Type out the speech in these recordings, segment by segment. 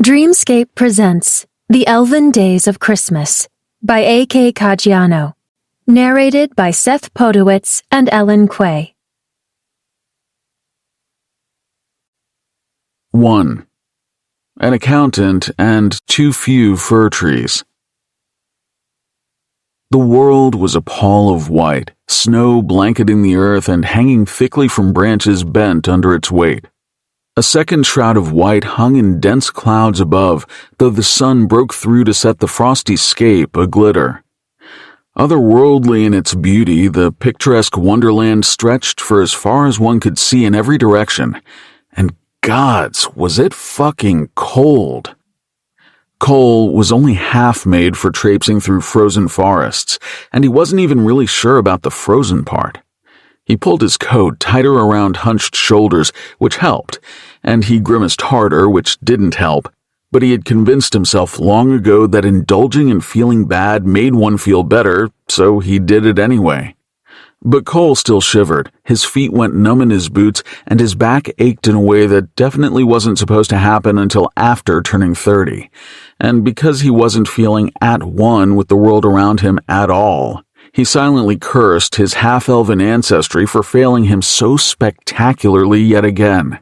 Dreamscape presents The Elven Days of Christmas by K.Caggiano. Narrated by Seth Podowitz and Ellen Quay. 1. An accountant and too few fir trees. The world was a pall of white, snow blanketing the earth and hanging thickly from branches bent under its weight. A second shroud of white hung in dense clouds above, though the sun broke through to set the frosty scape aglitter. Otherworldly in its beauty, the picturesque wonderland stretched for as far as one could see in every direction, and gods, was it fucking cold! Cole was only half made for traipsing through frozen forests, and he wasn't even really sure about the frozen part. He pulled his coat tighter around hunched shoulders, which helped, and he grimaced harder, which didn't help, but he had convinced himself long ago that indulging in feeling bad made one feel better, so he did it anyway. But Cole still shivered, his feet went numb in his boots, and his back ached in a way that definitely wasn't supposed to happen until after turning 30, and because he wasn't feeling at one with the world around him at all, he silently cursed his half-elven ancestry for failing him so spectacularly yet again.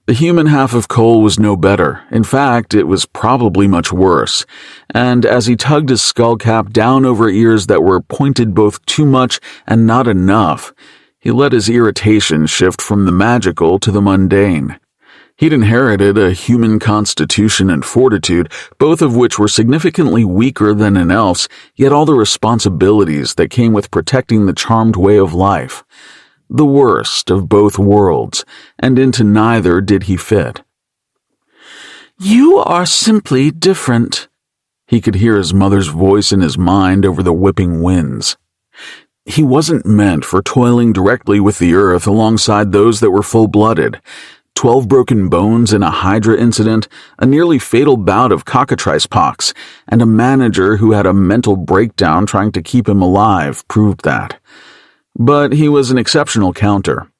The human half of Cole was no better. In fact, it was probably much worse. And as he tugged his skullcap down over ears that were pointed both too much and not enough, he let his irritation shift from the magical to the mundane. He'd inherited a human constitution and fortitude, both of which were significantly weaker than an elf's, yet all the responsibilities that came with protecting the charmed way of life. The worst of both worlds, and into neither did he fit. "You are simply different," he could hear his mother's voice in his mind over the whipping winds. He wasn't meant for toiling directly with the earth alongside those that were full-blooded. 12 broken bones in a Hydra incident, a nearly fatal bout of cockatrice pox, and a manager who had a mental breakdown trying to keep him alive proved that. But he was an exceptional counter.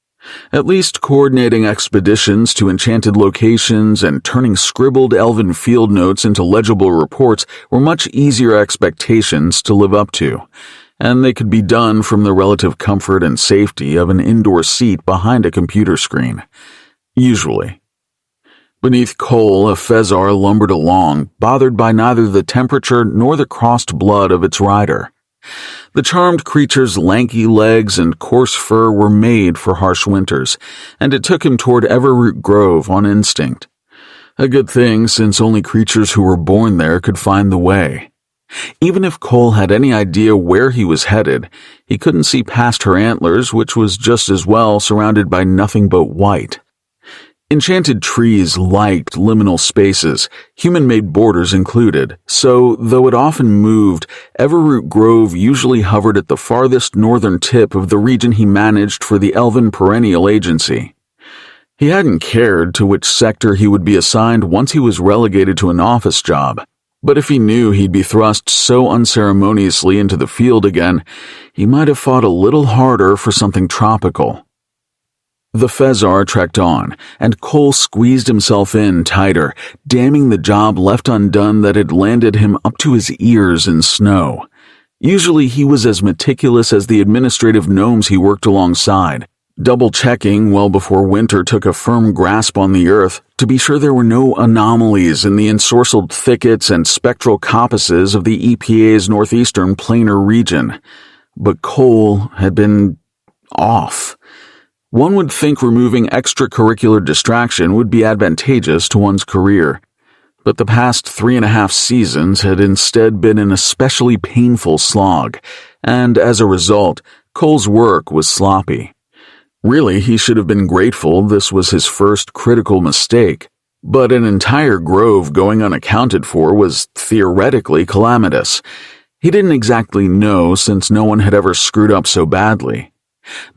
At least coordinating expeditions to enchanted locations and turning scribbled elven field notes into legible reports were much easier expectations to live up to, and they could be done from the relative comfort and safety of an indoor seat behind a computer screen. Usually. Beneath Cole, a Fezar lumbered along, bothered by neither the temperature nor the crossed blood of its rider. The charmed creature's lanky legs and coarse fur were made for harsh winters, and it took him toward Everroot Grove on instinct. A good thing, since only creatures who were born there could find the way. Even if Cole had any idea where he was headed, he couldn't see past her antlers, which was just as well surrounded by nothing but white. Enchanted trees liked liminal spaces, human-made borders included, so, though it often moved, Everroot Grove usually hovered at the farthest northern tip of the region he managed for the Elven Perennial Agency. He hadn't cared to which sector he would be assigned once he was relegated to an office job, but if he knew he'd be thrust so unceremoniously into the field again, he might have fought a little harder for something tropical. The Fezar trekked on, and Cole squeezed himself in tighter, damning the job left undone that had landed him up to his ears in snow. Usually he was as meticulous as the administrative gnomes he worked alongside, double-checking well before winter took a firm grasp on the earth to be sure there were no anomalies in the ensorcelled thickets and spectral coppices of the EPA's northeastern planar region. But Cole had been off. One would think removing extracurricular distraction would be advantageous to one's career, but the past 3.5 seasons had instead been an especially painful slog, and as a result, Cole's work was sloppy. Really, he should have been grateful this was his first critical mistake, but an entire grove going unaccounted for was theoretically calamitous. He didn't exactly know, since no one had ever screwed up so badly.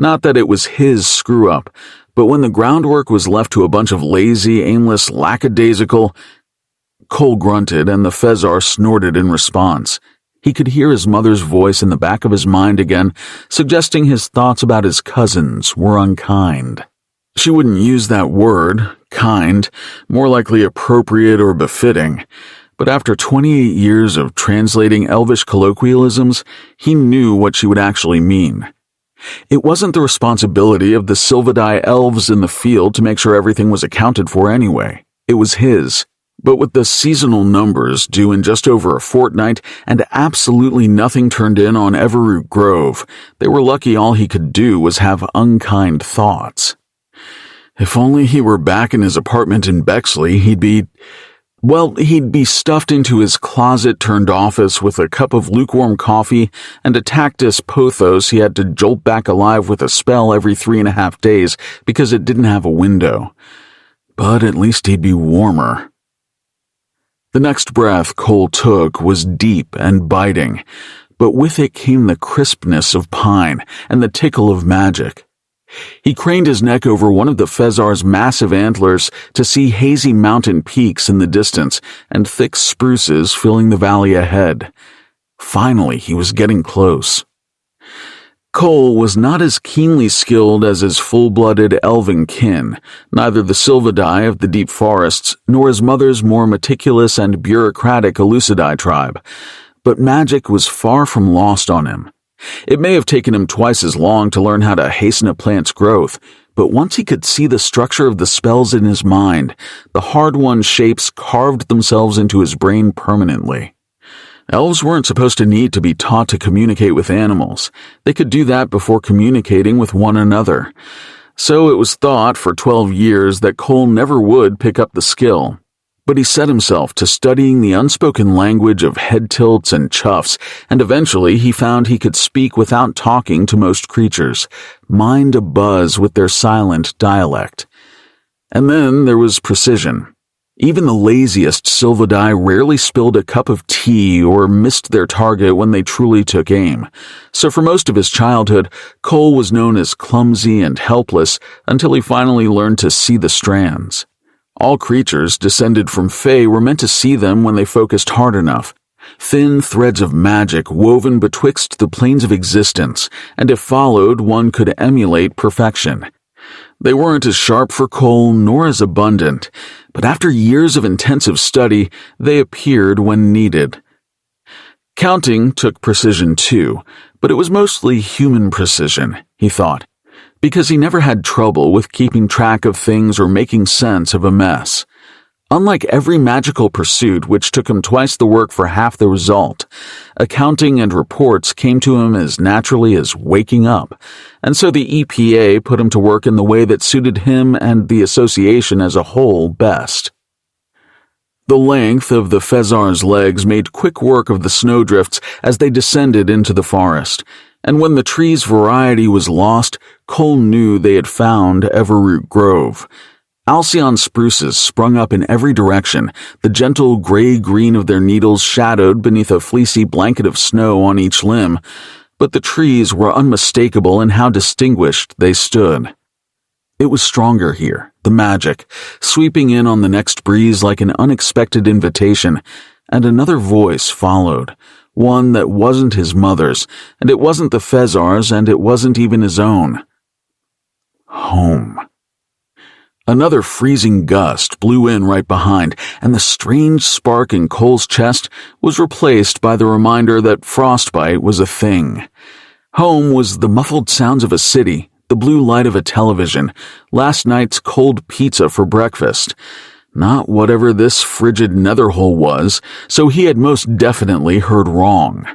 Not that it was his screw-up, but when the groundwork was left to a bunch of lazy, aimless, lackadaisical— Cole grunted, and the Fezar snorted in response. He could hear his mother's voice in the back of his mind again, suggesting his thoughts about his cousins were unkind. She wouldn't use that word, kind, more likely appropriate or befitting, but after 28 years of translating Elvish colloquialisms, he knew what she would actually mean. It wasn't the responsibility of the Silvadai elves in the field to make sure everything was accounted for anyway. It was his. But with the seasonal numbers due in just over a fortnight and absolutely nothing turned in on Everroot Grove, they were lucky all he could do was have unkind thoughts. If only he were back in his apartment in Bexley, he'd be stuffed into his closet-turned office with a cup of lukewarm coffee and a Tactus Pothos he had to jolt back alive with a spell every 3.5 days because it didn't have a window. But at least he'd be warmer. The next breath Cole took was deep and biting, but with it came the crispness of pine and the tickle of magic. He craned his neck over one of the Fezar's massive antlers to see hazy mountain peaks in the distance and thick spruces filling the valley ahead. Finally, he was getting close. Cole was not as keenly skilled as his full-blooded elven kin, neither the Silvadai of the deep forests nor his mother's more meticulous and bureaucratic Elucidai tribe, but magic was far from lost on him. It may have taken him twice as long to learn how to hasten a plant's growth, but once he could see the structure of the spells in his mind, the hard-won shapes carved themselves into his brain permanently. Elves weren't supposed to need to be taught to communicate with animals. They could do that before communicating with one another. So it was thought for 12 years that Cole never would pick up the skill. But he set himself to studying the unspoken language of head tilts and chuffs, and eventually he found he could speak without talking to most creatures, mind abuzz with their silent dialect. And then there was precision. Even the laziest Silvadai rarely spilled a cup of tea or missed their target when they truly took aim. So for most of his childhood, Cole was known as clumsy and helpless until he finally learned to see the strands. All creatures descended from Fae were meant to see them when they focused hard enough. Thin threads of magic woven betwixt the planes of existence, and if followed, one could emulate perfection. They weren't as sharp for Cole nor as abundant, but after years of intensive study, they appeared when needed. Counting took precision too, but it was mostly human precision, he thought, because he never had trouble with keeping track of things or making sense of a mess. Unlike every magical pursuit which took him twice the work for half the result, accounting and reports came to him as naturally as waking up, and so the EPA put him to work in the way that suited him and the association as a whole best. The length of the Fezar's legs made quick work of the snowdrifts as they descended into the forest, and when the tree's variety was lost, Cole knew they had found Everroot Grove. Alcyon spruces sprung up in every direction, the gentle gray-green of their needles shadowed beneath a fleecy blanket of snow on each limb, but the trees were unmistakable in how distinguished they stood. It was stronger here, the magic, sweeping in on the next breeze like an unexpected invitation, and another voice followed, one that wasn't his mother's, and it wasn't the Fezar's, and it wasn't even his own. Home. Another freezing gust blew in right behind, and the strange spark in Cole's chest was replaced by the reminder that frostbite was a thing. Home was the muffled sounds of a city, the blue light of a television, last night's cold pizza for breakfast. Not whatever this frigid netherhole was, so he had most definitely heard wrong.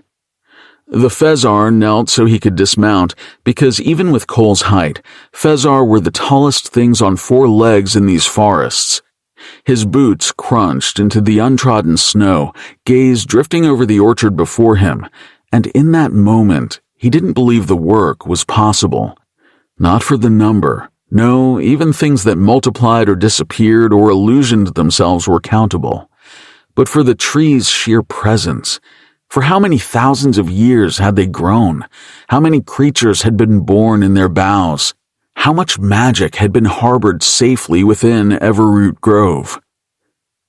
The Fezar knelt so he could dismount, because even with Cole's height, Fezar were the tallest things on 4 legs in these forests. His boots crunched into the untrodden snow, gaze drifting over the orchard before him, and in that moment, he didn't believe the work was possible. Not for the number. No, even things that multiplied or disappeared or illusioned themselves were countable. But for the tree's sheer presence. For how many thousands of years had they grown? How many creatures had been born in their boughs? How much magic had been harbored safely within Everroot Grove?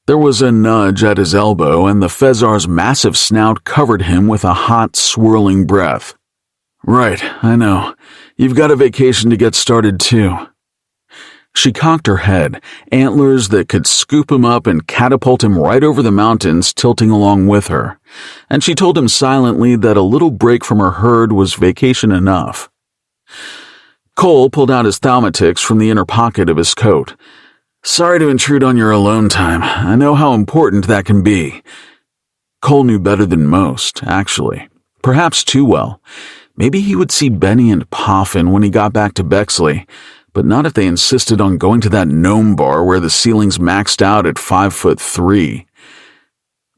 There was a nudge at his elbow, and the Fezar's massive snout covered him with a hot, swirling breath. Right, I know. You've got a vacation to get started too. She cocked her head, antlers that could scoop him up and catapult him right over the mountains tilting along with her, and she told him silently that a little break from her herd was vacation enough. Cole pulled out his thaumatix from the inner pocket of his coat. "Sorry to intrude on your alone time. I know how important that can be." Cole knew better than most, actually. Perhaps too well. Maybe he would see Benny and Poffin when he got back to Bexley, but not if they insisted on going to that gnome bar where the ceiling's maxed out at 5'3".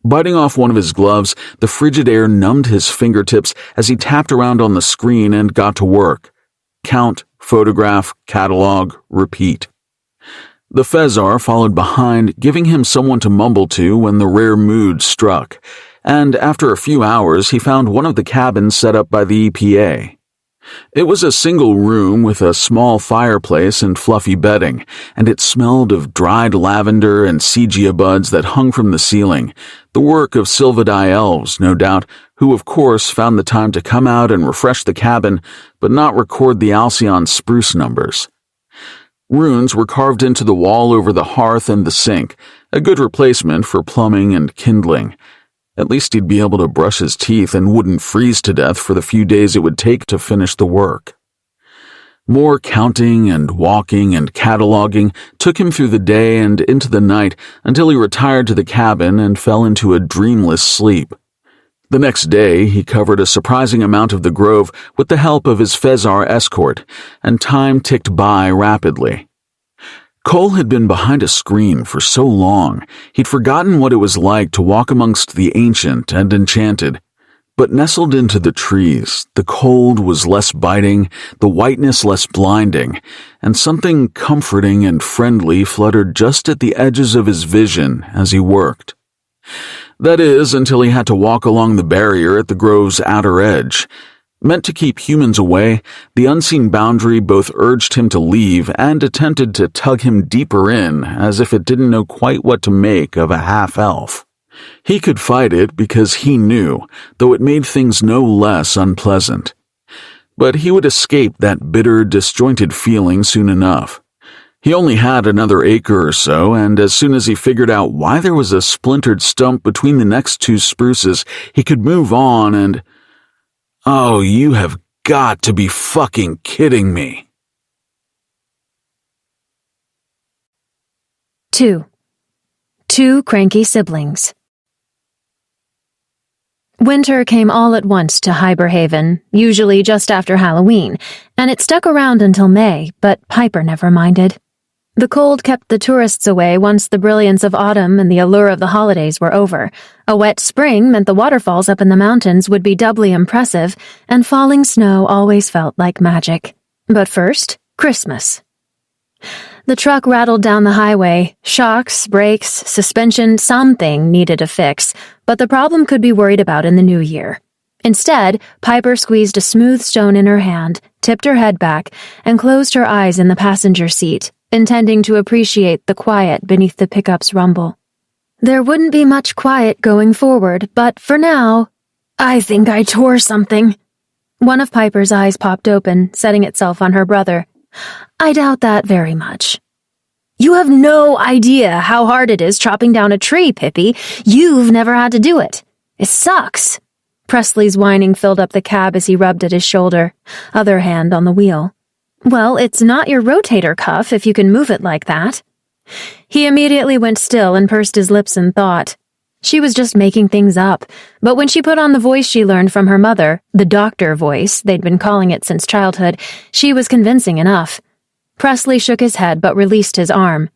Biting off one of his gloves, the frigid air numbed his fingertips as he tapped around on the screen and got to work. Count, photograph, catalog, repeat. The Fezar followed behind, giving him someone to mumble to when the rare mood struck, and after a few hours he found one of the cabins set up by the EPA. It was a single room with a small fireplace and fluffy bedding, and it smelled of dried lavender and Segia buds that hung from the ceiling, the work of Sylvadai elves, no doubt, who of course found the time to come out and refresh the cabin, but not record the Alcyon spruce numbers. Runes were carved into the wall over the hearth and the sink, a good replacement for plumbing and kindling. At least he'd be able to brush his teeth and wouldn't freeze to death for the few days it would take to finish the work. More counting and walking and cataloging took him through the day and into the night until he retired to the cabin and fell into a dreamless sleep. The next day, he covered a surprising amount of the grove with the help of his Fezar escort, and time ticked by rapidly. Cole had been behind a screen for so long, he'd forgotten what it was like to walk amongst the ancient and enchanted. But nestled into the trees, the cold was less biting, the whiteness less blinding, and something comforting and friendly fluttered just at the edges of his vision as he worked. That is, until he had to walk along the barrier at the grove's outer edge. Meant to keep humans away, the unseen boundary both urged him to leave and attempted to tug him deeper in, as if it didn't know quite what to make of a half-elf. He could fight it because he knew, though it made things no less unpleasant. But he would escape that bitter, disjointed feeling soon enough. He only had another acre or so, and as soon as he figured out why there was a splintered stump between the next two spruces, he could move on and... Oh, you have got to be fucking kidding me. 2. Two cranky siblings. Winter came all at once to Hyberhaven, usually just after Halloween, and it stuck around until May, but Piper never minded. The cold kept the tourists away once the brilliance of autumn and the allure of the holidays were over. A wet spring meant the waterfalls up in the mountains would be doubly impressive, and falling snow always felt like magic. But first, Christmas. The truck rattled down the highway. Shocks, brakes, suspension, something needed a fix, but the problem could be worried about in the new year. Instead, Piper squeezed a smooth stone in her hand, tipped her head back, and closed her eyes in the passenger seat, intending to appreciate the quiet beneath the pickup's rumble. There wouldn't be much quiet going forward, but for now, I think I tore something. One of Piper's eyes popped open, setting itself on her brother. I doubt that very much. You have no idea how hard it is chopping down a tree, Pippi. You've never had to do it. It sucks. Presley's whining filled up the cab as he rubbed at his shoulder, other hand on the wheel. Well, it's not your rotator cuff if you can move it like that. He immediately went still and pursed his lips in thought. She was just making things up, but when she put on the voice she learned from her mother, the doctor voice, they'd been calling it since childhood, she was convincing enough. Presley shook his head but released his arm.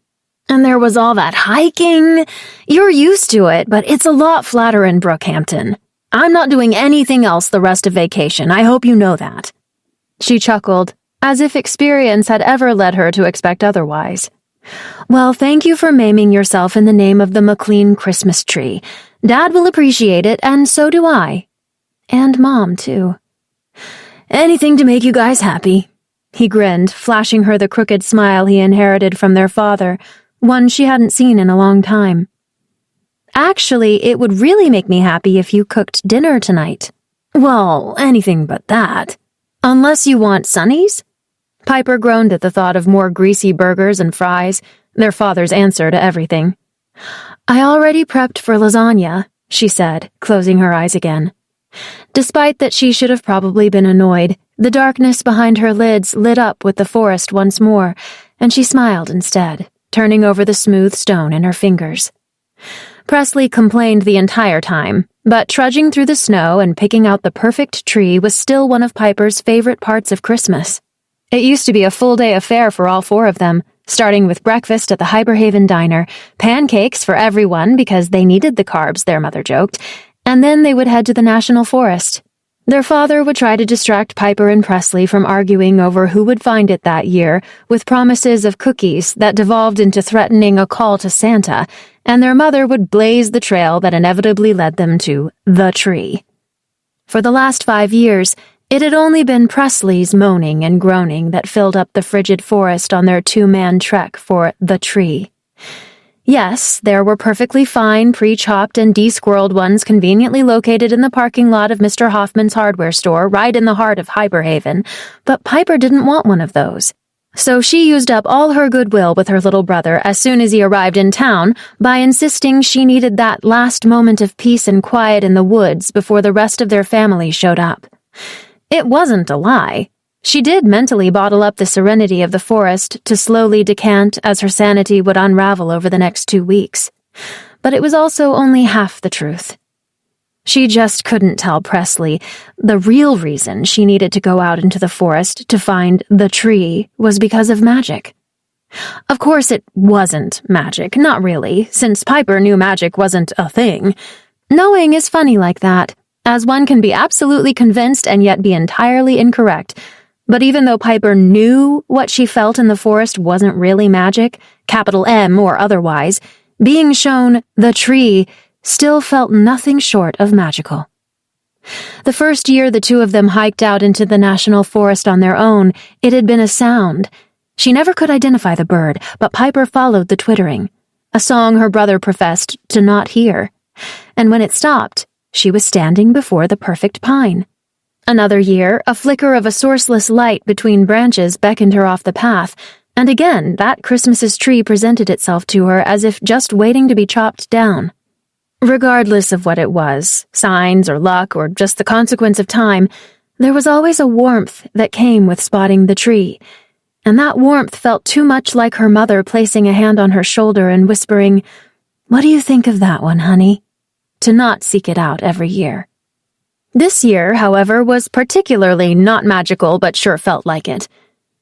And there was all that hiking. You're used to it, but it's a lot flatter in Brookhampton. I'm not doing anything else the rest of vacation. I hope you know that. She chuckled, as if experience had ever led her to expect otherwise. Well, thank you for maiming yourself in the name of the MacLean Christmas tree. Dad will appreciate it, and so do I. And Mom, too. Anything to make you guys happy. He grinned, flashing her the crooked smile he inherited from their father, one she hadn't seen in a long time. Actually, it would really make me happy if you cooked dinner tonight. Well, anything but that. Unless you want sunnies? Piper groaned at the thought of more greasy burgers and fries, their father's answer to everything. "I already prepped for lasagna," she said, closing her eyes again. Despite that she should have probably been annoyed, the darkness behind her lids lit up with the forest once more, and she smiled instead, turning over the smooth stone in her fingers. Presley complained the entire time, but trudging through the snow and picking out the perfect tree was still one of Piper's favorite parts of Christmas. It used to be a full-day affair for all four of them, starting with breakfast at the Hyberhaven diner, pancakes for everyone because they needed the carbs, their mother joked, and then they would head to the National Forest. Their father would try to distract Piper and Presley from arguing over who would find it that year with promises of cookies that devolved into threatening a call to Santa, and their mother would blaze the trail that inevitably led them to the tree. For the last 5 years, it had only been Presley's moaning and groaning that filled up the frigid forest on their 2-man trek for the tree. Yes, there were perfectly fine, pre-chopped and de-squirreled ones conveniently located in the parking lot of Mr. Hoffman's hardware store right in the heart of Hyberhaven, but Piper didn't want one of those. So she used up all her goodwill with her little brother as soon as he arrived in town by insisting she needed that last moment of peace and quiet in the woods before the rest of their family showed up. It wasn't a lie. She did mentally bottle up the serenity of the forest to slowly decant as her sanity would unravel over the next 2 weeks. But it was also only half the truth. She just couldn't tell Presley the real reason she needed to go out into the forest to find the tree was because of magic. Of course it wasn't magic, not really, since Piper knew magic wasn't a thing. Knowing is funny like that, as one can be absolutely convinced and yet be entirely incorrect. But even though Piper knew what she felt in the forest wasn't really magic, capital M or otherwise, being shown the tree still felt nothing short of magical. The first year the two of them hiked out into the national forest on their own, it had been a sound. She never could identify the bird, but Piper followed the twittering, a song her brother professed to not hear. And when it stopped, she was standing before the perfect pine. Another year, a flicker of a sourceless light between branches beckoned her off the path, and again that Christmas's tree presented itself to her as if just waiting to be chopped down. Regardless of what it was, signs or luck or just the consequence of time, there was always a warmth that came with spotting the tree, and that warmth felt too much like her mother placing a hand on her shoulder and whispering, "What do you think of that one, honey?" to not seek it out every year. This year, however, was particularly not magical but sure felt like it.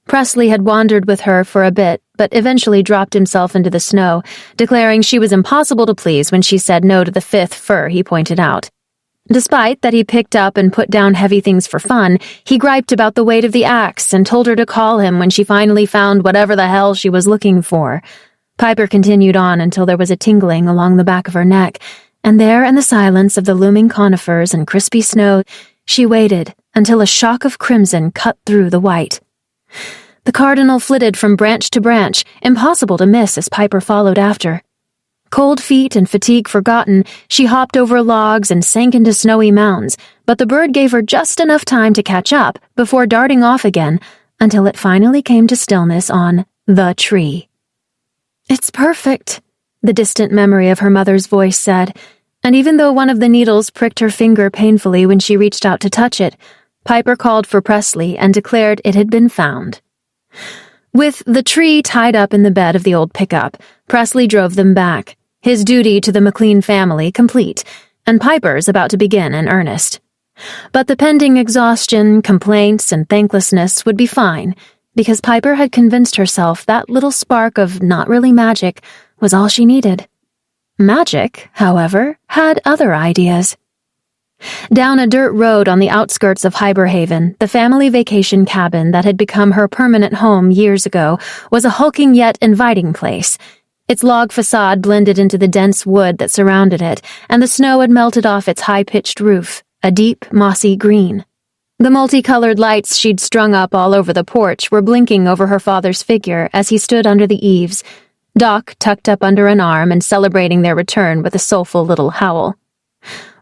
Presley had wandered with her for a bit, but eventually dropped himself into the snow, declaring she was impossible to please when she said no to the 5th fur he pointed out. Despite that he picked up and put down heavy things for fun, he griped about the weight of the axe and told her to call him when she finally found whatever the hell she was looking for. Piper continued on until there was a tingling along the back of her neck, and there in the silence of the looming conifers and crispy snow, she waited until a shock of crimson cut through the white. The cardinal flitted from branch to branch, impossible to miss as Piper followed after. Cold feet and fatigue forgotten, she hopped over logs and sank into snowy mounds, but the bird gave her just enough time to catch up before darting off again until it finally came to stillness on the tree. "It's perfect," the distant memory of her mother's voice said, and even though one of the needles pricked her finger painfully when she reached out to touch it, Piper called for Presley and declared it had been found. With the tree tied up in the bed of the old pickup, Presley drove them back, his duty to the MacLean family complete, and Piper's about to begin in earnest. But the pending exhaustion, complaints, and thanklessness would be fine, because Piper had convinced herself that little spark of not really magic was all she needed. Magic, however, had other ideas. Down a dirt road on the outskirts of Hyberhaven, the family vacation cabin that had become her permanent home years ago was a hulking yet inviting place. Its log facade blended into the dense wood that surrounded it, and the snow had melted off its high-pitched roof, a deep, mossy green. The multicolored lights she'd strung up all over the porch were blinking over her father's figure as he stood under the eaves, Doc tucked up under an arm and celebrating their return with a soulful little howl.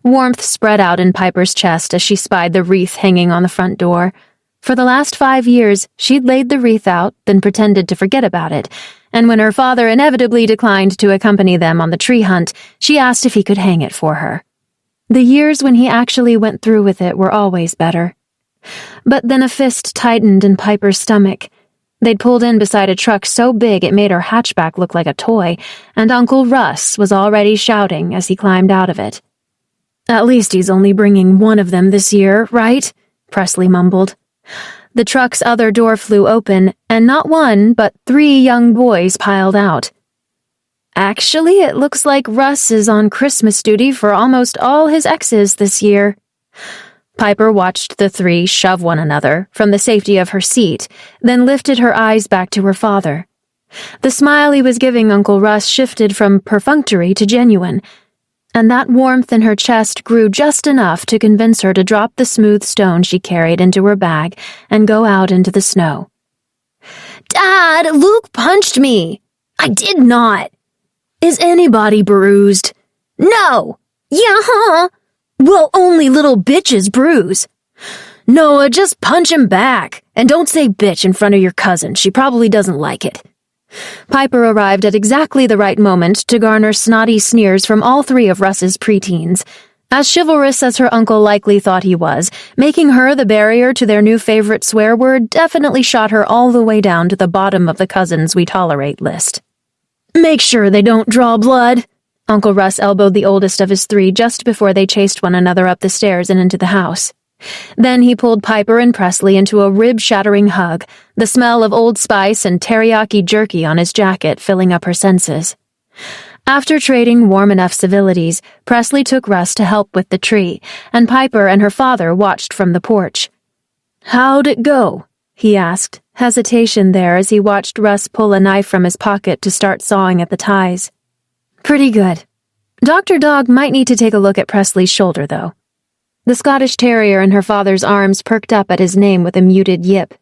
Warmth spread out in Piper's chest as she spied the wreath hanging on the front door. For the last 5 years, she'd laid the wreath out, then pretended to forget about it, and when her father inevitably declined to accompany them on the tree hunt, she asked if he could hang it for her. The years when he actually went through with it were always better. But then a fist tightened in Piper's stomach. They'd pulled in beside a truck so big it made her hatchback look like a toy, and Uncle Russ was already shouting as he climbed out of it. "At least he's only bringing one of them this year, right?" Presley mumbled. The truck's other door flew open, and not one, but 3 young boys piled out. "Actually, it looks like Russ is on Christmas duty for almost all his exes this year." Piper watched the 3 shove one another from the safety of her seat, then lifted her eyes back to her father. The smile he was giving Uncle Russ shifted from perfunctory to genuine, and that warmth in her chest grew just enough to convince her to drop the smooth stone she carried into her bag and go out into the snow. "Dad, Luke punched me!" "I did not!" "Is anybody bruised?" "No!" "Yeah, huh?" "Well, only little bitches bruise." "Noah, just punch him back, and don't say bitch in front of your cousin. She probably doesn't like it." Piper arrived at exactly the right moment to garner snotty sneers from all 3 of Russ's preteens. As chivalrous as her uncle likely thought he was, making her the barrier to their new favorite swear word definitely shot her all the way down to the bottom of the cousins we tolerate list. "Make sure they don't draw blood." Uncle Russ elbowed the oldest of his 3 just before they chased one another up the stairs and into the house. Then he pulled Piper and Presley into a rib-shattering hug, the smell of Old Spice and teriyaki jerky on his jacket filling up her senses. After trading warm enough civilities, Presley took Russ to help with the tree, and Piper and her father watched from the porch. "How'd it go?" he asked, hesitation there as he watched Russ pull a knife from his pocket to start sawing at the ties. "Pretty good. Dr. Dog might need to take a look at Presley's shoulder, though." The Scottish Terrier in her father's arms perked up at his name with a muted yip.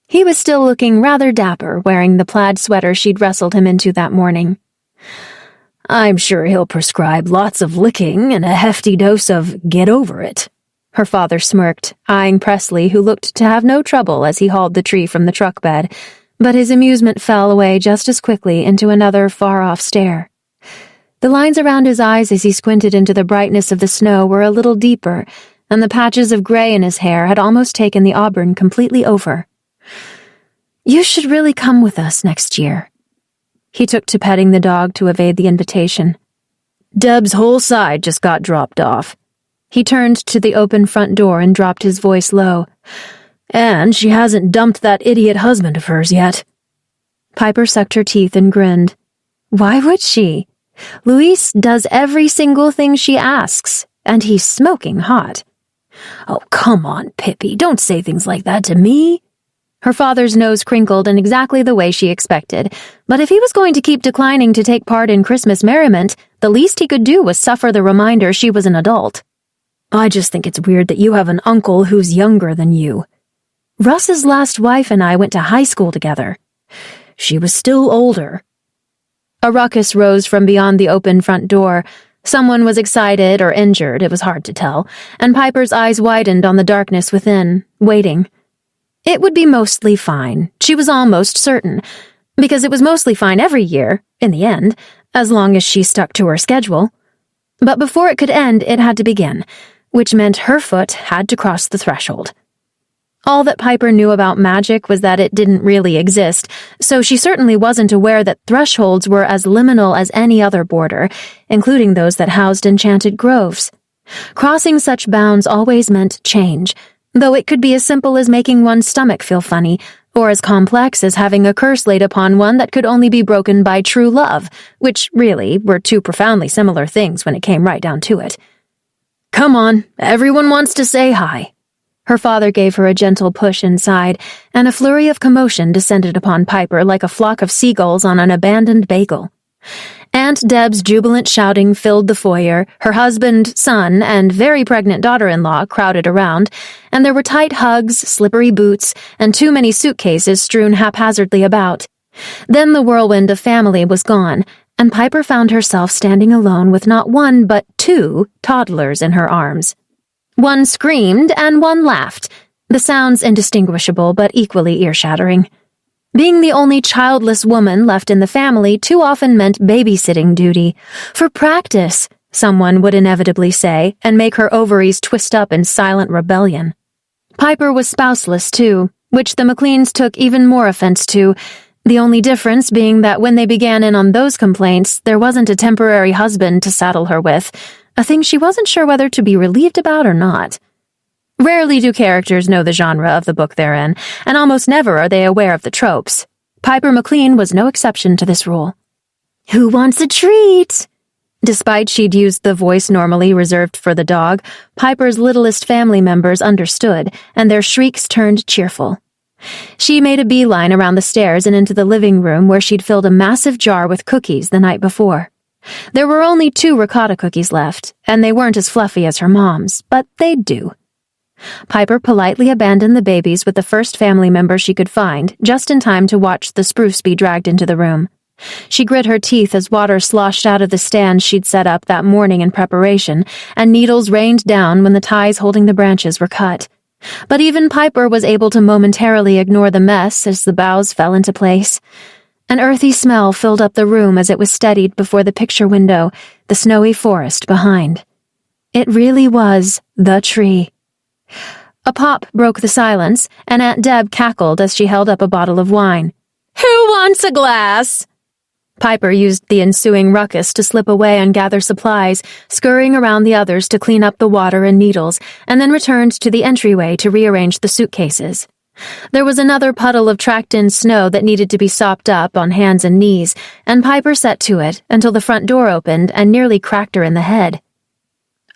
He was still looking rather dapper, wearing the plaid sweater she'd wrestled him into that morning. "I'm sure he'll prescribe lots of licking and a hefty dose of get over it." Her father smirked, eyeing Presley, who looked to have no trouble as he hauled the tree from the truck bed, but his amusement fell away just as quickly into another far-off stare. The lines around his eyes as he squinted into the brightness of the snow were a little deeper, and the patches of gray in his hair had almost taken the auburn completely over. "You should really come with us next year." He took to petting the dog to evade the invitation. "Deb's whole side just got dropped off." He turned to the open front door and dropped his voice low. "And she hasn't dumped that idiot husband of hers yet." Piper sucked her teeth and grinned. Why would she? Luis does every single thing she asks, and he's smoking hot. "Oh, come on, Pippi, don't say things like that to me." Her father's nose crinkled in exactly the way she expected, but if he was going to keep declining to take part in Christmas merriment, the least he could do was suffer the reminder she was an adult. "I just think it's weird that you have an uncle who's younger than you. Russ's last wife and I went to high school together. She was still older." A ruckus rose from beyond the open front door. Someone was excited or injured, it was hard to tell, and Piper's eyes widened on the darkness within, waiting. It would be mostly fine, she was almost certain, because it was mostly fine every year, in the end, as long as she stuck to her schedule. But before it could end, it had to begin, which meant her foot had to cross the threshold. All that Piper knew about magic was that it didn't really exist, so she certainly wasn't aware that thresholds were as liminal as any other border, including those that housed enchanted groves. Crossing such bounds always meant change, though it could be as simple as making one's stomach feel funny, or as complex as having a curse laid upon one that could only be broken by true love, which, really, were 2 profoundly similar things when it came right down to it. "Come on, everyone wants to say hi." Her father gave her a gentle push inside, and a flurry of commotion descended upon Piper like a flock of seagulls on an abandoned bagel. Aunt Deb's jubilant shouting filled the foyer, her husband, son, and very pregnant daughter-in-law crowded around, and there were tight hugs, slippery boots, and too many suitcases strewn haphazardly about. Then the whirlwind of family was gone, and Piper found herself standing alone with not 1 but 2 toddlers in her arms. One screamed and one laughed. The sounds indistinguishable but equally ear-shattering. Being the only childless woman left in the family too often meant babysitting duty. For practice, someone would inevitably say, and make her ovaries twist up in silent rebellion. Piper was spouseless, too, which the MacLeans took even more offense to, the only difference being that when they began in on those complaints, there wasn't a temporary husband to saddle her with, a thing she wasn't sure whether to be relieved about or not. Rarely do characters know the genre of the book they're in, and almost never are they aware of the tropes. Piper MacLean was no exception to this rule. "Who wants a treat?" Despite she'd used the voice normally reserved for the dog, Piper's littlest family members understood, and their shrieks turned cheerful. She made a beeline around the stairs and into the living room where she'd filled a massive jar with cookies the night before. There were only 2 ricotta cookies left, and they weren't as fluffy as her mom's, but they'd do. Piper politely abandoned the babies with the first family member she could find, just in time to watch the spruce be dragged into the room. She grit her teeth as water sloshed out of the stand she'd set up that morning in preparation, and needles rained down when the ties holding the branches were cut. But even Piper was able to momentarily ignore the mess as the boughs fell into place. An earthy smell filled up the room as it was steadied before the picture window, the snowy forest behind. It really was the tree. A pop broke the silence, and Aunt Deb cackled as she held up a bottle of wine. "Who wants a glass?" Piper used the ensuing ruckus to slip away and gather supplies, scurrying around the others to clean up the water and needles, and then returned to the entryway to rearrange the suitcases. There was another puddle of tracked-in snow that needed to be sopped up on hands and knees, and Piper set to it until the front door opened and nearly cracked her in the head.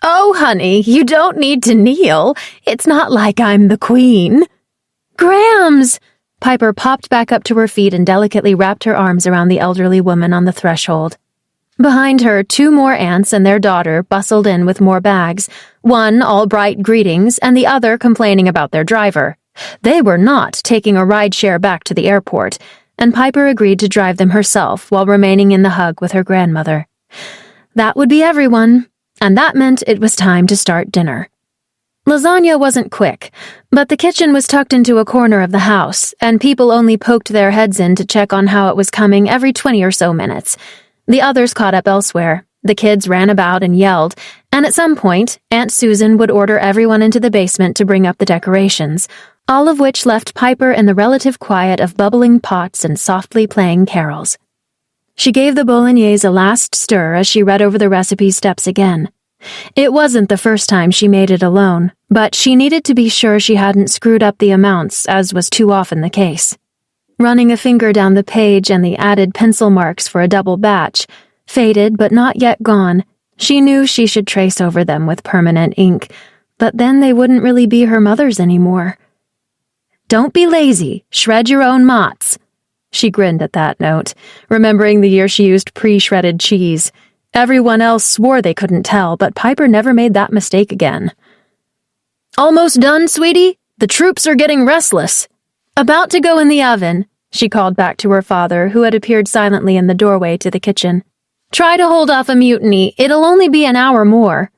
"Oh, honey, you don't need to kneel. It's not like I'm the queen." "Grams!" Piper popped back up to her feet and delicately wrapped her arms around the elderly woman on the threshold. Behind her, 2 more aunts and their daughter bustled in with more bags, one all bright greetings and the other complaining about their driver. They were not taking a rideshare back to the airport, and Piper agreed to drive them herself while remaining in the hug with her grandmother. That would be everyone, and that meant it was time to start dinner. Lasagna wasn't quick, but the kitchen was tucked into a corner of the house, and people only poked their heads in to check on how it was coming every 20 or so minutes. The others caught up elsewhere. The kids ran about and yelled, and at some point, Aunt Susan would order everyone into the basement to bring up the decorations, all of which left Piper in the relative quiet of bubbling pots and softly playing carols. She gave the bolognese a last stir as she read over the recipe steps again. It wasn't the first time she made it alone, but she needed to be sure she hadn't screwed up the amounts, as was too often the case. Running a finger down the page and the added pencil marks for a double batch, faded but not yet gone, she knew she should trace over them with permanent ink, but then they wouldn't really be her mother's anymore. "Don't be lazy, shred your own mott's." She grinned at that note, remembering the year she used pre-shredded cheese. Everyone else swore they couldn't tell, but Piper never made that mistake again. "Almost done, sweetie? The troops are getting restless." "About to go in the oven," she called back to her father, who had appeared silently in the doorway to the kitchen. "Try to hold off a mutiny. It'll only be an hour more."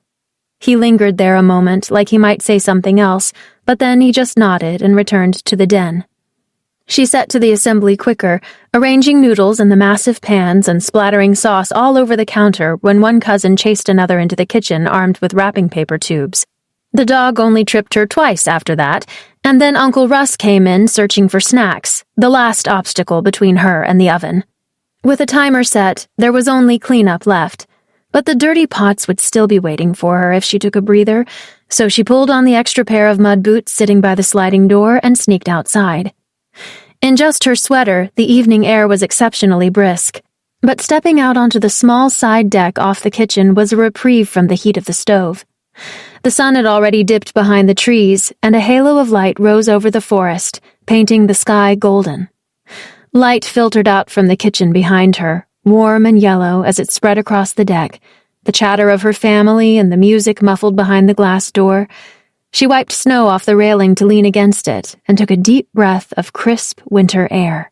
He lingered there a moment, like he might say something else, but then he just nodded and returned to the den. She set to the assembly quicker, arranging noodles in the massive pans and splattering sauce all over the counter when one cousin chased another into the kitchen armed with wrapping paper tubes. The dog only tripped her twice after that, and then Uncle Russ came in searching for snacks, the last obstacle between her and the oven. With a timer set, there was only cleanup left, but the dirty pots would still be waiting for her if she took a breather, so she pulled on the extra pair of mud boots sitting by the sliding door and sneaked outside. In just her sweater, the evening air was exceptionally brisk, but stepping out onto the small side deck off the kitchen was a reprieve from the heat of the stove. The sun had already dipped behind the trees, and a halo of light rose over the forest, painting the sky golden. Light filtered out from the kitchen behind her, warm and yellow as it spread across the deck, the chatter of her family and the music muffled behind the glass door. She wiped snow off the railing to lean against it and took a deep breath of crisp winter air.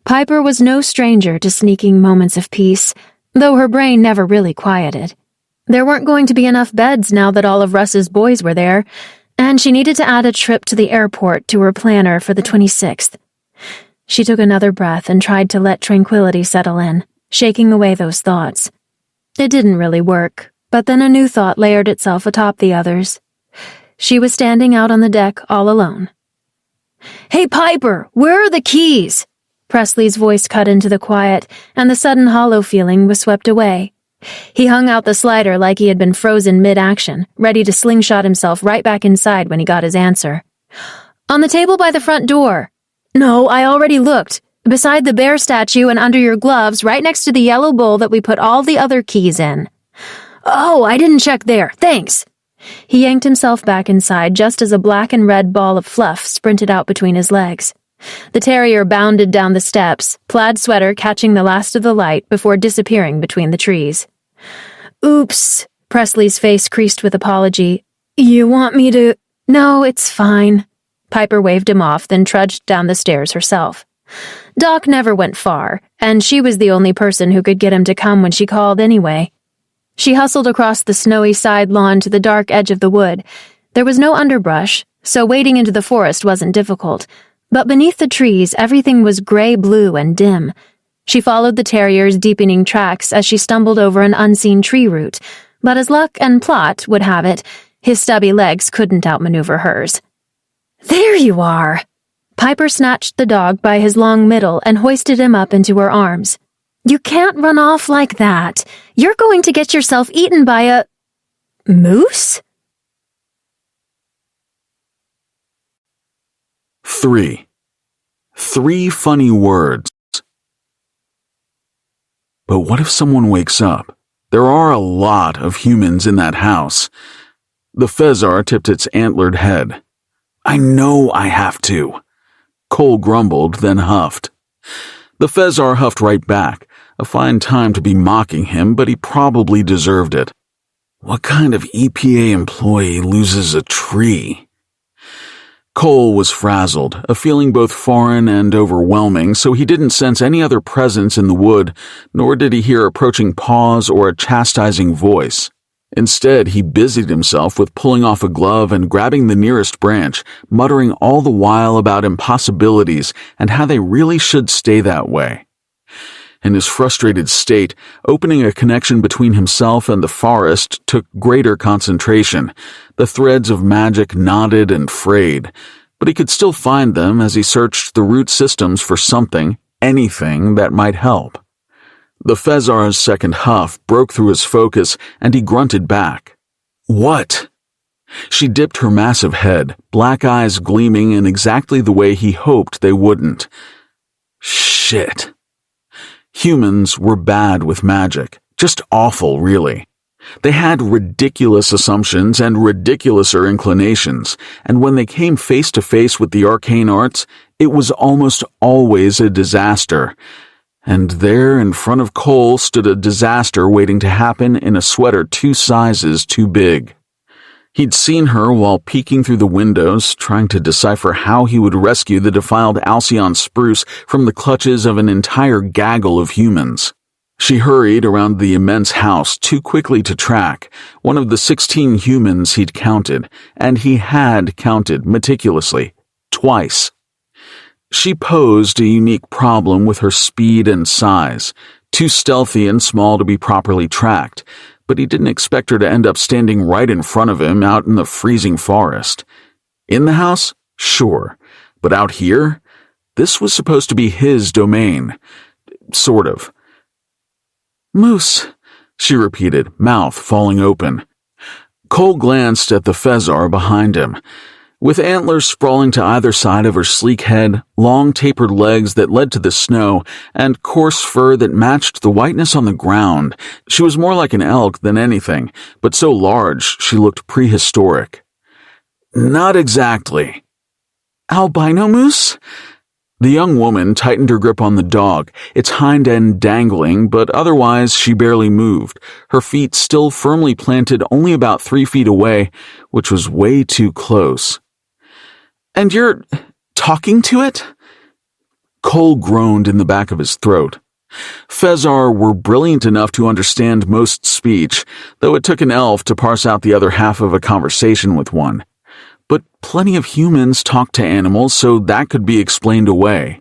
Piper was no stranger to sneaking moments of peace, though her brain never really quieted. There weren't going to be enough beds now that all of Russ's boys were there, And she needed to add a trip to the airport to her planner for the 26th. She took another breath and tried to let tranquility settle in, shaking away those thoughts. It didn't really work, but then a new thought layered itself atop the others. She was standing out on the deck all alone. "Hey, Piper, where are the keys?" Presley's voice cut into the quiet, and the sudden hollow feeling was swept away. He hung out the slider like he had been frozen mid-action, ready to slingshot himself right back inside when he got his answer. "On the table by the front door." "No, I already looked. Beside the bear statue and under your gloves, right next to the yellow bowl that we put all the other keys in." "Oh, I didn't check there. Thanks." He yanked himself back inside just as a black and red ball of fluff sprinted out between his legs. The terrier bounded down the steps, plaid sweater catching the last of the light before disappearing between the trees. "Oops." Presley's face creased with apology. "You want me to—" "No, it's fine." Piper waved him off, then trudged down the stairs herself. Doc never went far, and she was the only person who could get him to come when she called anyway. She hustled across the snowy side lawn to the dark edge of the wood. There was no underbrush, so wading into the forest wasn't difficult, but beneath the trees everything was gray-blue and dim. She followed the terrier's deepening tracks as she stumbled over an unseen tree root, but as luck and plot would have it, his stubby legs couldn't outmaneuver hers. "There you are!" Piper snatched the dog by his long middle and hoisted him up into her arms. "You can't run off like that. You're going to get yourself eaten by a— moose?" 3. 3 funny words. But what if someone wakes up? There are a lot of humans in that house. The Fezar tipped its antlered head. "I know I have to." Cole grumbled, then huffed. The Fezar huffed right back, a fine time to be mocking him, but he probably deserved it. What kind of EPA employee loses a tree? Cole was frazzled, a feeling both foreign and overwhelming, so he didn't sense any other presence in the wood, nor did he hear approaching paws or a chastising voice. Instead, he busied himself with pulling off a glove and grabbing the nearest branch, muttering all the while about impossibilities and how they really should stay that way. In his frustrated state, opening a connection between himself and the forest took greater concentration. The threads of magic knotted and frayed, but he could still find them as he searched the root systems for something, anything that might help. The Fezar's second huff broke through his focus, and he grunted back. "What?" She dipped her massive head, black eyes gleaming in exactly the way he hoped they wouldn't. Shit. Humans were bad with magic. Just awful, really. They had ridiculous assumptions and ridiculouser inclinations, and when they came face to face with the arcane arts, it was almost always a disaster. And there in front of Cole stood a disaster waiting to happen in a sweater 2 sizes too big. He'd seen her while peeking through the windows, trying to decipher how he would rescue the defiled Alcyon spruce from the clutches of an entire gaggle of humans. She hurried around the immense house too quickly to track, one of the 16 humans he'd counted, and he had counted meticulously, twice. She posed a unique problem with her speed and size, too stealthy and small to be properly tracked, but he didn't expect her to end up standing right in front of him out in the freezing forest. In the house? Sure. But out here? This was supposed to be his domain. Sort of. "Moose," she repeated, mouth falling open. Cole glanced at the Fezar behind him. With antlers sprawling to either side of her sleek head, long tapered legs that led to the snow, and coarse fur that matched the whiteness on the ground, she was more like an elk than anything, but so large she looked prehistoric. "Not exactly." "Albino moose?" The young woman tightened her grip on the dog, its hind end dangling, but otherwise she barely moved, her feet still firmly planted only about 3 feet away, which was way too close. "And you're talking to it?" Cole groaned in the back of his throat. Fezar were brilliant enough to understand most speech, though it took an elf to parse out the other half of a conversation with one. But plenty of humans talk to animals, so that could be explained away.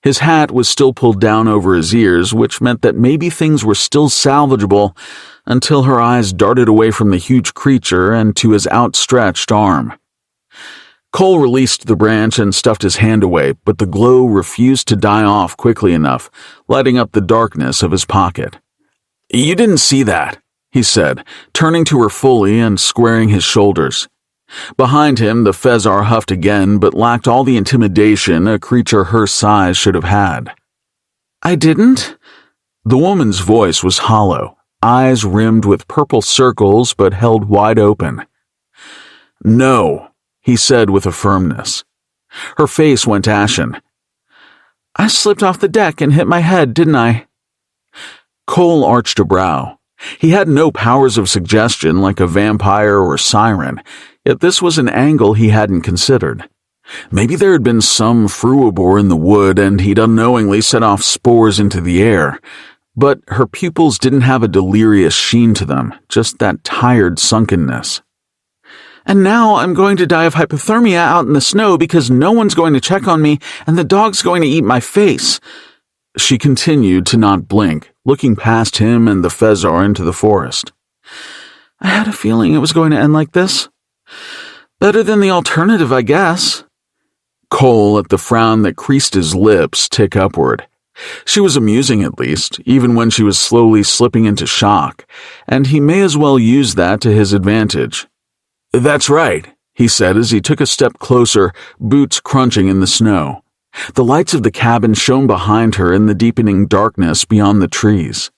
His hat was still pulled down over his ears, which meant that maybe things were still salvageable until her eyes darted away from the huge creature and to his outstretched arm. Cole released the branch and stuffed his hand away, but the glow refused to die off quickly enough, lighting up the darkness of his pocket. "You didn't see that," he said, turning to her fully and squaring his shoulders. Behind him, the Fezar huffed again, but lacked all the intimidation a creature her size should have had. "I didn't?" The woman's voice was hollow, eyes rimmed with purple circles but held wide open. "No," he said with a firmness. Her face went ashen. "I slipped off the deck and hit my head, didn't I?" Cole arched a brow. He had no powers of suggestion like a vampire or siren, yet this was an angle he hadn't considered. Maybe there had been some fruibor in the wood and he'd unknowingly set off spores into the air, but her pupils didn't have a delirious sheen to them, just that tired sunkenness. "And now I'm going to die of hypothermia out in the snow because no one's going to check on me and the dog's going to eat my face." She continued to not blink, looking past him and the Fezar into the forest. "I had a feeling it was going to end like this. Better than the alternative, I guess." Cole let the frown that creased his lips tick upward. She was amusing at least, even when she was slowly slipping into shock, and he may as well use that to his advantage. "That's right," he said as he took a step closer, boots crunching in the snow. The lights of the cabin shone behind her in the deepening darkness beyond the trees.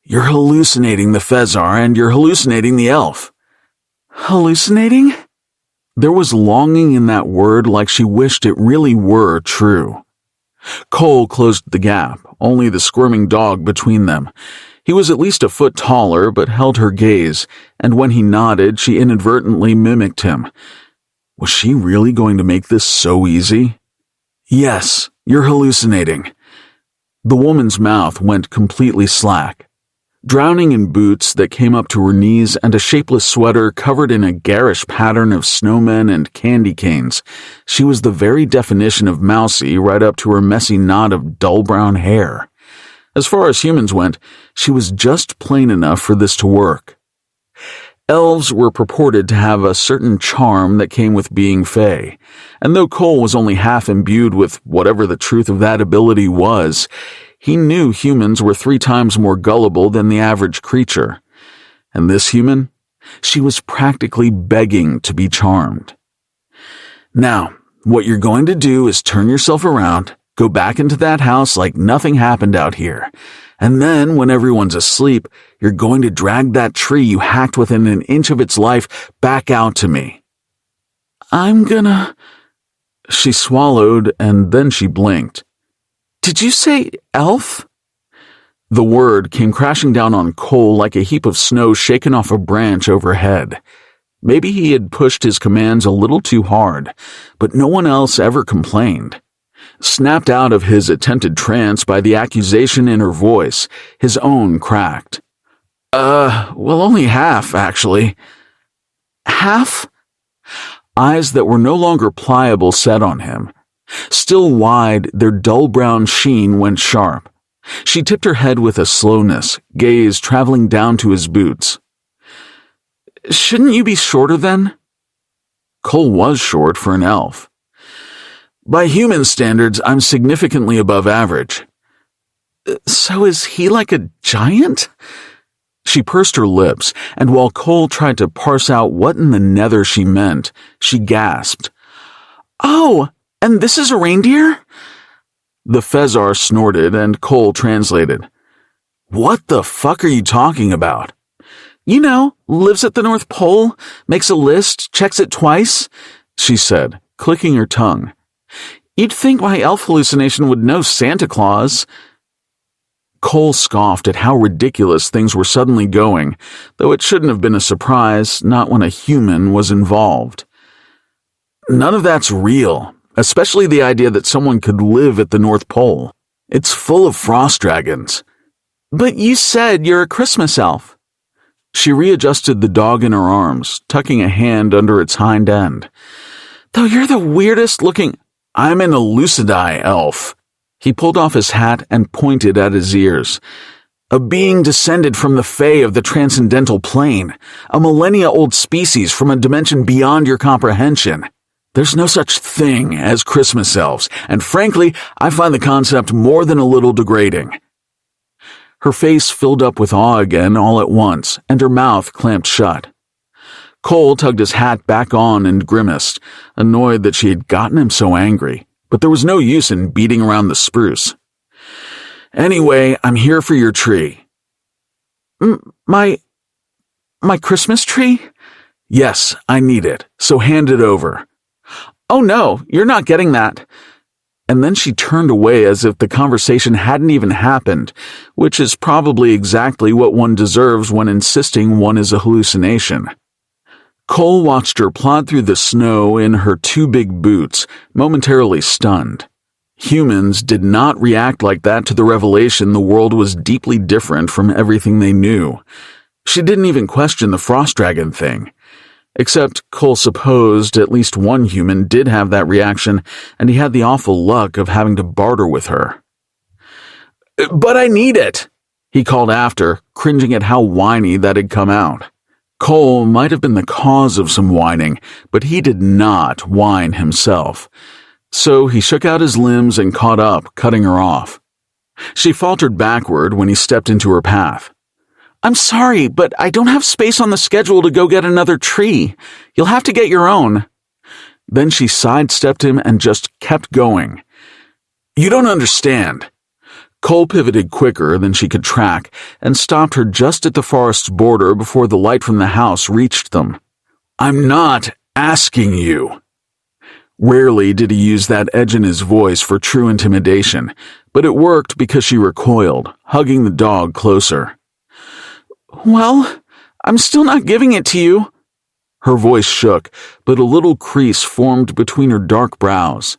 "You're hallucinating the Fezar, and you're hallucinating the elf." "Hallucinating?" There was longing in that word, like she wished it really were true. Cole closed the gap, only the squirming dog between them. He was at least a foot taller, but held her gaze, and when he nodded, she inadvertently mimicked him. Was she really going to make this so easy? "Yes, you're hallucinating." The woman's mouth went completely slack. Drowning in boots that came up to her knees and a shapeless sweater covered in a garish pattern of snowmen and candy canes, she was the very definition of mousy right up to her messy knot of dull brown hair. As far as humans went, she was just plain enough for this to work. Elves were purported to have a certain charm that came with being fey, and though Cole was only half imbued with whatever the truth of that ability was, he knew humans were 3 times more gullible than the average creature. And this human? She was practically begging to be charmed. "Now, what you're going to do is turn yourself around, go back into that house like nothing happened out here. And then, when everyone's asleep, you're going to drag that tree you hacked within an inch of its life back out to me." "I'm gonna—" She swallowed, and then she blinked. "Did you say elf?" The word came crashing down on Cole like a heap of snow shaken off a branch overhead. Maybe he had pushed his commands a little too hard, but no one else ever complained. Snapped out of his attempted trance by the accusation in her voice, his own cracked. Well, only half, actually." "Half?" Eyes that were no longer pliable set on him. Still wide, their dull brown sheen went sharp. She tipped her head with a slowness, gaze traveling down to his boots. "Shouldn't you be shorter then?" Cole was short for an elf. "By human standards, I'm significantly above average." "So is he like a giant?" She pursed her lips, and while Cole tried to parse out what in the nether she meant, she gasped. "Oh, and this is a reindeer?" The Fezar snorted, and Cole translated. "What the fuck are you talking about?" "You know, lives at the North Pole, makes a list, checks it twice," she said, clicking her tongue. "You'd think my elf hallucination would know Santa Claus." Cole scoffed at how ridiculous things were suddenly going, though it shouldn't have been a surprise, not when a human was involved. "None of that's real, especially the idea that someone could live at the North Pole. It's full of frost dragons." "But you said you're a Christmas elf." She readjusted the dog in her arms, tucking a hand under its hind end. "Though you're the weirdest looking—" "I'm an Elucidai elf." He pulled off his hat and pointed at his ears. "A being descended from the Fae of the Transcendental Plane, a millennia-old species from a dimension beyond your comprehension. There's no such thing as Christmas elves, and frankly, I find the concept more than a little degrading." Her face filled up with awe again all at once, and her mouth clamped shut. Cole tugged his hat back on and grimaced, annoyed that she had gotten him so angry, but there was no use in beating around the spruce. "Anyway, I'm here for your tree." My Christmas tree?" "Yes, I need it, so hand it over." "Oh no, you're not getting that." And then she turned away as if the conversation hadn't even happened, which is probably exactly what one deserves when insisting one is a hallucination. Cole watched her plod through the snow in her two big boots, momentarily stunned. Humans did not react like that to the revelation the world was deeply different from everything they knew. She didn't even question the frost dragon thing. Except Cole supposed at least one human did have that reaction, and he had the awful luck of having to barter with her. "But I need it," he called after, cringing at how whiny that had come out. Cole might have been the cause of some whining, but he did not whine himself. So he shook out his limbs and caught up, cutting her off. She faltered backward when he stepped into her path. "I'm sorry, but I don't have space on the schedule to go get another tree. You'll have to get your own." Then she sidestepped him and just kept going. "You don't understand." Cole pivoted quicker than she could track and stopped her just at the forest's border before the light from the house reached them. "I'm not asking you." Rarely did he use that edge in his voice for true intimidation, but it worked because she recoiled, hugging the dog closer. "Well, I'm still not giving it to you." Her voice shook, but a little crease formed between her dark brows.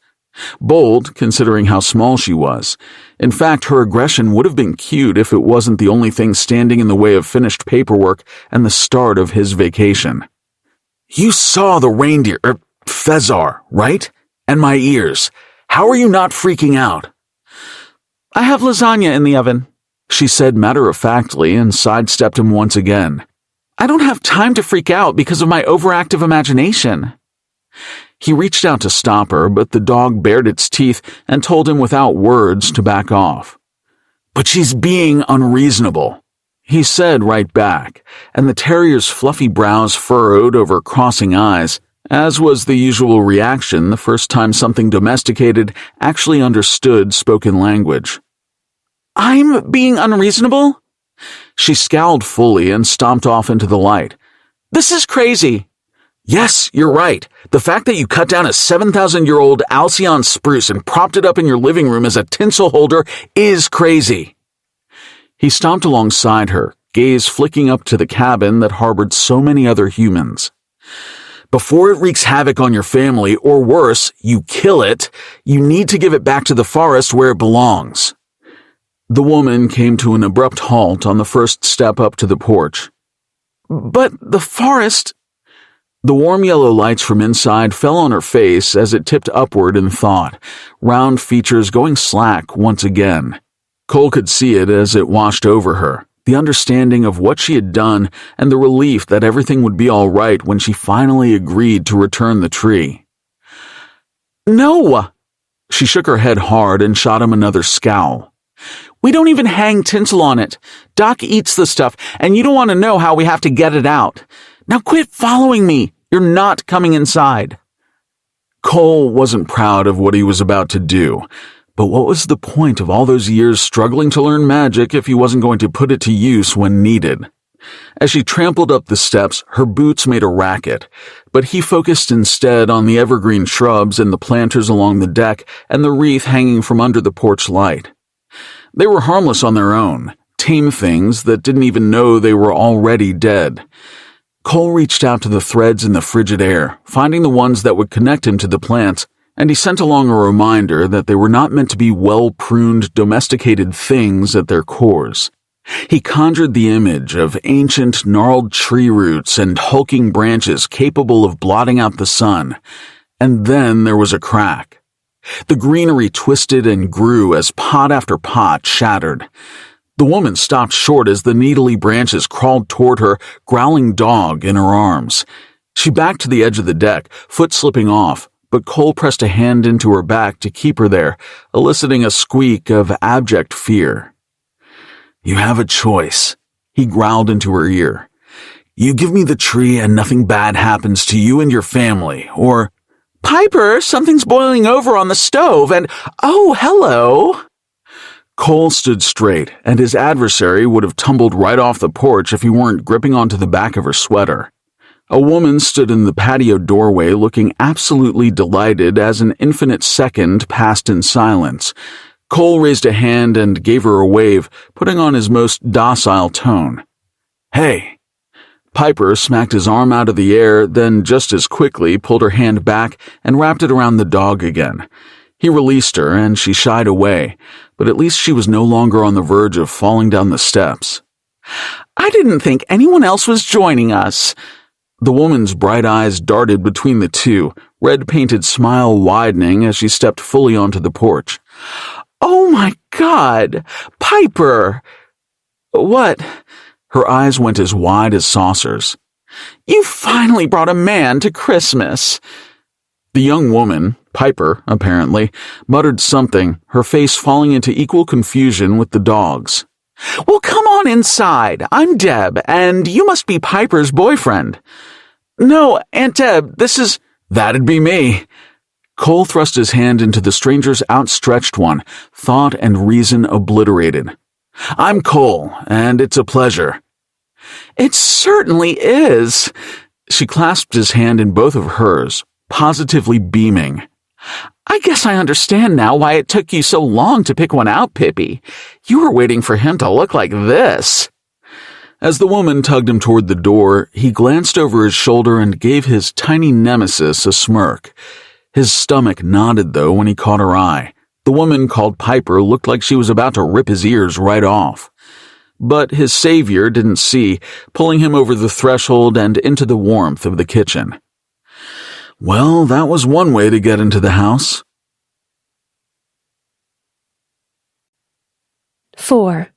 Bold, considering how small she was. In fact, her aggression would have been cute if it wasn't the only thing standing in the way of finished paperwork and the start of his vacation. "You saw the reindeer, Fezar, right? And my ears. How are you not freaking out?" "I have lasagna in the oven," she said matter-of-factly and sidestepped him once again. "I don't have time to freak out because of my overactive imagination." He reached out to stop her, but the dog bared its teeth and told him without words to back off. "But she's being unreasonable," he said right back, and the terrier's fluffy brows furrowed over crossing eyes, as was the usual reaction the first time something domesticated actually understood spoken language. "I'm being unreasonable?" She scowled fully and stomped off into the light. "This is crazy." "Yes, you're right. The fact that you cut down a 7,000-year-old Alcyon spruce and propped it up in your living room as a tinsel holder is crazy." He stomped alongside her, gaze flicking up to the cabin that harbored so many other humans. "Before it wreaks havoc on your family, or worse, you kill it, you need to give it back to the forest where it belongs." The woman came to an abrupt halt on the first step up to the porch. "But the forest—" The warm yellow lights from inside fell on her face as it tipped upward in thought, round features going slack once again. Cole could see it as it washed over her, the understanding of what she had done and the relief that everything would be all right when she finally agreed to return the tree. "No!" She shook her head hard and shot him another scowl. "We don't even hang tinsel on it. Doc eats the stuff, and you don't want to know how we have to get it out. Now quit following me. You're not coming inside." Cole wasn't proud of what he was about to do, but what was the point of all those years struggling to learn magic if he wasn't going to put it to use when needed? As she trampled up the steps, her boots made a racket, but he focused instead on the evergreen shrubs and the planters along the deck and the wreath hanging from under the porch light. They were harmless on their own, tame things that didn't even know they were already dead. Cole reached out to the threads in the frigid air, finding the ones that would connect him to the plants, and he sent along a reminder that they were not meant to be well-pruned, domesticated things at their cores. He conjured the image of ancient, gnarled tree roots and hulking branches capable of blotting out the sun, and then there was a crack. The greenery twisted and grew as pot after pot shattered. The woman stopped short as the needly branches crawled toward her growling dog in her arms. She backed to the edge of the deck, foot slipping off, but Cole pressed a hand into her back to keep her there, eliciting a squeak of abject fear. "You have a choice," he growled into her ear. "You give me the tree and nothing bad happens to you and your family, or—" "Piper, something's boiling over on the stove, and— oh, hello!" Cole stood straight, and his adversary would have tumbled right off the porch if he weren't gripping onto the back of her sweater. A woman stood in the patio doorway looking absolutely delighted as an infinite second passed in silence. Cole raised a hand and gave her a wave, putting on his most docile tone. "Hey!" Piper smacked his arm out of the air, then just as quickly pulled her hand back and wrapped it around the dog again. He released her, and she shied away, but at least she was no longer on the verge of falling down the steps. "I didn't think anyone else was joining us." The woman's bright eyes darted between the two, red-painted smile widening as she stepped fully onto the porch. "Oh my God! Piper!" "What?" Her eyes went as wide as saucers. "You finally brought a man to Christmas." The young woman, Piper, apparently, muttered something, her face falling into equal confusion with the dog's. "Well, come on inside. I'm Deb, and you must be Piper's boyfriend." "No, Aunt Deb, this is—" "That'd be me." Cole thrust his hand into the stranger's outstretched one, thought and reason obliterated. "I'm Cole, and it's a pleasure." "It certainly is." She clasped his hand in both of hers, positively beaming. "I guess I understand now why it took you so long to pick one out, Pippi. You were waiting for him to look like this." As the woman tugged him toward the door, he glanced over his shoulder and gave his tiny nemesis a smirk. His stomach nodded, though, when he caught her eye. The woman called Piper looked like she was about to rip his ears right off. But his savior didn't see, pulling him over the threshold and into the warmth of the kitchen. Well, that was one way to get into the house. 4.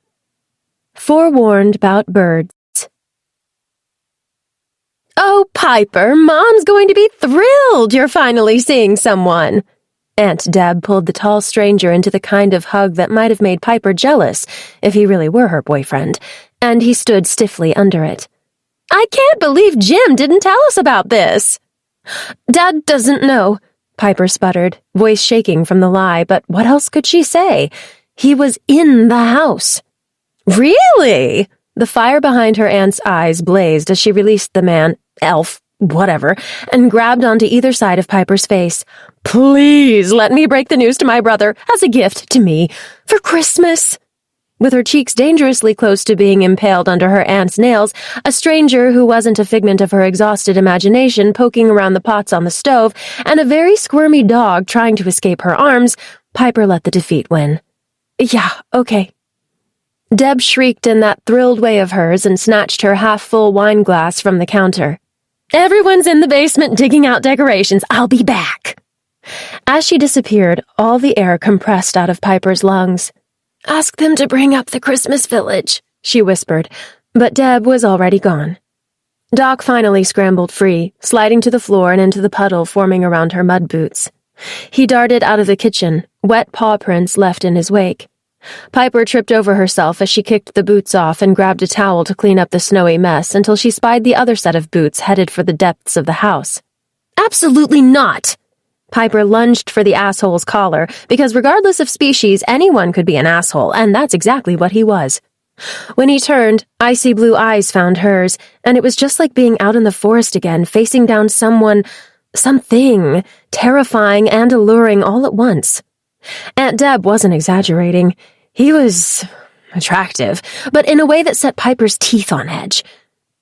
Forewarned about birds. "Oh, Piper, Mom's going to be thrilled you're finally seeing someone." Aunt Deb pulled the tall stranger into the kind of hug that might have made Piper jealous if he really were her boyfriend, and he stood stiffly under it. "I can't believe Jim didn't tell us about this." "Dad doesn't know," Piper sputtered, voice shaking from the lie, but what else could she say? He was in the house. "Really?" The fire behind her aunt's eyes blazed as she released the man, elf, whatever, and grabbed onto either side of Piper's face. "Please let me break the news to my brother as a gift to me for Christmas." With her cheeks dangerously close to being impaled under her aunt's nails, a stranger who wasn't a figment of her exhausted imagination poking around the pots on the stove, and a very squirmy dog trying to escape her arms, Piper let the defeat win. "Yeah, okay." Deb shrieked in that thrilled way of hers and snatched her half-full wine glass from the counter. "Everyone's in the basement digging out decorations. I'll be back." As she disappeared, all the air compressed out of Piper's lungs. "Ask them to bring up the Christmas village," she whispered, but Deb was already gone. Doc finally scrambled free, sliding to the floor and into the puddle forming around her mud boots. He darted out of the kitchen, wet paw prints left in his wake. Piper tripped over herself as she kicked the boots off and grabbed a towel to clean up the snowy mess until she spied the other set of boots headed for the depths of the house. "Absolutely not!" Piper lunged for the asshole's collar, because regardless of species, anyone could be an asshole, and that's exactly what he was. When he turned, icy blue eyes found hers, and it was just like being out in the forest again, facing down something, terrifying and alluring all at once. Aunt Deb wasn't exaggerating. He was attractive, but in a way that set Piper's teeth on edge.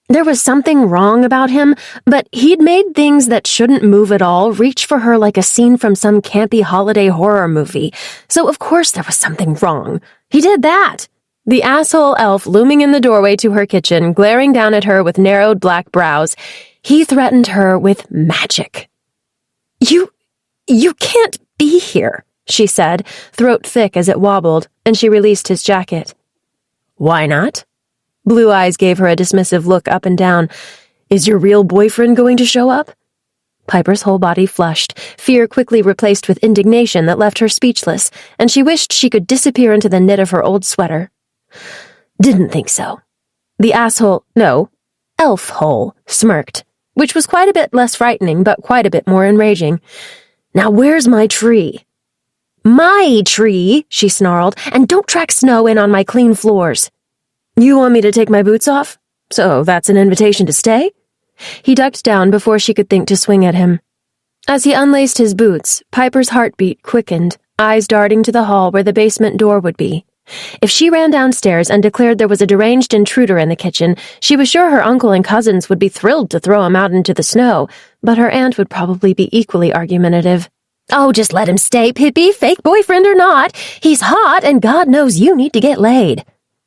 There was something wrong about him, but he'd made things that shouldn't move at all reach for her like a scene from some campy holiday horror movie, so of course there was something wrong. He did that. The asshole elf looming in the doorway to her kitchen, glaring down at her with narrowed black brows. He threatened her with magic. You can't be here, she said, throat thick as it wobbled, and she released his jacket. Why not? Blue Eyes gave her a dismissive look up and down. Is your real boyfriend going to show up? Piper's whole body flushed, fear quickly replaced with indignation that left her speechless, and she wished she could disappear into the knit of her old sweater. Didn't think so. The elf hole, smirked, which was quite a bit less frightening, but quite a bit more enraging. Now where's my tree? My tree, she snarled, and don't track snow in on my clean floors. You want me to take my boots off? So that's an invitation to stay? He ducked down before she could think to swing at him. As he unlaced his boots, Piper's heartbeat quickened, eyes darting to the hall where the basement door would be. If she ran downstairs and declared there was a deranged intruder in the kitchen, she was sure her uncle and cousins would be thrilled to throw him out into the snow, but her aunt would probably be equally argumentative. Oh, just let him stay, Pippi, fake boyfriend or not. He's hot, and God knows you need to get laid.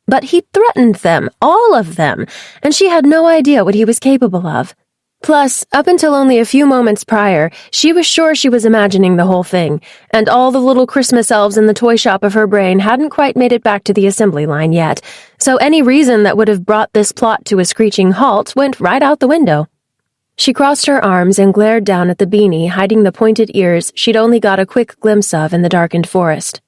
But he threatened them, all of them, and she had no idea what he was capable of. Plus, up until only a few moments prior, she was sure she was imagining the whole thing, and all the little Christmas elves in the toy shop of her brain hadn't quite made it back to the assembly line yet, so any reason that would have brought this plot to a screeching halt went right out the window. She crossed her arms and glared down at the beanie hiding the pointed ears she'd only got a quick glimpse of in the darkened forest.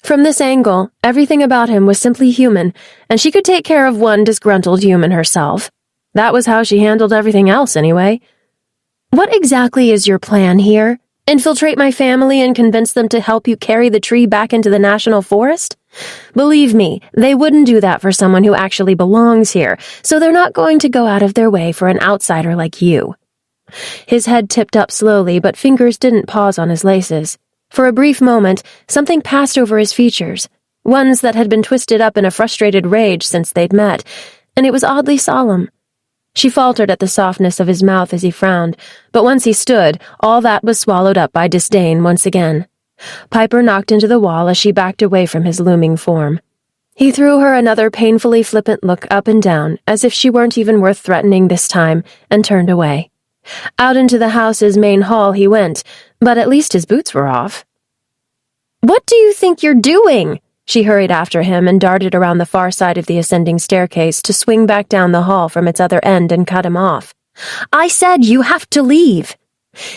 From this angle, everything about him was simply human, and she could take care of one disgruntled human herself. That was how she handled everything else, anyway. What exactly is your plan here? Infiltrate my family and convince them to help you carry the tree back into the national forest? Believe me, they wouldn't do that for someone who actually belongs here, so they're not going to go out of their way for an outsider like you. His head tipped up slowly, but fingers didn't pause on his laces. For a brief moment, something passed over his features, ones that had been twisted up in a frustrated rage since they'd met, and it was oddly solemn. She faltered at the softness of his mouth as he frowned, but once he stood, all that was swallowed up by disdain once again. Piper knocked into the wall as she backed away from his looming form. He threw her another painfully flippant look up and down, as if she weren't even worth threatening this time, and turned away. Out into the house's main hall he went, but at least his boots were off. What do you think you're doing? She hurried after him and darted around the far side of the ascending staircase to swing back down the hall from its other end and cut him off. I said you have to leave.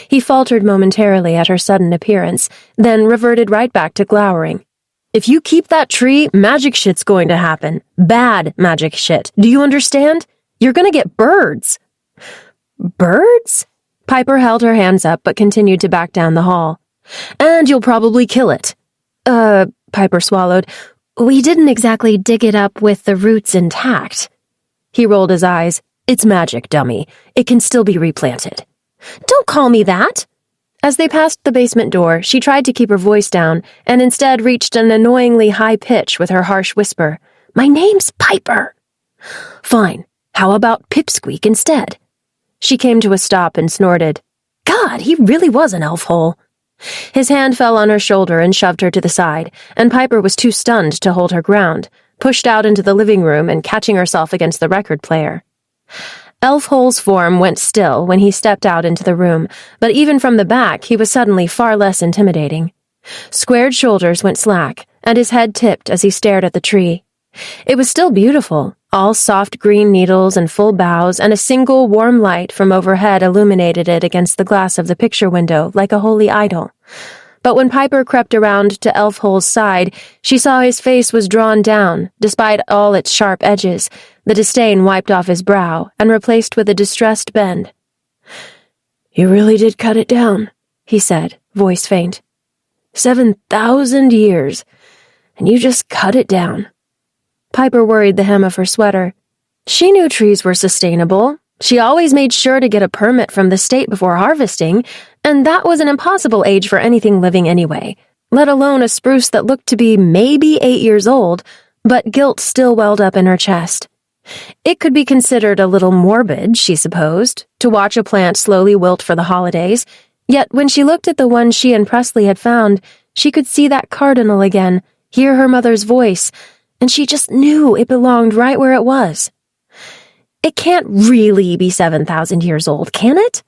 He faltered momentarily at her sudden appearance, then reverted right back to glowering. If you keep that tree, magic shit's going to happen. Bad magic shit. Do you understand? You're gonna get birds. Birds? Piper held her hands up but continued to back down the hall. And you'll probably kill it. Piper swallowed. We didn't exactly dig it up with the roots intact. He rolled his eyes. It's magic, dummy. It can still be replanted. Don't call me that. As they passed the basement door, she tried to keep her voice down and instead reached an annoyingly high pitch with her harsh whisper. My name's Piper. Fine. How about Pipsqueak instead? She came to a stop and snorted. God, he really was an elf hole. His hand fell on her shoulder and shoved her to the side, and Piper was too stunned to hold her ground, pushed out into the living room and catching herself against the record player. Elf Hole's form went still when he stepped out into the room, but even from the back he was suddenly far less intimidating. Squared shoulders went slack, and his head tipped as he stared at the tree. It was still beautiful, all soft green needles and full boughs, and a single warm light from overhead illuminated it against the glass of the picture window like a holy idol. But when Piper crept around to Elf Hole's side, she saw his face was drawn down, despite all its sharp edges, the disdain wiped off his brow and replaced with a distressed bend. You really did cut it down, he said, voice faint. 7,000 years, and you just cut it down. Piper worried the hem of her sweater. She knew trees were sustainable. She always made sure to get a permit from the state before harvesting, and that was an impossible age for anything living anyway, let alone a spruce that looked to be maybe 8 years old, but guilt still welled up in her chest. It could be considered a little morbid, she supposed, to watch a plant slowly wilt for the holidays, yet when she looked at the one she and Presley had found, she could see that cardinal again, hear her mother's voice, and she just knew it belonged right where it was. It can't really be 7,000 years old, can it?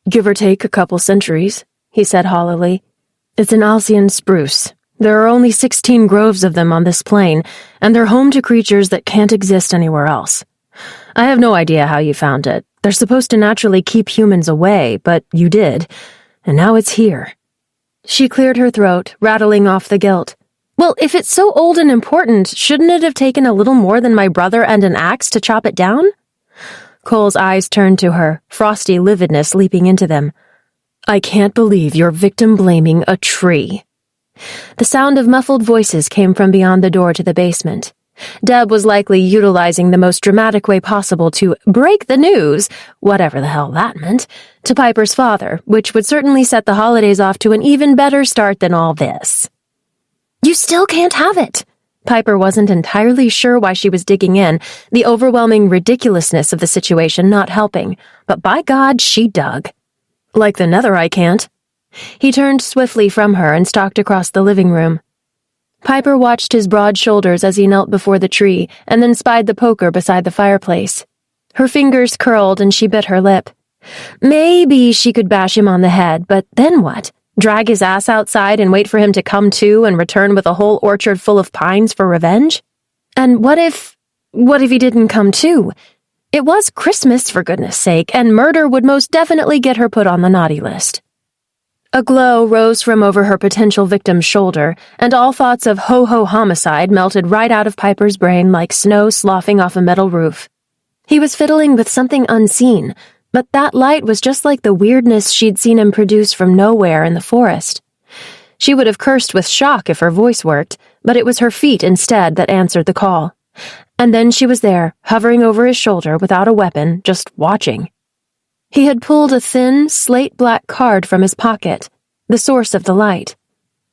Give or take a couple centuries, he said hollowly. It's an Alcyon spruce. There are only 16 groves of them on this plain, and they're home to creatures that can't exist anywhere else. I have no idea how you found it. They're supposed to naturally keep humans away, but you did, and now it's here. She cleared her throat, rattling off the guilt. Well, if it's so old and important, shouldn't it have taken a little more than my brother and an axe to chop it down? Cole's eyes turned to her, frosty lividness leaping into them. I can't believe you're victim-blaming a tree. The sound of muffled voices came from beyond the door to the basement. Deb was likely utilizing the most dramatic way possible to break the news, whatever the hell that meant, to Piper's father, which would certainly set the holidays off to an even better start than all this. You still can't have it. Piper wasn't entirely sure why she was digging in, the overwhelming ridiculousness of the situation not helping, but by God, she dug. Like the nether I can't. He turned swiftly from her and stalked across the living room. Piper watched his broad shoulders as he knelt before the tree and then spied the poker beside the fireplace. Her fingers curled and she bit her lip. Maybe she could bash him on the head, but then what? Drag his ass outside and wait for him to come to and return with a whole orchard full of pines for revenge? And what if he didn't come to? It was Christmas, for goodness sake, and murder would most definitely get her put on the naughty list. A glow rose from over her potential victim's shoulder, and all thoughts of ho-ho homicide melted right out of Piper's brain like snow sloughing off a metal roof. He was fiddling with something unseen, but that light was just like the weirdness she'd seen him produce from nowhere in the forest. She would have cursed with shock if her voice worked, but it was her feet instead that answered the call. And then she was there, hovering over his shoulder without a weapon, just watching. He had pulled a thin, slate-black card from his pocket, the source of the light.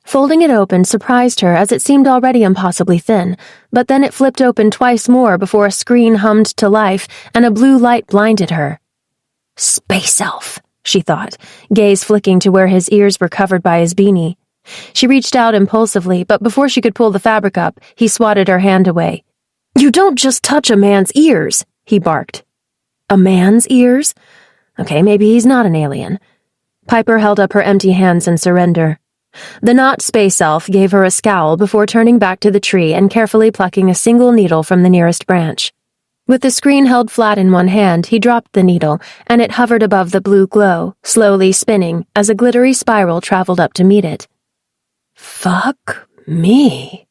Folding it open surprised her as it seemed already impossibly thin, but then it flipped open twice more before a screen hummed to life and a blue light blinded her. Space elf, she thought, gaze flicking to where his ears were covered by his beanie. She reached out impulsively, but before she could pull the fabric up, he swatted her hand away. You don't just touch a man's ears, he barked. A man's ears? Okay, maybe he's not an alien. Piper held up her empty hands in surrender. The not space elf gave her a scowl before turning back to the tree and carefully plucking a single needle from the nearest branch. With the screen held flat in one hand, he dropped the needle, and it hovered above the blue glow, slowly spinning as a glittery spiral traveled up to meet it. Fuck me.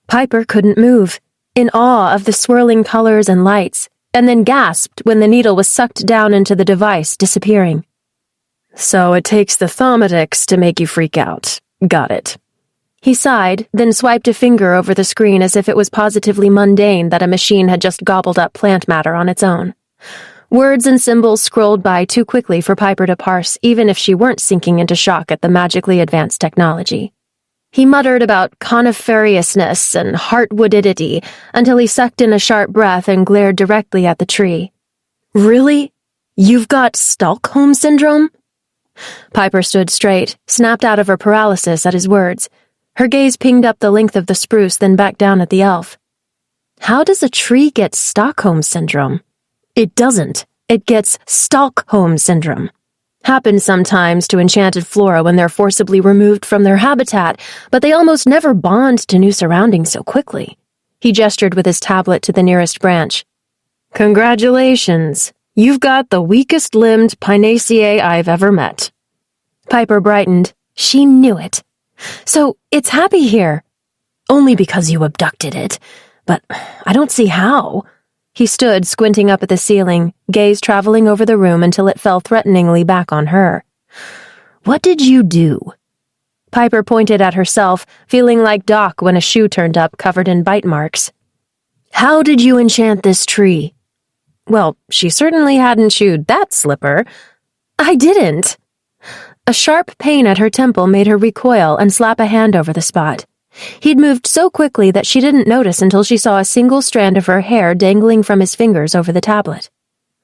Piper couldn't move, in awe of the swirling colors and lights, and then gasped when the needle was sucked down into the device, disappearing. So it takes the thaumatic to make you freak out. Got it. He sighed, then swiped a finger over the screen as if it was positively mundane that a machine had just gobbled up plant matter on its own. Words and symbols scrolled by too quickly for Piper to parse, even if she weren't sinking into shock at the magically advanced technology. He muttered about coniferousness and heartwoodidity until he sucked in a sharp breath and glared directly at the tree. Really? You've got Stockholm Syndrome? Piper stood straight, snapped out of her paralysis at his words. Her gaze pinged up the length of the spruce, then back down at the elf. How does a tree get Stockholm Syndrome? It doesn't. It gets Stockholm Syndrome. Happens sometimes to enchanted flora when they're forcibly removed from their habitat, but they almost never bond to new surroundings so quickly. He gestured with his tablet to the nearest branch. Congratulations. You've got the weakest-limbed Pinaceae I've ever met. Piper brightened. She knew it. So, it's happy here. Only because you abducted it. But I don't see how. He stood, squinting up at the ceiling, gaze traveling over the room until it fell threateningly back on her. What did you do? Piper pointed at herself, feeling like Doc when a shoe turned up covered in bite marks. How did you enchant this tree? Well, she certainly hadn't chewed that slipper. I didn't. A sharp pain at her temple made her recoil and slap a hand over the spot. He'd moved so quickly that she didn't notice until she saw a single strand of her hair dangling from his fingers over the tablet.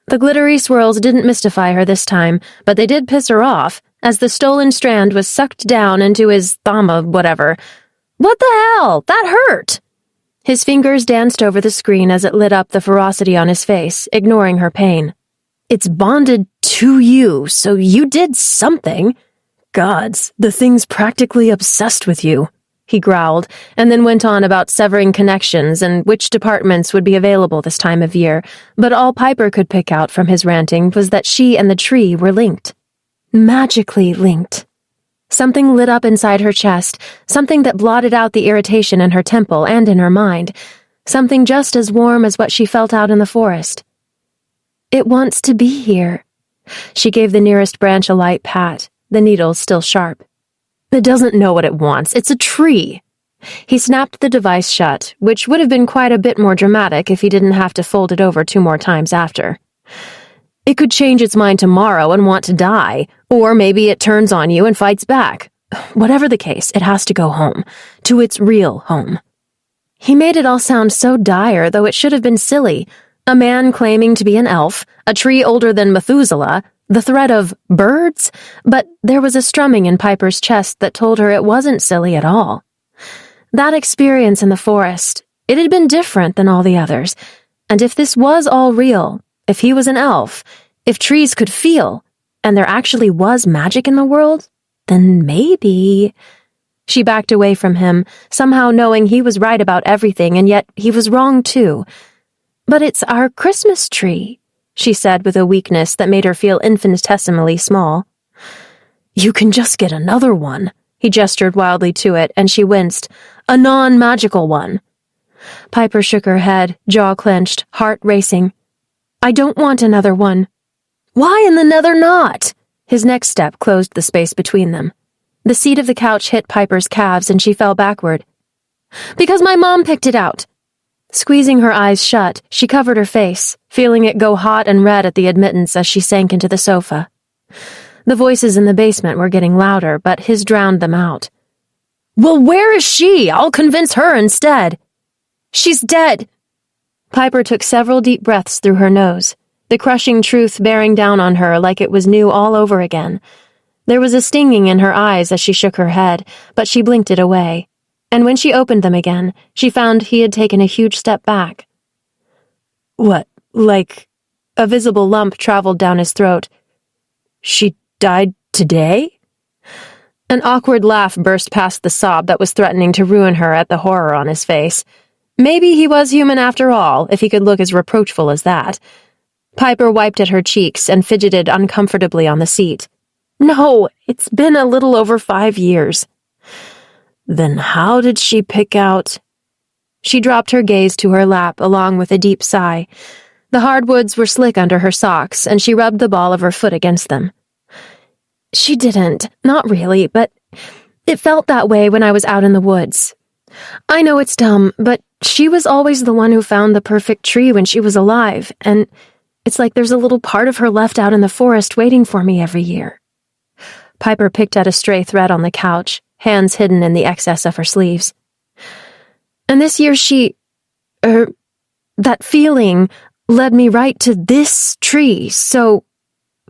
The glittery swirls didn't mystify her this time, but they did piss her off, as the stolen strand was sucked down into his thumb of whatever. What the hell? That hurt! His fingers danced over the screen as it lit up the ferocity on his face, ignoring her pain. It's bonded to you, so you did something. Gods, the thing's practically obsessed with you, he growled, and then went on about severing connections and which departments would be available this time of year, but all Piper could pick out from his ranting was that she and the tree were linked. Magically linked. Something lit up inside her chest, something that blotted out the irritation in her temple and in her mind, something just as warm as what she felt out in the forest. It wants to be here. She gave the nearest branch a light pat, the needles still sharp. It doesn't know what it wants. It's a tree. He snapped the device shut, which would have been quite a bit more dramatic if he didn't have to fold it over 2 more times after. It could change its mind tomorrow and want to die, or maybe it turns on you and fights back. Whatever the case, it has to go home, to its real home. He made it all sound so dire, though it should have been silly. A man claiming to be an elf, a tree older than Methuselah, the threat of birds, but there was a strumming in Piper's chest that told her it wasn't silly at all. That experience in the forest, it had been different than all the others, and if this was all real, if he was an elf, if trees could feel, and there actually was magic in the world, then maybe... She backed away from him, somehow knowing he was right about everything, and yet he was wrong too. But it's our Christmas tree, she said with a weakness that made her feel infinitesimally small. You can just get another one. He gestured wildly to it, and she winced. A non-magical one. Piper shook her head, jaw clenched, heart racing. I don't want another one. Why in the nether not? His next step closed the space between them. The seat of the couch hit Piper's calves, and she fell backward. Because my mom picked it out. Squeezing her eyes shut, she covered her face, feeling it go hot and red at the admittance as she sank into the sofa. The voices in the basement were getting louder, but his drowned them out. Well, where is she? I'll convince her instead. She's dead. Piper took several deep breaths through her nose, the crushing truth bearing down on her like it was new all over again. There was a stinging in her eyes as she shook her head, but she blinked it away. And when she opened them again, she found he had taken a huge step back. What, like... A visible lump traveled down his throat. She died today? An awkward laugh burst past the sob that was threatening to ruin her at the horror on his face. Maybe he was human after all, if he could look as reproachful as that. Piper wiped at her cheeks and fidgeted uncomfortably on the seat. No, it's been a little over 5 years. Then how did she pick out... She dropped her gaze to her lap along with a deep sigh. The hardwoods were slick under her socks, and she rubbed the ball of her foot against them. She didn't, not really, but it felt that way when I was out in the woods. I know it's dumb, but she was always the one who found the perfect tree when she was alive, and it's like there's a little part of her left out in the forest waiting for me every year. Piper picked at a stray thread on the couch, hands hidden in the excess of her sleeves. And this year that feeling led me right to this tree, so...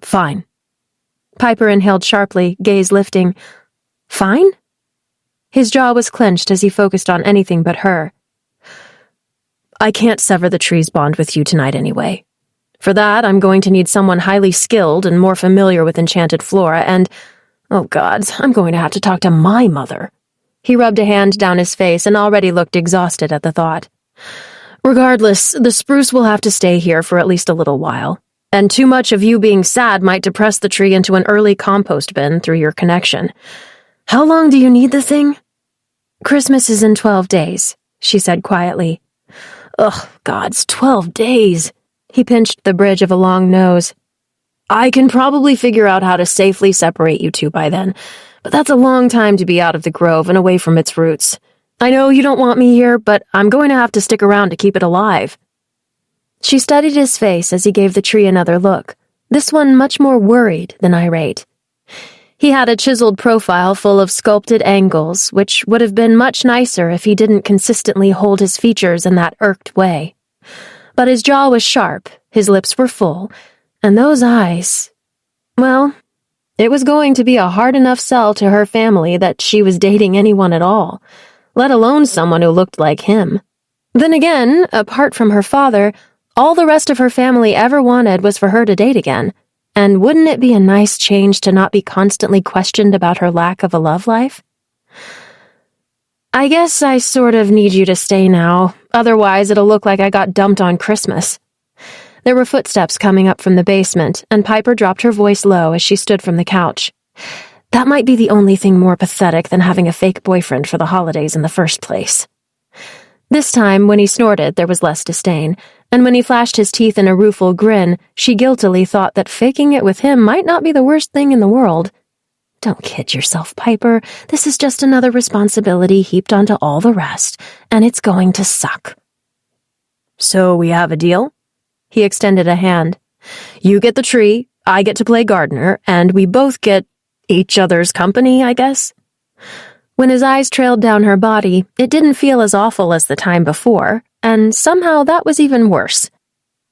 Fine. Piper inhaled sharply, gaze lifting. Fine? His jaw was clenched as he focused on anything but her. I can't sever the tree's bond with you tonight anyway. For that, I'm going to need someone highly skilled and more familiar with enchanted flora, and... Oh, gods, I'm going to have to talk to my mother. He rubbed a hand down his face and already looked exhausted at the thought. Regardless, the spruce will have to stay here for at least a little while, and too much of you being sad might depress the tree into an early compost bin through your connection. How long do you need the thing? Christmas is in 12 days, she said quietly. Ugh, gods, 12 days. He pinched the bridge of a long nose. I can probably figure out how to safely separate you two by then, but that's a long time to be out of the grove and away from its roots. I know you don't want me here, but I'm going to have to stick around to keep it alive. She studied his face as he gave the tree another look, this one much more worried than irate. He had a chiseled profile full of sculpted angles, which would have been much nicer if he didn't consistently hold his features in that irked way. But his jaw was sharp, his lips were full, and those eyes... Well, it was going to be a hard enough sell to her family that she was dating anyone at all, let alone someone who looked like him. Then again, apart from her father, all the rest of her family ever wanted was for her to date again. And wouldn't it be a nice change to not be constantly questioned about her lack of a love life? I guess I sort of need you to stay now, otherwise it'll look like I got dumped on Christmas. There were footsteps coming up from the basement, and Piper dropped her voice low as she stood from the couch. That might be the only thing more pathetic than having a fake boyfriend for the holidays in the first place. This time, when he snorted, there was less disdain, and when he flashed his teeth in a rueful grin, she guiltily thought that faking it with him might not be the worst thing in the world. Don't kid yourself, Piper. This is just another responsibility heaped onto all the rest, and it's going to suck. So we have a deal? He extended a hand. You get the tree, I get to play gardener, and we both get each other's company, I guess? When his eyes trailed down her body, it didn't feel as awful as the time before, and somehow that was even worse.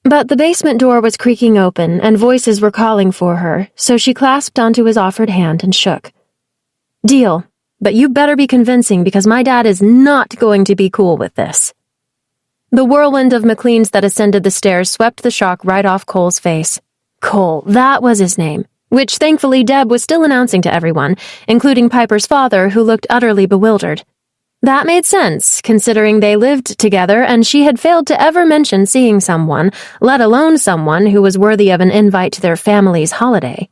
But the basement door was creaking open, and voices were calling for her, so she clasped onto his offered hand and shook. Deal, but you better be convincing because my dad is not going to be cool with this. The whirlwind of MacLeans that ascended the stairs swept the shock right off Cole's face. Cole, that was his name, which thankfully Deb was still announcing to everyone, including Piper's father, who looked utterly bewildered. That made sense, considering they lived together and she had failed to ever mention seeing someone, let alone someone who was worthy of an invite to their family's holiday.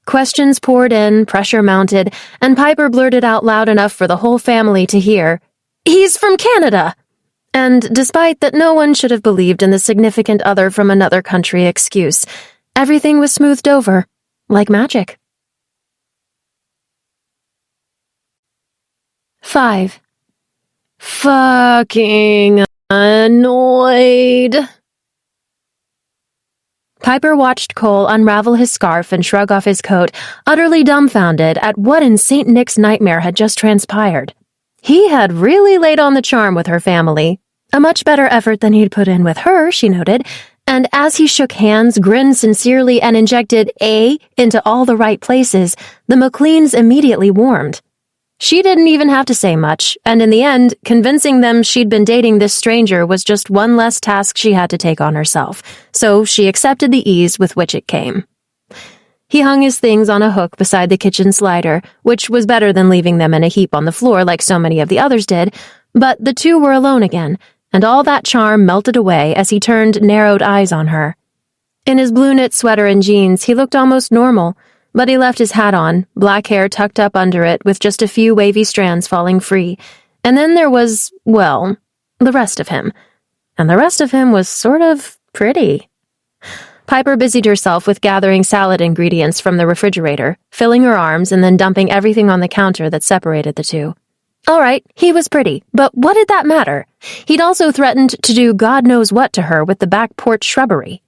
Questions poured in, pressure mounted, and Piper blurted out loud enough for the whole family to hear, "He's from Canada!" And despite that no one should have believed in the significant other from another country excuse, everything was smoothed over, like magic. 5. Fucking annoyed. Piper watched Cole unravel his scarf and shrug off his coat, utterly dumbfounded at what in St. Nick's nightmare had just transpired. He had really laid on the charm with her family. A much better effort than he'd put in with her, she noted, and as he shook hands, grinned sincerely, and injected A into all the right places, the MacLeans immediately warmed. She didn't even have to say much, and in the end, convincing them she'd been dating this stranger was just one less task she had to take on herself, so she accepted the ease with which it came. He hung his things on a hook beside the kitchen slider, which was better than leaving them in a heap on the floor like so many of the others did, but the two were alone again, and all that charm melted away as he turned narrowed eyes on her. In his blue knit sweater and jeans, he looked almost normal, but he left his hat on, black hair tucked up under it with just a few wavy strands falling free, and then there was, well, the rest of him. And the rest of him was sort of pretty. Piper busied herself with gathering salad ingredients from the refrigerator, filling her arms and then dumping everything on the counter that separated the two. All right, he was pretty, but what did that matter? He'd also threatened to do God knows what to her with the back porch shrubbery.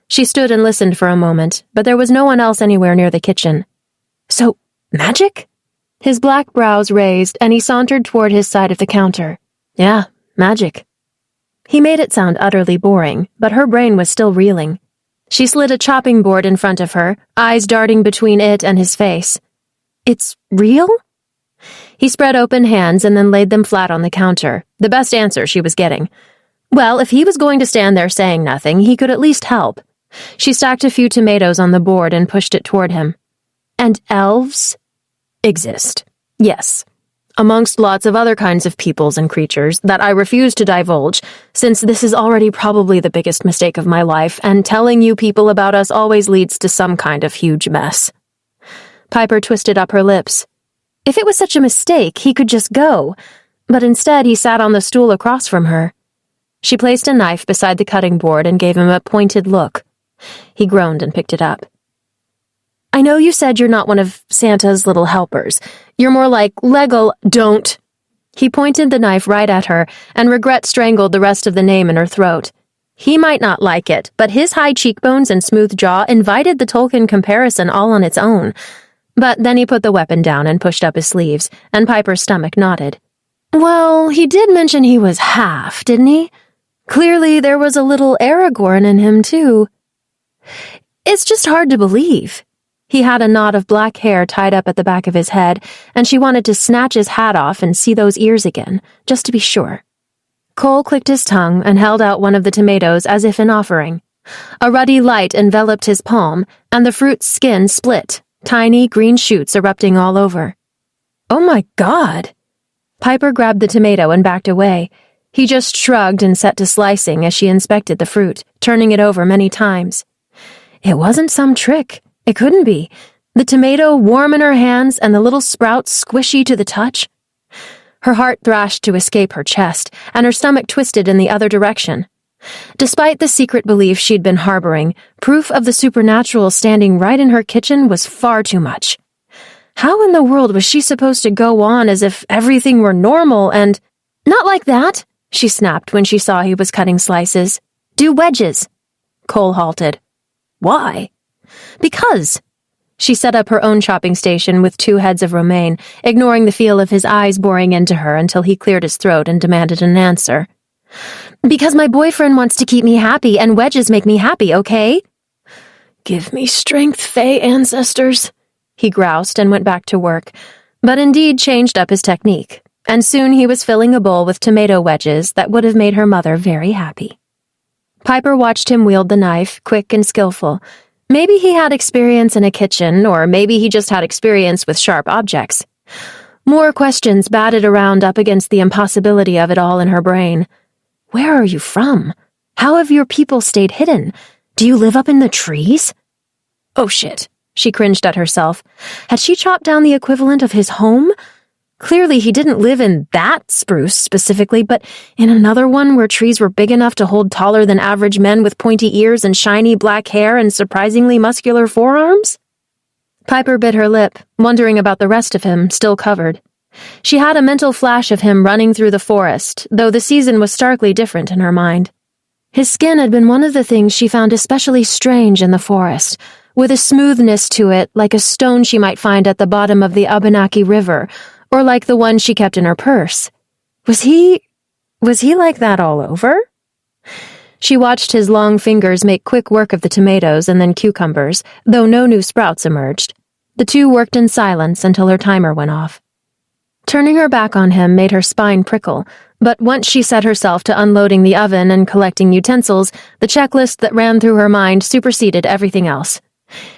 She stood and listened for a moment, but there was no one else anywhere near the kitchen. So, magic? His black brows raised, and he sauntered toward his side of the counter. Yeah, magic. He made it sound utterly boring, but her brain was still reeling. She slid a chopping board in front of her, eyes darting between it and his face. It's real? He spread open hands and then laid them flat on the counter, the best answer she was getting. Well, if he was going to stand there saying nothing, he could at least help. She stacked a few tomatoes on the board and pushed it toward him. And elves? Exist. Yes. Amongst lots of other kinds of peoples and creatures that I refuse to divulge, since this is already probably the biggest mistake of my life, and telling you people about us always leads to some kind of huge mess. Piper twisted up her lips. If it was such a mistake, he could just go, but instead he sat on the stool across from her. She placed a knife beside the cutting board and gave him a pointed look. He groaned and picked it up. I know you said you're not one of Santa's little helpers. You're more like Don't. He pointed the knife right at her, and regret strangled the rest of the name in her throat. He might not like it, but his high cheekbones and smooth jaw invited the Tolkien comparison all on its own. But then he put the weapon down and pushed up his sleeves, and Piper's stomach knotted. Well, he did mention he was half, didn't he? Clearly there was a little Aragorn in him, too. It's just hard to believe. He had a knot of black hair tied up at the back of his head, and she wanted to snatch his hat off and see those ears again, just to be sure. Cole clicked his tongue and held out one of the tomatoes as if in offering. A ruddy light enveloped his palm, and the fruit's skin split, tiny green shoots erupting all over. "Oh my God!" Piper grabbed the tomato and backed away. He just shrugged and set to slicing as she inspected the fruit, turning it over many times. It wasn't some trick. It couldn't be. The tomato warm in her hands and the little sprout squishy to the touch. Her heart thrashed to escape her chest, and her stomach twisted in the other direction. Despite the secret belief she'd been harboring, proof of the supernatural standing right in her kitchen was far too much. How in the world was she supposed to go on as if everything were normal and— "Not like that," she snapped when she saw he was cutting slices. "Do wedges." Cole halted. "Why?" "Because." She set up her own chopping station with 2 heads of romaine, ignoring the feel of his eyes boring into her until he cleared his throat and demanded an answer. "Because my boyfriend wants to keep me happy, and wedges make me happy, okay?" "Give me strength, Fae ancestors," he groused and went back to work, but indeed changed up his technique, and soon he was filling a bowl with tomato wedges that would have made her mother very happy. Piper watched him wield the knife, quick and skillful. Maybe he had experience in a kitchen, or maybe he just had experience with sharp objects. More questions batted around up against the impossibility of it all in her brain. Where are you from? How have your people stayed hidden? Do you live up in the trees? Oh shit, she cringed at herself. Had she chopped down the equivalent of his home? Clearly he didn't live in that spruce specifically, but in another one where trees were big enough to hold taller than average men with pointy ears and shiny black hair and surprisingly muscular forearms? Piper bit her lip, wondering about the rest of him, still covered. She had a mental flash of him running through the forest, though the season was starkly different in her mind. His skin had been one of the things she found especially strange in the forest, with a smoothness to it like a stone she might find at the bottom of the Abenaki River, or like the one she kept in her purse. Was he like that all over? She watched his long fingers make quick work of the tomatoes and then cucumbers, though no new sprouts emerged. The two worked in silence until her timer went off. Turning her back on him made her spine prickle, but once she set herself to unloading the oven and collecting utensils, the checklist that ran through her mind superseded everything else.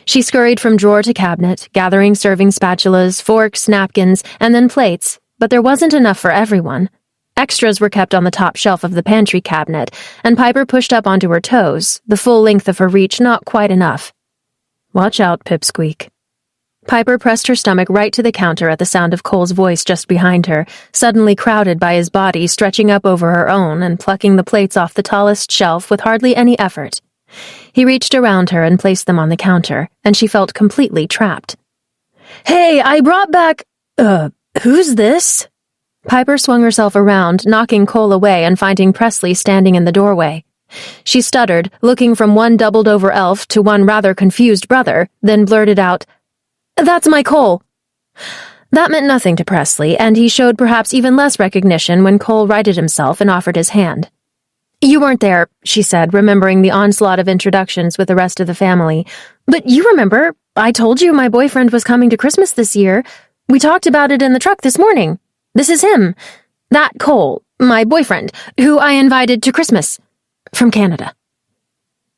She scurried from drawer to cabinet, gathering serving spatulas, forks, napkins, and then plates, but there wasn't enough for everyone. Extras were kept on the top shelf of the pantry cabinet, and Piper pushed up onto her toes, the full length of her reach not quite enough. "Watch out, Pipsqueak." Piper pressed her stomach right to the counter at the sound of Cole's voice just behind her, suddenly crowded by his body stretching up over her own and plucking the plates off the tallest shelf with hardly any effort. He reached around her and placed them on the counter, and she felt completely trapped. "Hey, I brought back— who's this?" Piper swung herself around, knocking Cole away and finding Presley standing in the doorway. She stuttered, looking from one doubled-over elf to one rather confused brother, then blurted out, "That's my Cole." That meant nothing to Presley, and he showed perhaps even less recognition when Cole righted himself and offered his hand. "You weren't there," she said, remembering the onslaught of introductions with the rest of the family. "But you remember, I told you my boyfriend was coming to Christmas this year. We talked about it in the truck this morning. This is him. That Cole, my boyfriend, who I invited to Christmas. From Canada."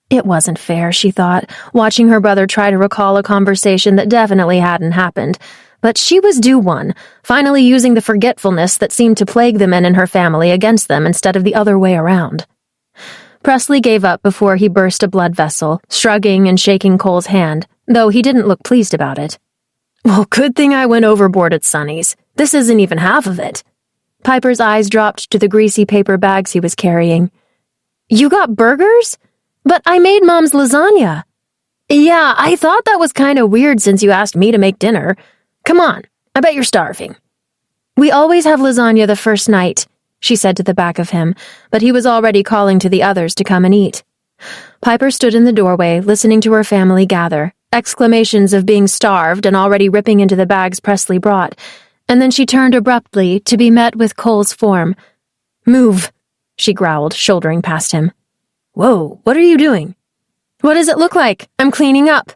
It wasn't fair, she thought, watching her brother try to recall a conversation that definitely hadn't happened. But she was due one, finally using the forgetfulness that seemed to plague the men in her family against them instead of the other way around. Presley gave up before he burst a blood vessel, shrugging and shaking Cole's hand, though he didn't look pleased about it. "Well, good thing I went overboard at Sonny's. This isn't even half of it." Piper's eyes dropped to the greasy paper bags he was carrying. "You got burgers? But I made Mom's lasagna." "Yeah, I thought that was kind of weird since you asked me to make dinner. Come on, I bet you're starving." "We always have lasagna the first night," she said to the back of him, but he was already calling to the others to come and eat. Piper stood in the doorway, listening to her family gather, exclamations of being starved and already ripping into the bags Presley brought, and then she turned abruptly to be met with Cole's form. "Move," she growled, shouldering past him. "Whoa, what are you doing?" "What does it look like? I'm cleaning up.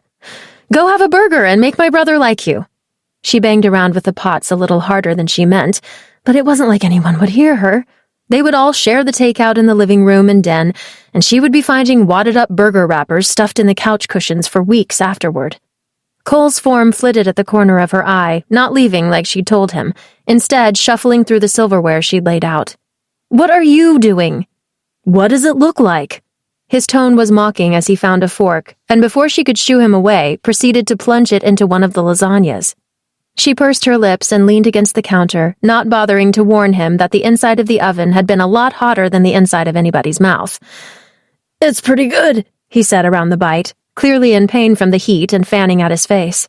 Go have a burger and make my brother like you." She banged around with the pots a little harder than she meant, but it wasn't like anyone would hear her. They would all share the takeout in the living room and den, and she would be finding wadded-up burger wrappers stuffed in the couch cushions for weeks afterward. Cole's form flitted at the corner of her eye, not leaving like she'd told him, instead shuffling through the silverware she'd laid out. "What are you doing?" "What does it look like?" His tone was mocking as he found a fork, and before she could shoo him away, proceeded to plunge it into one of the lasagnas. She pursed her lips and leaned against the counter, not bothering to warn him that the inside of the oven had been a lot hotter than the inside of anybody's mouth. "It's pretty good," he said around the bite, clearly in pain from the heat and fanning at his face.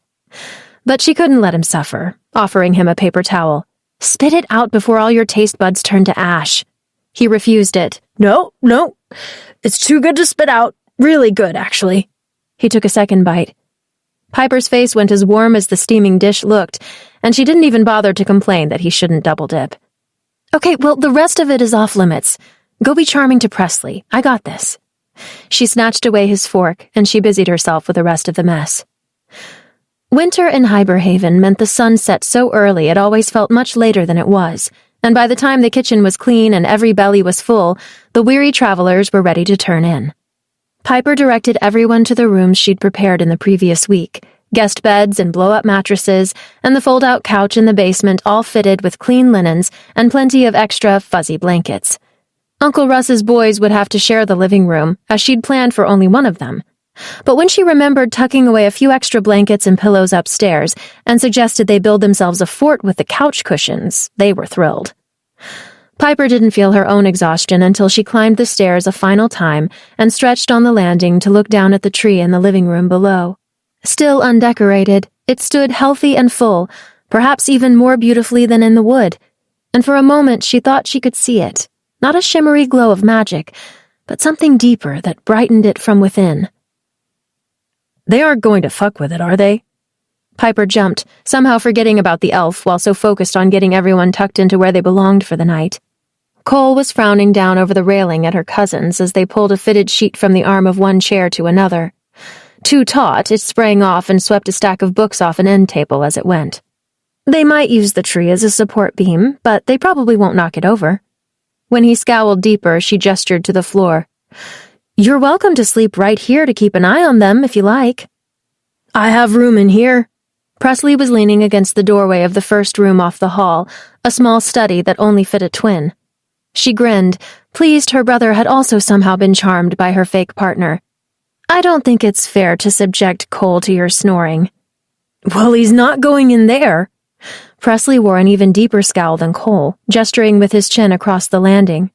But she couldn't let him suffer, offering him a paper towel. "Spit it out before all your taste buds turn to ash." He refused it. No, it's too good to spit out. Really good, actually." He took a second bite. Piper's face went as warm as the steaming dish looked, and she didn't even bother to complain that he shouldn't double dip. "Okay, well, the rest of it is off limits. Go be charming to Presley. I got this." She snatched away his fork, and she busied herself with the rest of the mess. Winter in Hyberhaven meant the sun set so early it always felt much later than it was, and by the time the kitchen was clean and every belly was full, the weary travelers were ready to turn in. Piper directed everyone to the rooms she'd prepared in the previous week, guest beds and blow-up mattresses, and the fold-out couch in the basement all fitted with clean linens and plenty of extra fuzzy blankets. Uncle Russ's boys would have to share the living room, as she'd planned for only one of them. But when she remembered tucking away a few extra blankets and pillows upstairs and suggested they build themselves a fort with the couch cushions, they were thrilled. Piper didn't feel her own exhaustion until she climbed the stairs a final time and stretched on the landing to look down at the tree in the living room below. Still undecorated, it stood healthy and full, perhaps even more beautifully than in the wood, and for a moment she thought she could see it. Not a shimmery glow of magic, but something deeper that brightened it from within. "They aren't going to fuck with it, are they?" Piper jumped, somehow forgetting about the elf while so focused on getting everyone tucked into where they belonged for the night. Cole was frowning down over the railing at her cousins as they pulled a fitted sheet from the arm of one chair to another. Too taut, it sprang off and swept a stack of books off an end table as it went. "They might use the tree as a support beam, but they probably won't knock it over." When he scowled deeper, she gestured to the floor. "You're welcome to sleep right here to keep an eye on them if you like." "I have room in here." Presley was leaning against the doorway of the first room off the hall, a small study that only fit a twin. She grinned, pleased her brother had also somehow been charmed by her fake partner. "I don't think it's fair to subject Cole to your snoring." "Well, he's not going in there." Presley wore an even deeper scowl than Cole, gesturing with his chin across the landing.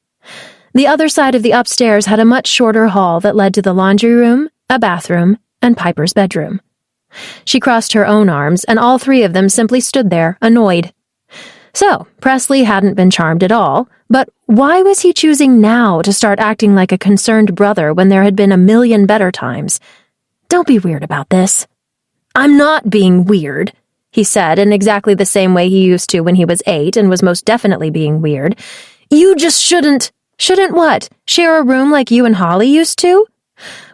The other side of the upstairs had a much shorter hall that led to the laundry room, a bathroom, and Piper's bedroom. She crossed her own arms, and all three of them simply stood there, annoyed. So, Presley hadn't been charmed at all, but why was he choosing now to start acting like a concerned brother when there had been a million better times? "Don't be weird about this." "I'm not being weird," he said in exactly the same way he used to when he was 8 and was most definitely being weird. "You just shouldn't..." "Shouldn't what? Share a room like you and Holly used to?"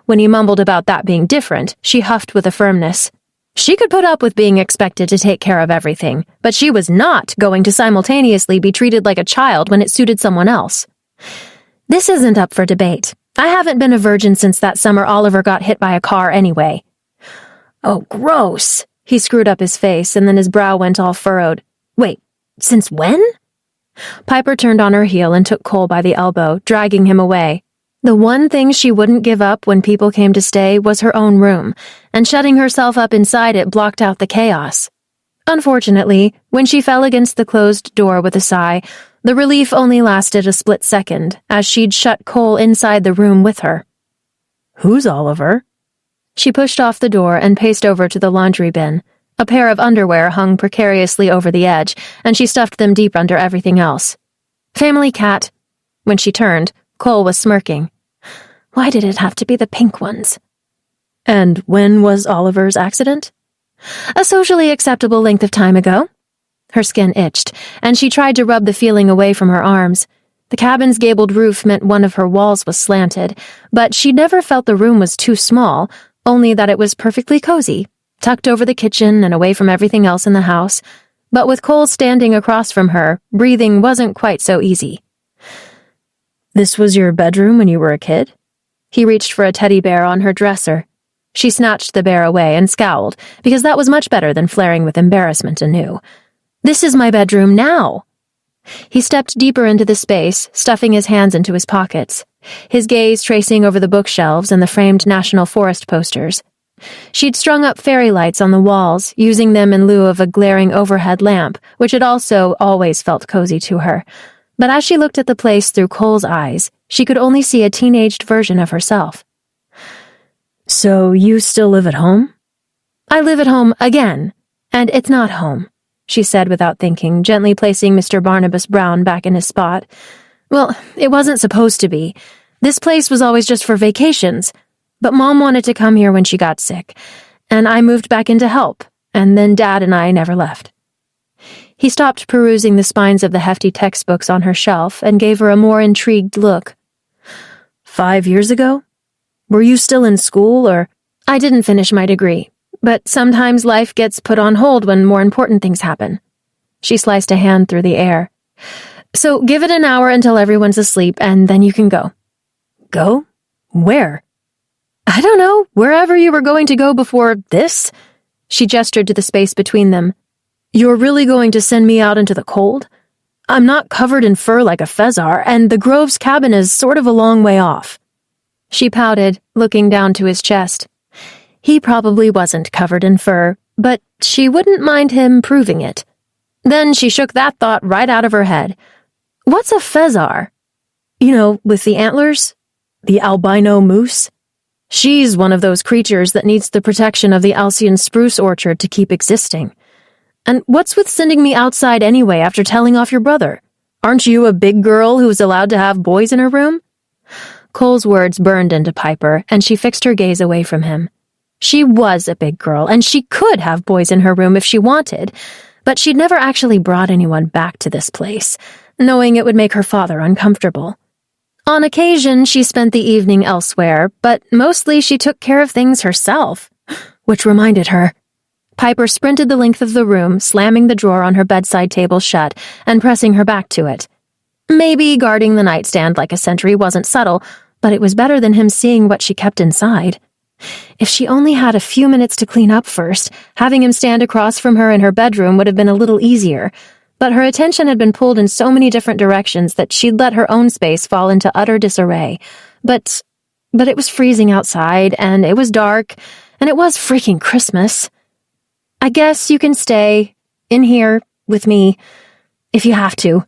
When he mumbled about that being different, she huffed with a firmness. She could put up with being expected to take care of everything, but she was not going to simultaneously be treated like a child when it suited someone else. "This isn't up for debate. I haven't been a virgin since that summer Oliver got hit by a car anyway." "Oh, gross." He screwed up his face, and then his brow went all furrowed. "Wait, since when?" Piper turned on her heel and took Cole by the elbow, dragging him away. The one thing she wouldn't give up when people came to stay was her own room, and shutting herself up inside it blocked out the chaos. Unfortunately, when she fell against the closed door with a sigh, the relief only lasted a split second, as she'd shut Cole inside the room with her. "Who's Oliver?" She pushed off the door and paced over to the laundry bin. A pair of underwear hung precariously over the edge, and she stuffed them deep under everything else. "Family cat." When she turned, Cole was smirking. Why did it have to be the pink ones? "And when was Oliver's accident?" "A socially acceptable length of time ago." Her skin itched, and she tried to rub the feeling away from her arms. The cabin's gabled roof meant one of her walls was slanted, but she never felt the room was too small, only that it was perfectly cozy, tucked over the kitchen and away from everything else in the house. But with Cole standing across from her, breathing wasn't quite so easy. This was your bedroom when you were a kid? He reached for a teddy bear on her dresser. She snatched the bear away and scowled, because that was much better than flaring with embarrassment anew. This is my bedroom now. He stepped deeper into the space, stuffing his hands into his pockets, his gaze tracing over the bookshelves and the framed National Forest posters. She'd strung up fairy lights on the walls, using them in lieu of a glaring overhead lamp, which had also always felt cozy to her. But as she looked at the place through Cole's eyes, she could only see a teenaged version of herself. So you still live at home? I live at home again, and it's not home, she said without thinking, gently placing Mr. Barnabas Brown back in his spot. Well, it wasn't supposed to be. This place was always just for vacations, but Mom wanted to come here when she got sick, and I moved back in to help, and then Dad and I never left. He stopped perusing the spines of the hefty textbooks on her shelf and gave her a more intrigued look. 5 years ago? Were you still in school, or— I didn't finish my degree, but sometimes life gets put on hold when more important things happen. She sliced a hand through the air. So give it an hour until everyone's asleep, and then you can go. Go? Where? I don't know, wherever you were going to go before this? She gestured to the space between them. You're really going to send me out into the cold? I'm not covered in fur like a Fezar, and the Grove's cabin is sort of a long way off. She pouted, looking down to his chest. He probably wasn't covered in fur, but she wouldn't mind him proving it. Then she shook that thought right out of her head. What's a Fezar? You know, with the antlers? The albino moose? She's one of those creatures that needs the protection of the Alcyon spruce orchard to keep existing. And what's with sending me outside anyway after telling off your brother? Aren't you a big girl who's allowed to have boys in her room? Cole's words burned into Piper, and she fixed her gaze away from him. She was a big girl, and she could have boys in her room if she wanted, but she'd never actually brought anyone back to this place, knowing it would make her father uncomfortable. On occasion, she spent the evening elsewhere, but mostly she took care of things herself, which reminded her. Piper sprinted the length of the room, slamming the drawer on her bedside table shut and pressing her back to it. Maybe guarding the nightstand like a sentry wasn't subtle, but it was better than him seeing what she kept inside. If she only had a few minutes to clean up first, having him stand across from her in her bedroom would have been a little easier, but her attention had been pulled in so many different directions that she'd let her own space fall into utter disarray. But it was freezing outside, and it was dark, and it was freaking Christmas. I guess you can stay in here with me if you have to.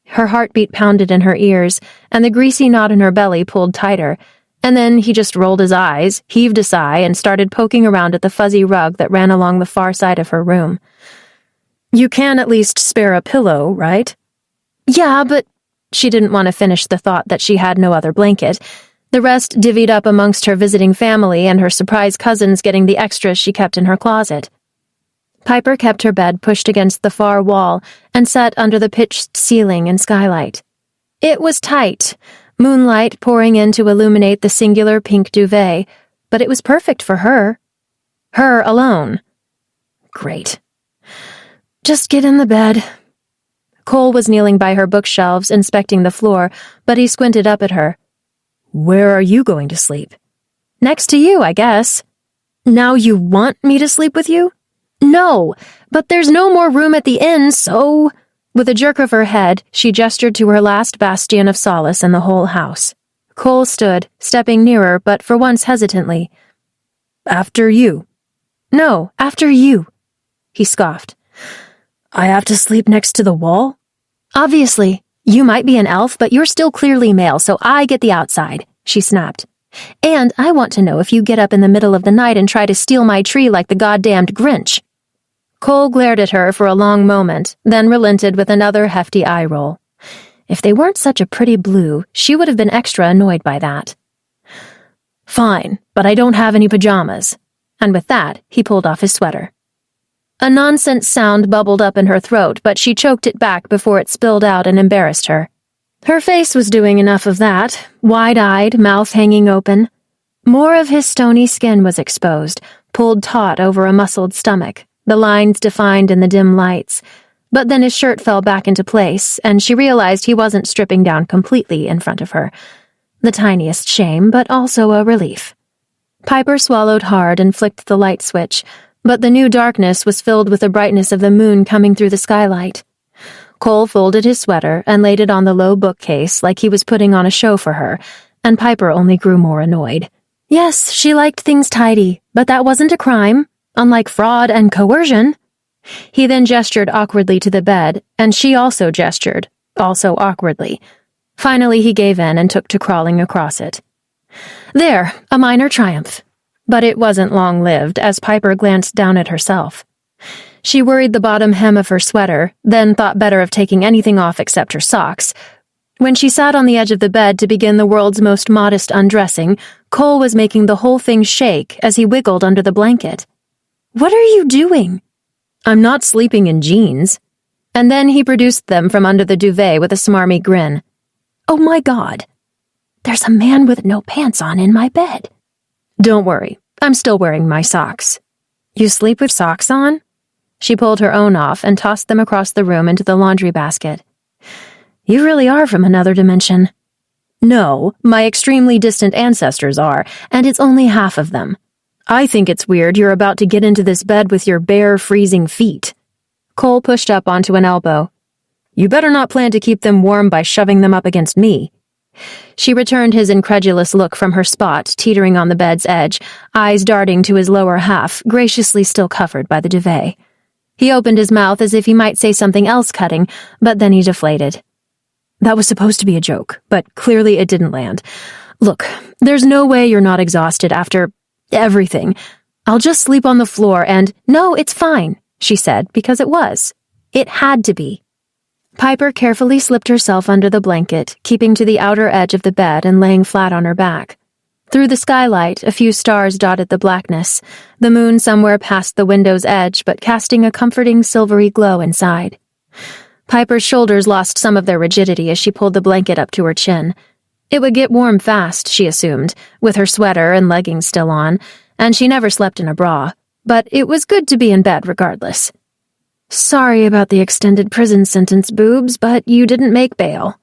Her heartbeat pounded in her ears, and the greasy knot in her belly pulled tighter, and then he just rolled his eyes, heaved a sigh, and started poking around at the fuzzy rug that ran along the far side of her room. You can at least spare a pillow, right? Yeah, but— She didn't want to finish the thought that she had no other blanket. The rest divvied up amongst her visiting family and her surprise cousins getting the extras she kept in her closet. Piper kept her bed pushed against the far wall and sat under the pitched ceiling and skylight. It was tight, moonlight pouring in to illuminate the singular pink duvet, but it was perfect for her. Her alone. Great. Just get in the bed. Cole was kneeling by her bookshelves, inspecting the floor, but he squinted up at her. Where are you going to sleep? Next to you, I guess. Now you want me to sleep with you? No, but there's no more room at the inn, so— With a jerk of her head, she gestured to her last bastion of solace in the whole house. Cole stood, stepping nearer, but for once hesitantly. After you. No, after you. He scoffed. I have to sleep next to the wall? Obviously. You might be an elf, but you're still clearly male, so I get the outside, she snapped. And I want to know if you get up in the middle of the night and try to steal my tree like the goddamned Grinch. Cole glared at her for a long moment, then relented with another hefty eye roll. If they weren't such a pretty blue, she would have been extra annoyed by that. Fine, but I don't have any pajamas. And with that, he pulled off his sweater. A nonsense sound bubbled up in her throat, but she choked it back before it spilled out and embarrassed her. Her face was doing enough of that, wide-eyed, mouth hanging open. More of his stony skin was exposed, pulled taut over a muscled stomach, the lines defined in the dim lights. But then his shirt fell back into place, and she realized he wasn't stripping down completely in front of her. The tiniest shame, but also a relief. Piper swallowed hard and flicked the light switch, but the new darkness was filled with the brightness of the moon coming through the skylight. Cole folded his sweater and laid it on the low bookcase like he was putting on a show for her, and Piper only grew more annoyed. Yes, she liked things tidy, but that wasn't a crime, unlike fraud and coercion. He then gestured awkwardly to the bed, and she also gestured, also awkwardly. Finally, he gave in and took to crawling across it. There, a minor triumph. But it wasn't long-lived, as Piper glanced down at herself. She worried the bottom hem of her sweater, then thought better of taking anything off except her socks. When she sat on the edge of the bed to begin the world's most modest undressing, Cole was making the whole thing shake as he wiggled under the blanket. "What are you doing?" "I'm not sleeping in jeans." And then he produced them from under the duvet with a smarmy grin. "Oh my God. There's a man with no pants on in my bed." "Don't worry, I'm still wearing my socks." "You sleep with socks on?" She pulled her own off and tossed them across the room into the laundry basket. "You really are from another dimension." "No, my extremely distant ancestors are, and it's only half of them. I think it's weird you're about to get into this bed with your bare, freezing feet." Cole pushed up onto an elbow. "You better not plan to keep them warm by shoving them up against me." She returned his incredulous look from her spot, teetering on the bed's edge, eyes darting to his lower half, graciously still covered by the duvet. He opened his mouth as if he might say something else cutting, but then he deflated. "That was supposed to be a joke, but clearly it didn't land. Look, there's no way you're not exhausted after everything. I'll just sleep on the floor and—" "No, it's fine," she said, because it was. It had to be. Piper carefully slipped herself under the blanket, keeping to the outer edge of the bed and laying flat on her back. Through the skylight, a few stars dotted the blackness, the moon somewhere past the window's edge but casting a comforting silvery glow inside. Piper's shoulders lost some of their rigidity as she pulled the blanket up to her chin. It would get warm fast, she assumed, with her sweater and leggings still on, and she never slept in a bra, but it was good to be in bed regardless. "Sorry about the extended prison sentence, boobs, but you didn't make bail."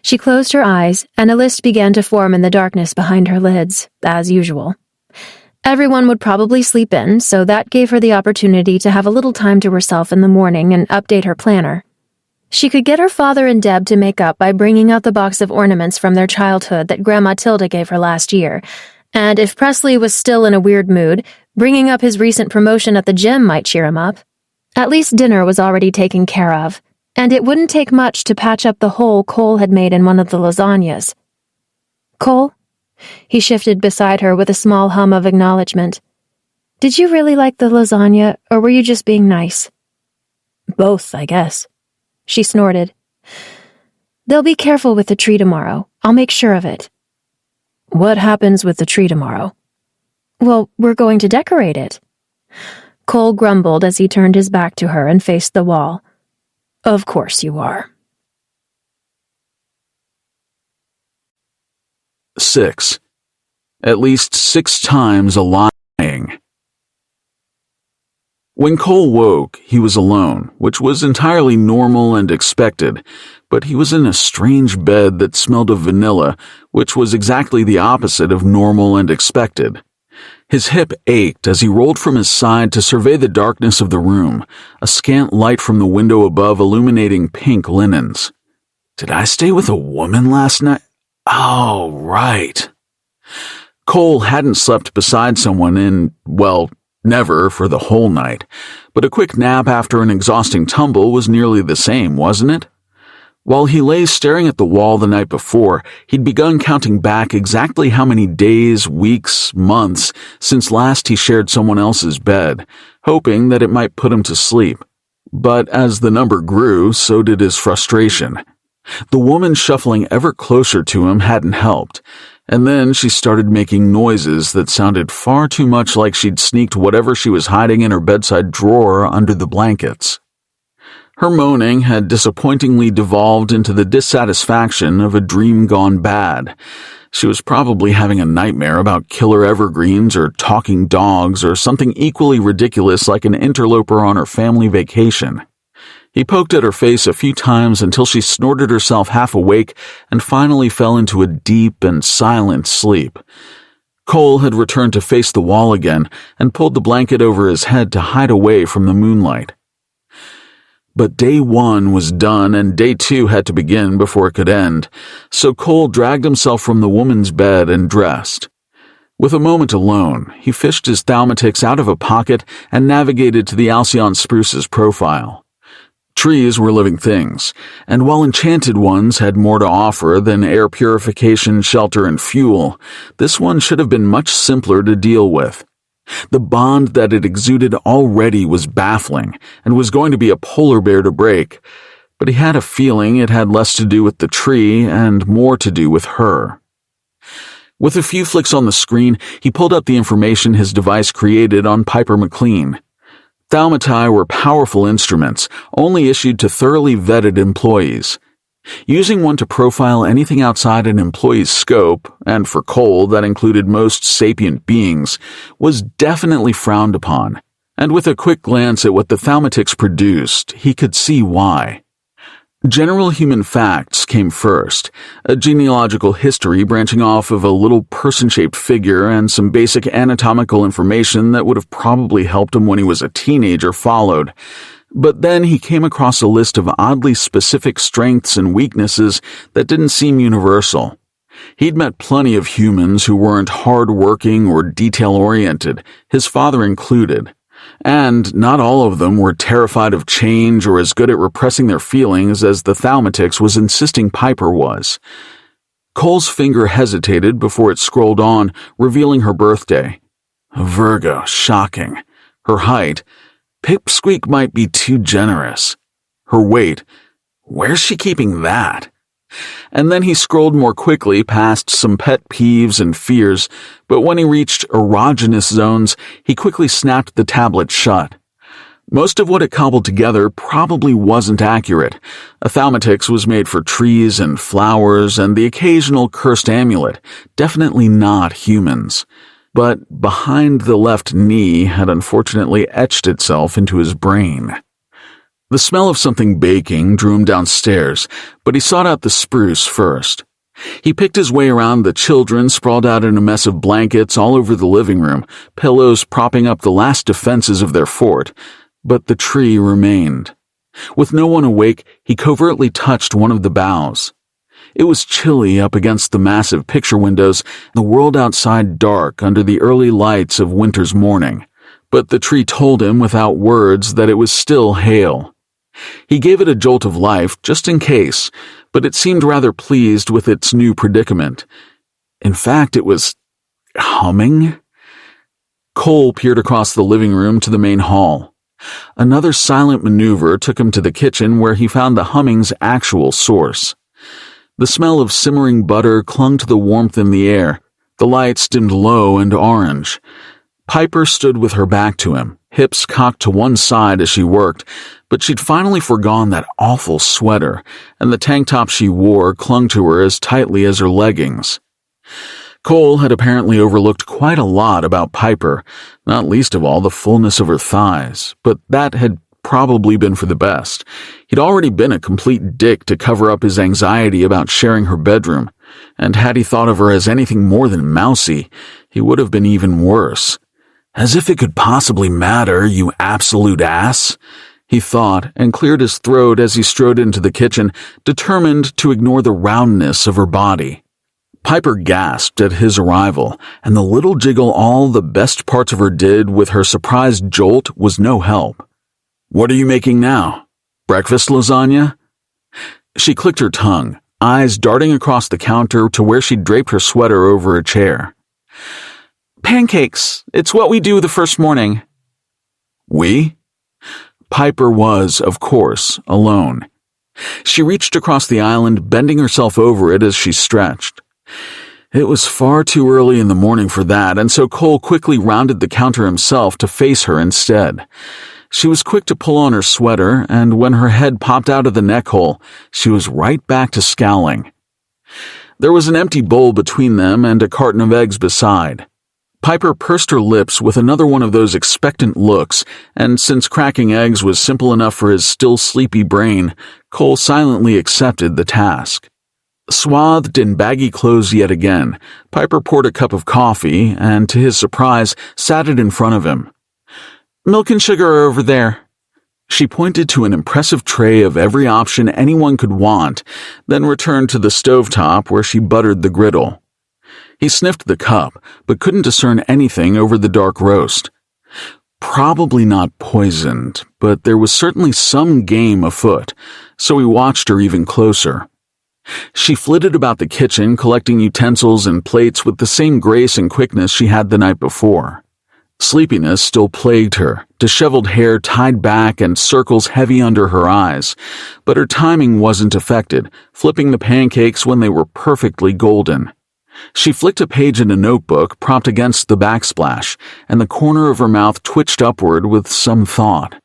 She closed her eyes, and a list began to form in the darkness behind her lids, as usual. Everyone would probably sleep in, so that gave her the opportunity to have a little time to herself in the morning and update her planner. She could get her father and Deb to make up by bringing out the box of ornaments from their childhood that Grandma Tilda gave her last year, and if Presley was still in a weird mood, bringing up his recent promotion at the gym might cheer him up. At least dinner was already taken care of, and it wouldn't take much to patch up the hole Cole had made in one of the lasagnas. "Cole?" He shifted beside her with a small hum of acknowledgement. "Did you really like the lasagna, or were you just being nice?" "Both, I guess." She snorted. "They'll be careful with the tree tomorrow. I'll make sure of it." "What happens with the tree tomorrow?" "Well, we're going to decorate it." Cole grumbled as he turned his back to her and faced the wall. "Of course you are." 6. At least 6 times a lying. When Cole woke, he was alone, which was entirely normal and expected, but he was in a strange bed that smelled of vanilla, which was exactly the opposite of normal and expected. His hip ached as he rolled from his side to survey the darkness of the room, a scant light from the window above illuminating pink linens. Did I stay with a woman last night? Oh, right. Cole hadn't slept beside someone in, well, never for the whole night, but a quick nap after an exhausting tumble was nearly the same, wasn't it? While he lay staring at the wall the night before, he'd begun counting back exactly how many days, weeks, months since last he shared someone else's bed, hoping that it might put him to sleep. But as the number grew, so did his frustration. The woman shuffling ever closer to him hadn't helped, and then she started making noises that sounded far too much like she'd sneaked whatever she was hiding in her bedside drawer under the blankets. Her moaning had disappointingly devolved into the dissatisfaction of a dream gone bad. She was probably having a nightmare about killer evergreens or talking dogs or something equally ridiculous like an interloper on her family vacation. He poked at her face a few times until she snorted herself half awake and finally fell into a deep and silent sleep. Cole had returned to face the wall again and pulled the blanket over his head to hide away from the moonlight. But day 1 was done and day 2 had to begin before it could end, so Cole dragged himself from the woman's bed and dressed. With a moment alone, he fished his thaumatix out of a pocket and navigated to the Alcyon spruce's profile. Trees were living things, and while enchanted ones had more to offer than air purification, shelter, and fuel, this one should have been much simpler to deal with. The bond that it exuded already was baffling and was going to be a polar bear to break, but he had a feeling it had less to do with the tree and more to do with her. With a few flicks on the screen, he pulled up the information his device created on Piper MacLean. Thaumatai were powerful instruments, only issued to thoroughly vetted employees. Using one to profile anything outside an employee's scope, and for Cole that included most sapient beings, was definitely frowned upon, and with a quick glance at what the thaumatix produced, he could see why. General human facts came first, a genealogical history branching off of a little person-shaped figure and some basic anatomical information that would have probably helped him when he was a teenager followed. But then he came across a list of oddly specific strengths and weaknesses that didn't seem universal. He'd met plenty of humans who weren't hard-working or detail-oriented, his father included. And not all of them were terrified of change or as good at repressing their feelings as the thaumatix was insisting Piper was. Cole's finger hesitated before it scrolled on, revealing her birthday. A Virgo, shocking. Her height, Pipsqueak might be too generous. Her weight, where's she keeping that? And then he scrolled more quickly past some pet peeves and fears, but when he reached erogenous zones, he quickly snapped the tablet shut. Most of what it cobbled together probably wasn't accurate. A thaumatix was made for trees and flowers and the occasional cursed amulet, definitely not humans. But behind the left knee had unfortunately etched itself into his brain. The smell of something baking drew him downstairs, but he sought out the spruce first. He picked his way around the children sprawled out in a mess of blankets all over the living room, pillows propping up the last defenses of their fort, but the tree remained. With no one awake, he covertly touched one of the boughs. It was chilly up against the massive picture windows, the world outside dark under the early lights of winter's morning, but the tree told him without words that it was still hale. He gave it a jolt of life, just in case, but it seemed rather pleased with its new predicament. In fact, it was humming. Cole peered across the living room to the main hall. Another silent maneuver took him to the kitchen where he found the humming's actual source. The smell of simmering butter clung to the warmth in the air. The lights dimmed low and orange. Piper stood with her back to him, hips cocked to one side as she worked, but she'd finally forgone that awful sweater, and the tank top she wore clung to her as tightly as her leggings. Cole had apparently overlooked quite a lot about Piper, not least of all the fullness of her thighs, but that had probably been for the best. He'd already been a complete dick to cover up his anxiety about sharing her bedroom, and had he thought of her as anything more than mousy, he would have been even worse. As if it could possibly matter, you absolute ass, he thought, and cleared his throat as he strode into the kitchen, determined to ignore the roundness of her body. Piper gasped at his arrival, and the little jiggle all the best parts of her did with her surprised jolt was no help. "What are you making now? Breakfast lasagna?" She clicked her tongue, eyes darting across the counter to where she'd draped her sweater over a chair. "Pancakes. It's what we do the first morning." "We?" Piper was, of course, alone. She reached across the island, bending herself over it as she stretched. It was far too early in the morning for that, and so Cole quickly rounded the counter himself to face her instead. She was quick to pull on her sweater, and when her head popped out of the neck hole, she was right back to scowling. There was an empty bowl between them and a carton of eggs beside. Piper pursed her lips with another one of those expectant looks, and since cracking eggs was simple enough for his still sleepy brain, Cole silently accepted the task. Swathed in baggy clothes yet again, Piper poured a cup of coffee and, to his surprise, sat it in front of him. "Milk and sugar are over there." She pointed to an impressive tray of every option anyone could want, then returned to the stovetop where she buttered the griddle. He sniffed the cup, but couldn't discern anything over the dark roast. Probably not poisoned, but there was certainly some game afoot, so he watched her even closer. She flitted about the kitchen, collecting utensils and plates with the same grace and quickness she had the night before. Sleepiness still plagued her, disheveled hair tied back and circles heavy under her eyes, but her timing wasn't affected, flipping the pancakes when they were perfectly golden. She flicked a page in a notebook propped against the backsplash, and the corner of her mouth twitched upward with some thought.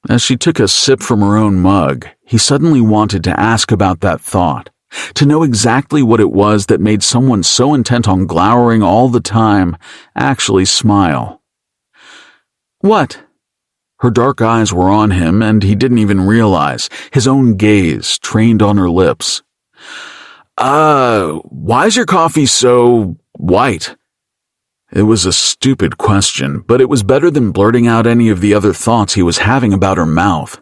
As she took a sip from her own mug, he suddenly wanted to ask about that thought, to know exactly what it was that made someone so intent on glowering all the time actually smile. "What?" Her dark eyes were on him, and he didn't even realize, his own gaze trained on her lips. Why's your coffee so white?" It was a stupid question, but it was better than blurting out any of the other thoughts he was having about her mouth.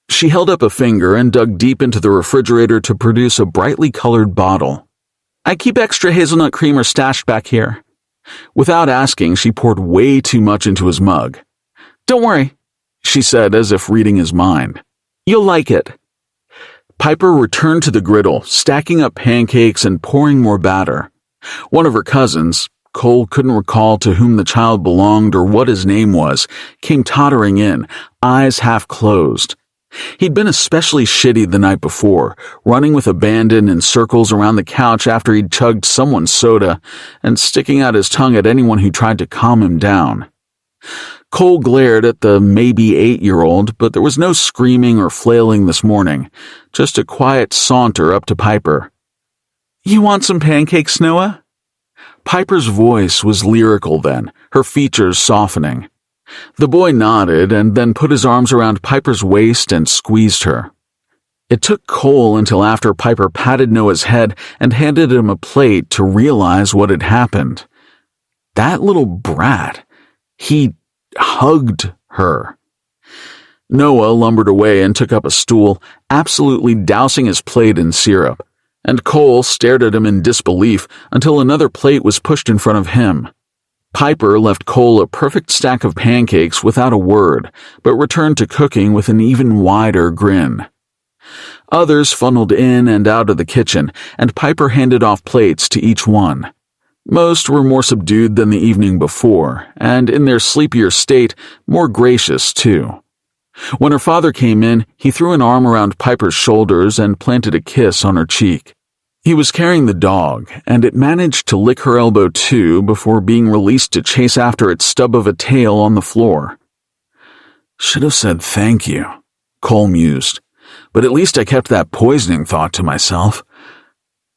She held up a finger and dug deep into the refrigerator to produce a brightly colored bottle. "I keep extra hazelnut creamer stashed back here." Without asking, she poured way too much into his mug. "Don't worry," she said as if reading his mind. "You'll like it." Piper returned to the griddle, stacking up pancakes and pouring more batter. One of her cousins, Cole couldn't recall to whom the child belonged or what his name was, came tottering in, eyes half closed. He'd been especially shitty the night before, running with abandon in circles around the couch after he'd chugged someone's soda, and sticking out his tongue at anyone who tried to calm him down. Cole glared at the maybe 8-year-old, but there was no screaming or flailing this morning, just a quiet saunter up to Piper. "You want some pancakes, Noah?" Piper's voice was lyrical then, her features softening. The boy nodded and then put his arms around Piper's waist and squeezed her. It took Cole until after Piper patted Noah's head and handed him a plate to realize what had happened. That little brat. He hugged her. Noah lumbered away and took up a stool, absolutely dousing his plate in syrup, and Cole stared at him in disbelief until another plate was pushed in front of him. Piper left Cole a perfect stack of pancakes without a word, but returned to cooking with an even wider grin. Others funneled in and out of the kitchen, and Piper handed off plates to each one. Most were more subdued than the evening before, and in their sleepier state, more gracious too. When her father came in, he threw an arm around Piper's shoulders and planted a kiss on her cheek. He was carrying the dog, and it managed to lick her elbow too before being released to chase after its stub of a tail on the floor. "Should have said thank you," Cole mused, "but at least I kept that poisoning thought to myself."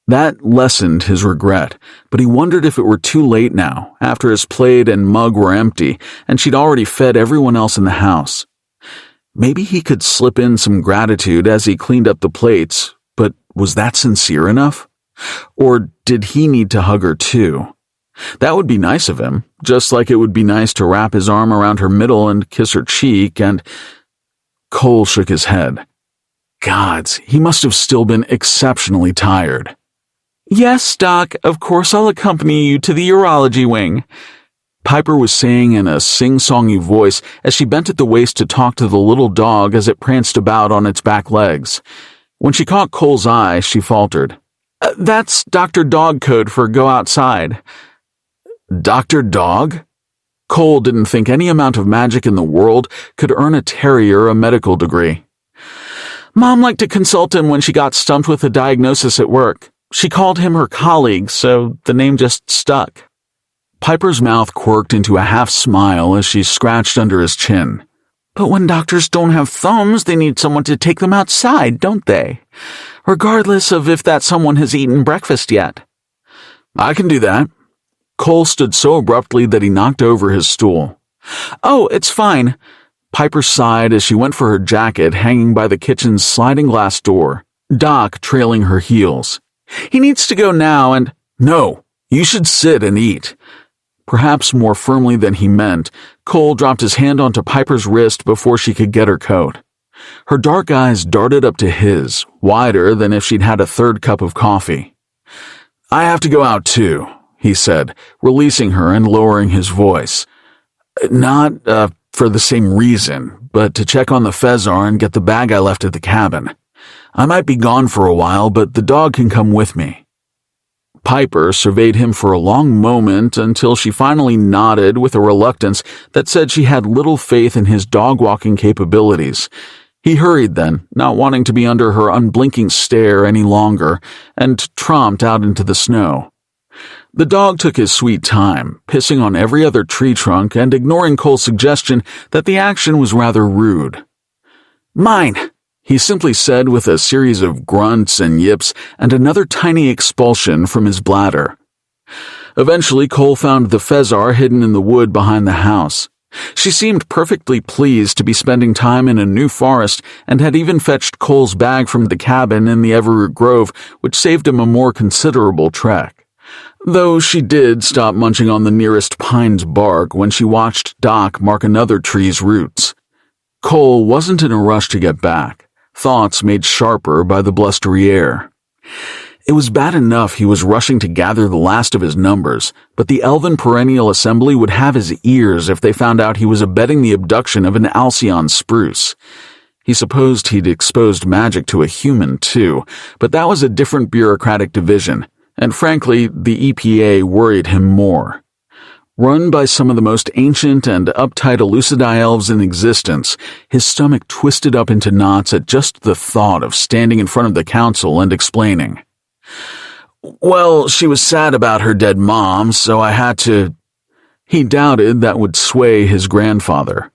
That lessened his regret, but he wondered if it were too late now, after his plate and mug were empty, and she'd already fed everyone else in the house. Maybe he could slip in some gratitude as he cleaned up the plates, but was that sincere enough? Or did he need to hug her too? That would be nice of him, just like it would be nice to wrap his arm around her middle and kiss her cheek, and... Cole shook his head. Gods, he must have still been exceptionally tired. "Yes, Doc, of course I'll accompany you to the urology wing," Piper was saying in a sing-songy voice as she bent at the waist to talk to the little dog as it pranced about on its back legs. When she caught Cole's eye, she faltered. That's Dr. Dog code for go outside." Dr. Dog? Cole didn't think any amount of magic in the world could earn a terrier a medical degree. "Mom liked to consult him when she got stumped with a diagnosis at work. She called him her colleague, so the name just stuck." Piper's mouth quirked into a half-smile as she scratched under his chin. "But when doctors don't have thumbs, they need someone to take them outside, don't they? Regardless of if that someone has eaten breakfast yet." "I can do that." Cole stood so abruptly that he knocked over his stool. "Oh, it's fine." Piper sighed as she went for her jacket hanging by the kitchen's sliding glass door, Doc trailing her heels. "He needs to go now and—" "No, you should sit and eat." Perhaps more firmly than he meant, Cole dropped his hand onto Piper's wrist before she could get her coat. Her dark eyes darted up to his, wider than if she'd had a third cup of coffee. "I have to go out too," he said, releasing her and lowering his voice. "Not, for the same reason, but to check on the Fezar and get the bag I left at the cabin. I might be gone for a while, but the dog can come with me." Piper surveyed him for a long moment until she finally nodded with a reluctance that said she had little faith in his dog-walking capabilities. He hurried then, not wanting to be under her unblinking stare any longer, and tromped out into the snow. The dog took his sweet time, pissing on every other tree trunk and ignoring Cole's suggestion that the action was rather rude. "Mine," he simply said with a series of grunts and yips and another tiny expulsion from his bladder. Eventually, Cole found the Fezar hidden in the wood behind the house. She seemed perfectly pleased to be spending time in a new forest and had even fetched Cole's bag from the cabin in the Everroot Grove, which saved him a more considerable trek. Though she did stop munching on the nearest pine's bark when she watched Doc mark another tree's roots. Cole wasn't in a rush to get back, thoughts made sharper by the blustery air. It was bad enough he was rushing to gather the last of his numbers, but the Elven Perennial Assembly would have his ears if they found out he was abetting the abduction of an Alcyon spruce. He supposed he'd exposed magic to a human, too, but that was a different bureaucratic division, and frankly, the EPA worried him more. Run by some of the most ancient and uptight Elucidai elves in existence, his stomach twisted up into knots at just the thought of standing in front of the council and explaining. "Well, she was sad about her dead mom, so I had to—" He doubted that would sway his grandfather.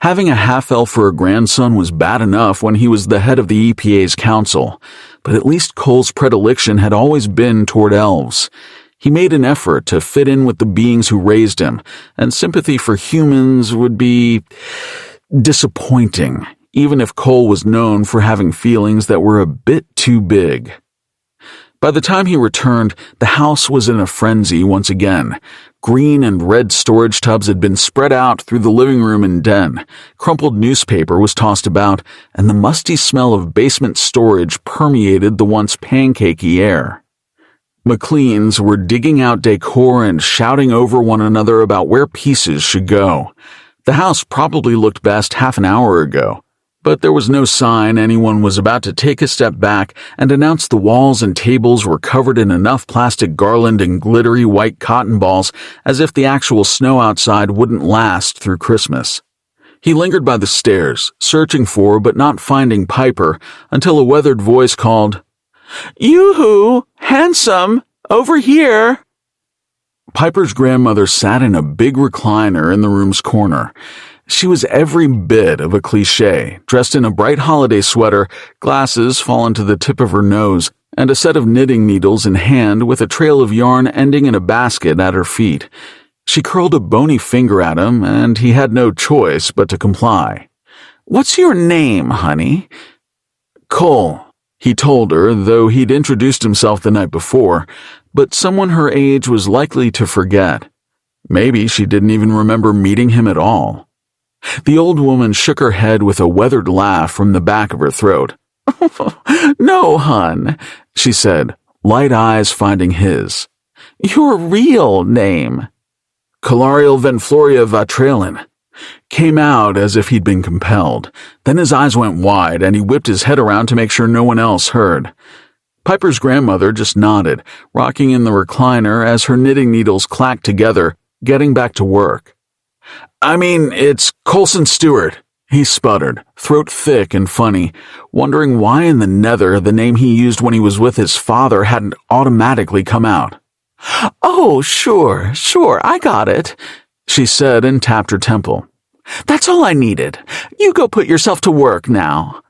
Having a half-elf for a grandson was bad enough when he was the head of the EPA's council, but at least Cole's predilection had always been toward elves. He made an effort to fit in with the beings who raised him, and sympathy for humans would be disappointing, even if Cole was known for having feelings that were a bit too big. By the time he returned, the house was in a frenzy once again. Green and red storage tubs had been spread out through the living room and den, crumpled newspaper was tossed about, and the musty smell of basement storage permeated the once pancakey air. MacLeans were digging out decor and shouting over one another about where pieces should go. The house probably looked best half an hour ago, but there was no sign anyone was about to take a step back and announce the walls and tables were covered in enough plastic garland and glittery white cotton balls as if the actual snow outside wouldn't last through Christmas. He lingered by the stairs, searching for but not finding Piper, until a weathered voice called, "Yoo-hoo! Handsome! Over here!" Piper's grandmother sat in a big recliner in the room's corner. She was every bit of a cliché, dressed in a bright holiday sweater, glasses fallen to the tip of her nose, and a set of knitting needles in hand with a trail of yarn ending in a basket at her feet. She curled a bony finger at him, and he had no choice but to comply. "What's your name, honey?" "Cole," he told her, though he'd introduced himself the night before, but someone her age was likely to forget. Maybe she didn't even remember meeting him at all. The old woman shook her head with a weathered laugh from the back of her throat. "No, hun," she said, light eyes finding his. "Your real name." "Calariel Venfloria Vatrelin," came out as if he'd been compelled. Then his eyes went wide, and he whipped his head around to make sure no one else heard. Piper's grandmother just nodded, rocking in the recliner as her knitting needles clacked together, getting back to work. "I mean, it's Colson Stewart," he sputtered, throat thick and funny, wondering why in the nether the name he used when he was with his father hadn't automatically come out. "Oh, sure, I got it," she said and tapped her temple. "That's all I needed. You go put yourself to work now."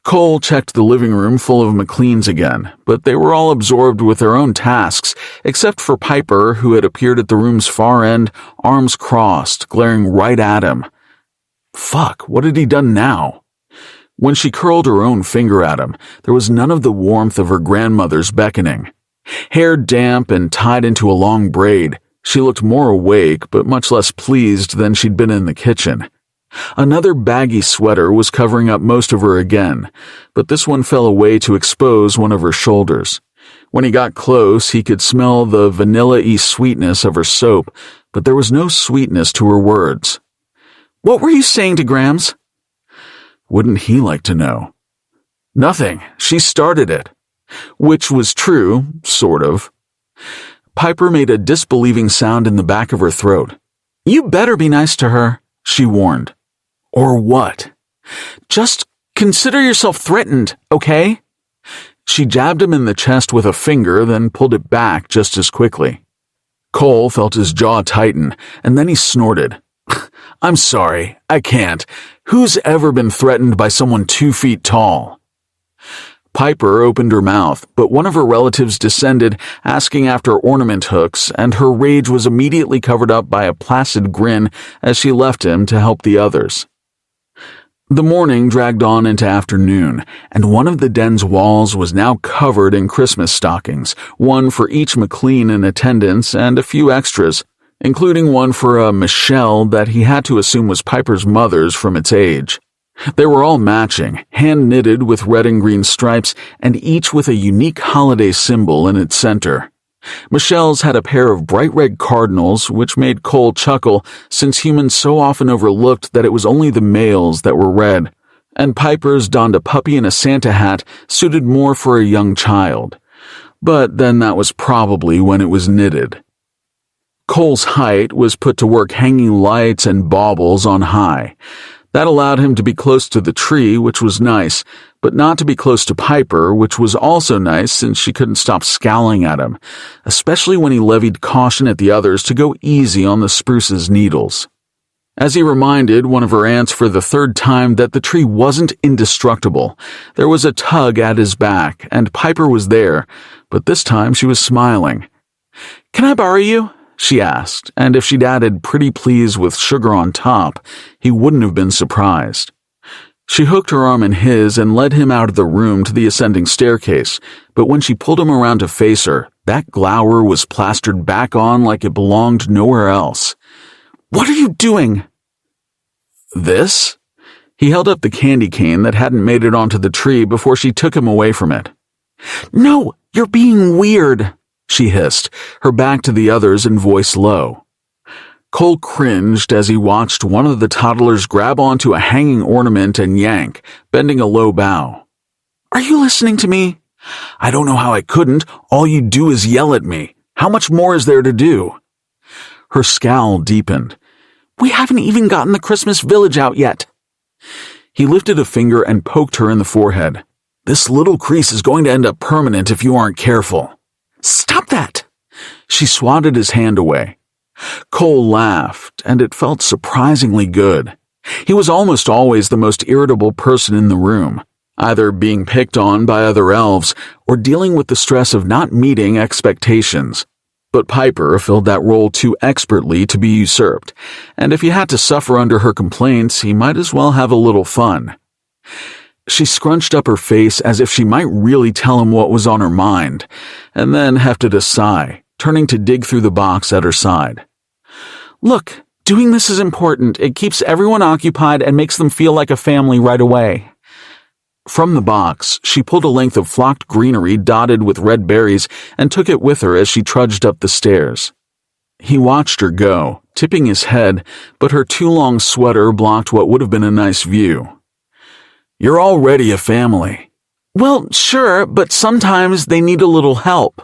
Cole checked the living room full of MacLeans again, but they were all absorbed with their own tasks, except for Piper, who had appeared at the room's far end, arms crossed, glaring right at him. Fuck, what had he done now? When she curled her own finger at him, there was none of the warmth of her grandmother's beckoning. Hair damp and tied into a long braid, she looked more awake but much less pleased than she'd been in the kitchen. Another baggy sweater was covering up most of her again, but this one fell away to expose one of her shoulders. When he got close, he could smell the vanilla-y sweetness of her soap, but there was no sweetness to her words. "What were you saying to Grams?" Wouldn't he like to know? Nothing. She started it. Which was true, sort of. Piper made a disbelieving sound in the back of her throat. "You better be nice to her," she warned. "Or what?" "Just consider yourself threatened, okay?" She jabbed him in the chest with a finger, then pulled it back just as quickly. Cole felt his jaw tighten, and then he snorted. "I'm sorry, I can't. Who's ever been threatened by someone 2 feet tall?" Piper opened her mouth, but one of her relatives descended, asking after ornament hooks, and her rage was immediately covered up by a placid grin as she left him to help the others. The morning dragged on into afternoon, and one of the den's walls was now covered in Christmas stockings, one for each MacLean in attendance and a few extras, including one for a Michelle that he had to assume was Piper's mother's from its age. They were all matching, hand-knitted with red and green stripes, and each with a unique holiday symbol in its center. Michelle's had a pair of bright red cardinals, which made Cole chuckle since humans so often overlooked that it was only the males that were red, and Piper's donned a puppy and a Santa hat suited more for a young child. But then that was probably when it was knitted. Cole's height was put to work hanging lights and baubles on high. That allowed him to be close to the tree, which was nice, but not to be close to Piper, which was also nice since she couldn't stop scowling at him, especially when he levied caution at the others to go easy on the spruce's needles. As he reminded one of her aunts for the 3rd time that the tree wasn't indestructible, there was a tug at his back, and Piper was there, but this time she was smiling. "Can I borrow you?" she asked, and if she'd added "pretty please" with sugar on top, he wouldn't have been surprised. She hooked her arm in his and led him out of the room to the ascending staircase, but when she pulled him around to face her, that glower was plastered back on like it belonged nowhere else. "What are you doing?" "This?" He held up the candy cane that hadn't made it onto the tree before she took him away from it. "No, you're being weird," she hissed, her back to the others and voice low. Cole cringed as he watched one of the toddlers grab onto a hanging ornament and yank, bending a low bow. "Are you listening to me?" "I don't know how I couldn't. All you do is yell at me. How much more is there to do?" Her scowl deepened. "We haven't even gotten the Christmas village out yet." He lifted a finger and poked her in the forehead. "This little crease is going to end up permanent if you aren't careful." "Stop that!" She swatted his hand away. Cole laughed, and it felt surprisingly good. He was almost always the most irritable person in the room, either being picked on by other elves or dealing with the stress of not meeting expectations. But Piper filled that role too expertly to be usurped, and if he had to suffer under her complaints, he might as well have a little fun. She scrunched up her face as if she might really tell him what was on her mind, and then hefted a sigh, turning to dig through the box at her side. "Look, doing this is important. It keeps everyone occupied and makes them feel like a family right away." From the box, she pulled a length of flocked greenery dotted with red berries and took it with her as she trudged up the stairs. He watched her go, tipping his head, but her too long sweater blocked what would have been a nice view. "You're already a family." "Well, sure, but sometimes they need a little help."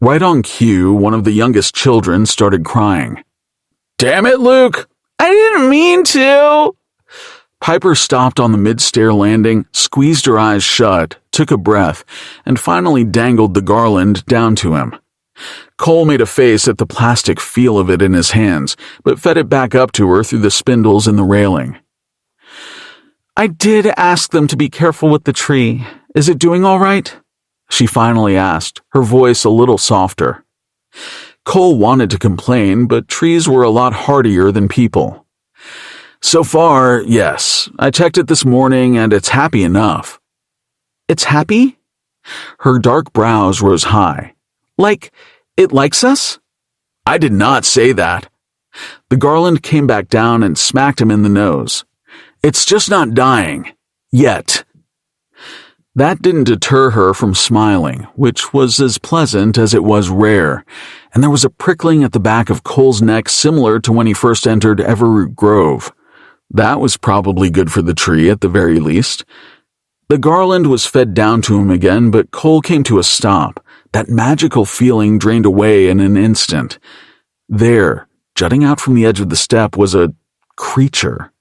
Right on cue, one of the youngest children started crying. "Damn it, Luke! I didn't mean to!" Piper stopped on the mid-stair landing, squeezed her eyes shut, took a breath, and finally dangled the garland down to him. Cole made a face at the plastic feel of it in his hands, but fed it back up to her through the spindles in the railing. I did ask them to be careful with the tree. Is it doing all right? She finally asked, her voice a little softer. Cole wanted to complain, but trees were a lot hardier than people. So far, yes. I checked it this morning and it's happy enough. It's happy? Her dark brows rose high. Like, it likes us? I did not say that. The garland came back down and smacked him in the nose. It's just not dying. Yet. That didn't deter her from smiling, which was as pleasant as it was rare, and there was a prickling at the back of Cole's neck similar to when he first entered Everroot Grove. That was probably good for the tree at the very least. The garland was fed down to him again, but Cole came to a stop. That magical feeling drained away in an instant. There, jutting out from the edge of the step, was a creature.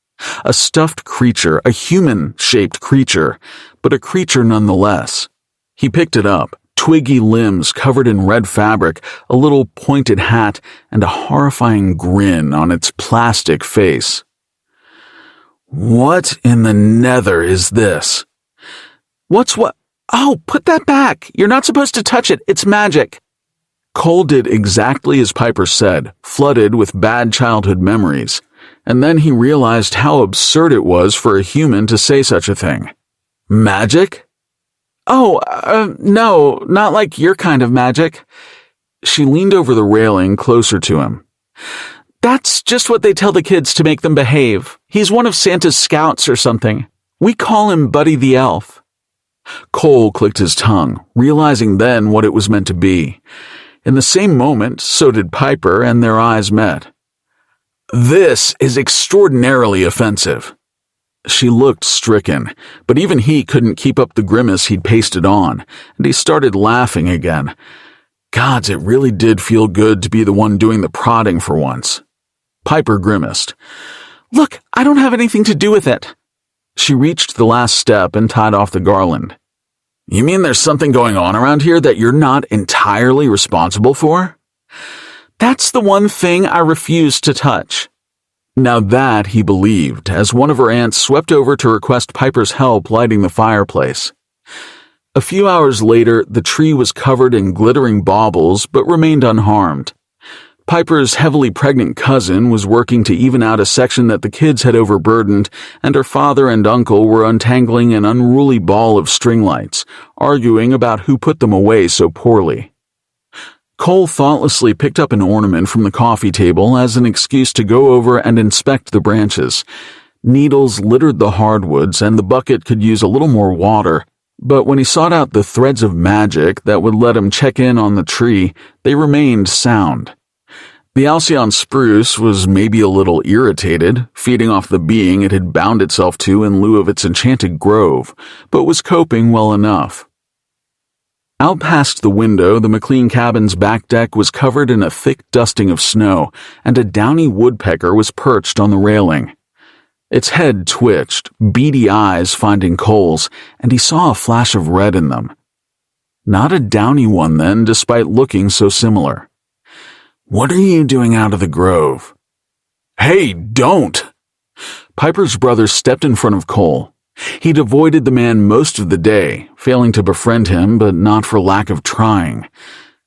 A stuffed creature, a human-shaped creature, but a creature nonetheless. He picked it up, twiggy limbs covered in red fabric, a little pointed hat, and a horrifying grin on its plastic face. What in the nether is this? What's what? Oh, put that back! You're not supposed to touch it, it's magic! Cole did exactly as Piper said, flooded with bad childhood memories. And then he realized how absurd it was for a human to say such a thing. Magic? Oh, no, not like your kind of magic. She leaned over the railing closer to him. That's just what they tell the kids to make them behave. He's one of Santa's scouts or something. We call him Buddy the Elf. Cole clicked his tongue, realizing then what it was meant to be. In the same moment, so did Piper, and their eyes met. This is extraordinarily offensive. She looked stricken, but even he couldn't keep up the grimace he'd pasted on, and he started laughing again. Gods, it really did feel good to be the one doing the prodding for once. Piper grimaced. Look, I don't have anything to do with it. She reached the last step and tied off the garland. You mean there's something going on around here that you're not entirely responsible for? That's the one thing I refuse to touch. Now that he believed, as one of her aunts swept over to request Piper's help lighting the fireplace. A few hours later, the tree was covered in glittering baubles but remained unharmed. Piper's heavily pregnant cousin was working to even out a section that the kids had overburdened, and her father and uncle were untangling an unruly ball of string lights, arguing about who put them away so poorly. Cole thoughtlessly picked up an ornament from the coffee table as an excuse to go over and inspect the branches. Needles littered the hardwoods, and the bucket could use a little more water, but when he sought out the threads of magic that would let him check in on the tree, they remained sound. The Alcyon spruce was maybe a little irritated, feeding off the being it had bound itself to in lieu of its enchanted grove, but was coping well enough. Out past the window, the MacLean cabin's back deck was covered in a thick dusting of snow, and a downy woodpecker was perched on the railing. Its head twitched, beady eyes finding Cole's, and he saw a flash of red in them. Not a downy one, then, despite looking so similar. What are you doing out of the grove? Hey, don't! Piper's brother stepped in front of Cole. He'd avoided the man most of the day, failing to befriend him, but not for lack of trying.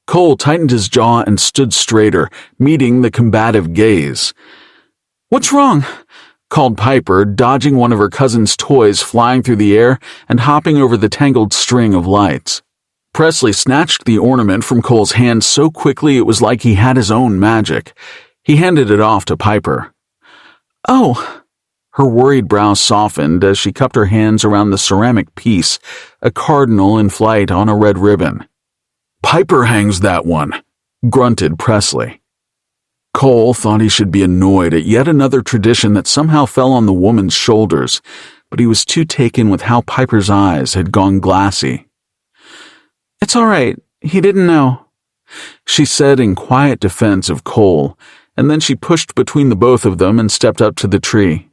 Cole tightened his jaw and stood straighter, meeting the combative gaze. What's wrong? Called Piper, dodging one of her cousin's toys flying through the air and hopping over the tangled string of lights. Presley snatched the ornament from Cole's hand so quickly it was like he had his own magic. He handed it off to Piper. Oh! Her worried brow softened as she cupped her hands around the ceramic piece, a cardinal in flight on a red ribbon. Piper hangs that one, grunted Presley. Cole thought he should be annoyed at yet another tradition that somehow fell on the woman's shoulders, but he was too taken with how Piper's eyes had gone glassy. It's all right, he didn't know, she said in quiet defense of Cole, and then she pushed between the both of them and stepped up to the tree.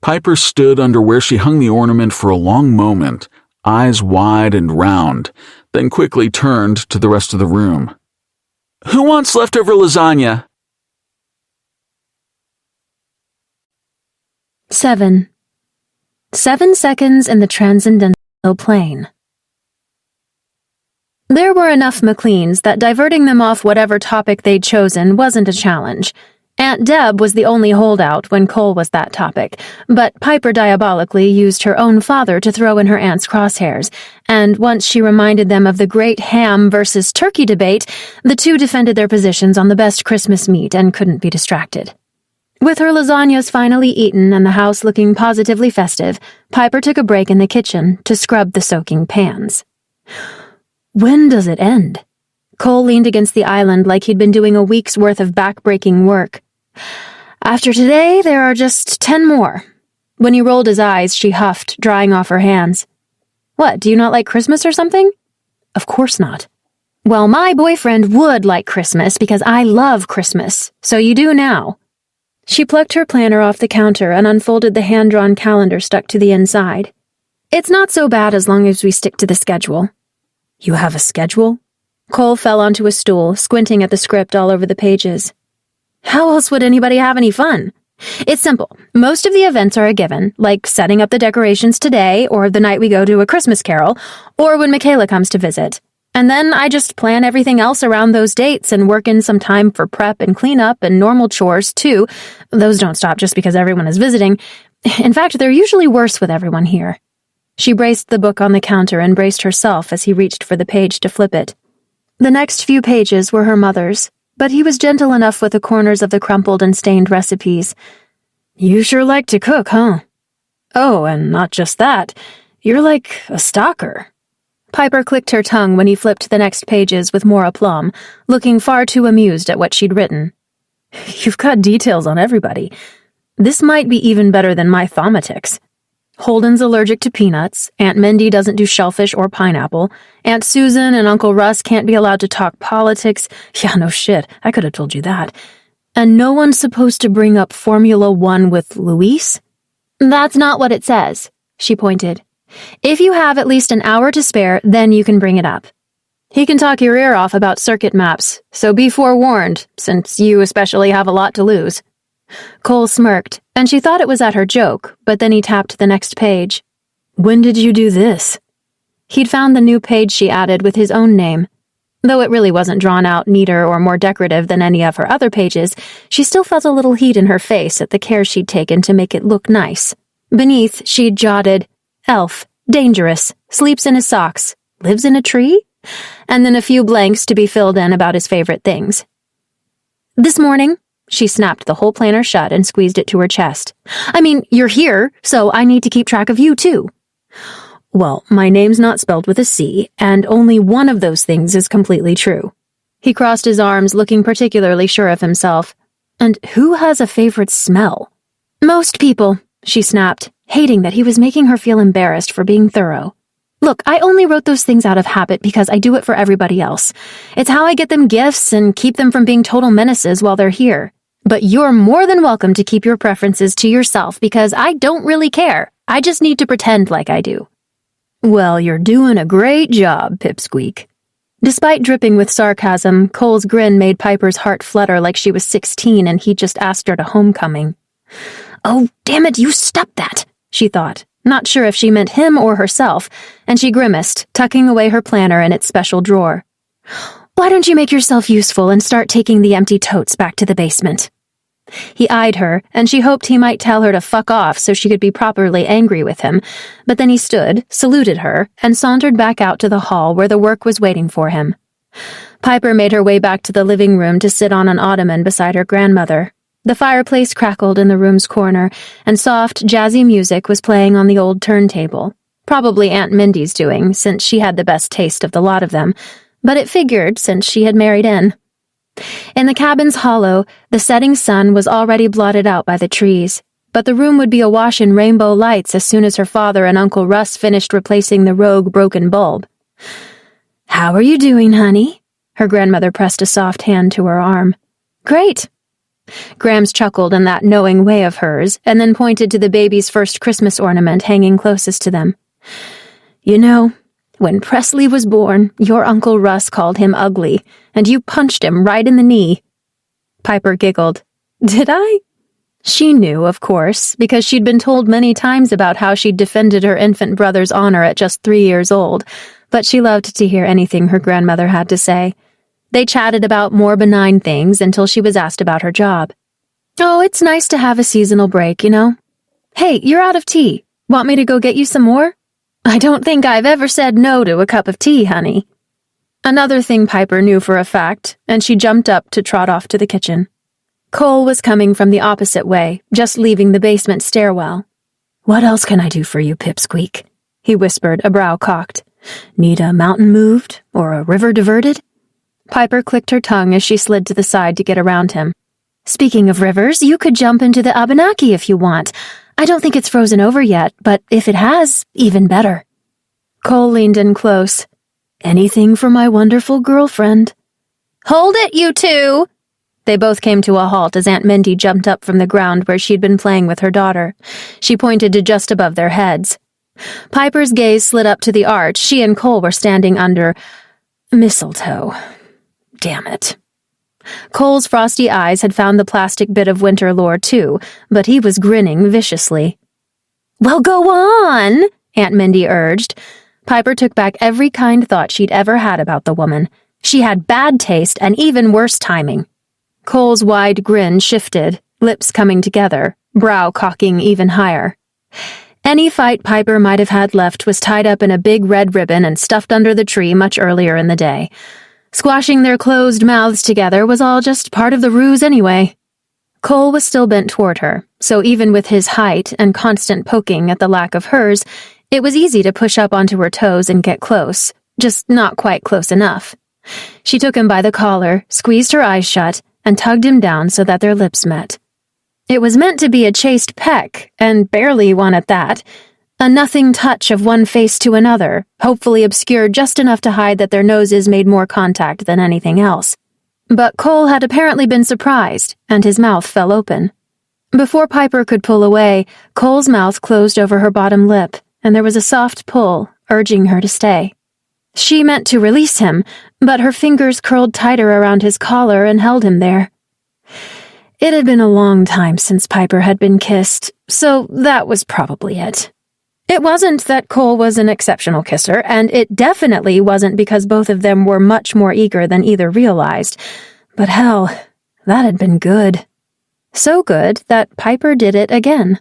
Piper stood under where she hung the ornament for a long moment, eyes wide and round, then quickly turned to the rest of the room. Who wants leftover lasagna? 7. 7 seconds in the transcendental plane. There were enough MacLeans that diverting them off whatever topic they'd chosen wasn't a challenge. Aunt Deb was the only holdout when Cole was that topic, but Piper diabolically used her own father to throw in her aunt's crosshairs, and once she reminded them of the great ham versus turkey debate, the two defended their positions on the best Christmas meat and couldn't be distracted. With her lasagnas finally eaten and the house looking positively festive, Piper took a break in the kitchen to scrub the soaking pans. When does it end? Cole leaned against the island like he'd been doing a week's worth of back-breaking work. After today, there are just 10 more. When he rolled his eyes, she huffed, drying off her hands. What, do you not like Christmas or something? Of course not. Well, my boyfriend would like Christmas because I love Christmas, so you do now. She plucked her planner off the counter and unfolded the hand-drawn calendar stuck to the inside. It's not so bad as long as we stick to the schedule. You have a schedule? Cole fell onto a stool, squinting at the script all over the pages. How else would anybody have any fun? It's simple. Most of the events are a given, like setting up the decorations today, or the night we go to a Christmas carol, or when Michaela comes to visit. And then I just plan everything else around those dates and work in some time for prep and cleanup and normal chores, too. Those don't stop just because everyone is visiting. In fact, they're usually worse with everyone here. She braced the book on the counter and braced herself as he reached for the page to flip it. The next few pages were her mother's, but he was gentle enough with the corners of the crumpled and stained recipes. You sure like to cook, huh? Oh, and not just that. You're like a stalker. Piper clicked her tongue when he flipped the next pages with more aplomb, looking far too amused at what she'd written. You've got details on everybody. This might be even better than my thaumatix. Holden's allergic to peanuts, Aunt Mindy doesn't do shellfish or pineapple, Aunt Susan and Uncle Russ can't be allowed to talk politics. Yeah, no shit, I could have told you that. And no one's supposed to bring up Formula 1 with Luis? That's not what it says, she pointed. If you have at least an hour to spare, then you can bring it up. He can talk your ear off about circuit maps, so be forewarned, since you especially have a lot to lose. Cole smirked, and she thought it was at her joke, but then he tapped the next page. When did you do this? He'd found the new page she added with his own name. Though it really wasn't drawn out neater or more decorative than any of her other pages, she still felt a little heat in her face at the care she'd taken to make it look nice. Beneath, she'd jotted, Elf, dangerous, sleeps in his socks, lives in a tree? And then a few blanks to be filled in about his favorite things. This morning, she snapped the whole planner shut and squeezed it to her chest. I mean, you're here, so I need to keep track of you, too. Well, my name's not spelled with a C, and only one of those things is completely true. He crossed his arms, looking particularly sure of himself. And who has a favorite smell? Most people, she snapped, hating that he was making her feel embarrassed for being thorough. Look, I only wrote those things out of habit because I do it for everybody else. It's how I get them gifts and keep them from being total menaces while they're here. But you're more than welcome to keep your preferences to yourself because I don't really care. I just need to pretend like I do. Well, you're doing a great job, Pipsqueak. Despite dripping with sarcasm, Cole's grin made Piper's heart flutter like she was 16 and he'd just asked her to homecoming. Oh, damn it, you stop that, she thought, not sure if she meant him or herself, and she grimaced, tucking away her planner in its special drawer. Why don't you make yourself useful and start taking the empty totes back to the basement? He eyed her, and she hoped he might tell her to fuck off so she could be properly angry with him, but then he stood, saluted her, and sauntered back out to the hall where the work was waiting for him. Piper made her way back to the living room to sit on an ottoman beside her grandmother. The fireplace crackled in the room's corner, and soft, jazzy music was playing on the old turntable. Probably Aunt Mindy's doing, since she had the best taste of the lot of them, but it figured since she had married in. In the cabin's hollow, the setting sun was already blotted out by the trees, but the room would be awash in rainbow lights as soon as her father and Uncle Russ finished replacing the rogue broken bulb. How are you doing, honey? Her grandmother pressed a soft hand to her arm. Great. Grams chuckled in that knowing way of hers, and then pointed to the baby's first Christmas ornament hanging closest to them. You know, when Presley was born, your Uncle Russ called him ugly, and you punched him right in the knee. Piper giggled. Did I? She knew, of course, because she'd been told many times about how she'd defended her infant brother's honor at just 3 years old, but she loved to hear anything her grandmother had to say. They chatted about more benign things until she was asked about her job. "Oh, it's nice to have a seasonal break, you know. Hey, you're out of tea. Want me to go get you some more?" "I don't think I've ever said no to a cup of tea, honey." Another thing Piper knew for a fact, and she jumped up to trot off to the kitchen. Cole was coming from the opposite way, just leaving the basement stairwell. "What else can I do for you, Pipsqueak?" he whispered, a brow cocked. "Need a mountain moved, or a river diverted?" Piper clicked her tongue as she slid to the side to get around him. "Speaking of rivers, you could jump into the Abenaki if you want. I don't think it's frozen over yet, but if it has, even better." Cole leaned in close. "Anything for my wonderful girlfriend." "Hold it, you two!" They both came to a halt as Aunt Mindy jumped up from the ground where she'd been playing with her daughter. She pointed to just above their heads. Piper's gaze slid up to the arch she and Cole were standing under. Mistletoe. Damn it. Cole's frosty eyes had found the plastic bit of winter lore too, but he was grinning viciously. "Well, go on," Aunt Mindy urged. Piper took back every kind thought she'd ever had about the woman. She had bad taste and even worse timing. Cole's wide grin shifted, lips coming together, brow cocking even higher. Any fight Piper might have had left was tied up in a big red ribbon and stuffed under the tree much earlier in the day. Squashing their closed mouths together was all just part of the ruse anyway. Cole was still bent toward her, so even with his height and constant poking at the lack of hers, it was easy to push up onto her toes and get close, just not quite close enough. She took him by the collar, squeezed her eyes shut, and tugged him down so that their lips met. It was meant to be a chaste peck, and barely one at that. A nothing touch of one face to another, hopefully obscured just enough to hide that their noses made more contact than anything else. But Cole had apparently been surprised, and his mouth fell open. Before Piper could pull away, Cole's mouth closed over her bottom lip, and there was a soft pull, urging her to stay. She meant to release him, but her fingers curled tighter around his collar and held him there. It had been a long time since Piper had been kissed, so that was probably it. It wasn't that Cole was an exceptional kisser, and it definitely wasn't because both of them were much more eager than either realized. But hell, that had been good. So good that Piper did it again.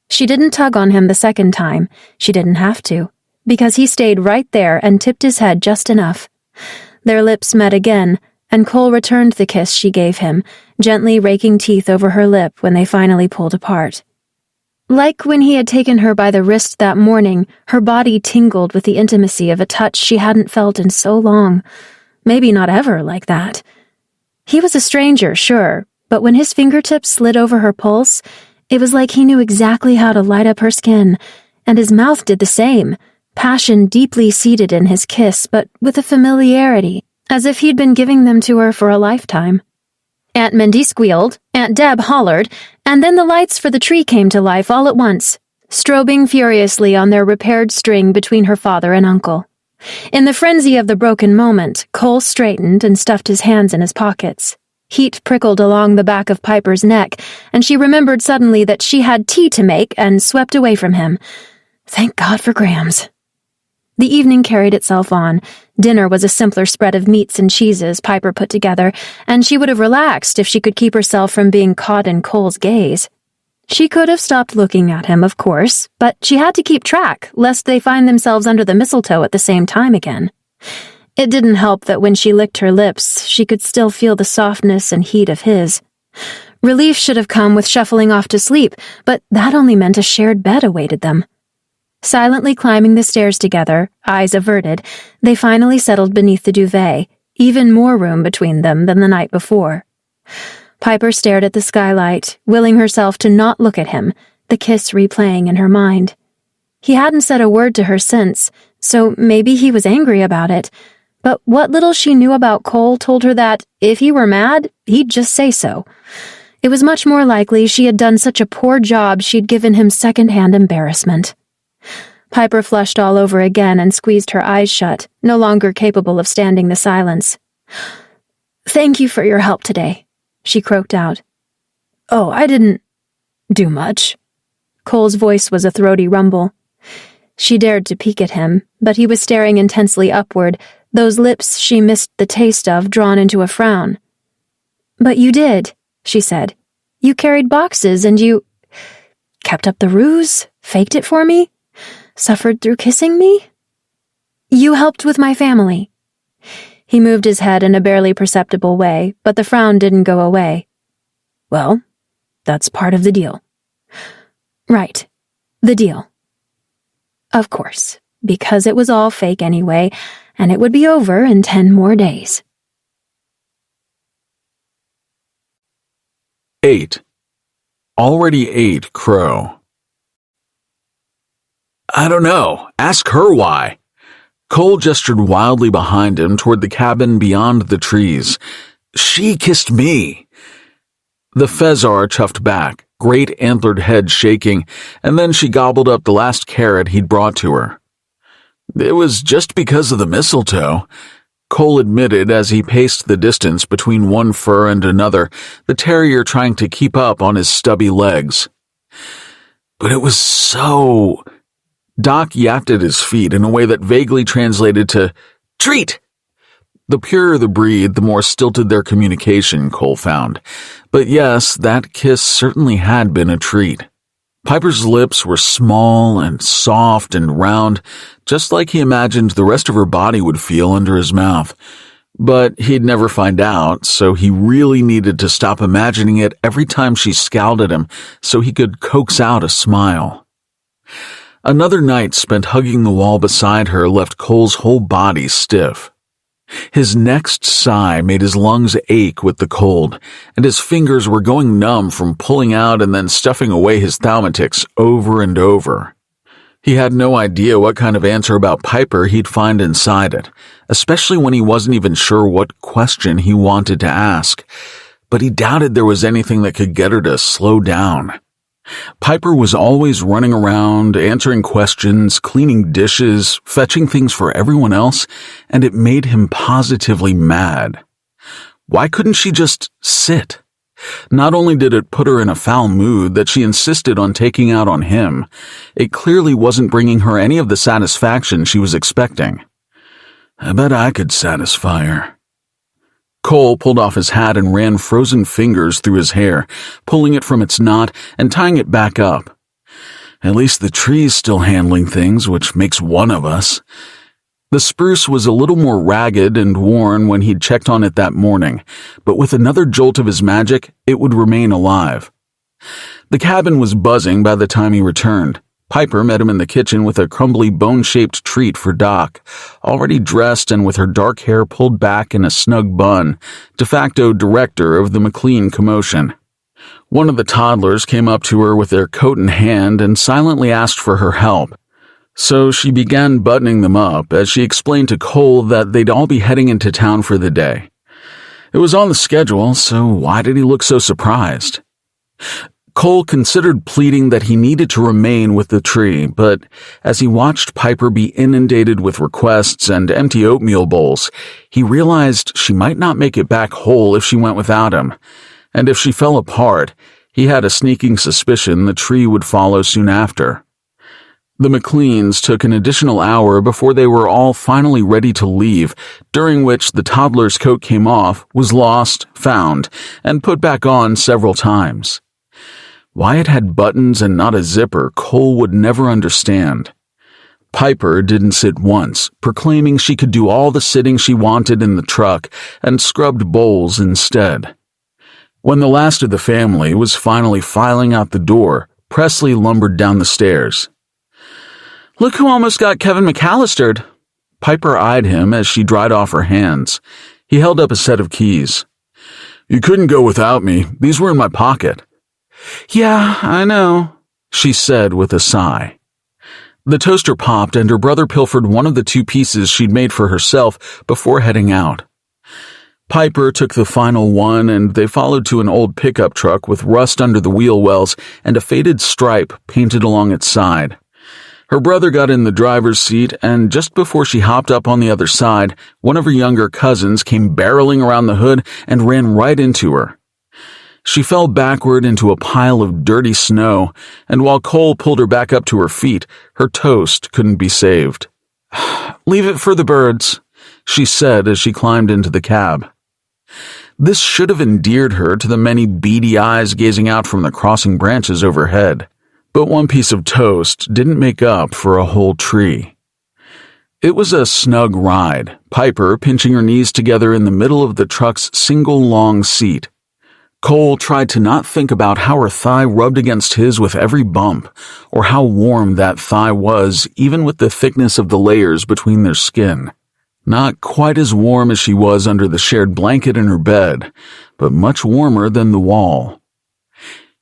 She didn't tug on him the second time. She didn't have to, because he stayed right there and tipped his head just enough. Their lips met again, and Cole returned the kiss she gave him, gently raking teeth over her lip when they finally pulled apart. Like when he had taken her by the wrist that morning, her body tingled with the intimacy of a touch she hadn't felt in so long. Maybe not ever like that. He was a stranger, sure, but when his fingertips slid over her pulse, it was like he knew exactly how to light up her skin, and his mouth did the same, passion deeply seated in his kiss, but with a familiarity, as if he'd been giving them to her for a lifetime. Aunt Mindy squealed, Aunt Deb hollered, and then the lights for the tree came to life all at once, strobing furiously on their repaired string between her father and uncle. In the frenzy of the broken moment, Cole straightened and stuffed his hands in his pockets. Heat prickled along the back of Piper's neck, and she remembered suddenly that she had tea to make and swept away from him. Thank God for Grams. The evening carried itself on. Dinner was a simpler spread of meats and cheeses Piper put together, and she would have relaxed if she could keep herself from being caught in Cole's gaze. She could have stopped looking at him, of course, but she had to keep track, lest they find themselves under the mistletoe at the same time again. It didn't help that when she licked her lips, she could still feel the softness and heat of his. Relief should have come with shuffling off to sleep, but that only meant a shared bed awaited them. Silently climbing the stairs together, eyes averted, they finally settled beneath the duvet, even more room between them than the night before. Piper stared at the skylight, willing herself to not look at him, the kiss replaying in her mind. He hadn't said a word to her since, so maybe he was angry about it, but what little she knew about Cole told her that, if he were mad, he'd just say so. It was much more likely she had done such a poor job she'd given him second-hand embarrassment. Piper flushed all over again and squeezed her eyes shut, no longer capable of standing the silence. "Thank you for your help today," she croaked out. "Oh, I didn't..." Do much?" Cole's voice was a throaty rumble. She dared to peek at him, but he was staring intensely upward, those lips she missed the taste of drawn into a frown. "But you did," she said. "You carried boxes and you kept up the ruse, faked it for me, suffered through kissing me. You helped with my family." He moved his head in a barely perceptible way, but the frown didn't go away. "Well, that's part of the deal." "Right, the deal." Of course, because it was all fake anyway, and it would be over in 10 more days. 8. Already ate crow. "I don't know. Ask her why." Cole gestured wildly behind him toward the cabin beyond the trees. "She kissed me." The Fezar chuffed back, great antlered head shaking, and then she gobbled up the last carrot he'd brought to her. "It was just because of the mistletoe," Cole admitted as he paced the distance between one fur and another, the terrier trying to keep up on his stubby legs. "But it was so..." Doc yapped at his feet in a way that vaguely translated to, "Treat!" The purer the breed, the more stilted their communication, Cole found. But yes, that kiss certainly had been a treat. Piper's lips were small and soft and round, just like he imagined the rest of her body would feel under his mouth. But he'd never find out, so he really needed to stop imagining it every time she scowled at him so he could coax out a smile. Another night spent hugging the wall beside her left Cole's whole body stiff. His next sigh made his lungs ache with the cold, and his fingers were going numb from pulling out and then stuffing away his thaumaticks over and over. He had no idea what kind of answer about Piper he'd find inside it, especially when he wasn't even sure what question he wanted to ask, but he doubted there was anything that could get her to slow down. Piper was always running around, answering questions, cleaning dishes, fetching things for everyone else, and it made him positively mad. Why couldn't she just sit? Not only did it put her in a foul mood that she insisted on taking out on him, it clearly wasn't bringing her any of the satisfaction she was expecting. "I bet I could satisfy her." Cole pulled off his hat and ran frozen fingers through his hair, pulling it from its knot and tying it back up. "At least the tree's still handling things, which makes one of us." The spruce was a little more ragged and worn when he'd checked on it that morning, but with another jolt of his magic, it would remain alive. The cabin was buzzing by the time he returned. Piper met him in the kitchen with a crumbly bone-shaped treat for Doc, already dressed and with her dark hair pulled back in a snug bun, de facto director of the MacLean commotion. One of the toddlers came up to her with their coat in hand and silently asked for her help. So she began buttoning them up as she explained to Cole that they'd all be heading into town for the day. It was on the schedule, so why did he look so surprised? Cole considered pleading that he needed to remain with the tree, but as he watched Piper be inundated with requests and empty oatmeal bowls, he realized she might not make it back whole if she went without him, and if she fell apart, he had a sneaking suspicion the tree would follow soon after. The MacLeans took an additional hour before they were all finally ready to leave, during which the toddler's coat came off, was lost, found, and put back on several times. Why it had buttons and not a zipper, Cole would never understand. Piper didn't sit once, proclaiming she could do all the sitting she wanted in the truck and scrubbed bowls instead. When the last of the family was finally filing out the door, Presley lumbered down the stairs. "Look who almost got Kevin McAllistered." Piper eyed him as she dried off her hands. He held up a set of keys. "You couldn't go without me. These were in my pocket." "Yeah, I know," she said with a sigh. The toaster popped and her brother pilfered one of the 2 pieces she'd made for herself before heading out. Piper took the final one and they followed to an old pickup truck with rust under the wheel wells and a faded stripe painted along its side. Her brother got in the driver's seat, and just before she hopped up on the other side, one of her younger cousins came barreling around the hood and ran right into her. She fell backward into a pile of dirty snow, and while Cole pulled her back up to her feet, her toast couldn't be saved. "Leave it for the birds," she said as she climbed into the cab. This should have endeared her to the many beady eyes gazing out from the crossing branches overhead, but one piece of toast didn't make up for a whole tree. It was a snug ride, Piper pinching her knees together in the middle of the truck's single long seat. Cole tried to not think about how her thigh rubbed against his with every bump, or how warm that thigh was even with the thickness of the layers between their skin. Not quite as warm as she was under the shared blanket in her bed, but much warmer than the wall.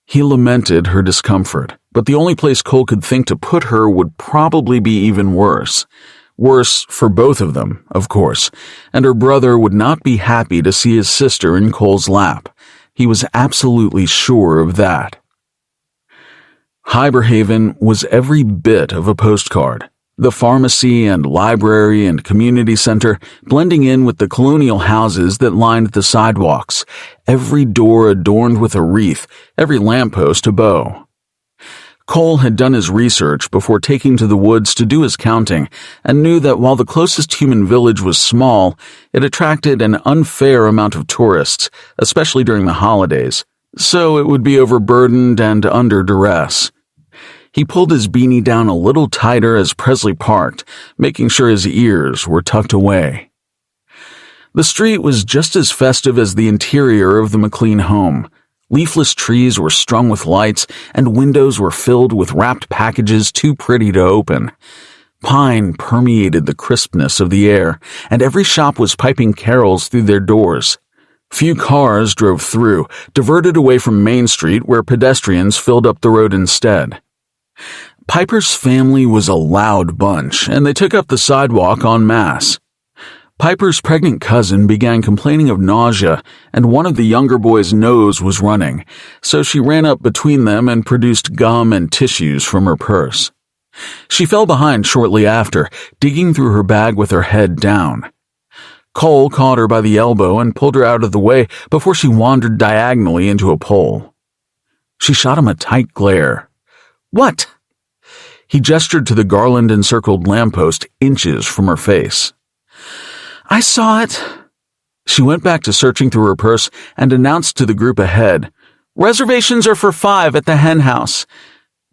He lamented her discomfort, but the only place Cole could think to put her would probably be even worse. Worse for both of them, of course, and her brother would not be happy to see his sister in Cole's lap. He was absolutely sure of that. Hyberhaven was every bit of a postcard. The pharmacy and library and community center blending in with the colonial houses that lined the sidewalks, every door adorned with a wreath, every lamppost a bow. Cole had done his research before taking to the woods to do his counting and knew that while the closest human village was small, it attracted an unfair amount of tourists, especially during the holidays, so it would be overburdened and under duress. He pulled his beanie down a little tighter as Presley parked, making sure his ears were tucked away. The street was just as festive as the interior of the MacLean home. Leafless trees were strung with lights, and windows were filled with wrapped packages too pretty to open. Pine permeated the crispness of the air, and every shop was piping carols through their doors. Few cars drove through, diverted away from Main Street where pedestrians filled up the road instead. Piper's family was a loud bunch, and they took up the sidewalk en masse. Piper's pregnant cousin began complaining of nausea, and one of the younger boys' nose was running, so she ran up between them and produced gum and tissues from her purse. She fell behind shortly after, digging through her bag with her head down. Cole caught her by the elbow and pulled her out of the way before she wandered diagonally into a pole. She shot him a tight glare. "What?" He gestured to the garland-encircled lamppost inches from her face. "I saw it." She went back to searching through her purse and announced to the group ahead, "Reservations are for 5 at the hen house."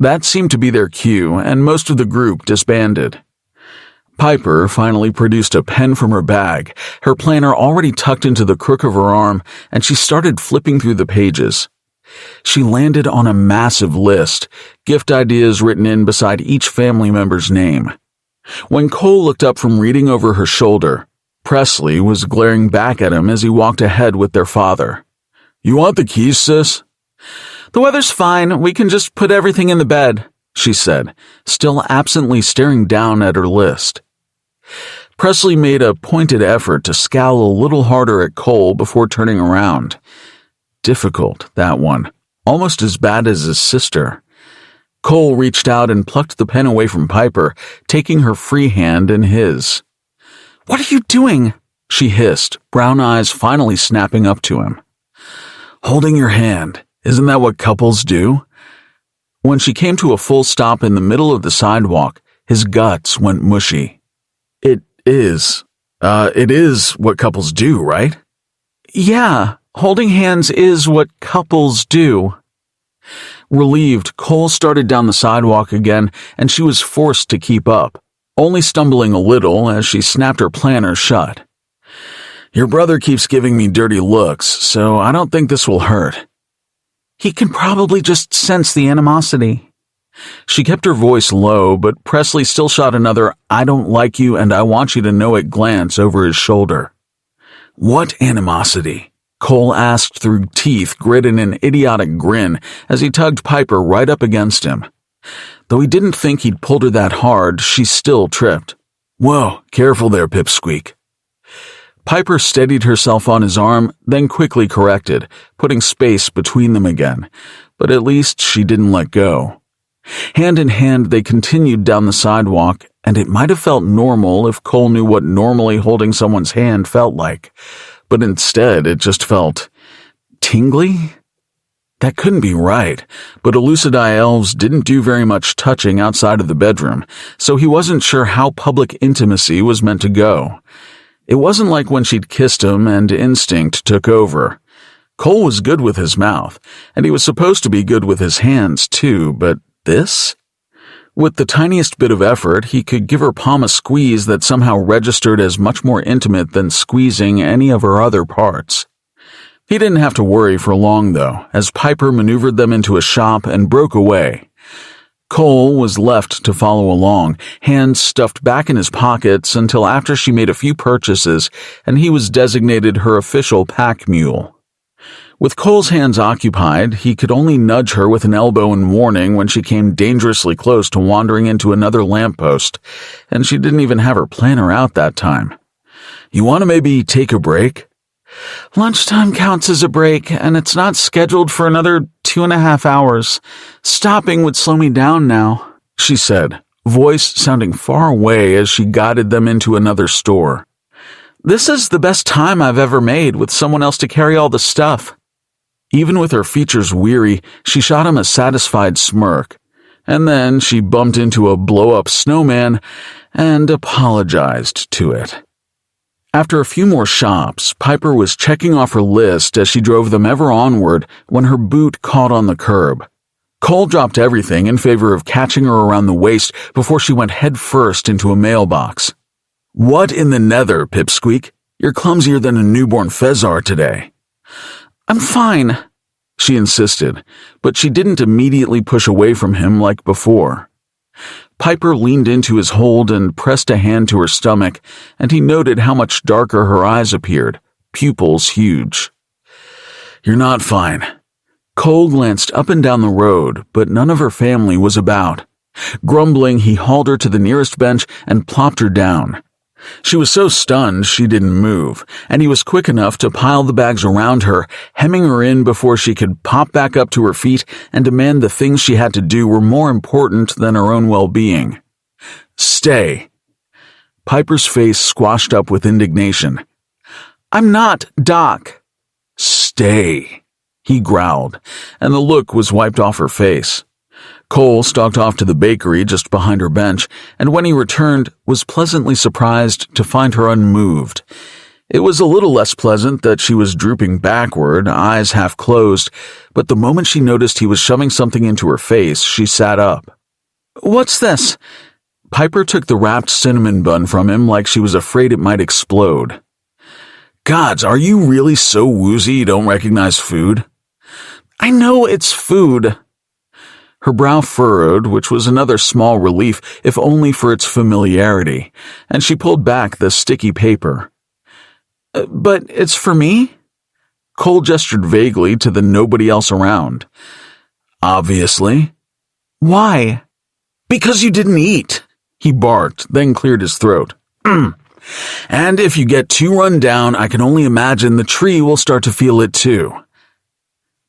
That seemed to be their cue, and most of the group disbanded. Piper finally produced a pen from her bag, her planner already tucked into the crook of her arm, and she started flipping through the pages. She landed on a massive list, gift ideas written in beside each family member's name. When Cole looked up from reading over her shoulder, Presley was glaring back at him as he walked ahead with their father. "You want the keys, sis?" "The weather's fine. We can just put everything in the bed," she said, still absently staring down at her list. Presley made a pointed effort to scowl a little harder at Cole before turning around. Difficult, that one. Almost as bad as his sister. Cole reached out and plucked the pen away from Piper, taking her free hand in his. "What are you doing?" she hissed, brown eyes finally snapping up to him. "Holding your hand. Isn't that what couples do?" When she came to a full stop in the middle of the sidewalk, his guts went mushy. It is what couples do, right?" "Yeah. Holding hands is what couples do." Relieved, Cole started down the sidewalk again, and she was forced to keep up, only stumbling a little as she snapped her planner shut. "Your brother keeps giving me dirty looks, so I don't think this will hurt." "He can probably just sense the animosity." She kept her voice low, but Presley still shot another "I don't like you and I want you to know it" glance over his shoulder. "What animosity?" Cole asked through teeth grit in an idiotic grin as he tugged Piper right up against him. Though he didn't think he'd pulled her that hard, she still tripped. "Whoa, careful there, Pipsqueak." Piper steadied herself on his arm, then quickly corrected, putting space between them again, but at least she didn't let go. Hand in hand, they continued down the sidewalk, and it might have felt normal if Cole knew what normally holding someone's hand felt like. But instead, it just felt tingly? That couldn't be right, but Elucidii elves didn't do very much touching outside of the bedroom, so he wasn't sure how public intimacy was meant to go. It wasn't like when she'd kissed him and instinct took over. Cole was good with his mouth, and he was supposed to be good with his hands too, but this? With the tiniest bit of effort, he could give her palm a squeeze that somehow registered as much more intimate than squeezing any of her other parts. He didn't have to worry for long, though, as Piper maneuvered them into a shop and broke away. Cole was left to follow along, hands stuffed back in his pockets until after she made a few purchases and he was designated her official pack mule. With Cole's hands occupied, he could only nudge her with an elbow in warning when she came dangerously close to wandering into another lamppost, and she didn't even have her planner out that time. "You want to maybe take a break?" "Lunchtime counts as a break, and it's not scheduled for another 2.5 hours. Stopping would slow me down now," she said, voice sounding far away as she guided them into another store. "This is the best time I've ever made with someone else to carry all the stuff." Even with her features weary, she shot him a satisfied smirk, and then she bumped into a blow-up snowman and apologized to it. After a few more shops, Piper was checking off her list as she drove them ever onward when her boot caught on the curb. Cole dropped everything in favor of catching her around the waist before she went headfirst into a mailbox. "What in the nether, Pipsqueak? You're clumsier than a newborn Fezar today." "I'm fine," she insisted, but she didn't immediately push away from him like before. Piper leaned into his hold and pressed a hand to her stomach, and he noted how much darker her eyes appeared, pupils huge. "You're not fine." Cole glanced up and down the road, but none of her family was about. Grumbling, he hauled her to the nearest bench and plopped her down. She was so stunned she didn't move, and he was quick enough to pile the bags around her, hemming her in before she could pop back up to her feet and demand the things she had to do were more important than her own well-being. "Stay." Piper's face squashed up with indignation. "I'm not, Doc." "Stay," he growled, and the look was wiped off her face. Cole stalked off to the bakery just behind her bench, and when he returned, was pleasantly surprised to find her unmoved. It was a little less pleasant that she was drooping backward, eyes half closed, but the moment she noticed he was shoving something into her face, she sat up. "What's this?" Piper took the wrapped cinnamon bun from him like she was afraid it might explode. "Gods, are you really so woozy you don't recognize food?" "I know it's food." Her brow furrowed, which was another small relief, if only for its familiarity, and she pulled back the sticky paper. "But it's for me?" Cole gestured vaguely to the nobody else around. "Obviously." "Why?" "Because you didn't eat," he barked, then cleared his throat. "And if you get too run down, I can only imagine the tree will start to feel it too."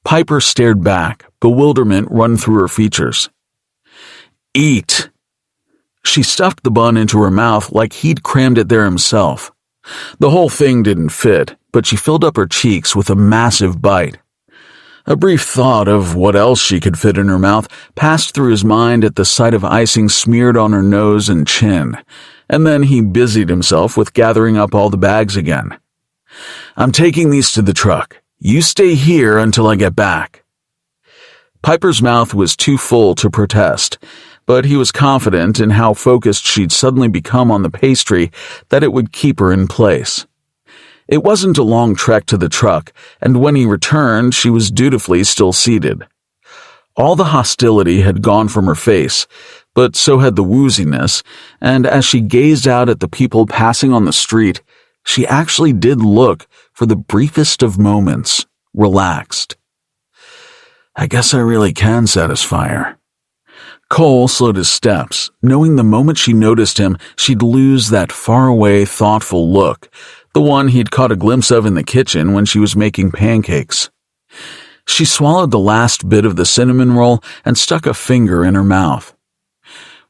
Piper stared back, bewilderment run through her features. "Eat." She stuffed the bun into her mouth like he'd crammed it there himself. The whole thing didn't fit, but she filled up her cheeks with a massive bite. A brief thought of what else she could fit in her mouth passed through his mind at the sight of icing smeared on her nose and chin, and then he busied himself with gathering up all the bags again. "I'm taking these to the truck. You stay here until I get back." Piper's mouth was too full to protest, but he was confident in how focused she'd suddenly become on the pastry that it would keep her in place. It wasn't a long trek to the truck, and when he returned, she was dutifully still seated. All the hostility had gone from her face, but so had the wooziness, and as she gazed out at the people passing on the street, she actually did look, for the briefest of moments, relaxed. "I guess I really can satisfy her." Cole slowed his steps, knowing the moment she noticed him, she'd lose that faraway, thoughtful look, the one he'd caught a glimpse of in the kitchen when she was making pancakes. She swallowed the last bit of the cinnamon roll and stuck a finger in her mouth.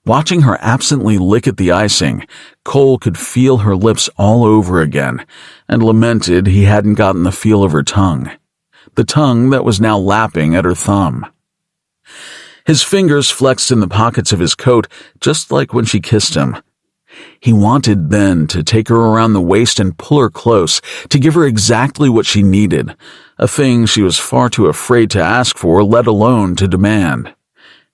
Watching her absently lick at the icing, Cole could feel her lips all over again, and lamented he hadn't gotten the feel of her tongue. the tongue that was now lapping at her thumb. His fingers flexed in the pockets of his coat, just like when she kissed him. He wanted then to take her around the waist and pull her close, to give her exactly what she needed, a thing she was far too afraid to ask for, let alone to demand.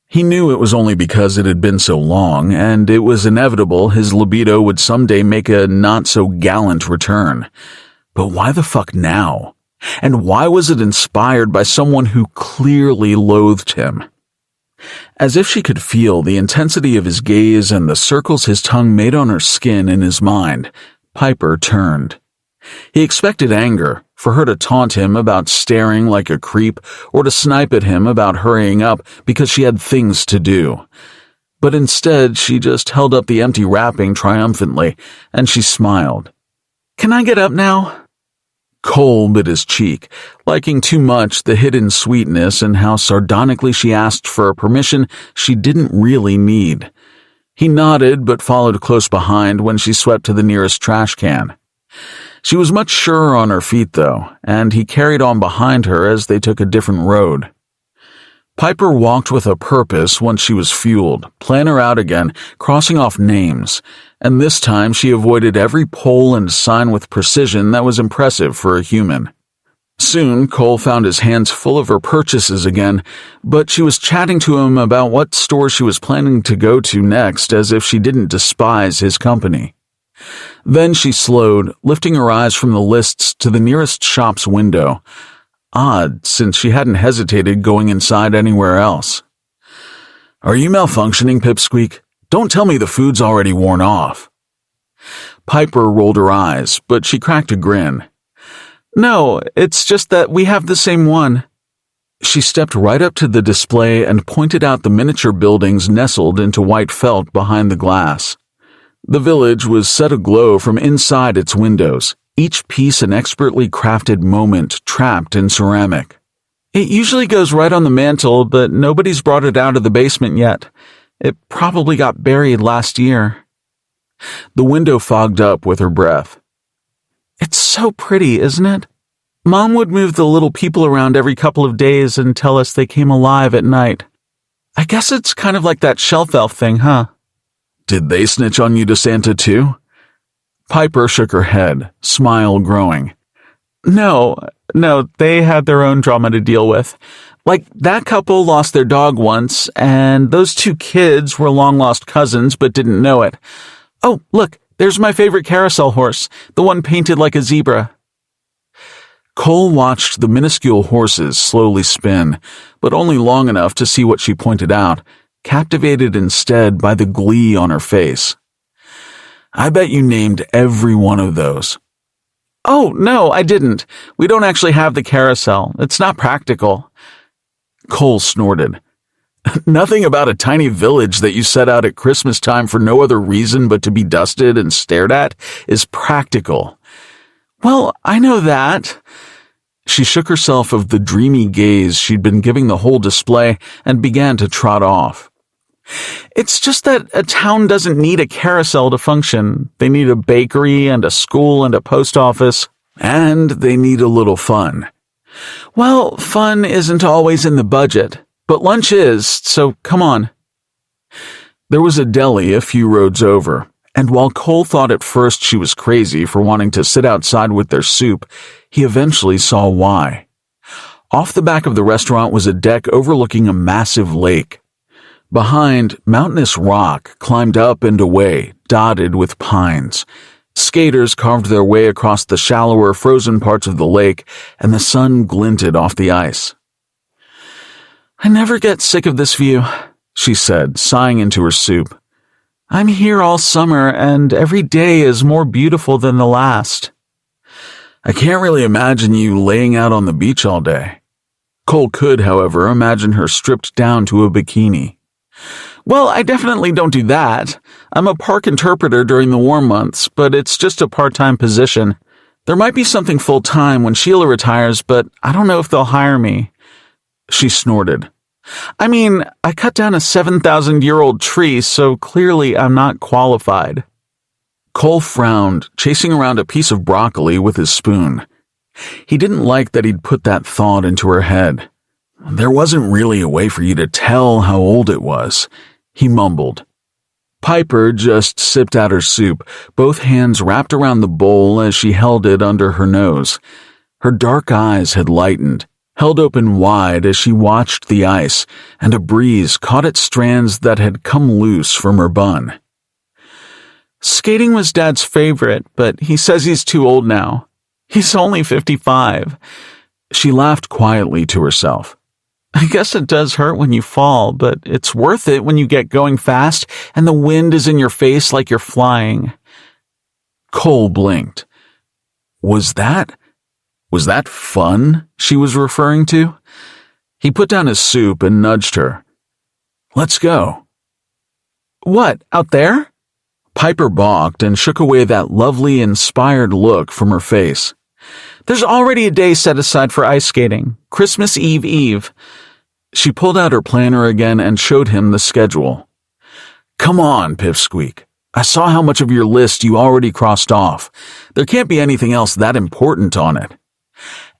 He knew it was only because it had been so long, and it was inevitable his libido would someday make a not-so-gallant return. But why the fuck now? And why was it inspired by someone who clearly loathed him? As if she could feel the intensity of his gaze and the circles his tongue made on her skin in his mind, Piper turned. He expected anger, for her to taunt him about staring like a creep or to snipe at him about hurrying up because she had things to do. But instead, she just held up the empty wrapping triumphantly, and she smiled. "Can I get up now?" Cole bit his cheek, liking too much the hidden sweetness and how sardonically she asked for a permission she didn't really need. He nodded but followed close behind when she swept to the nearest trash can. She was much surer on her feet, though, and he carried on behind her as they took a different road. Piper walked with a purpose once she was fueled, plan her out again, crossing off names, and this time she avoided every pole and sign with precision that was impressive for a human. Soon, Cole found his hands full of her purchases again, but she was chatting to him about what store she was planning to go to next as if she didn't despise his company. Then she slowed, lifting her eyes from the lists to the nearest shop's window. Odd, since she hadn't hesitated going inside anywhere else. "Are you malfunctioning, Pipsqueak? Don't tell me the food's already worn off." Piper rolled her eyes, but she cracked a grin. "No, it's just that we have the same one." She stepped right up to the display and pointed out the miniature buildings nestled into white felt behind the glass. The village was set aglow from inside its windows, each piece an expertly crafted moment trapped in ceramic. "It usually goes right on the mantel, but nobody's brought it out of the basement yet. It probably got buried last year." The window fogged up with her breath. "It's so pretty, isn't it? Mom would move the little people around every couple of days and tell us they came alive at night. I guess it's kind of like that shelf elf thing, huh?" "Did they snitch on you to Santa too?" Piper shook her head, smile growing. No, they had their own drama to deal with. Like, that couple lost their dog once, and those two kids were long-lost cousins but didn't know it. Oh, look, there's my favorite carousel horse, the one painted like a zebra." Cole watched the minuscule horses slowly spin, but only long enough to see what she pointed out, captivated instead by the glee on her face. "I bet you named every one of those." "Oh, no, I didn't. We don't actually have the carousel. It's not practical." Cole snorted. "Nothing about a tiny village that you set out at Christmas time for no other reason but to be dusted and stared at is practical." "Well, I know that." She shook herself of the dreamy gaze she'd been giving the whole display and began to trot off. "It's just that a town doesn't need a carousel to function. They need a bakery and a school and a post office, and they need a little fun." "Well, fun isn't always in the budget, but lunch is, so come on." There was a deli a few roads over, and while Cole thought at first she was crazy for wanting to sit outside with their soup, he eventually saw why. Off the back of the restaurant was a deck overlooking a massive lake. Behind, mountainous rock climbed up and away, dotted with pines. Skaters carved their way across the shallower, frozen parts of the lake, and the sun glinted off the ice. "I never get sick of this view," she said, sighing into her soup. "I'm here all summer, and every day is more beautiful than the last." "I can't really imagine you laying out on the beach all day." Cole could, however, imagine her stripped down to a bikini. "Well, I definitely don't do that. I'm a park interpreter during the warm months, but it's just a part-time position. There might be something full-time when Sheila retires, but I don't know if they'll hire me." She snorted. "I mean, I cut down a 7,000-year-old tree, so clearly I'm not qualified." Cole frowned, chasing around a piece of broccoli with his spoon. He didn't like that he'd put that thought into her head. There wasn't really a way for you to tell how old it was, he mumbled. Piper just sipped out her soup, both hands wrapped around the bowl as she held it under her nose. Her dark eyes had lightened, held open wide as she watched the ice, and a breeze caught at strands that had come loose from her bun. Skating was Dad's favorite, but he says he's too old now. He's only 55. She laughed quietly to herself. I guess it does hurt when you fall, but it's worth it when you get going fast and the wind is in your face like you're flying. Cole blinked. Was that fun she was referring to? He put down his soup and nudged her. Let's go. What, out there? Piper balked and shook away that lovely, inspired look from her face. There's already a day set aside for ice skating, Christmas Eve. She pulled out her planner again and showed him the schedule. Come on, Pipsqueak. I saw how much of your list you already crossed off. There can't be anything else that important on it.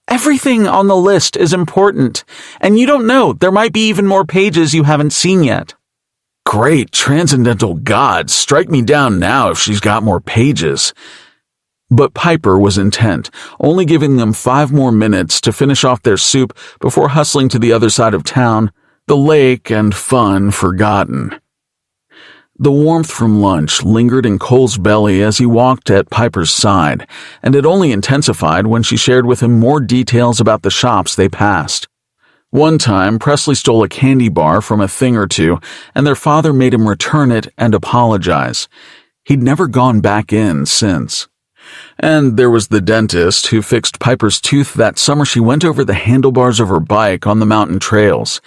Everything on the list is important, and you don't know, there might be even more pages you haven't seen yet. Great transcendental gods, strike me down now if she's got more pages. But Piper was intent, only giving them 5 more minutes to finish off their soup before hustling to the other side of town, the lake and fun forgotten. The warmth from lunch lingered in Cole's belly as he walked at Piper's side, and it only intensified when she shared with him more details about the shops they passed. One time, Presley stole a candy bar from a thing or two, and their father made him return it and apologize. He'd never gone back in since. And there was the dentist who fixed Piper's tooth that summer she went over the handlebars of her bike on the mountain trails.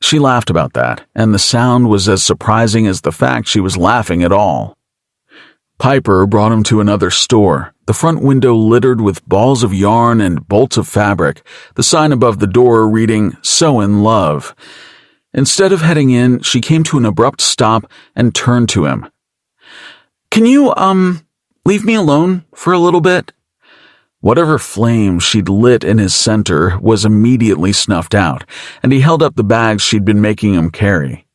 She laughed about that, and the sound was as surprising as the fact she was laughing at all. Piper brought him to another store, the front window littered with balls of yarn and bolts of fabric, the sign above the door reading, "Sew in Love." Instead of heading in, she came to an abrupt stop and turned to him. Can you, leave me alone for a little bit? Whatever flame she'd lit in his center was immediately snuffed out, and he held up the bags she'd been making him carry.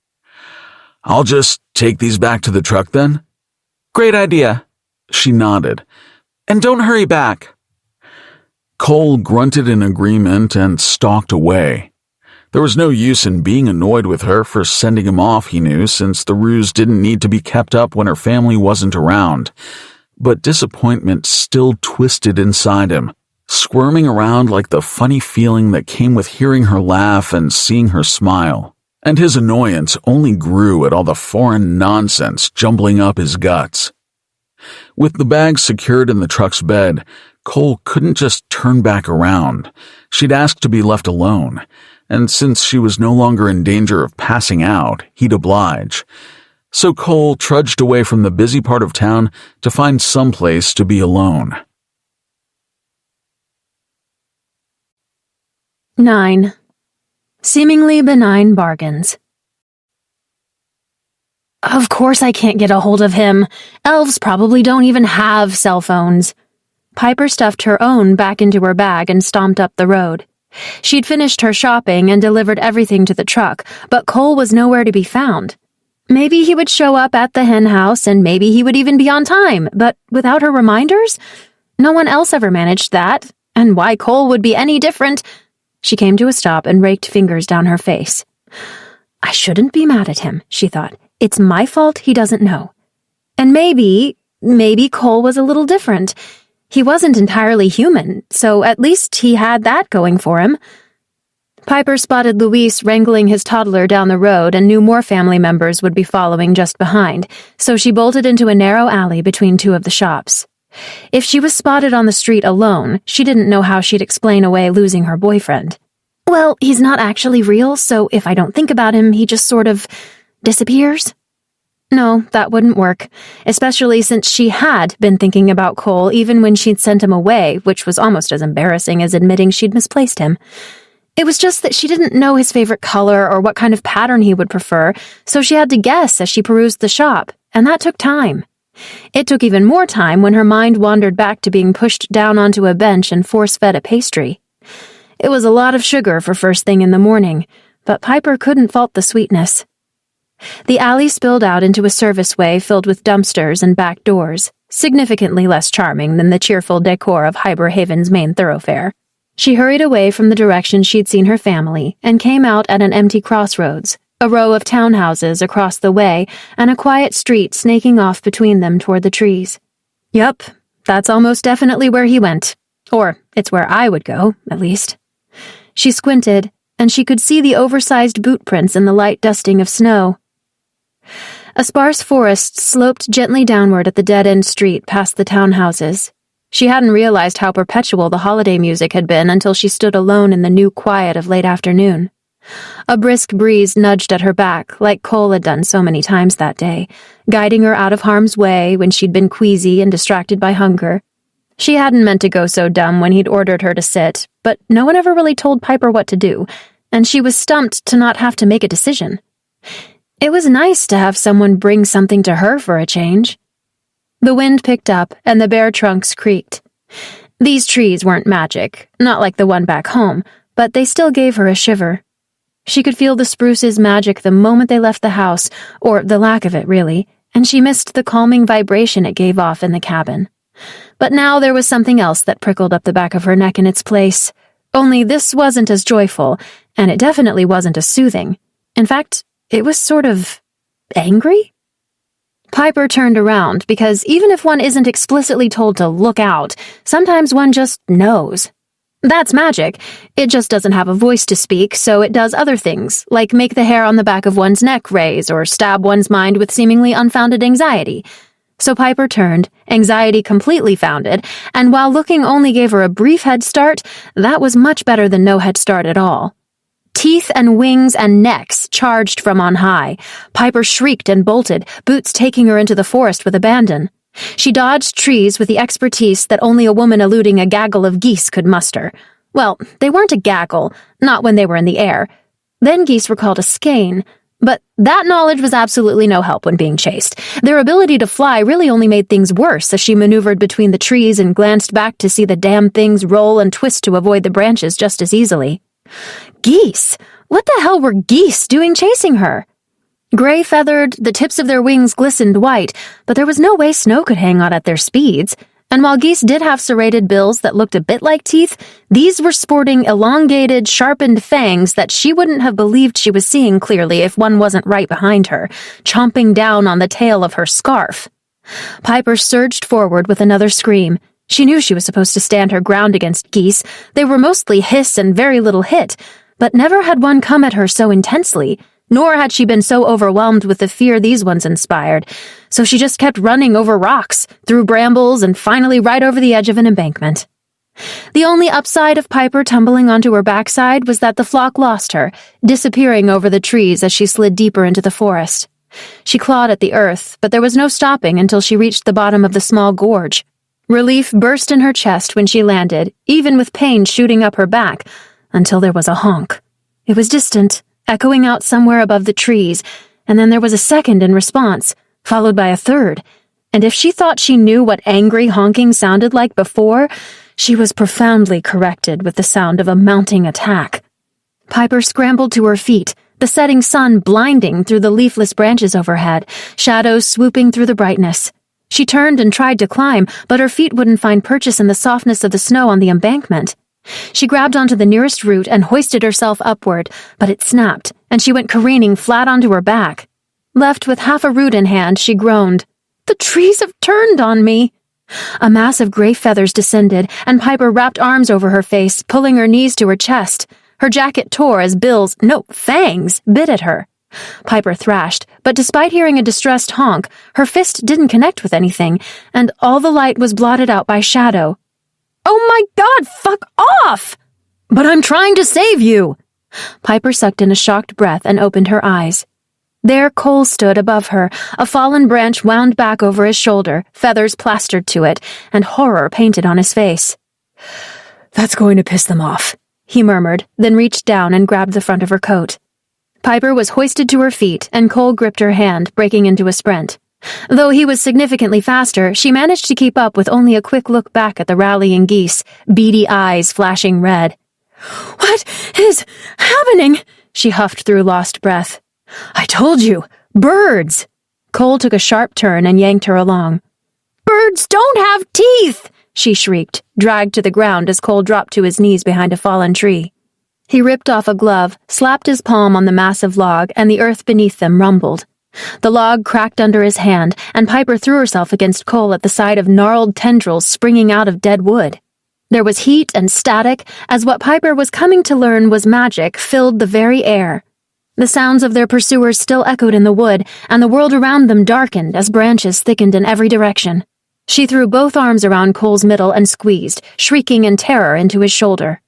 I'll just take these back to the truck then? Great idea. She nodded. And don't hurry back. Cole grunted in agreement and stalked away. There was no use in being annoyed with her for sending him off, he knew, since the ruse didn't need to be kept up when her family wasn't around. But disappointment still twisted inside him, squirming around like the funny feeling that came with hearing her laugh and seeing her smile. And his annoyance only grew at all the foreign nonsense jumbling up his guts. With the bag secured in the truck's bed, Cole couldn't just turn back around. She'd asked to be left alone, and since she was no longer in danger of passing out, he'd oblige. So Cole trudged away from the busy part of town to find someplace to be alone. 9. Seemingly benign bargains. Of course I can't get a hold of him. Elves probably don't even have cell phones. Piper stuffed her own back into her bag and stomped up the road. She'd finished her shopping and delivered everything to the truck, but Cole was nowhere to be found. Maybe he would show up at the hen house, and maybe he would even be on time, but without her reminders? No one else ever managed that, and why Cole would be any different? She came to a stop and raked fingers down her face. I shouldn't be mad at him, she thought. It's my fault he doesn't know. And maybe Cole was a little different. He wasn't entirely human, so at least he had that going for him. Piper spotted Luis wrangling his toddler down the road and knew more family members would be following just behind, so she bolted into a narrow alley between 2 of the shops. If she was spotted on the street alone, she didn't know how she'd explain away losing her boyfriend. Well, he's not actually real, so if I don't think about him, he just sort of disappears? No, that wouldn't work, especially since she had been thinking about Cole even when she'd sent him away, which was almost as embarrassing as admitting she'd misplaced him. It was just that she didn't know his favorite color or what kind of pattern he would prefer, so she had to guess as she perused the shop, and that took time. It took even more time when her mind wandered back to being pushed down onto a bench and force-fed a pastry. It was a lot of sugar for first thing in the morning, but Piper couldn't fault the sweetness. The alley spilled out into a serviceway filled with dumpsters and back doors, significantly less charming than the cheerful decor of Hyberhaven's main thoroughfare. She hurried away from the direction she'd seen her family and came out at an empty crossroads, a row of townhouses across the way and a quiet street snaking off between them toward the trees. Yup, that's almost definitely where he went. Or it's where I would go, at least. She squinted, and she could see the oversized boot prints in the light dusting of snow. A sparse forest sloped gently downward at the dead-end street past the townhouses. She hadn't realized how perpetual the holiday music had been until she stood alone in the new quiet of late afternoon. A brisk breeze nudged at her back, like Cole had done so many times that day, guiding her out of harm's way when she'd been queasy and distracted by hunger. She hadn't meant to go so dumb when he'd ordered her to sit, but no one ever really told Piper what to do, and she was stumped to not have to make a decision. It was nice to have someone bring something to her for a change. The wind picked up, and the bare trunks creaked. These trees weren't magic, not like the one back home, but they still gave her a shiver. She could feel the spruce's magic the moment they left the house, or the lack of it, really, and she missed the calming vibration it gave off in the cabin. But now there was something else that prickled up the back of her neck in its place. Only this wasn't as joyful, and it definitely wasn't as soothing. In fact, it was sort of angry? Piper turned around because even if one isn't explicitly told to look out, sometimes one just knows. That's magic. It just doesn't have a voice to speak, so it does other things, like make the hair on the back of one's neck raise or stab one's mind with seemingly unfounded anxiety. So Piper turned, anxiety completely founded, and while looking only gave her a brief head start, that was much better than no head start at all. Teeth and wings and necks charged from on high. Piper shrieked and bolted, boots taking her into the forest with abandon. She dodged trees with the expertise that only a woman eluding a gaggle of geese could muster. Well, they weren't a gaggle, not when they were in the air. Then geese were called a skein, but that knowledge was absolutely no help when being chased. Their ability to fly really only made things worse as she maneuvered between the trees and glanced back to see the damn things roll and twist to avoid the branches just as easily. Geese! What the hell were geese doing chasing her? Gray-feathered, the tips of their wings glistened white, but there was no way snow could hang on at their speeds. And while geese did have serrated bills that looked a bit like teeth, these were sporting elongated, sharpened fangs that she wouldn't have believed she was seeing clearly if one wasn't right behind her, chomping down on the tail of her scarf. Piper surged forward with another scream. She knew she was supposed to stand her ground against geese. They were mostly hiss and very little hit, but never had one come at her so intensely, nor had she been so overwhelmed with the fear these ones inspired, so she just kept running over rocks, through brambles, and finally right over the edge of an embankment. The only upside of Piper tumbling onto her backside was that the flock lost her, disappearing over the trees as she slid deeper into the forest. She clawed at the earth, but there was no stopping until she reached the bottom of the small gorge. Relief burst in her chest when she landed, even with pain shooting up her back, until there was a honk. It was distant, echoing out somewhere above the trees, and then there was a second in response, followed by a third, and if she thought she knew what angry honking sounded like before, she was profoundly corrected with the sound of a mounting attack. Piper scrambled to her feet, the setting sun blinding through the leafless branches overhead, shadows swooping through the brightness. She turned and tried to climb, but her feet wouldn't find purchase in the softness of the snow on the embankment. She grabbed onto the nearest root and hoisted herself upward, but it snapped, and she went careening flat onto her back. Left with half a root in hand, she groaned. "The trees have turned on me!" A mass of gray feathers descended, and Piper wrapped arms over her face, pulling her knees to her chest. Her jacket tore as fangs, bit at her. Piper thrashed, but despite hearing a distressed honk, her fist didn't connect with anything, and all the light was blotted out by shadow. "Oh my God, fuck off!" "But I'm trying to save you!" Piper sucked in a shocked breath and opened her eyes. There Cole stood above her, a fallen branch wound back over his shoulder, feathers plastered to it, and horror painted on his face. "That's going to piss them off," he murmured, then reached down and grabbed the front of her coat. Piper was hoisted to her feet, and Cole gripped her hand, breaking into a sprint. Though he was significantly faster, she managed to keep up with only a quick look back at the rallying geese, beady eyes flashing red. "What is happening?" she huffed through lost breath. "I told you! Birds!" Cole took a sharp turn and yanked her along. "Birds don't have teeth!" she shrieked, dragged to the ground as Cole dropped to his knees behind a fallen tree. He ripped off a glove, slapped his palm on the massive log, and the earth beneath them rumbled. The log cracked under his hand, and Piper threw herself against Cole at the sight of gnarled tendrils springing out of dead wood. There was heat and static, as what Piper was coming to learn was magic filled the very air. The sounds of their pursuers still echoed in the wood, and the world around them darkened as branches thickened in every direction. She threw both arms around Cole's middle and squeezed, shrieking in terror into his shoulder.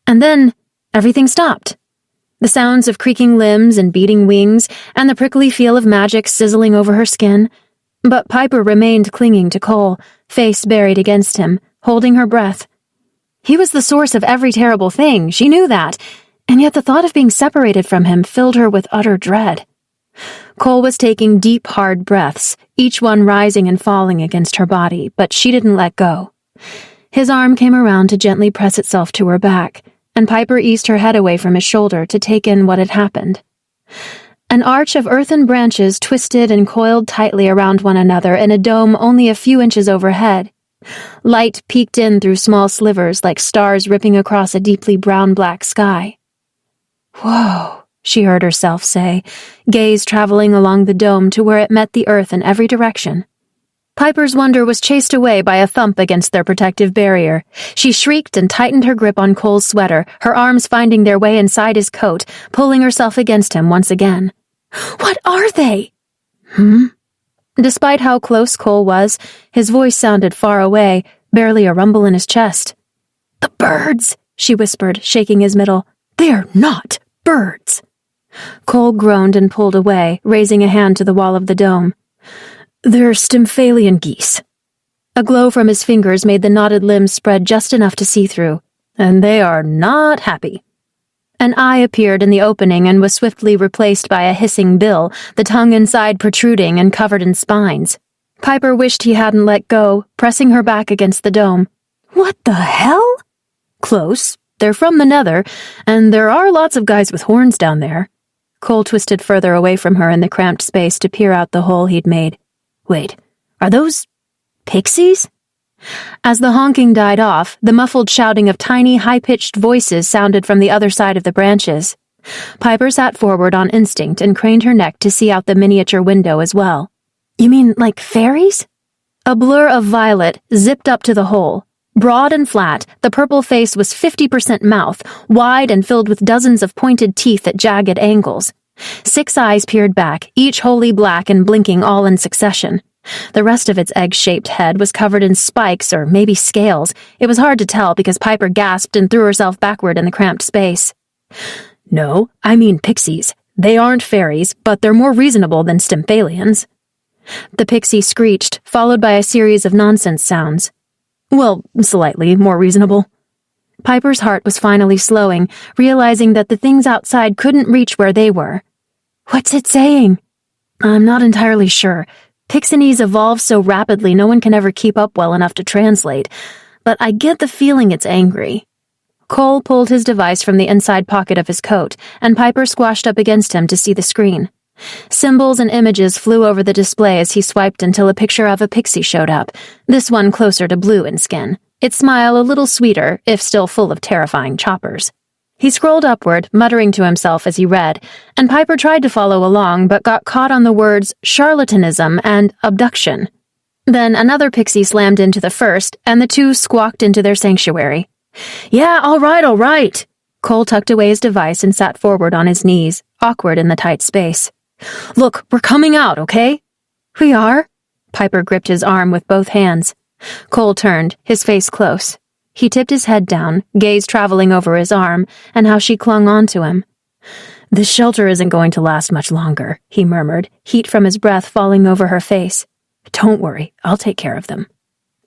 And then everything stopped. The sounds of creaking limbs and beating wings, and the prickly feel of magic sizzling over her skin. But Piper remained clinging to Cole, face buried against him, holding her breath. He was the source of every terrible thing, she knew that, and yet the thought of being separated from him filled her with utter dread. Cole was taking deep, hard breaths, each one rising and falling against her body, but she didn't let go. His arm came around to gently press itself to her back, and Piper eased her head away from his shoulder to take in what had happened. An arch of earthen branches twisted and coiled tightly around one another in a dome only a few inches overhead. Light peeked in through small slivers like stars ripping across a deeply brown-black sky. "Whoa," she heard herself say, gaze traveling along the dome to where it met the earth in every direction. Piper's wonder was chased away by a thump against their protective barrier. She shrieked and tightened her grip on Cole's sweater, her arms finding their way inside his coat, pulling herself against him once again. "What are they?" Despite how close Cole was, his voice sounded far away, barely a rumble in his chest. "The birds," she whispered, shaking his middle. "They're not birds." Cole groaned and pulled away, raising a hand to the wall of the dome. "They're Stymphalian geese." A glow from his fingers made the knotted limbs spread just enough to see through, and they are not happy. An eye appeared in the opening and was swiftly replaced by a hissing bill, the tongue inside protruding and covered in spines. Piper wished he hadn't let go, pressing her back against the dome. "What the hell?" "Close. They're from the Nether, and there are lots of guys with horns down there." Cole twisted further away from her in the cramped space to peer out the hole he'd made. "Wait, are those pixies?" As the honking died off, the muffled shouting of tiny, high-pitched voices sounded from the other side of the branches. Piper sat forward on instinct and craned her neck to see out the miniature window as well. "You mean like fairies?" A blur of violet zipped up to the hole. Broad and flat, the purple face was 50% mouth, wide and filled with dozens of pointed teeth at jagged angles. 6 eyes peered back, each wholly black and blinking all in succession. The rest of its egg-shaped head was covered in spikes or maybe scales. It was hard to tell because Piper gasped and threw herself backward in the cramped space. "No, I mean pixies. They aren't fairies, but they're more reasonable than Stymphalians." The pixie screeched, followed by a series of nonsense sounds. "Well, slightly more reasonable." Piper's heart was finally slowing, realizing that the things outside couldn't reach where they were. "What's it saying?" "I'm not entirely sure. Pixinese evolve so rapidly no one can ever keep up well enough to translate, but I get the feeling it's angry." Cole pulled his device from the inside pocket of his coat, and Piper squashed up against him to see the screen. Symbols and images flew over the display as he swiped until a picture of a pixie showed up, this one closer to blue in skin, its smile a little sweeter, if still full of terrifying choppers. He scrolled upward, muttering to himself as he read, and Piper tried to follow along but got caught on the words charlatanism and abduction. Then another pixie slammed into the first, and the two squawked into their sanctuary. "Yeah, all right." Cole tucked away his device and sat forward on his knees, awkward in the tight space. "Look, we're coming out, okay?" "We are?" Piper gripped his arm with both hands. Cole turned, his face close. He tipped his head down, gaze traveling over his arm, and how she clung on to him. "This shelter isn't going to last much longer," he murmured, heat from his breath falling over her face. "Don't worry, I'll take care of them."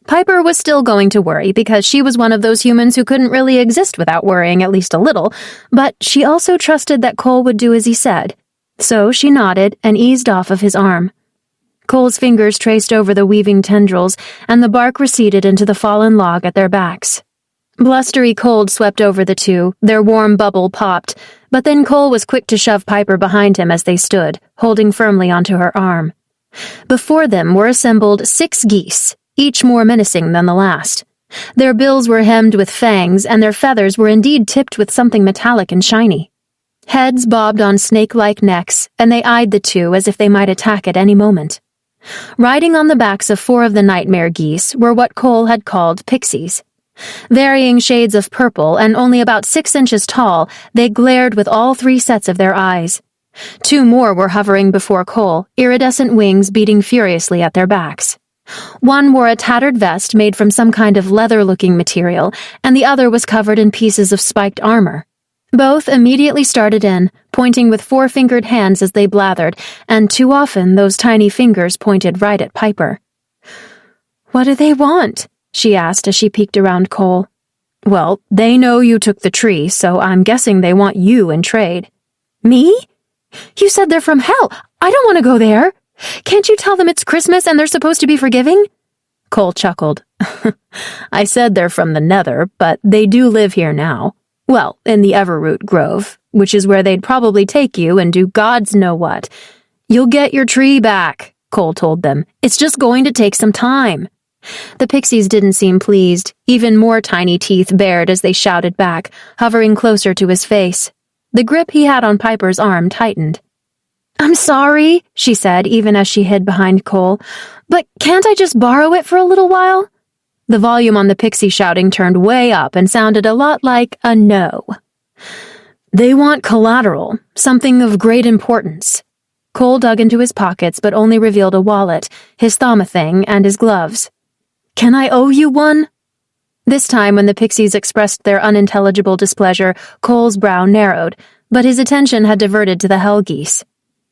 Piper was still going to worry because she was one of those humans who couldn't really exist without worrying at least a little, but she also trusted that Cole would do as he said. So she nodded and eased off of his arm. Cole's fingers traced over the weaving tendrils, and the bark receded into the fallen log at their backs. Blustery cold swept over the two, their warm bubble popped, but then Cole was quick to shove Piper behind him as they stood, holding firmly onto her arm. Before them were assembled 6 geese, each more menacing than the last. Their bills were hemmed with fangs, and their feathers were indeed tipped with something metallic and shiny. Heads bobbed on snake-like necks, and they eyed the two as if they might attack at any moment. Riding on the backs of 4 of the nightmare geese were what Cole had called pixies. Varying shades of purple and only about 6 inches tall, they glared with all 3 sets of their eyes. 2 more were hovering before Cole, iridescent wings beating furiously at their backs. One wore a tattered vest made from some kind of leather-looking material, and the other was covered in pieces of spiked armor. Both immediately started in, pointing with 4-fingered hands as they blathered, and too often those tiny fingers pointed right at Piper. "What do they want?" she asked as she peeked around Cole. "Well, they know you took the tree, so I'm guessing they want you in trade." "Me? You said they're from hell. I don't want to go there. Can't you tell them it's Christmas and they're supposed to be forgiving?" Cole chuckled. "I said they're from the nether, but they do live here now. Well, in the Everroot Grove, which is where they'd probably take you and do gods know what. You'll get your tree back," Cole told them. "It's just going to take some time." The pixies didn't seem pleased, even more tiny teeth bared as they shouted back, hovering closer to his face. The grip he had on Piper's arm tightened. "I'm sorry," she said, even as she hid behind Cole, "but can't I just borrow it for a little while?" The volume on the pixie shouting turned way up and sounded a lot like a no. "They want collateral, something of great importance." Cole dug into his pockets but only revealed a wallet, his thumb-a-thing, and his gloves. "Can I owe you one?" This time, when the pixies expressed their unintelligible displeasure, Cole's brow narrowed, but his attention had diverted to the hell geese.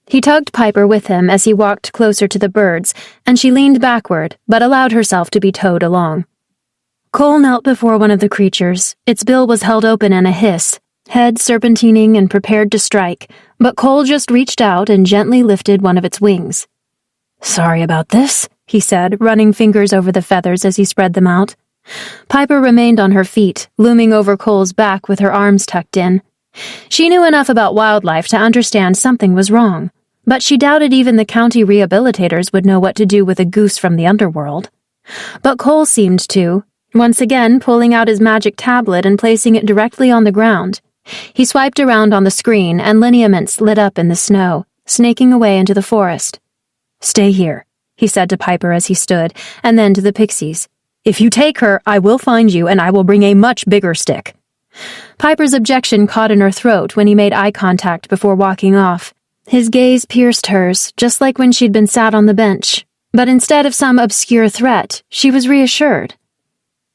He tugged Piper with him as he walked closer to the birds, and she leaned backward, but allowed herself to be towed along. Cole knelt before one of the creatures. Its bill was held open in a hiss, head serpentining and prepared to strike, but Cole just reached out and gently lifted one of its wings. "Sorry about this," he said, running fingers over the feathers as he spread them out. Piper remained on her feet, looming over Cole's back with her arms tucked in. She knew enough about wildlife to understand something was wrong, but she doubted even the county rehabilitators would know what to do with a goose from the underworld. But Cole seemed to, once again pulling out his magic tablet and placing it directly on the ground. He swiped around on the screen, and lineaments lit up in the snow, snaking away into the forest. "Stay here," he said to Piper as he stood, and then to the pixies. "If you take her, I will find you, and I will bring a much bigger stick." Piper's objection caught in her throat when he made eye contact before walking off. His gaze pierced hers, just like when she'd been sat on the bench. But instead of some obscure threat, she was reassured.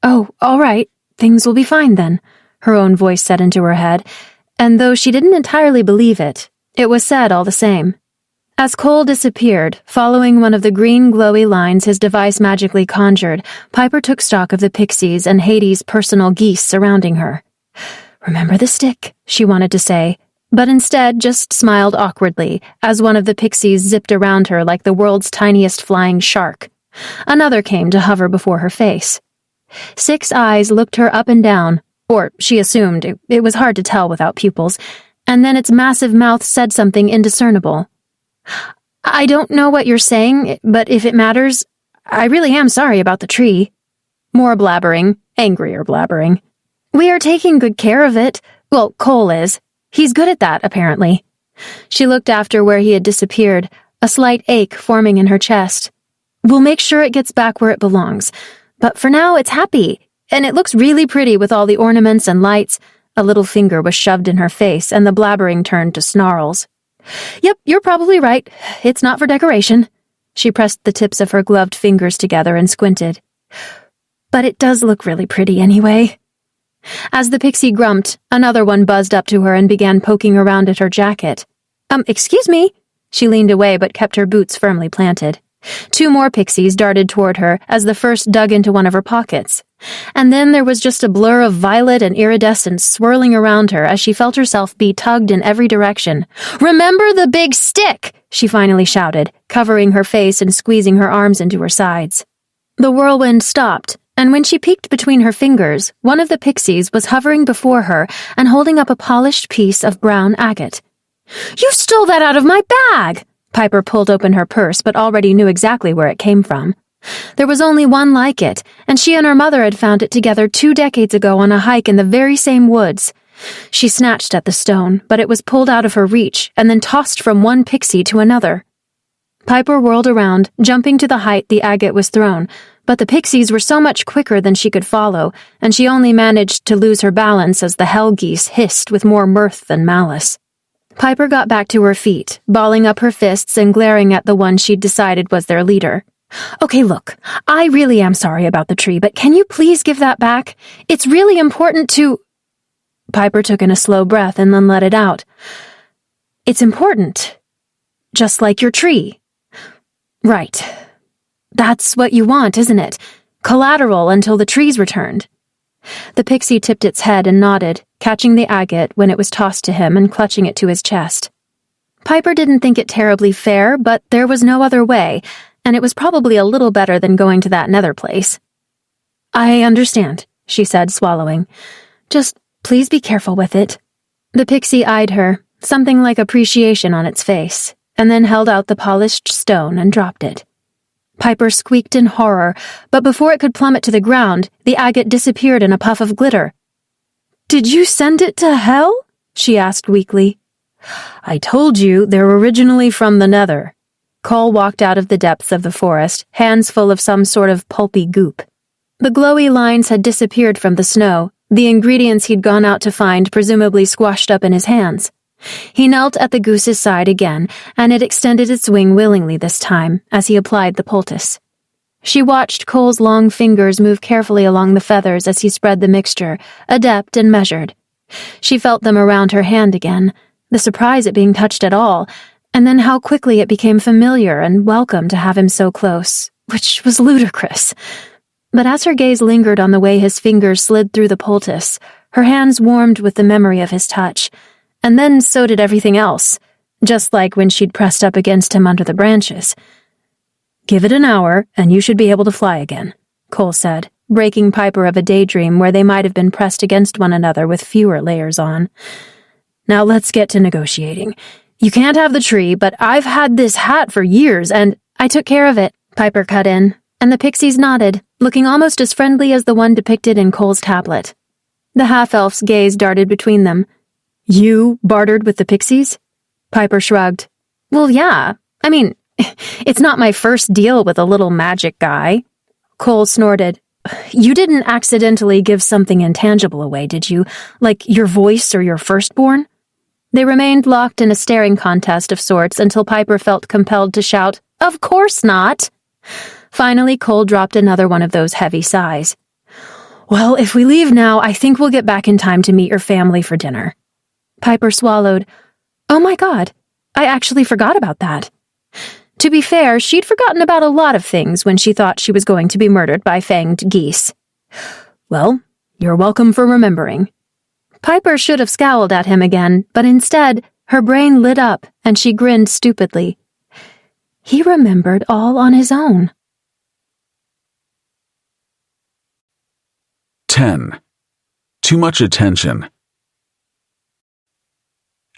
"Oh, all right. Things will be fine then," her own voice said into her head, and though she didn't entirely believe it, it was said all the same. As Cole disappeared, following one of the green glowy lines his device magically conjured, Piper took stock of the pixies and Hades' personal geese surrounding her. "Remember the stick," she wanted to say, but instead just smiled awkwardly as one of the pixies zipped around her like the world's tiniest flying shark. Another came to hover before her face. 6 eyes looked her up and down, or she assumed, it was hard to tell without pupils, and then its massive mouth said something indiscernible. "I don't know what you're saying, but if it matters, I really am sorry about the tree." More blabbering, angrier blabbering. "We are taking good care of it. Well, Cole is. He's good at that, apparently." She looked after where he had disappeared, a slight ache forming in her chest. "We'll make sure it gets back where it belongs. But for now, it's happy, and it looks really pretty with all the ornaments and lights." A little finger was shoved in her face, and the blabbering turned to snarls. "Yep, you're probably right. It's not for decoration." She pressed the tips of her gloved fingers together and squinted. "But it does look really pretty anyway." As the pixie grumped, another one buzzed up to her and began poking around at her jacket. Excuse me." She leaned away but kept her boots firmly planted. 2 more pixies darted toward her as the first dug into one of her pockets. And then there was just a blur of violet and iridescence swirling around her as she felt herself be tugged in every direction. "Remember the big stick!" she finally shouted, covering her face and squeezing her arms into her sides. The whirlwind stopped, and when she peeked between her fingers, one of the pixies was hovering before her and holding up a polished piece of brown agate. "You stole that out of my bag!" Piper pulled open her purse but already knew exactly where it came from. There was only one like it, and she and her mother had found it together 2 decades ago on a hike in the very same woods. She snatched at the stone, but it was pulled out of her reach and then tossed from one pixie to another. Piper whirled around, jumping to the height the agate was thrown, but the pixies were so much quicker than she could follow, and she only managed to lose her balance as the hell geese hissed with more mirth than malice. Piper got back to her feet, balling up her fists and glaring at the one she'd decided was their leader. "Okay, look, I really am sorry about the tree, but can you please give that back? It's really important to—" Piper took in a slow breath and then let it out. "It's important. Just like your tree." "Right. That's what you want, isn't it? Collateral until the tree's returned." The pixie tipped its head and nodded, catching the agate when it was tossed to him and clutching it to his chest. Piper didn't think it terribly fair, but there was no other way, and it was probably a little better than going to that nether place. "I understand," she said, swallowing. "Just please be careful with it." The pixie eyed her, something like appreciation on its face, and then held out the polished stone and dropped it. Piper squeaked in horror, but before it could plummet to the ground, the agate disappeared in a puff of glitter. "Did you send it to hell?" she asked weakly. "I told you they're originally from the nether." Cole walked out of the depths of the forest, hands full of some sort of pulpy goop. The glowy lines had disappeared from the snow, the ingredients he'd gone out to find presumably squashed up in his hands. He knelt at the goose's side again, and it extended its wing willingly this time, as he applied the poultice. She watched Cole's long fingers move carefully along the feathers as he spread the mixture, adept and measured. She felt them around her hand again, the surprise at being touched at all, and then how quickly it became familiar and welcome to have him so close, which was ludicrous. But as her gaze lingered on the way his fingers slid through the poultice, her hands warmed with the memory of his touch, and then so did everything else, just like when she'd pressed up against him under the branches. "Give it an hour, and you should be able to fly again," Cole said, breaking Piper of a daydream where they might have been pressed against one another with fewer layers on. "Now let's get to negotiating. You can't have the tree, but I've had this hat for years, and—" "I took care of it," Piper cut in, and the pixies nodded, looking almost as friendly as the one depicted in Cole's tablet. The half-elf's gaze darted between them. "You bartered with the pixies?" Piper shrugged. "Well, yeah. I mean, it's not my first deal with a little magic guy." Cole snorted. "You didn't accidentally give something intangible away, did you? Like your voice or your firstborn?" They remained locked in a staring contest of sorts until Piper felt compelled to shout, "Of course not!" Finally, Cole dropped another one of those heavy sighs. "Well, if we leave now, I think we'll get back in time to meet your family for dinner." Piper swallowed. "Oh my God, I actually forgot about that." To be fair, she'd forgotten about a lot of things when she thought she was going to be murdered by fanged geese. "Well, you're welcome for remembering." Piper should have scowled at him again, but instead, her brain lit up and she grinned stupidly. He remembered all on his own. 10. Too much attention.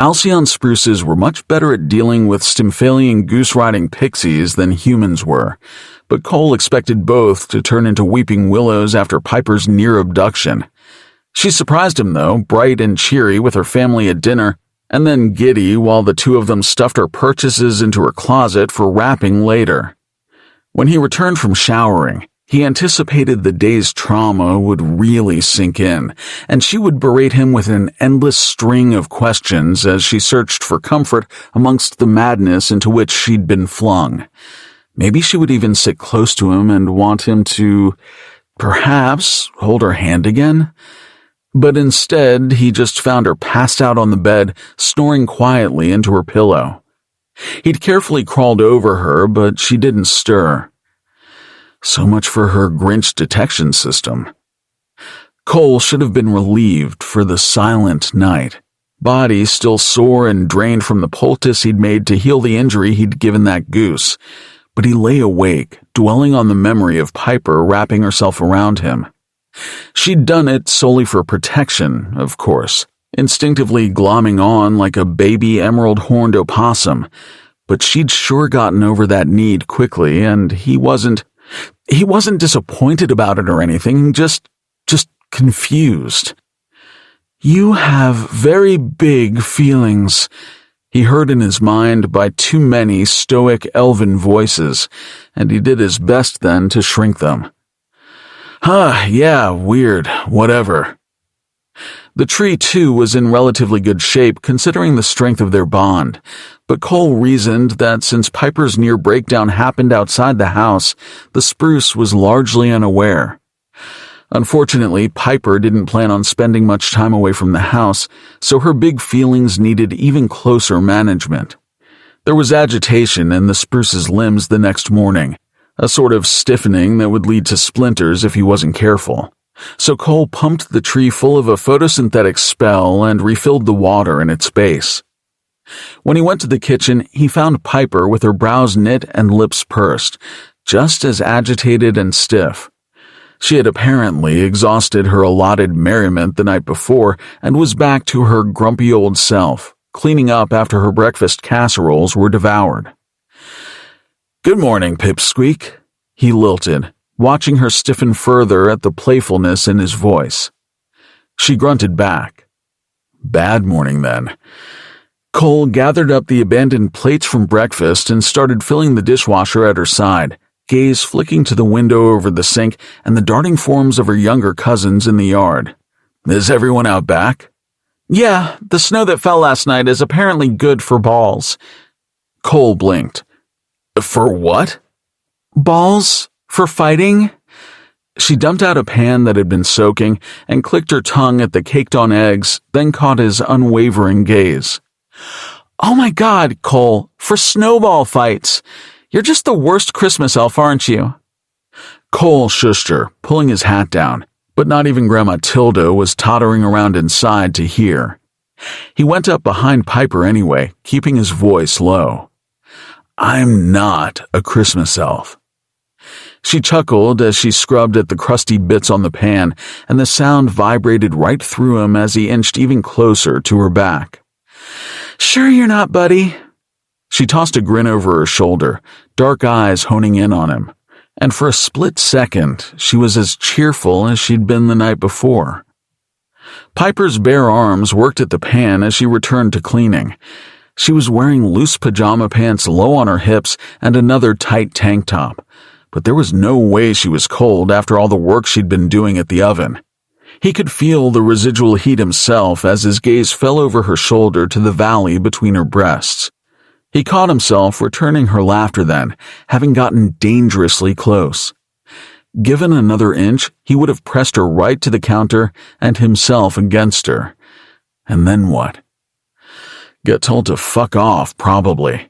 Alcyon spruces were much better at dealing with Stymphalian goose-riding pixies than humans were, but Cole expected both to turn into weeping willows after Piper's near abduction. She surprised him, though, bright and cheery with her family at dinner, and then giddy while the two of them stuffed her purchases into her closet for wrapping later. When he returned from showering, he anticipated the day's trauma would really sink in, and she would berate him with an endless string of questions as she searched for comfort amongst the madness into which she'd been flung. Maybe she would even sit close to him and want him to, perhaps, hold her hand again? But instead, he just found her passed out on the bed, snoring quietly into her pillow. He'd carefully crawled over her, but she didn't stir. So much for her Grinch detection system. Cole should have been relieved for the silent night. Body still sore and drained from the poultice he'd made to heal the injury he'd given that goose, but he lay awake, dwelling on the memory of Piper wrapping herself around him. She'd done it solely for protection, of course, instinctively glomming on like a baby emerald-horned opossum, but she'd sure gotten over that need quickly, and he wasn't disappointed about it or anything, just confused. "You have very big feelings," he heard in his mind by too many stoic elven voices, and he did his best then to shrink them. Yeah, weird, whatever. The tree, too, was in relatively good shape considering the strength of their bond, but Cole reasoned that since Piper's near breakdown happened outside the house, the spruce was largely unaware. Unfortunately, Piper didn't plan on spending much time away from the house, so her big feelings needed even closer management. There was agitation in the spruce's limbs the next morning, a sort of stiffening that would lead to splinters if he wasn't careful. So Cole pumped the tree full of a photosynthetic spell and refilled the water in its base. When he went to the kitchen, he found Piper with her brows knit and lips pursed, just as agitated and stiff. She had apparently exhausted her allotted merriment the night before and was back to her grumpy old self, cleaning up after her breakfast casseroles were devoured. "Good morning, Pipsqueak," he lilted, watching her stiffen further at the playfulness in his voice. She grunted back. "Bad morning, then." Cole gathered up the abandoned plates from breakfast and started filling the dishwasher at her side, gaze flicking to the window over the sink and the darting forms of her younger cousins in the yard. "Is everyone out back?" "Yeah, the snow that fell last night is apparently good for balls." Cole blinked. "For what?" "Balls? For fighting?" She dumped out a pan that had been soaking and clicked her tongue at the caked-on eggs, then caught his unwavering gaze. "Oh my God, Cole, for snowball fights! You're just the worst Christmas elf, aren't you?" Cole shushed her, pulling his hat down, but not even Grandma Tilda was tottering around inside to hear. He went up behind Piper anyway, keeping his voice low. "I'm not a Christmas elf." She chuckled as she scrubbed at the crusty bits on the pan, and the sound vibrated right through him as he inched even closer to her back. "Sure you're not, buddy." She tossed a grin over her shoulder, dark eyes honing in on him, and for a split second she was as cheerful as she'd been the night before. Piper's bare arms worked at the pan as she returned to cleaning. She was wearing loose pajama pants low on her hips and another tight tank top, but there was no way she was cold after all the work she'd been doing at the oven. He could feel the residual heat himself as his gaze fell over her shoulder to the valley between her breasts. He caught himself returning her laughter then, having gotten dangerously close. Given another inch, he would have pressed her right to the counter and himself against her. And then what? Get told to fuck off, probably.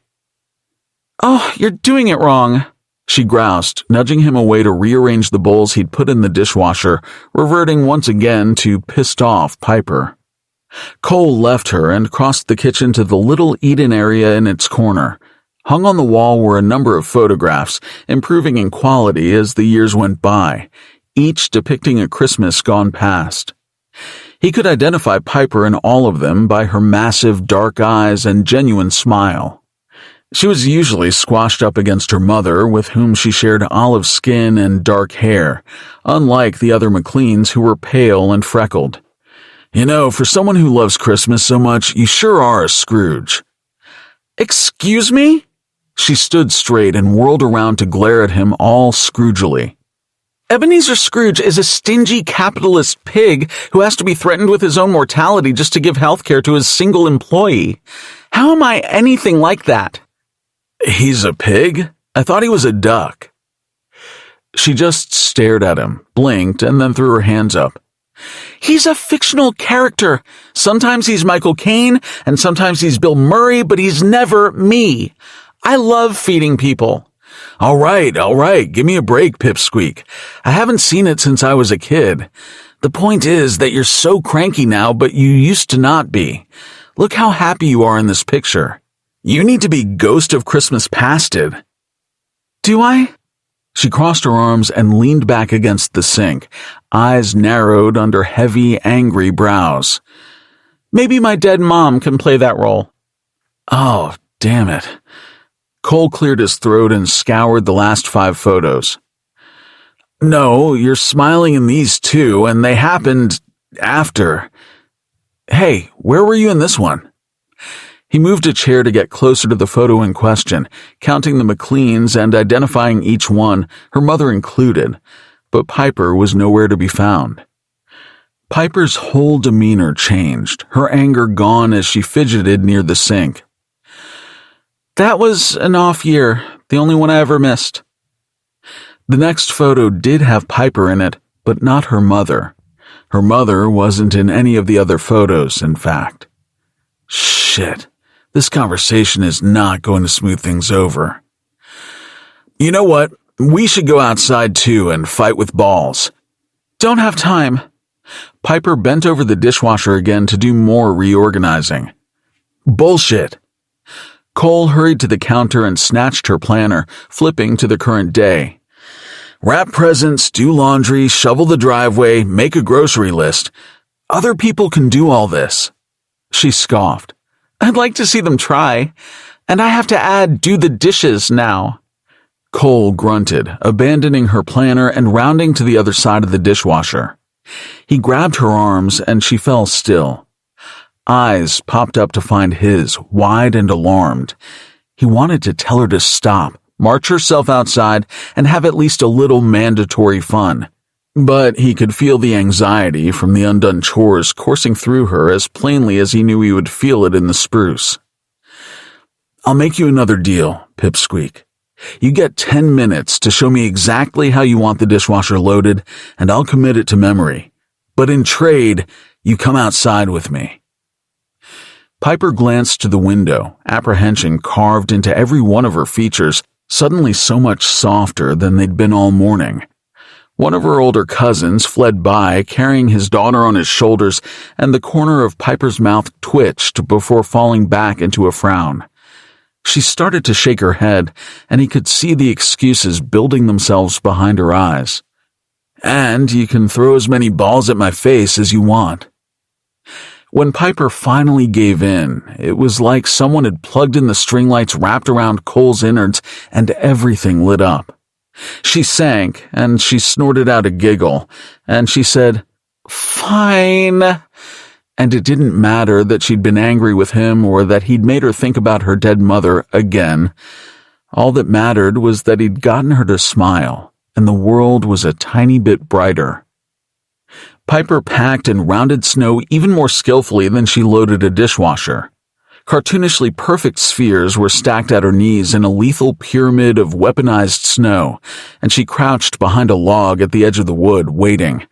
"Oh, you're doing it wrong," she groused, nudging him away to rearrange the bowls he'd put in the dishwasher, reverting once again to pissed-off Piper. Cole left her and crossed the kitchen to the little eat-in area in its corner. Hung on the wall were a number of photographs, improving in quality as the years went by, each depicting a Christmas gone past. He could identify Piper in all of them by her massive dark eyes and genuine smile. She was usually squashed up against her mother, with whom she shared olive skin and dark hair, unlike the other MacLeans who were pale and freckled. "You know, for someone who loves Christmas so much, you sure are a Scrooge." "Excuse me?" She stood straight and whirled around to glare at him all Scroogely. "Ebenezer Scrooge is a stingy capitalist pig who has to be threatened with his own mortality just to give health care to his single employee. How am I anything like that?" "He's a pig? I thought he was a duck." She just stared at him, blinked, and then threw her hands up. He's a fictional character. Sometimes he's Michael Caine, and sometimes he's Bill Murray, but he's never me. I love feeding people. All right, give me a break, Pipsqueak. I haven't seen it since I was a kid. The point is that you're so cranky now, but you used to not be. Look how happy you are in this picture. You need to be Ghost of Christmas Pasted. Do I? She crossed her arms and leaned back against the sink, eyes narrowed under heavy, angry brows. Maybe my dead mom can play that role. Oh, damn it. Cole cleared his throat and scoured the last 5 photos. No, you're smiling in these too, and they happened after. Hey, where were you in this one? He moved a chair to get closer to the photo in question, counting the MacLeans and identifying each one, her mother included, but Piper was nowhere to be found. Piper's whole demeanor changed, her anger gone as she fidgeted near the sink. That was an off year, the only one I ever missed. The next photo did have Piper in it, but not her mother. Her mother wasn't in any of the other photos, in fact. Shit. This conversation is not going to smooth things over. You know what? We should go outside too and fight with balls. Don't have time. Piper bent over the dishwasher again to do more reorganizing. Bullshit. Cole hurried to the counter and snatched her planner, flipping to the current day. Wrap presents, do laundry, shovel the driveway, make a grocery list. Other people can do all this. She scoffed. I'd like to see them try. And I have to add do the dishes now. Cole grunted, abandoning her planner and rounding to the other side of the dishwasher. He grabbed her arms and she fell still. Eyes popped up to find his, wide and alarmed. He wanted to tell her to stop, march herself outside, and have at least a little mandatory fun. But he could feel the anxiety from the undone chores coursing through her as plainly as he knew he would feel it in the spruce. I'll make you another deal, Pipsqueak. You get 10 minutes to show me exactly how you want the dishwasher loaded, and I'll commit it to memory. But in trade, you come outside with me. Piper glanced to the window, apprehension carved into every one of her features, suddenly so much softer than they'd been all morning. One of her older cousins fled by, carrying his daughter on his shoulders, and the corner of Piper's mouth twitched before falling back into a frown. She started to shake her head, and he could see the excuses building themselves behind her eyes. And you can throw as many balls at my face as you want. When Piper finally gave in, it was like someone had plugged in the string lights wrapped around Cole's innards, and everything lit up. She sank, and she snorted out a giggle, and she said, Fine. And it didn't matter that she'd been angry with him or that he'd made her think about her dead mother again. All that mattered was that he'd gotten her to smile, and the world was a tiny bit brighter. Piper packed and rounded snow even more skillfully than she loaded a dishwasher. Cartoonishly perfect spheres were stacked at her knees in a lethal pyramid of weaponized snow, and she crouched behind a log at the edge of the wood, waiting.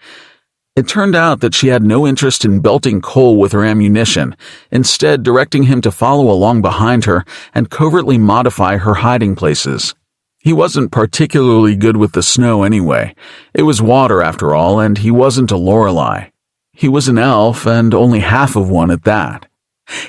It turned out that she had no interest in belting Cole with her ammunition, instead directing him to follow along behind her and covertly modify her hiding places. He wasn't particularly good with the snow anyway. It was water after all, and he wasn't a Lorelei. He was an elf, and only half of one at that.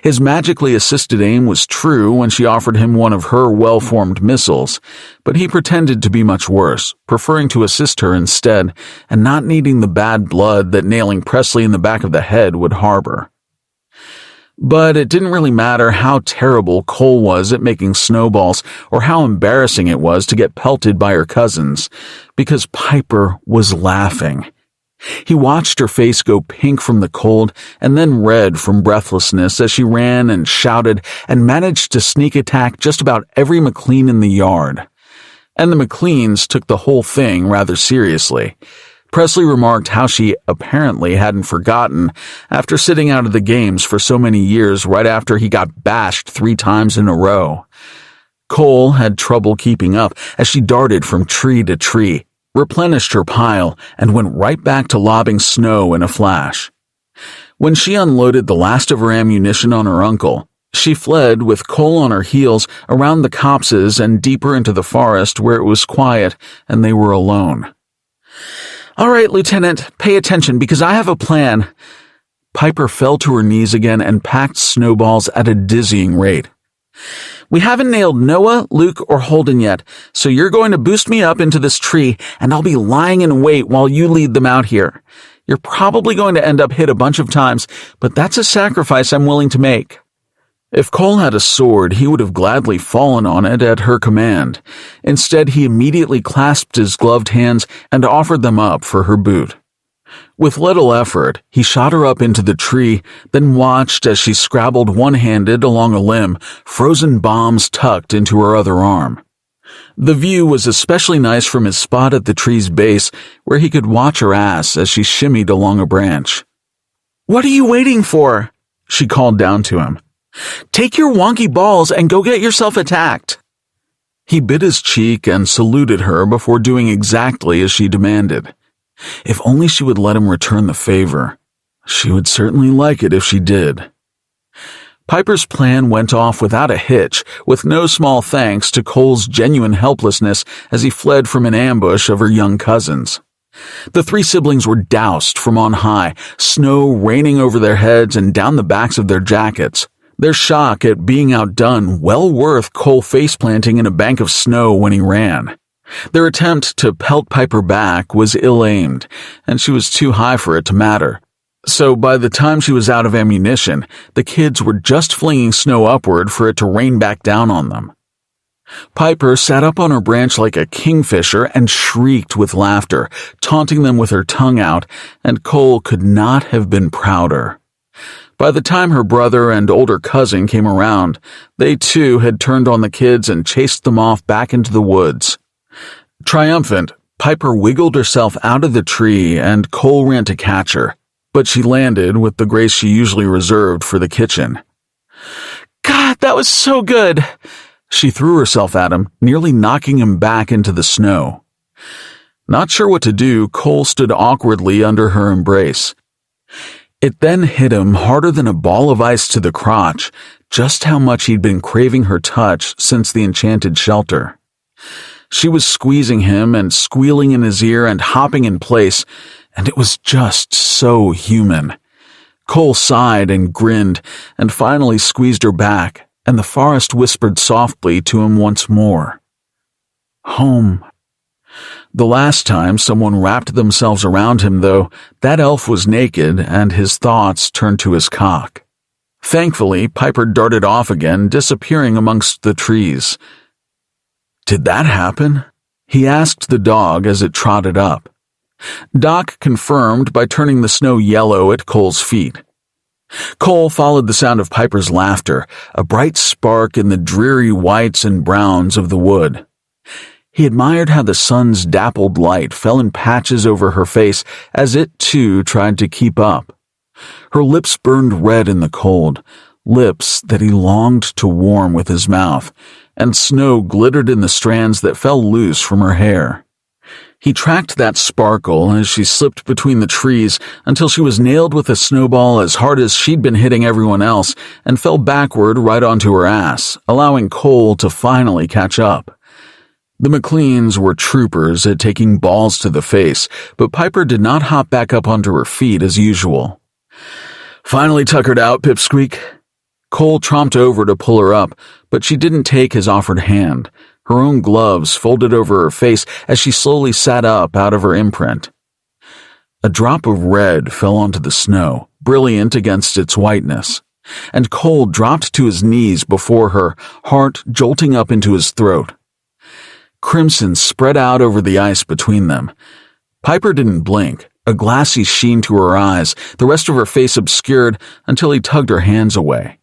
His magically assisted aim was true when she offered him one of her well-formed missiles, but he pretended to be much worse, preferring to assist her instead, and not needing the bad blood that nailing Presley in the back of the head would harbor. But it didn't really matter how terrible Cole was at making snowballs or how embarrassing it was to get pelted by her cousins, because Piper was laughing. He watched her face go pink from the cold and then red from breathlessness as she ran and shouted and managed to sneak attack just about every MacLean in the yard. And the MacLeans took the whole thing rather seriously. Presley remarked how she apparently hadn't forgotten after sitting out of the games for so many years right after he got bashed 3 times in a row. Cole had trouble keeping up as she darted from tree to tree, replenished her pile, and went right back to lobbing snow in a flash. When she unloaded the last of her ammunition on her uncle, she fled with Cole on her heels around the copses and deeper into the forest where it was quiet and they were alone. "All right, Lieutenant, pay attention because I have a plan." Piper fell to her knees again and packed snowballs at a dizzying rate. "We haven't nailed Noah, Luke, or Holden yet, so you're going to boost me up into this tree, and I'll be lying in wait while you lead them out here. You're probably going to end up hit a bunch of times, but that's a sacrifice I'm willing to make." If Cole had a sword, he would have gladly fallen on it at her command. Instead, he immediately clasped his gloved hands and offered them up for her boot. With little effort, he shot her up into the tree, then watched as she scrabbled one-handed along a limb, frozen bombs tucked into her other arm. The view was especially nice from his spot at the tree's base, where he could watch her ass as she shimmied along a branch. "What are you waiting for?" she called down to him. "Take your wonky balls and go get yourself attacked." He bit his cheek and saluted her before doing exactly as she demanded. If only she would let him return the favor. She would certainly like it if she did. Piper's plan went off without a hitch, with no small thanks to Cole's genuine helplessness as he fled from an ambush of her young cousins. The three siblings were doused from on high, snow raining over their heads and down the backs of their jackets. Their shock at being outdone well worth Cole faceplanting in a bank of snow when he ran. Their attempt to pelt Piper back was ill-aimed, and she was too high for it to matter. So by the time she was out of ammunition, the kids were just flinging snow upward for it to rain back down on them. Piper sat up on her branch like a kingfisher and shrieked with laughter, taunting them with her tongue out, and Cole could not have been prouder. By the time her brother and older cousin came around, they too had turned on the kids and chased them off back into the woods. Triumphant, Piper wiggled herself out of the tree and Cole ran to catch her, but she landed with the grace she usually reserved for the kitchen. "God, that was so good!" She threw herself at him, nearly knocking him back into the snow. Not sure what to do, Cole stood awkwardly under her embrace. It then hit him harder than a ball of ice to the crotch, just how much he'd been craving her touch since the enchanted shelter. She was squeezing him and squealing in his ear and hopping in place, and it was just so human. Cole sighed and grinned, and finally squeezed her back, and the forest whispered softly to him once more. Home. The last time someone wrapped themselves around him, though, that elf was naked and his thoughts turned to his cock. Thankfully, Piper darted off again, disappearing amongst the trees. "Did that happen?" he asked the dog as it trotted up. Doc confirmed by turning the snow yellow at Cole's feet. Cole followed the sound of Piper's laughter, a bright spark in the dreary whites and browns of the wood. He admired how the sun's dappled light fell in patches over her face as it, too, tried to keep up. Her lips burned red in the cold, lips that he longed to warm with his mouth, and snow glittered in the strands that fell loose from her hair. He tracked that sparkle as she slipped between the trees until she was nailed with a snowball as hard as she'd been hitting everyone else and fell backward right onto her ass, allowing Cole to finally catch up. The MacLeans were troopers at taking balls to the face, but Piper did not hop back up onto her feet as usual. "Finally tuckered out, Pipsqueak." Cole tromped over to pull her up, but she didn't take his offered hand, her own gloves folded over her face as she slowly sat up out of her imprint. A drop of red fell onto the snow, brilliant against its whiteness, and Cole dropped to his knees before her, heart jolting up into his throat. Crimson spread out over the ice between them. Piper didn't blink, a glassy sheen to her eyes, the rest of her face obscured until he tugged her hands away.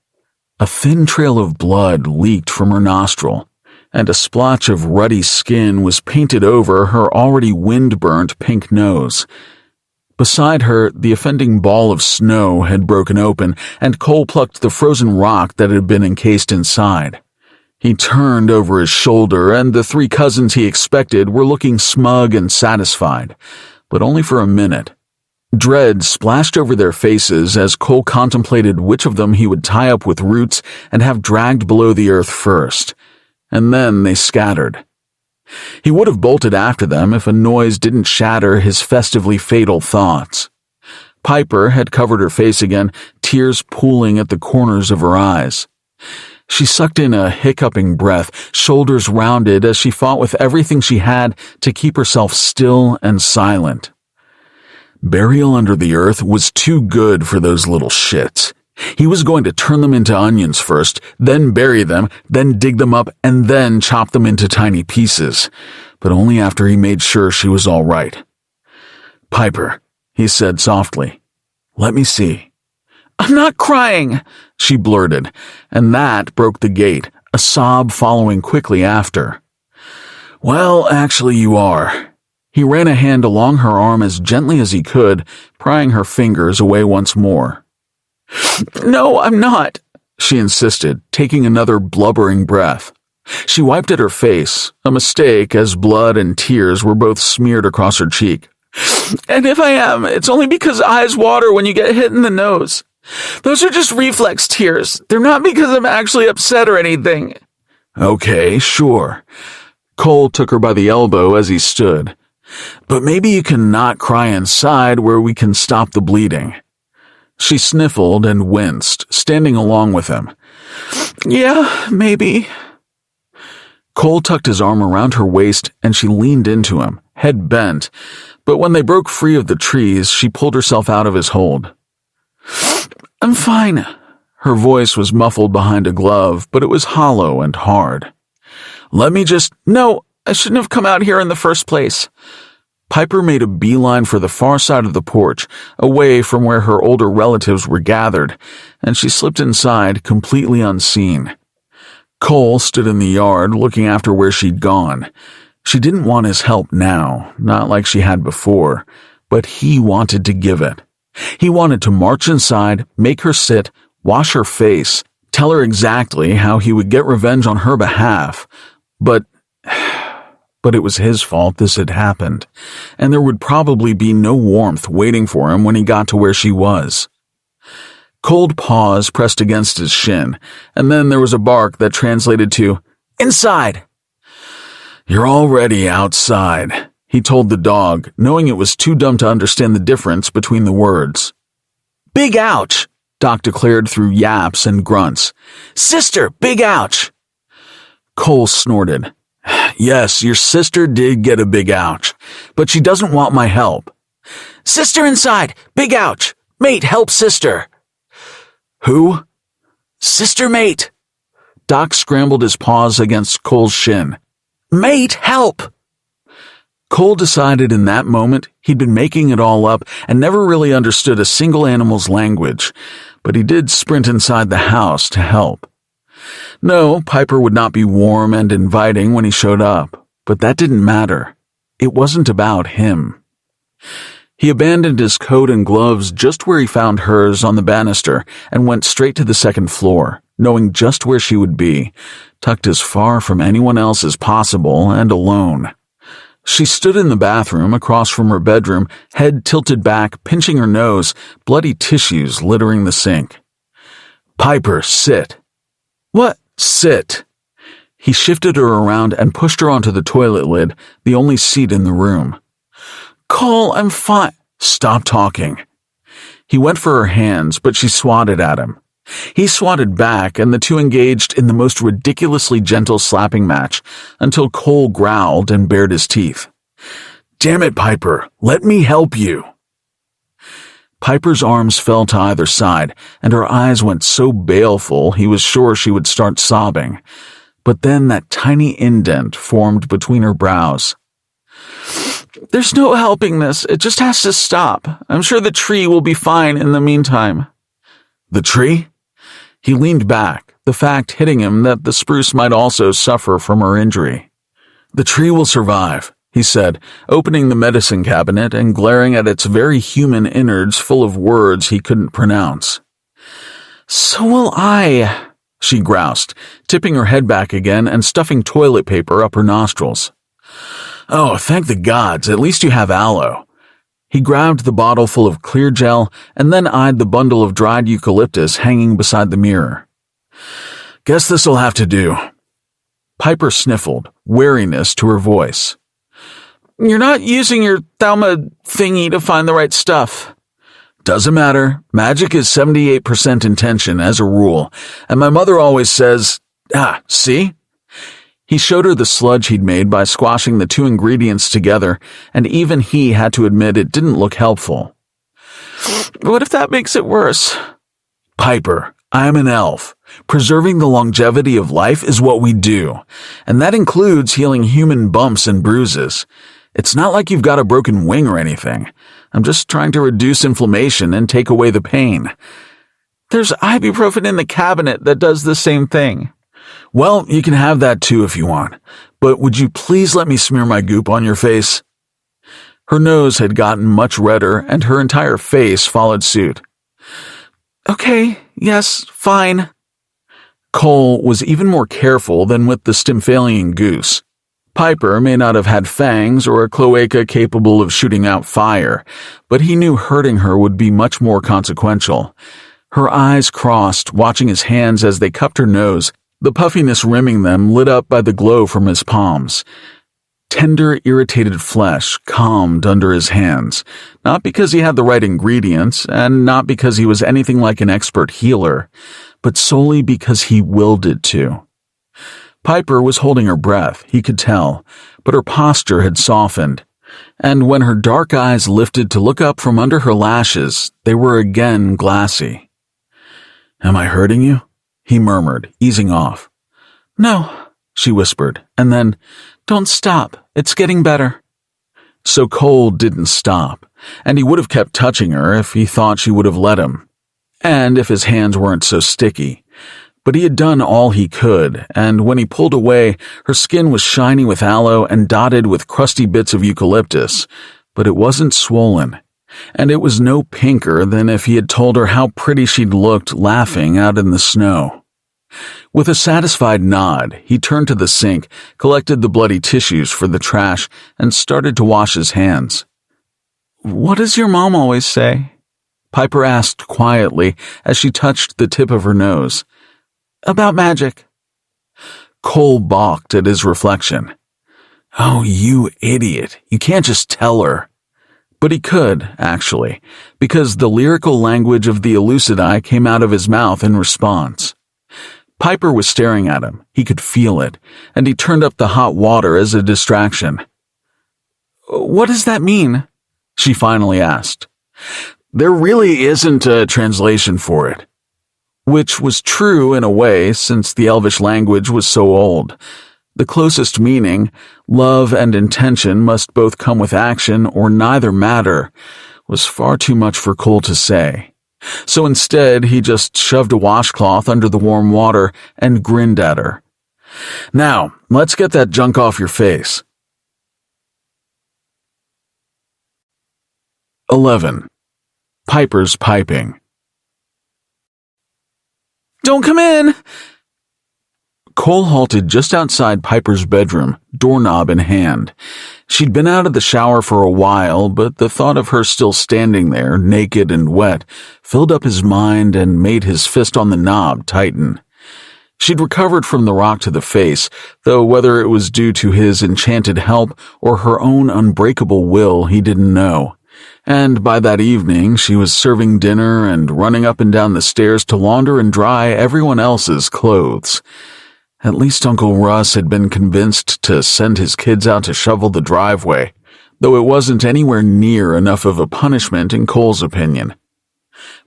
A thin trail of blood leaked from her nostril, and a splotch of ruddy skin was painted over her already wind-burnt pink nose. Beside her, the offending ball of snow had broken open, and Cole plucked the frozen rock that had been encased inside. He turned over his shoulder, and the 3 cousins he expected were looking smug and satisfied, but only for a minute. Dread splashed over their faces as Cole contemplated which of them he would tie up with roots and have dragged below the earth first, and then they scattered. He would have bolted after them if a noise didn't shatter his festively fatal thoughts. Piper had covered her face again, tears pooling at the corners of her eyes. She sucked in a hiccuping breath, shoulders rounded as she fought with everything she had to keep herself still and silent. Burial under the earth was too good for those little shits. He was going to turn them into onions first, then bury them, then dig them up, and then chop them into tiny pieces, but only after he made sure she was all right. "Piper," he said softly, "let me see." "I'm not crying," she blurted, and that broke the gate, a sob following quickly after. "Well, actually you are." He ran a hand along her arm as gently as he could, prying her fingers away once more. "No, I'm not," she insisted, taking another blubbering breath. She wiped at her face, a mistake as blood and tears were both smeared across her cheek. "And if I am, it's only because eyes water when you get hit in the nose. Those are just reflex tears. They're not because I'm actually upset or anything." "Okay, sure." Cole took her by the elbow as he stood. "But maybe you can not cry inside where we can stop the bleeding." She sniffled and winced, standing along with him. "Yeah, maybe." Cole tucked his arm around her waist and she leaned into him, head bent, but when they broke free of the trees, she pulled herself out of his hold. "I'm fine." Her voice was muffled behind a glove, but it was hollow and hard. "No, I shouldn't have come out here in the first place." Piper made a beeline for the far side of the porch, away from where her older relatives were gathered, and she slipped inside, completely unseen. Cole stood in the yard, looking after where she'd gone. She didn't want his help now, not like she had before, but he wanted to give it. He wanted to march inside, make her sit, wash her face, tell her exactly how he would get revenge on her behalf, but it was his fault this had happened, and there would probably be no warmth waiting for him when he got to where she was. Cold paws pressed against his shin, and then there was a bark that translated to, "Inside!" "You're already outside," he told the dog, knowing it was too dumb to understand the difference between the words. "Big ouch!" Doc declared through yaps and grunts. "Sister, big ouch!" Cole snorted. "Yes, your sister did get a big ouch, but she doesn't want my help." "Sister inside! Big ouch! Mate, help sister!" "Who?" "Sister mate!" Doc scrambled his paws against Cole's shin. "Mate, help!" Cole decided in that moment he'd been making it all up and never really understood a single animal's language, but he did sprint inside the house to help. No, Piper would not be warm and inviting when he showed up, but that didn't matter. It wasn't about him. He abandoned his coat and gloves just where he found hers on the banister and went straight to the second floor, knowing just where she would be, tucked as far from anyone else as possible and alone. She stood in the bathroom across from her bedroom, head tilted back, pinching her nose, bloody tissues littering the sink. "Piper, sit." "What?" "Sit." He shifted her around and pushed her onto the toilet lid, the only seat in the room. "Cole, I'm fine." "Stop talking." He went for her hands, but she swatted at him. He swatted back, and the two engaged in the most ridiculously gentle slapping match until Cole growled and bared his teeth. "Damn it, Piper, let me help you." Piper's arms fell to either side, and her eyes went so baleful he was sure she would start sobbing. But then that tiny indent formed between her brows. "There's no helping this. It just has to stop. I'm sure the tree will be fine in the meantime." "The tree?" He leaned back, the fact hitting him that the spruce might also suffer from her injury. "The tree will survive," he said, opening the medicine cabinet and glaring at its very human innards full of words he couldn't pronounce. "So will I." she groused, tipping her head back again and stuffing toilet paper up her nostrils. Oh, thank the gods, at least you have aloe. He grabbed the bottle full of clear gel and then eyed the bundle of dried eucalyptus hanging beside the mirror. Guess this'll have to do. Piper sniffled, wariness to her voice. You're not using your Thalma thingy to find the right stuff. Doesn't matter. Magic is 78% intention as a rule, and my mother always says, see? He showed her the sludge he'd made by squashing the two ingredients together, and even he had to admit it didn't look helpful. What if that makes it worse? Piper, I'm an elf. Preserving the longevity of life is what we do, and that includes healing human bumps and bruises. It's not like you've got a broken wing or anything. I'm just trying to reduce inflammation and take away the pain. There's ibuprofen in the cabinet that does the same thing. Well, you can have that too if you want, but would you please let me smear my goop on your face? Her nose had gotten much redder and her entire face followed suit. Okay, yes, fine. Cole was even more careful than with the Stymphalian goose. Piper may not have had fangs or a cloaca capable of shooting out fire, but he knew hurting her would be much more consequential. Her eyes crossed, watching his hands as they cupped her nose, the puffiness rimming them lit up by the glow from his palms. Tender, irritated flesh calmed under his hands, not because he had the right ingredients, and not because he was anything like an expert healer, but solely because he willed it to. Piper was holding her breath, he could tell, but her posture had softened, and when her dark eyes lifted to look up from under her lashes, they were again glassy. Am I hurting you? He murmured, easing off. No, she whispered, and then, don't stop, it's getting better. So Cole didn't stop, and he would have kept touching her if he thought she would have let him, and if his hands weren't so sticky. But he had done all he could, and when he pulled away, her skin was shiny with aloe and dotted with crusty bits of eucalyptus, but it wasn't swollen, and it was no pinker than if he had told her how pretty she'd looked laughing out in the snow. With a satisfied nod, he turned to the sink, collected the bloody tissues for the trash, and started to wash his hands. What does your mom always say? Piper asked quietly as she touched the tip of her nose. About magic. Cole balked at his reflection. Oh, you idiot. You can't just tell her. But he could, actually, because the lyrical language of the Elucidai came out of his mouth in response. Piper was staring at him. He could feel it, and he turned up the hot water as a distraction. What does that mean? She finally asked. There really isn't a translation for it. Which was true in a way, since the Elvish language was so old. The closest meaning, love and intention must both come with action or neither matter, was far too much for Cole to say. So instead, he just shoved a washcloth under the warm water and grinned at her. Now, let's get that junk off your face. 11. Piper's piping. Don't come in! Cole halted just outside Piper's bedroom, doorknob in hand. She'd been out of the shower for a while, but the thought of her still standing there, naked and wet, filled up his mind and made his fist on the knob tighten. She'd recovered from the rock to the face, though whether it was due to his enchanted help or her own unbreakable will, he didn't know. And by that evening, she was serving dinner and running up and down the stairs to launder and dry everyone else's clothes. At least Uncle Russ had been convinced to send his kids out to shovel the driveway, though it wasn't anywhere near enough of a punishment in Cole's opinion.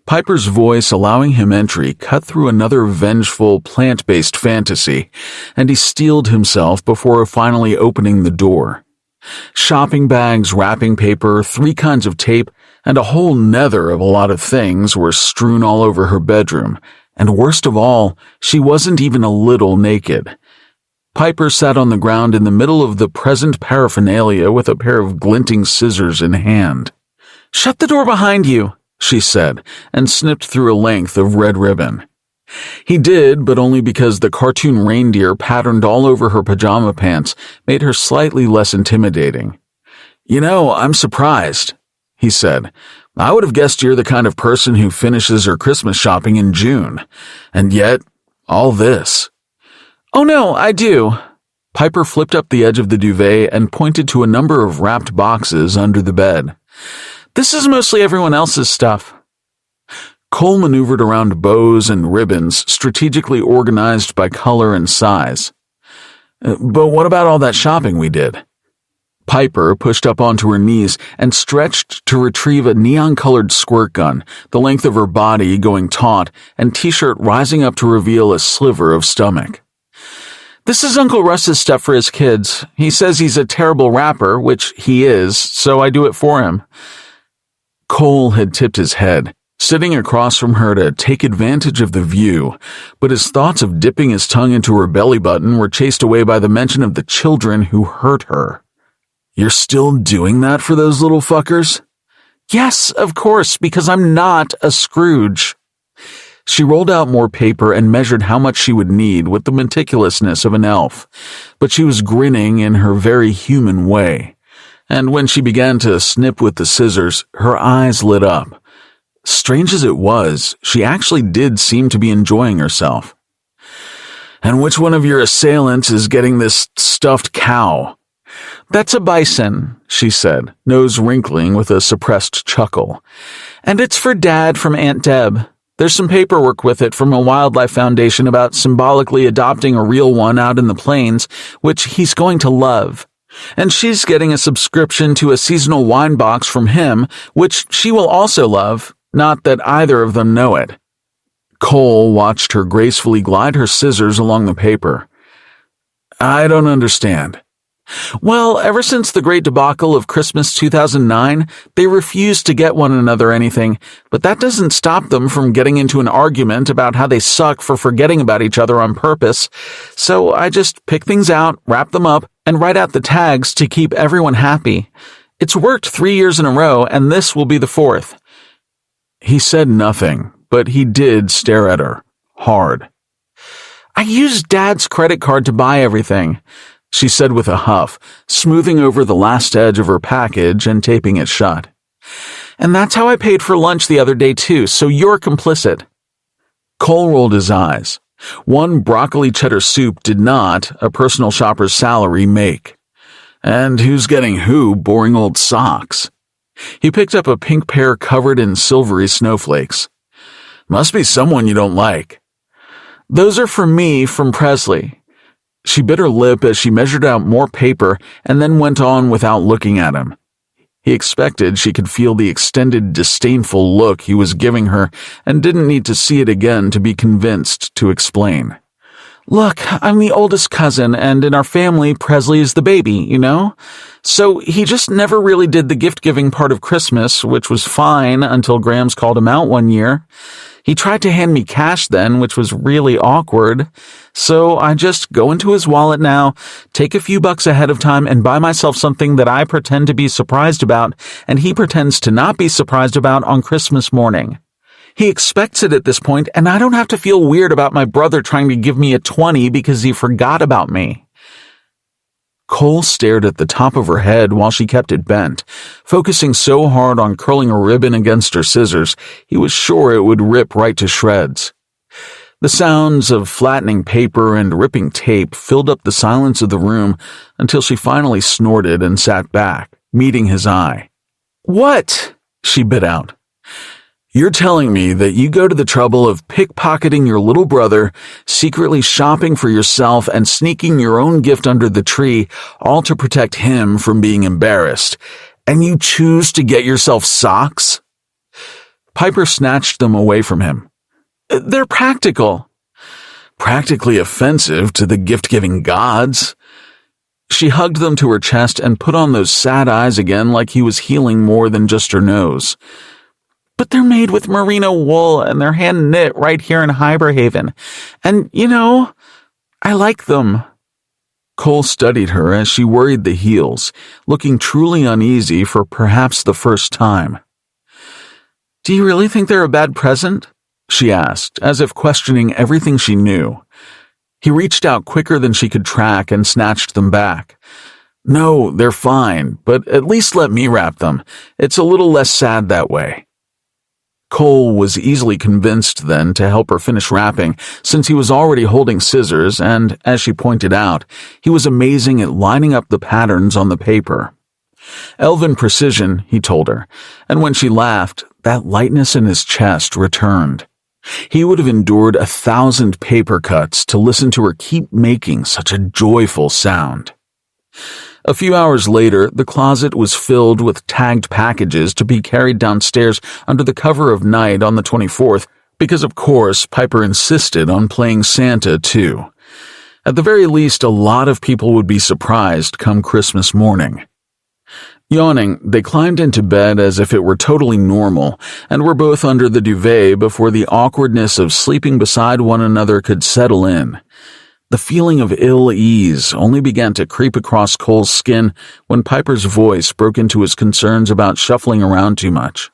Piper's voice allowing him entry cut through another vengeful, plant-based fantasy, and he steeled himself before finally opening the door. Shopping bags, wrapping paper, 3 kinds of tape, and a whole nether of a lot of things were strewn all over her bedroom, and worst of all, she wasn't even a little naked. Piper sat on the ground in the middle of the present paraphernalia with a pair of glinting scissors in hand. "Shut the door behind you," she said, and snipped through a length of red ribbon. He did, but only because the cartoon reindeer patterned all over her pajama pants made her slightly less intimidating. "You know, I'm surprised," he said. "I would have guessed you're the kind of person who finishes her Christmas shopping in June. And yet, all this." "Oh no, I do." Piper flipped up the edge of the duvet and pointed to a number of wrapped boxes under the bed. "This is mostly everyone else's stuff." Cole maneuvered around bows and ribbons, strategically organized by color and size. "But what about all that shopping we did?" Piper pushed up onto her knees and stretched to retrieve a neon-colored squirt gun, the length of her body going taut and t-shirt rising up to reveal a sliver of stomach. "This is Uncle Russ's stuff for his kids. He says he's a terrible rapper, which he is, so I do it for him." Cole had tipped his head, sitting across from her to take advantage of the view, but his thoughts of dipping his tongue into her belly button were chased away by the mention of the children who hurt her. "You're still doing that for those little fuckers?" "Yes, of course, because I'm not a Scrooge." She rolled out more paper and measured how much she would need with the meticulousness of an elf, but she was grinning in her very human way. And when she began to snip with the scissors, her eyes lit up. Strange as it was, she actually did seem to be enjoying herself. "And which one of your assailants is getting this stuffed cow?" "That's a bison," she said, nose wrinkling with a suppressed chuckle. "And it's for Dad from Aunt Deb. There's some paperwork with it from a wildlife foundation about symbolically adopting a real one out in the plains, which he's going to love. And she's getting a subscription to a seasonal wine box from him, which she will also love, not that either of them know it." Cole watched her gracefully glide her scissors along the paper. "I don't understand." "Well, ever since the great debacle of Christmas 2009, they refused to get one another anything, but that doesn't stop them from getting into an argument about how they suck for forgetting about each other on purpose. So I just pick things out, wrap them up, and write out the tags to keep everyone happy. It's worked 3 years in a row, and this will be the 4th. He said nothing, but he did stare at her, hard. "I used Dad's credit card to buy everything," she said with a huff, smoothing over the last edge of her package and taping it shut. "And that's how I paid for lunch the other day too, so you're complicit." Cole rolled his eyes. One broccoli cheddar soup did not, a personal shopper's salary, make. And who's getting who boring old socks? He picked up a pink pair covered in silvery snowflakes. "Must be someone you don't like." "Those are for me from Presley." She bit her lip as she measured out more paper and then went on without looking at him. He expected she could feel the extended, disdainful look he was giving her and didn't need to see it again to be convinced to explain. "Look, I'm the oldest cousin, and in our family, Presley is the baby, you know? So he just never really did the gift-giving part of Christmas, which was fine until Grams called him out one year. He tried to hand me cash then, which was really awkward. So I just go into his wallet now, take a few bucks ahead of time, and buy myself something that I pretend to be surprised about, and he pretends to not be surprised about on Christmas morning. He expects it at this point, and I don't have to feel weird about my brother trying to give me a 20 because he forgot about me." Cole stared at the top of her head while she kept it bent, focusing so hard on curling a ribbon against her scissors, he was sure it would rip right to shreds. The sounds of flattening paper and ripping tape filled up the silence of the room until she finally snorted and sat back, meeting his eye. "What?" she bit out. "You're telling me that you go to the trouble of pickpocketing your little brother, secretly shopping for yourself, and sneaking your own gift under the tree, all to protect him from being embarrassed, and you choose to get yourself socks?" Piper snatched them away from him. "They're practical." "Practically offensive to the gift-giving gods." She hugged them to her chest and put on those sad eyes again like he was healing more than just her nose. "But they're made with merino wool and they're hand-knit right here in Hyberhaven. And, you know, I like them." Cole studied her as she worried the heels, looking truly uneasy for perhaps the first time. "Do you really think they're a bad present?" she asked, as if questioning everything she knew. He reached out quicker than she could track and snatched them back. No, they're fine, but at least let me wrap them. It's a little less sad that way. Cole was easily convinced then to help her finish wrapping, since he was already holding scissors and, as she pointed out, he was amazing at lining up the patterns on the paper. Elven precision, he told her, and when she laughed, that lightness in his chest returned. He would have endured 1,000 paper cuts to listen to her keep making such a joyful sound. A few hours later, the closet was filled with tagged packages to be carried downstairs under the cover of night on the 24th, because of course Piper insisted on playing Santa too. At the very least, a lot of people would be surprised come Christmas morning. Yawning, they climbed into bed as if it were totally normal, and were both under the duvet before the awkwardness of sleeping beside one another could settle in. The feeling of ill ease only began to creep across Cole's skin when Piper's voice broke into his concerns about shuffling around too much.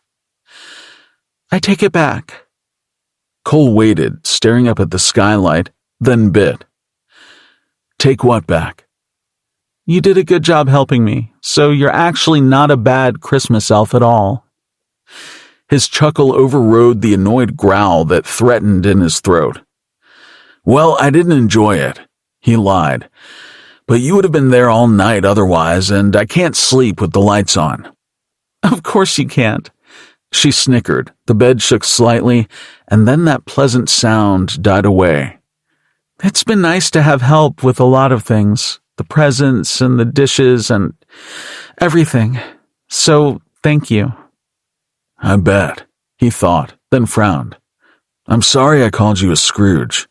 "I take it back." Cole waited, staring up at the skylight, then bit. "Take what back?" "You did a good job helping me, so you're actually not a bad Christmas elf at all." His chuckle overrode the annoyed growl that threatened in his throat. "Well, I didn't enjoy it," he lied. "But you would have been there all night otherwise, and I can't sleep with the lights on." "Of course you can't." She snickered, the bed shook slightly, and then that pleasant sound died away. "It's been nice to have help with a lot of things, the presents and the dishes and everything. So, thank you." "I bet," he thought, then frowned. "I'm sorry I called you a Scrooge."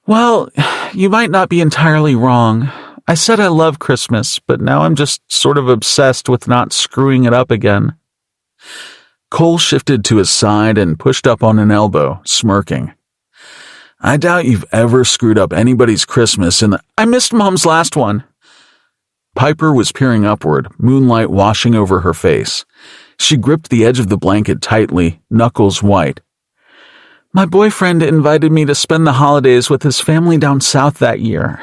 "Well, you might not be entirely wrong. I said I love Christmas, but now I'm just sort of obsessed with not screwing it up again." Cole shifted to his side and pushed up on an elbow, smirking. "I doubt you've ever screwed up anybody's Christmas in the— I missed Mom's last one." Piper was peering upward, moonlight washing over her face. She gripped the edge of the blanket tightly, knuckles white. "My boyfriend invited me to spend the holidays with his family down south that year.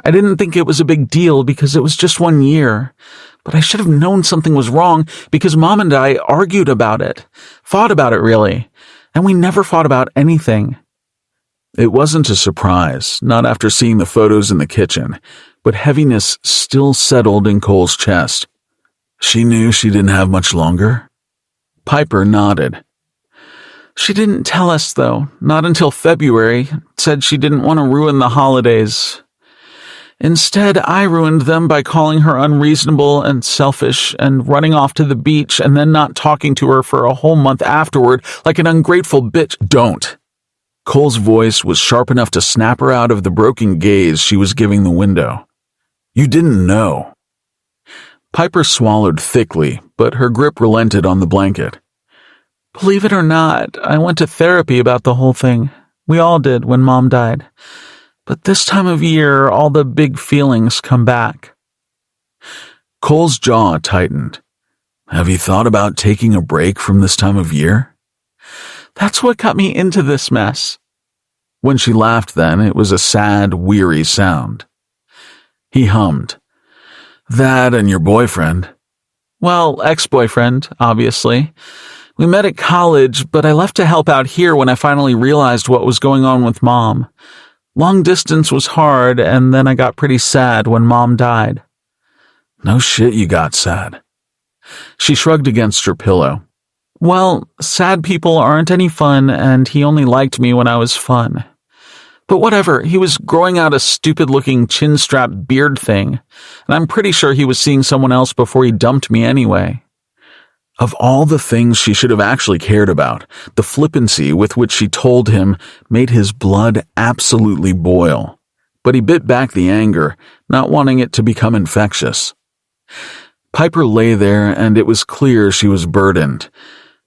I didn't think it was a big deal because it was just 1 year, but I should have known something was wrong because Mom and I argued about it, fought about it really, and we never fought about anything." It wasn't a surprise, not after seeing the photos in the kitchen, but heaviness still settled in Cole's chest. "She knew she didn't have much longer?" Piper nodded. "She didn't tell us, though, not until February, said she didn't want to ruin the holidays. Instead, I ruined them by calling her unreasonable and selfish and running off to the beach and then not talking to her for a whole month afterward like an ungrateful bitch." "Don't." Cole's voice was sharp enough to snap her out of the broken gaze she was giving the window. "You didn't know." Piper swallowed thickly, but her grip relented on the blanket. "Believe it or not, I went to therapy about the whole thing. We all did when Mom died. But this time of year, all the big feelings come back." Cole's jaw tightened. "Have you thought about taking a break from this time of year?" "That's what got me into this mess." When she laughed then, it was a sad, weary sound. He hummed. "That and your boyfriend." "Well, ex-boyfriend, obviously. We met at college, but I left to help out here when I finally realized what was going on with Mom. Long distance was hard, and then I got pretty sad when Mom died." "No shit you got sad." She shrugged against her pillow. "Well, sad people aren't any fun, and he only liked me when I was fun. But whatever, he was growing out a stupid-looking chin-strap beard thing, and I'm pretty sure he was seeing someone else before he dumped me anyway." Of all the things she should have actually cared about, the flippancy with which she told him made his blood absolutely boil. But he bit back the anger, not wanting it to become infectious. Piper lay there, and it was clear she was burdened.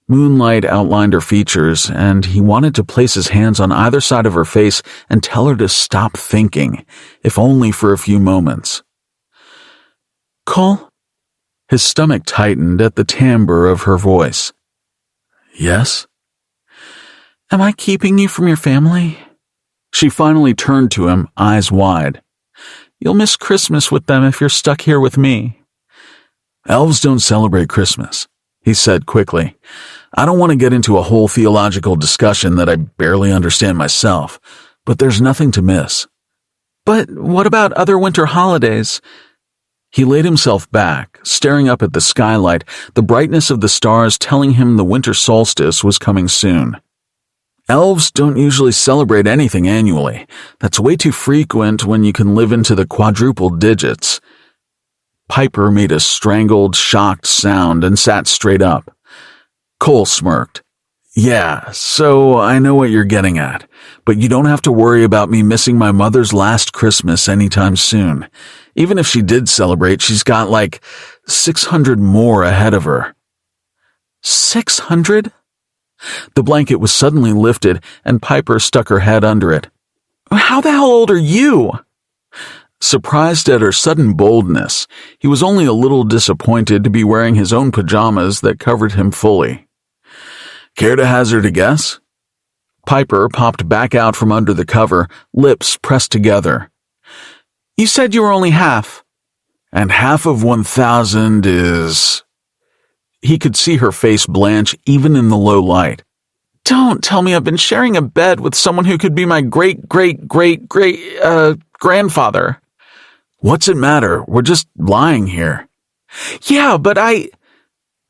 Moonlight outlined her features, and he wanted to place his hands on either side of her face and tell her to stop thinking, if only for a few moments. "Cole?" His stomach tightened at the timbre of her voice. "Yes?" Am I keeping you from your family? She finally turned to him, eyes wide. You'll miss Christmas with them if you're stuck here with me. Elves don't celebrate Christmas, he said quickly. I don't want to get into a whole theological discussion that I barely understand myself, but there's nothing to miss. But what about other winter holidays? He laid himself back, staring up at the skylight, the brightness of the stars telling him the winter solstice was coming soon. Elves don't usually celebrate anything annually. That's way too frequent when you can live into the quadruple digits. Piper made a strangled, shocked sound and sat straight up. Cole smirked. Yeah, so I know what you're getting at, but you don't have to worry about me missing my mother's last Christmas anytime soon. Even if she did celebrate, she's got like 600 more ahead of her. 600? The blanket was suddenly lifted, and Piper stuck her head under it. How the hell old are you? Surprised at her sudden boldness, he was only a little disappointed to be wearing his own pajamas that covered him fully. Care to hazard a guess? Piper popped back out from under the cover, lips pressed together. You said you were only half. And half of 1,000 is... He could see her face blanch even in the low light. Don't tell me I've been sharing a bed with someone who could be my great-great-great-great-grandfather. What's it matter? We're just lying here. Yeah, but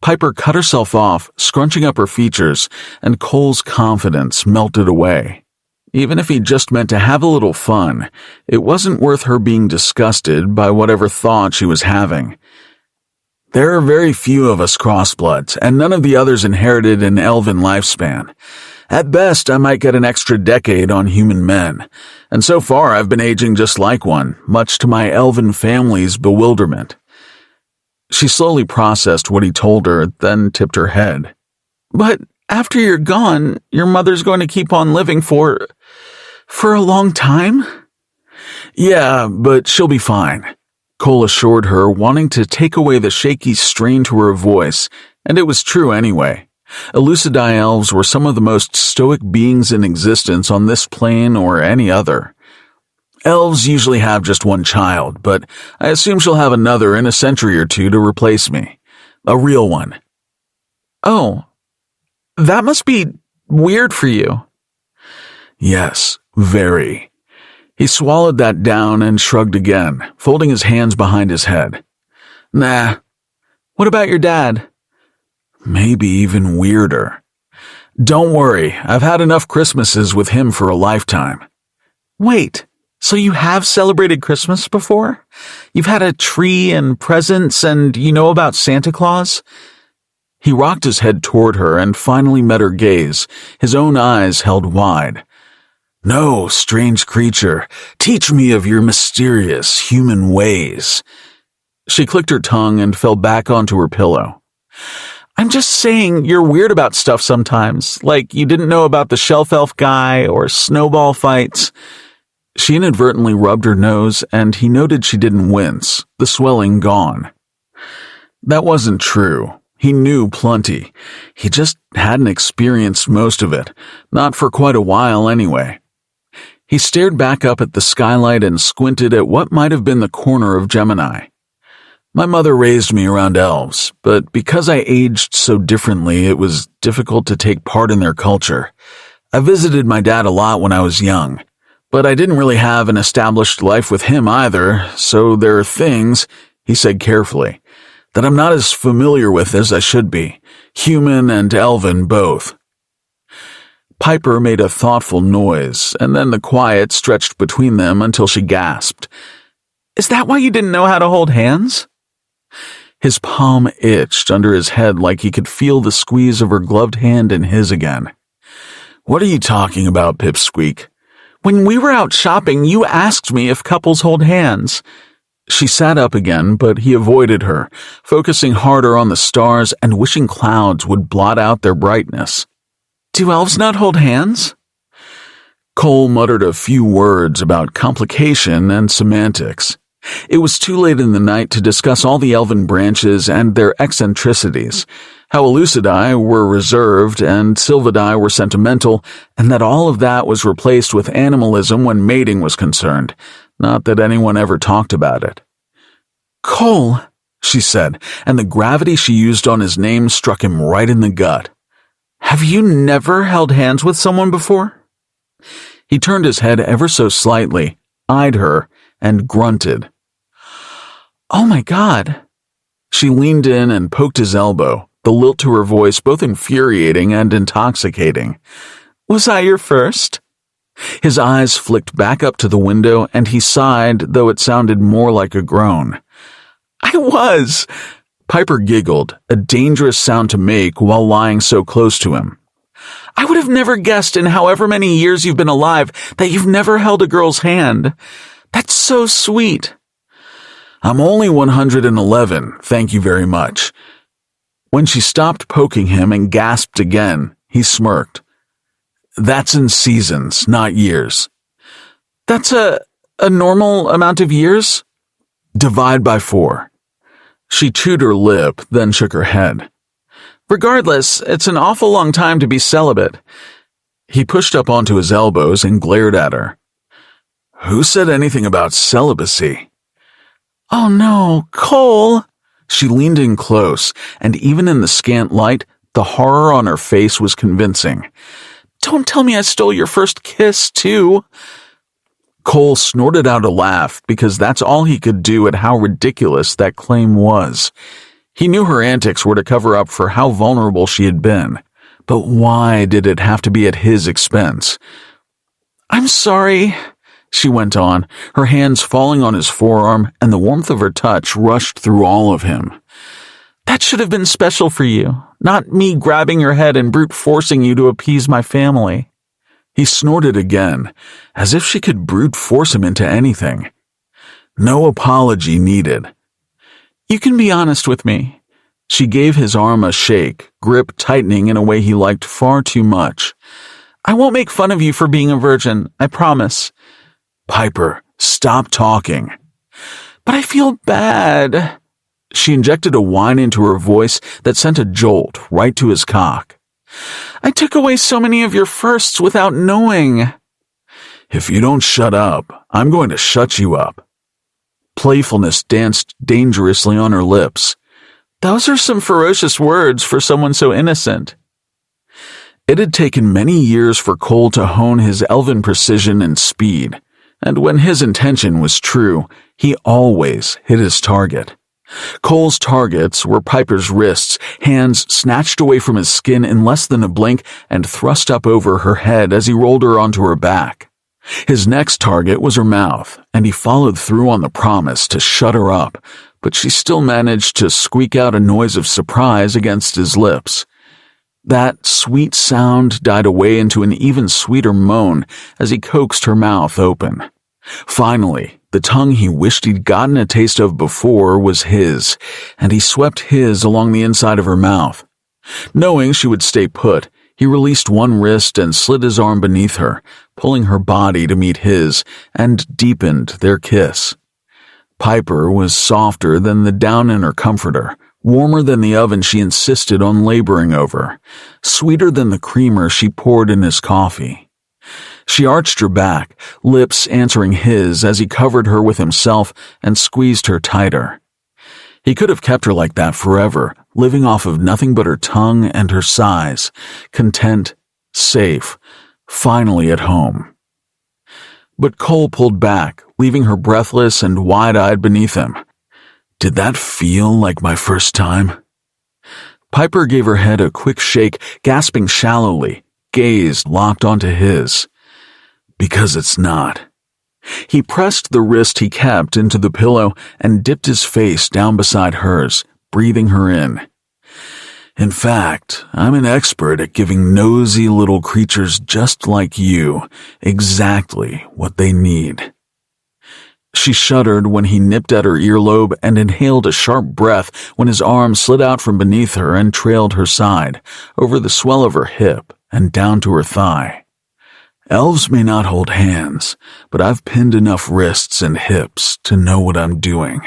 Piper cut herself off, scrunching up her features, and Cole's confidence melted away. Even if he just meant to have a little fun, it wasn't worth her being disgusted by whatever thought she was having. There are very few of us crossbloods, and none of the others inherited an elven lifespan. At best, I might get an extra decade on human men, and so far I've been aging just like one, much to my elven family's bewilderment. She slowly processed what he told her, then tipped her head. But after you're gone, your mother's going to keep on living for a long time? Yeah, but she'll be fine. Cole assured her, wanting to take away the shaky strain to her voice, and it was true anyway. Elucidii elves were some of the most stoic beings in existence on this plane or any other. Elves usually have just one child, but I assume she'll have another in a century or two to replace me. A real one. Oh, that must be weird for you. Yes, very. He swallowed that down and shrugged again, folding his hands behind his head. Nah. What about your dad? Maybe even weirder. Don't worry, I've had enough Christmases with him for a lifetime. Wait, so you have celebrated Christmas before? You've had a tree and presents and you know about Santa Claus? He rocked his head toward her and finally met her gaze, his own eyes held wide. No, strange creature, teach me of your mysterious human ways. She clicked her tongue and fell back onto her pillow. I'm just saying you're weird about stuff sometimes, like you didn't know about the shelf elf guy or snowball fights. She inadvertently rubbed her nose, and he noted she didn't wince, the swelling gone. That wasn't true. He knew plenty. He just hadn't experienced most of it, not for quite a while anyway. He stared back up at the skylight and squinted at what might have been the corner of Gemini. My mother raised me around elves, but because I aged so differently, it was difficult to take part in their culture. I visited my dad a lot when I was young, but I didn't really have an established life with him either, so there are things, he said carefully, that I'm not as familiar with as I should be, human and elven both. Piper made a thoughtful noise, and then the quiet stretched between them until she gasped. Is that why you didn't know how to hold hands? His palm itched under his head like he could feel the squeeze of her gloved hand in his again. What are you talking about, Pipsqueak? When we were out shopping, you asked me if couples hold hands. She sat up again, but he avoided her, focusing harder on the stars and wishing clouds would blot out their brightness. Do elves not hold hands? Cole muttered a few words about complication and semantics. It was too late in the night to discuss all the elven branches and their eccentricities, how Elucidae were reserved and Sylvidae were sentimental, and that all of that was replaced with animalism when mating was concerned, not that anyone ever talked about it. "Cole," she said, and the gravity she used on his name struck him right in the gut. "Have you never held hands with someone before?" He turned his head ever so slightly, eyed her, and grunted. "Oh my God." She leaned in and poked his elbow, the lilt to her voice both infuriating and intoxicating. "Was I your first?" His eyes flicked back up to the window and he sighed, though it sounded more like a groan. "I was." Piper giggled, a dangerous sound to make while lying so close to him. "I would have never guessed in however many years you've been alive that you've never held a girl's hand. That's so sweet." "I'm only 111, thank you very much." When she stopped poking him and gasped again, he smirked. "That's in seasons, not years." "That's a normal amount of years?" "Divide by 4. She chewed her lip, then shook her head. "Regardless, it's an awful long time to be celibate." He pushed up onto his elbows and glared at her. "Who said anything about celibacy?" "Oh no, Cole!" She leaned in close, and even in the scant light, the horror on her face was convincing. "Don't tell me I stole your first kiss, too." Cole snorted out a laugh because that's all he could do at how ridiculous that claim was. He knew her antics were to cover up for how vulnerable she had been, but why did it have to be at his expense? "I'm sorry," she went on, her hands falling on his forearm, and the warmth of her touch rushed through all of him. "That should have been special for you, not me grabbing your head and brute forcing you to appease my family." He snorted again, as if she could brute force him into anything. No apology needed. "You can be honest with me." She gave his arm a shake, grip tightening in a way he liked far too much. "I won't make fun of you for being a virgin, I promise." "Piper, stop talking." "But I feel bad." She injected a whine into her voice that sent a jolt right to his cock. "I took away so many of your firsts without knowing." "If you don't shut up, I'm going to shut you up." Playfulness danced dangerously on her lips. "Those are some ferocious words for someone so innocent." It had taken many years for Cole to hone his elven precision and speed, and when his intention was true, he always hit his target. Cole's targets were Piper's wrists, hands snatched away from his skin in less than a blink and thrust up over her head as he rolled her onto her back. His next target was her mouth, and he followed through on the promise to shut her up, but she still managed to squeak out a noise of surprise against his lips. That sweet sound died away into an even sweeter moan as he coaxed her mouth open. Finally, the tongue he wished he'd gotten a taste of before was his, and he swept his along the inside of her mouth. Knowing she would stay put, he released one wrist and slid his arm beneath her, pulling her body to meet his, and deepened their kiss. Piper was softer than the down in her comforter, warmer than the oven she insisted on laboring over, sweeter than the creamer she poured in his coffee. She arched her back, lips answering his as he covered her with himself and squeezed her tighter. He could have kept her like that forever, living off of nothing but her tongue and her sighs, content, safe, finally at home. But Cole pulled back, leaving her breathless and wide-eyed beneath him. "Did that feel like my first time?" Piper gave her head a quick shake, gasping shallowly, gaze locked onto his. "Because it's not." He pressed the wrist he kept into the pillow and dipped his face down beside hers, breathing her in. "In fact, I'm an expert at giving nosy little creatures just like you exactly what they need." She shuddered when he nipped at her earlobe and inhaled a sharp breath when his arm slid out from beneath her and trailed her side, over the swell of her hip and down to her thigh. Elves may not hold hands, but I've pinned enough wrists and hips to know what I'm doing.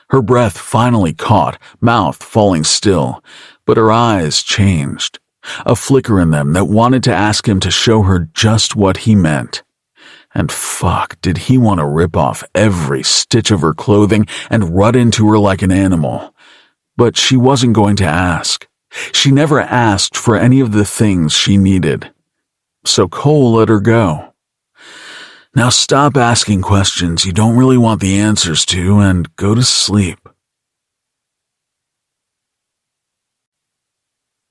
Her breath finally caught, mouth falling still, but her eyes changed. A flicker in them that wanted to ask him to show her just what he meant. And fuck, did he want to rip off every stitch of her clothing and rut into her like an animal. But she wasn't going to ask. She never asked for any of the things she needed. So Cole let her go. Now stop asking questions you don't really want the answers to and go to sleep.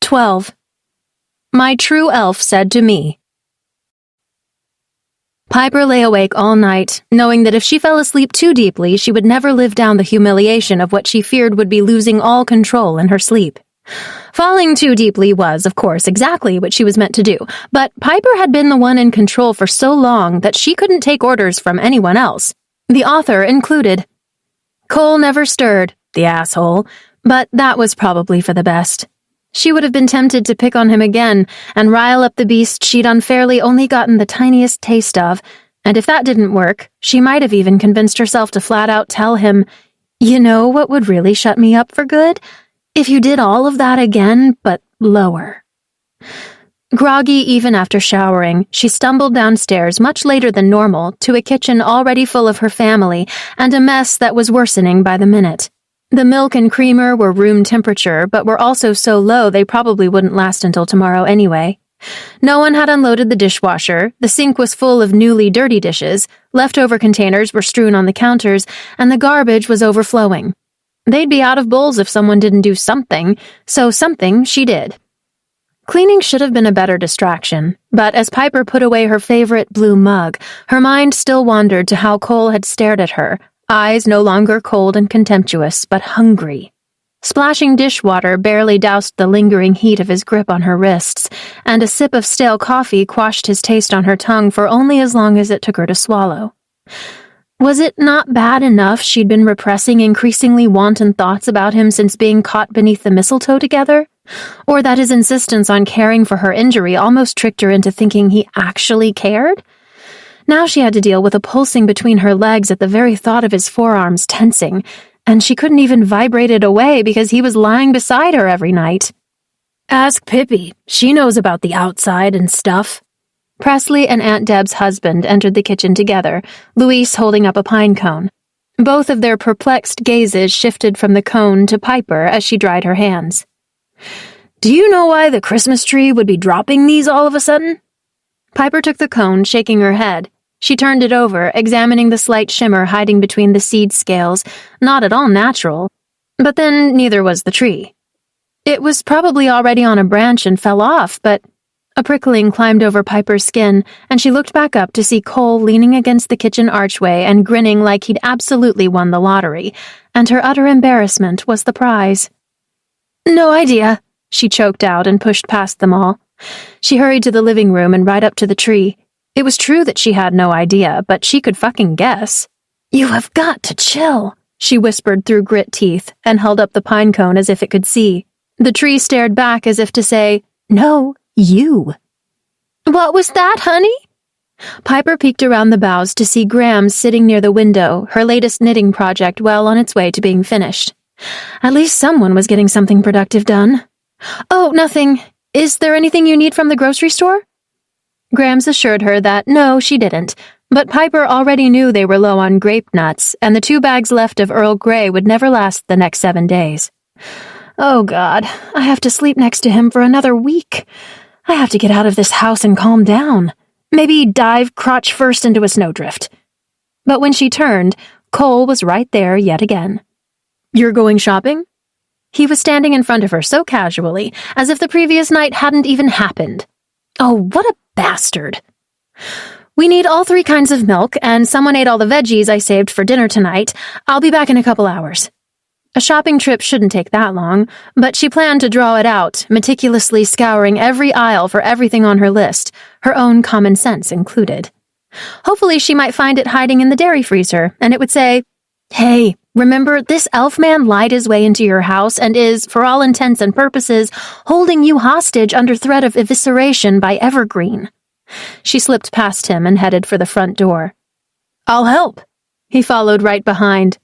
12. My true elf said to me. Piper lay awake all night, knowing that if she fell asleep too deeply, she would never live down the humiliation of what she feared would be losing all control in her sleep. Falling too deeply was, of course, exactly what she was meant to do, but Piper had been the one in control for so long that she couldn't take orders from anyone else, the author included. Cole never stirred, the asshole, but that was probably for the best. She would have been tempted to pick on him again and rile up the beast she'd unfairly only gotten the tiniest taste of, and if that didn't work, she might have even convinced herself to flat out tell him, "You know what would really shut me up for good? If you did all of that again, but lower." Groggy even after showering, she stumbled downstairs much later than normal to a kitchen already full of her family and a mess that was worsening by the minute. The milk and creamer were room temperature, but were also so low they probably wouldn't last until tomorrow anyway. No one had unloaded the dishwasher, the sink was full of newly dirty dishes, leftover containers were strewn on the counters, and the garbage was overflowing. They'd be out of bowls if someone didn't do something, so something she did. Cleaning should have been a better distraction, but as Piper put away her favorite blue mug, her mind still wandered to how Cole had stared at her, eyes no longer cold and contemptuous, but hungry. Splashing dishwater barely doused the lingering heat of his grip on her wrists, and a sip of stale coffee quashed his taste on her tongue for only as long as it took her to swallow. Was it not bad enough she'd been repressing increasingly wanton thoughts about him since being caught beneath the mistletoe together? Or that his insistence on caring for her injury almost tricked her into thinking he actually cared? Now she had to deal with a pulsing between her legs at the very thought of his forearms tensing, and she couldn't even vibrate it away because he was lying beside her every night. "Ask Pippi. She knows about the outside and stuff." Presley and Aunt Deb's husband entered the kitchen together, Louise holding up a pine cone. Both of their perplexed gazes shifted from the cone to Piper as she dried her hands. "Do you know why the Christmas tree would be dropping these all of a sudden?" Piper took the cone, shaking her head. She turned it over, examining the slight shimmer hiding between the seed scales, not at all natural. But then neither was the tree. It was probably already on a branch and fell off, but a prickling climbed over Piper's skin, and she looked back up to see Cole leaning against the kitchen archway and grinning like he'd absolutely won the lottery, and her utter embarrassment was the prize. "No idea," she choked out and pushed past them all. She hurried to the living room and right up to the tree. It was true that she had no idea, but she could fucking guess. "You have got to chill," she whispered through grit teeth and held up the pine cone as if it could see. The tree stared back as if to say, "No, you." "What was that, honey?" Piper peeked around the boughs to see Graham sitting near the window, her latest knitting project well on its way to being finished. At least someone was getting something productive done. "Oh, nothing. Is there anything you need from the grocery store?" Grams assured her that no, she didn't, but Piper already knew they were low on grape nuts, and the 2 bags left of Earl Grey would never last the next 7 days. "Oh, God, I have to sleep next to him for another week. I have to get out of this house and calm down. Maybe dive crotch first into a snowdrift." But when she turned, Cole was right there yet again. "You're going shopping?" He was standing in front of her so casually, as if the previous night hadn't even happened. Oh, what a bastard. "We need all 3 kinds of milk, and someone ate all the veggies I saved for dinner tonight. I'll be back in a couple hours." A shopping trip shouldn't take that long, but she planned to draw it out, meticulously scouring every aisle for everything on her list, her own common sense included. Hopefully she might find it hiding in the dairy freezer, and it would say, "Hey, remember, this elf man lied his way into your house and is, for all intents and purposes, holding you hostage under threat of evisceration by Evergreen." She slipped past him and headed for the front door. "I'll help." He followed right behind.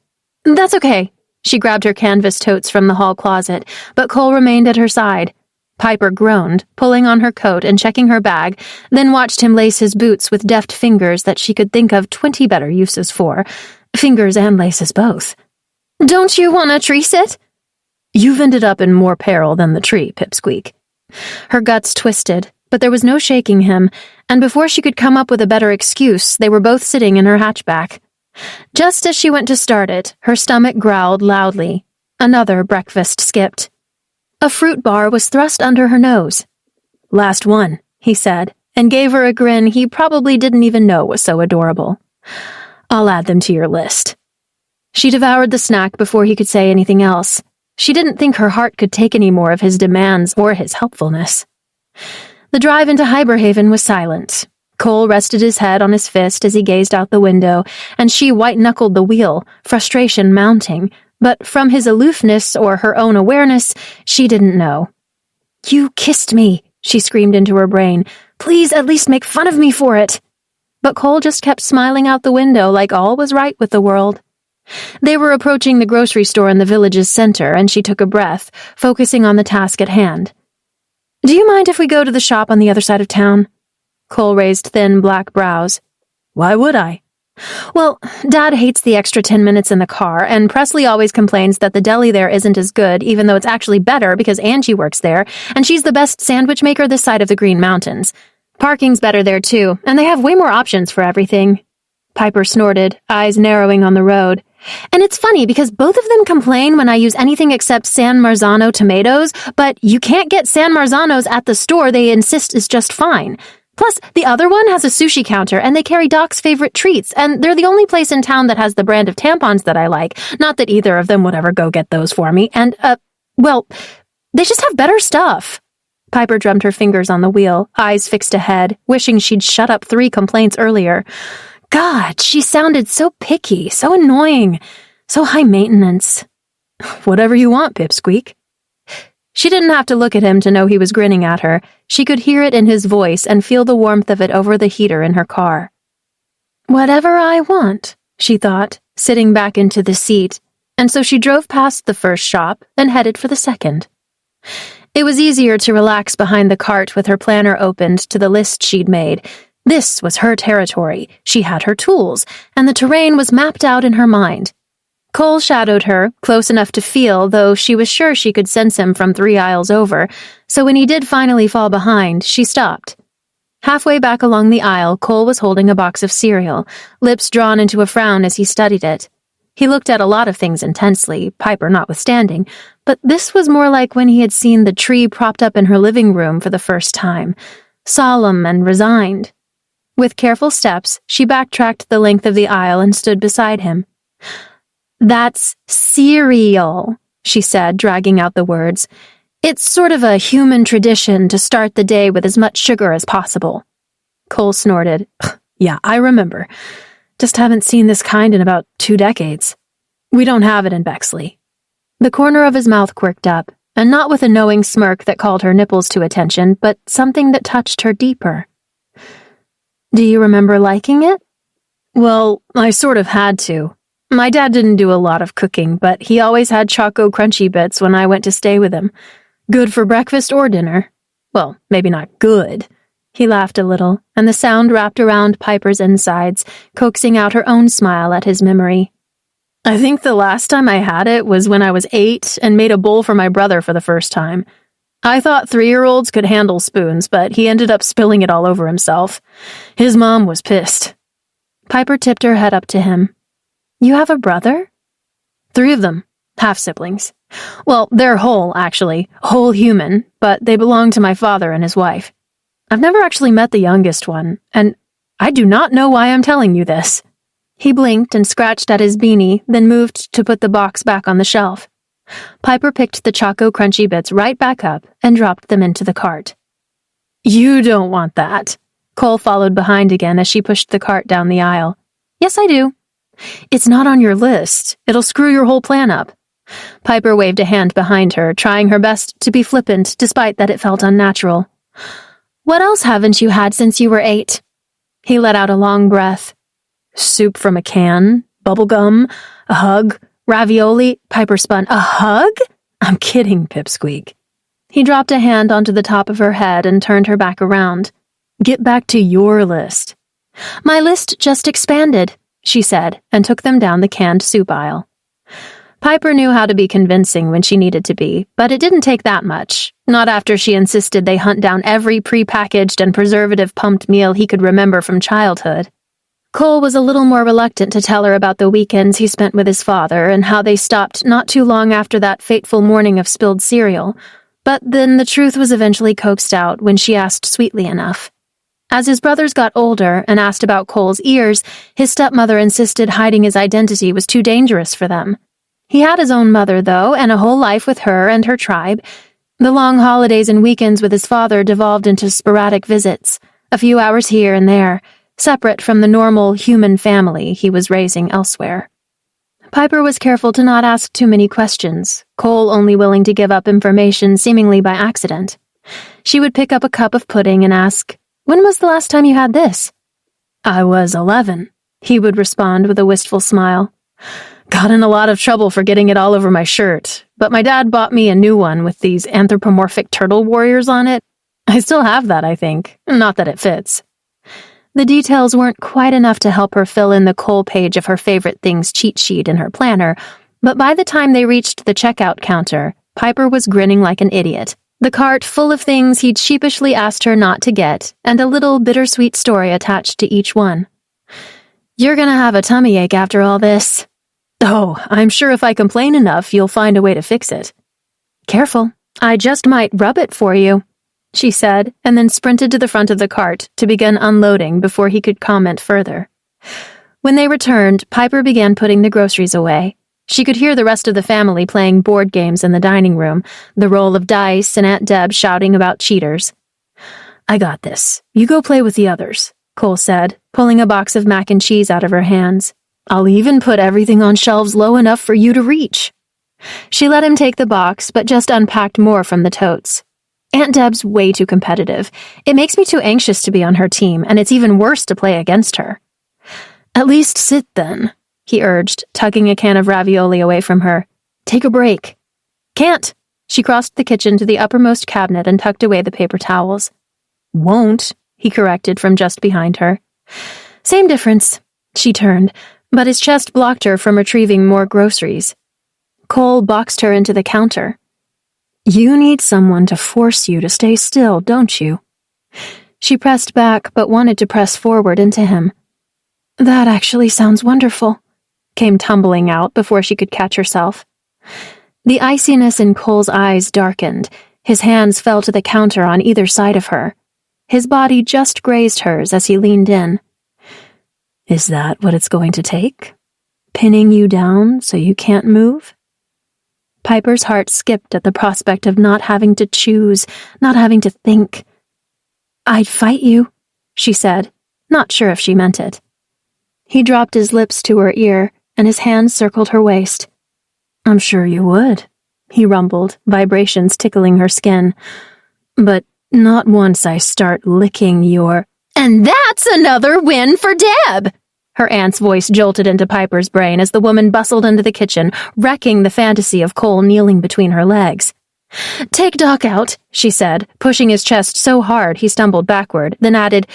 "That's okay." She grabbed her canvas totes from the hall closet, but Cole remained at her side. Piper groaned, pulling on her coat and checking her bag, then watched him lace his boots with deft fingers that she could think of 20 better uses for. Fingers and laces both. "Don't you want a tree sit?" "You've ended up in more peril than the tree, Pipsqueak." Her guts twisted, but there was no shaking him, and before she could come up with a better excuse, they were both sitting in her hatchback. Just as she went to start it, her stomach growled loudly. Another breakfast skipped. A fruit bar was thrust under her nose. "Last one," he said, and gave her a grin he probably didn't even know was so adorable. "I'll add them to your list." She devoured the snack before he could say anything else. She didn't think her heart could take any more of his demands or his helpfulness. The drive into Hyberhaven was silent. Cole rested his head on his fist as he gazed out the window, and she white-knuckled the wheel, frustration mounting, but from his aloofness or her own awareness, she didn't know. "You kissed me," she screamed into her brain. "Please at least make fun of me for it." But Cole just kept smiling out the window like all was right with the world. They were approaching the grocery store in the village's center, and she took a breath, focusing on the task at hand. "Do you mind if we go to the shop on the other side of town?" Cole raised thin black brows. "Why would I?" "Well, Dad hates the extra 10 minutes in the car, and Presley always complains that the deli there isn't as good, even though it's actually better because Angie works there, and she's the best sandwich maker this side of the Green Mountains. Parking's better there too, and they have way more options for everything." Piper snorted, eyes narrowing on the road. "And it's funny because both of them complain when I use anything except San Marzano tomatoes, but you can't get San Marzanos at the store they insist is just fine. Plus, the other one has a sushi counter, and they carry Doc's favorite treats, and they're the only place in town that has the brand of tampons that I like. Not that either of them would ever go get those for me, and, well, they just have better stuff." Piper drummed her fingers on the wheel, eyes fixed ahead, wishing she'd shut up 3 complaints earlier. God, she sounded so picky, so annoying, so high maintenance. "Whatever you want, Pipsqueak." She didn't have to look at him to know he was grinning at her. She could hear it in his voice and feel the warmth of it over the heater in her car. "Whatever I want," she thought, sitting back into the seat, and so she drove past the first shop and headed for the second. It was easier to relax behind the cart with her planner opened to the list she'd made. This was her territory, she had her tools, and the terrain was mapped out in her mind. Cole shadowed her, close enough to feel, though she was sure she could sense him from 3 aisles over, so when he did finally fall behind, she stopped. Halfway back along the aisle, Cole was holding a box of cereal, lips drawn into a frown as he studied it. He looked at a lot of things intensely, Piper notwithstanding, but this was more like when he had seen the tree propped up in her living room for the first time, solemn and resigned. With careful steps, she backtracked the length of the aisle and stood beside him. "That's cereal," she said, dragging out the words. "It's sort of a human tradition to start the day with as much sugar as possible." Cole snorted. "Yeah, I remember. Just haven't seen this kind in about 2 decades. We don't have it in Bexley." The corner of his mouth quirked up, and not with a knowing smirk that called her nipples to attention, but something that touched her deeper. "Do you remember liking it?" "Well, I sort of had to. My dad didn't do a lot of cooking, but he always had Choco Crunchy Bits when I went to stay with him. Good for breakfast or dinner. Well, maybe not good." He laughed a little, and the sound wrapped around Piper's insides, coaxing out her own smile at his memory. "I think the last time I had it was when I was 8 and made a bowl for my brother for the first time. I thought 3-year-olds could handle spoons, but he ended up spilling it all over himself. His mom was pissed." Piper tipped her head up to him. "You have a brother?" 3 of them, half-siblings. Well, they're whole, actually, whole human, but they belong to my father and his wife. I've never actually met the youngest one, and I do not know why I'm telling you this." He blinked and scratched at his beanie, then moved to put the box back on the shelf. Piper picked the Choco Crunchy Bits right back up and dropped them into the cart. "You don't want that." Cole followed behind again as she pushed the cart down the aisle. "Yes, I do." "It's not on your list. It'll screw your whole plan up." Piper waved a hand behind her, trying her best to be flippant despite that it felt unnatural. What else haven't you had since you were 8? He let out a long breath. Soup from a can, bubble gum, a hug, ravioli, Piper spun. A hug? I'm kidding, Pipsqueak. He dropped a hand onto the top of her head and turned her back around. Get back to your list. My list just expanded, she said, and took them down the canned soup aisle. Piper knew how to be convincing when she needed to be, but it didn't take that much. Not after she insisted they hunt down every prepackaged and preservative-pumped meal he could remember from childhood. Cole was a little more reluctant to tell her about the weekends he spent with his father and how they stopped not too long after that fateful morning of spilled cereal, but then the truth was eventually coaxed out when she asked sweetly enough. As his brothers got older and asked about Cole's ears, his stepmother insisted hiding his identity was too dangerous for them. He had his own mother, though, and a whole life with her and her tribe. The long holidays and weekends with his father devolved into sporadic visits, a few hours here and there, separate from the normal human family he was raising elsewhere. Piper was careful to not ask too many questions, Cole only willing to give up information seemingly by accident. She would pick up a cup of pudding and ask, "When was the last time you had this?" "I was 11, he would respond with a wistful smile. "Got in a lot of trouble for getting it all over my shirt, but my dad bought me a new one with these anthropomorphic turtle warriors on it. I still have that, I think. Not that it fits." The details weren't quite enough to help her fill in the Cole page of her favorite things cheat sheet in her planner, but by the time they reached the checkout counter, Piper was grinning like an idiot, the cart full of things he'd sheepishly asked her not to get, and a little bittersweet story attached to each one. "You're gonna have a tummy ache after all this." "Oh, I'm sure if I complain enough, you'll find a way to fix it." "Careful, I just might rub it for you," she said, and then sprinted to the front of the cart to begin unloading before he could comment further. When they returned, Piper began putting the groceries away. She could hear the rest of the family playing board games in the dining room, the roll of dice and Aunt Deb shouting about cheaters. "I got this. You go play with the others," Cole said, pulling a box of mac and cheese out of her hands. "I'll even put everything on shelves low enough for you to reach." She let him take the box, but just unpacked more from the totes. "Aunt Deb's way too competitive. It makes me too anxious to be on her team, and it's even worse to play against her." "At least sit then," he urged, tugging a can of ravioli away from her. "Take a break." "Can't." She crossed the kitchen to the uppermost cabinet and tucked away the paper towels. "Won't," he corrected from just behind her. "Same difference." She turned, but his chest blocked her from retrieving more groceries. Cole boxed her into the counter. "You need someone to force you to stay still, don't you?" She pressed back, but wanted to press forward into him. "That actually sounds wonderful," came tumbling out before she could catch herself. The iciness in Cole's eyes darkened. His hands fell to the counter on either side of her. His body just grazed hers as he leaned in. "Is that what it's going to take? Pinning you down so you can't move?" Piper's heart skipped at the prospect of not having to choose, not having to think. "I'd fight you," she said, not sure if she meant it. He dropped his lips to her ear, and his hand circled her waist. "I'm sure you would," he rumbled, vibrations tickling her skin. "But not once I start licking your—" "And that's another win for Deb!" Her aunt's voice jolted into Piper's brain as the woman bustled into the kitchen, wrecking the fantasy of Cole kneeling between her legs. "Take Doc out," she said, pushing his chest so hard he stumbled backward, then added,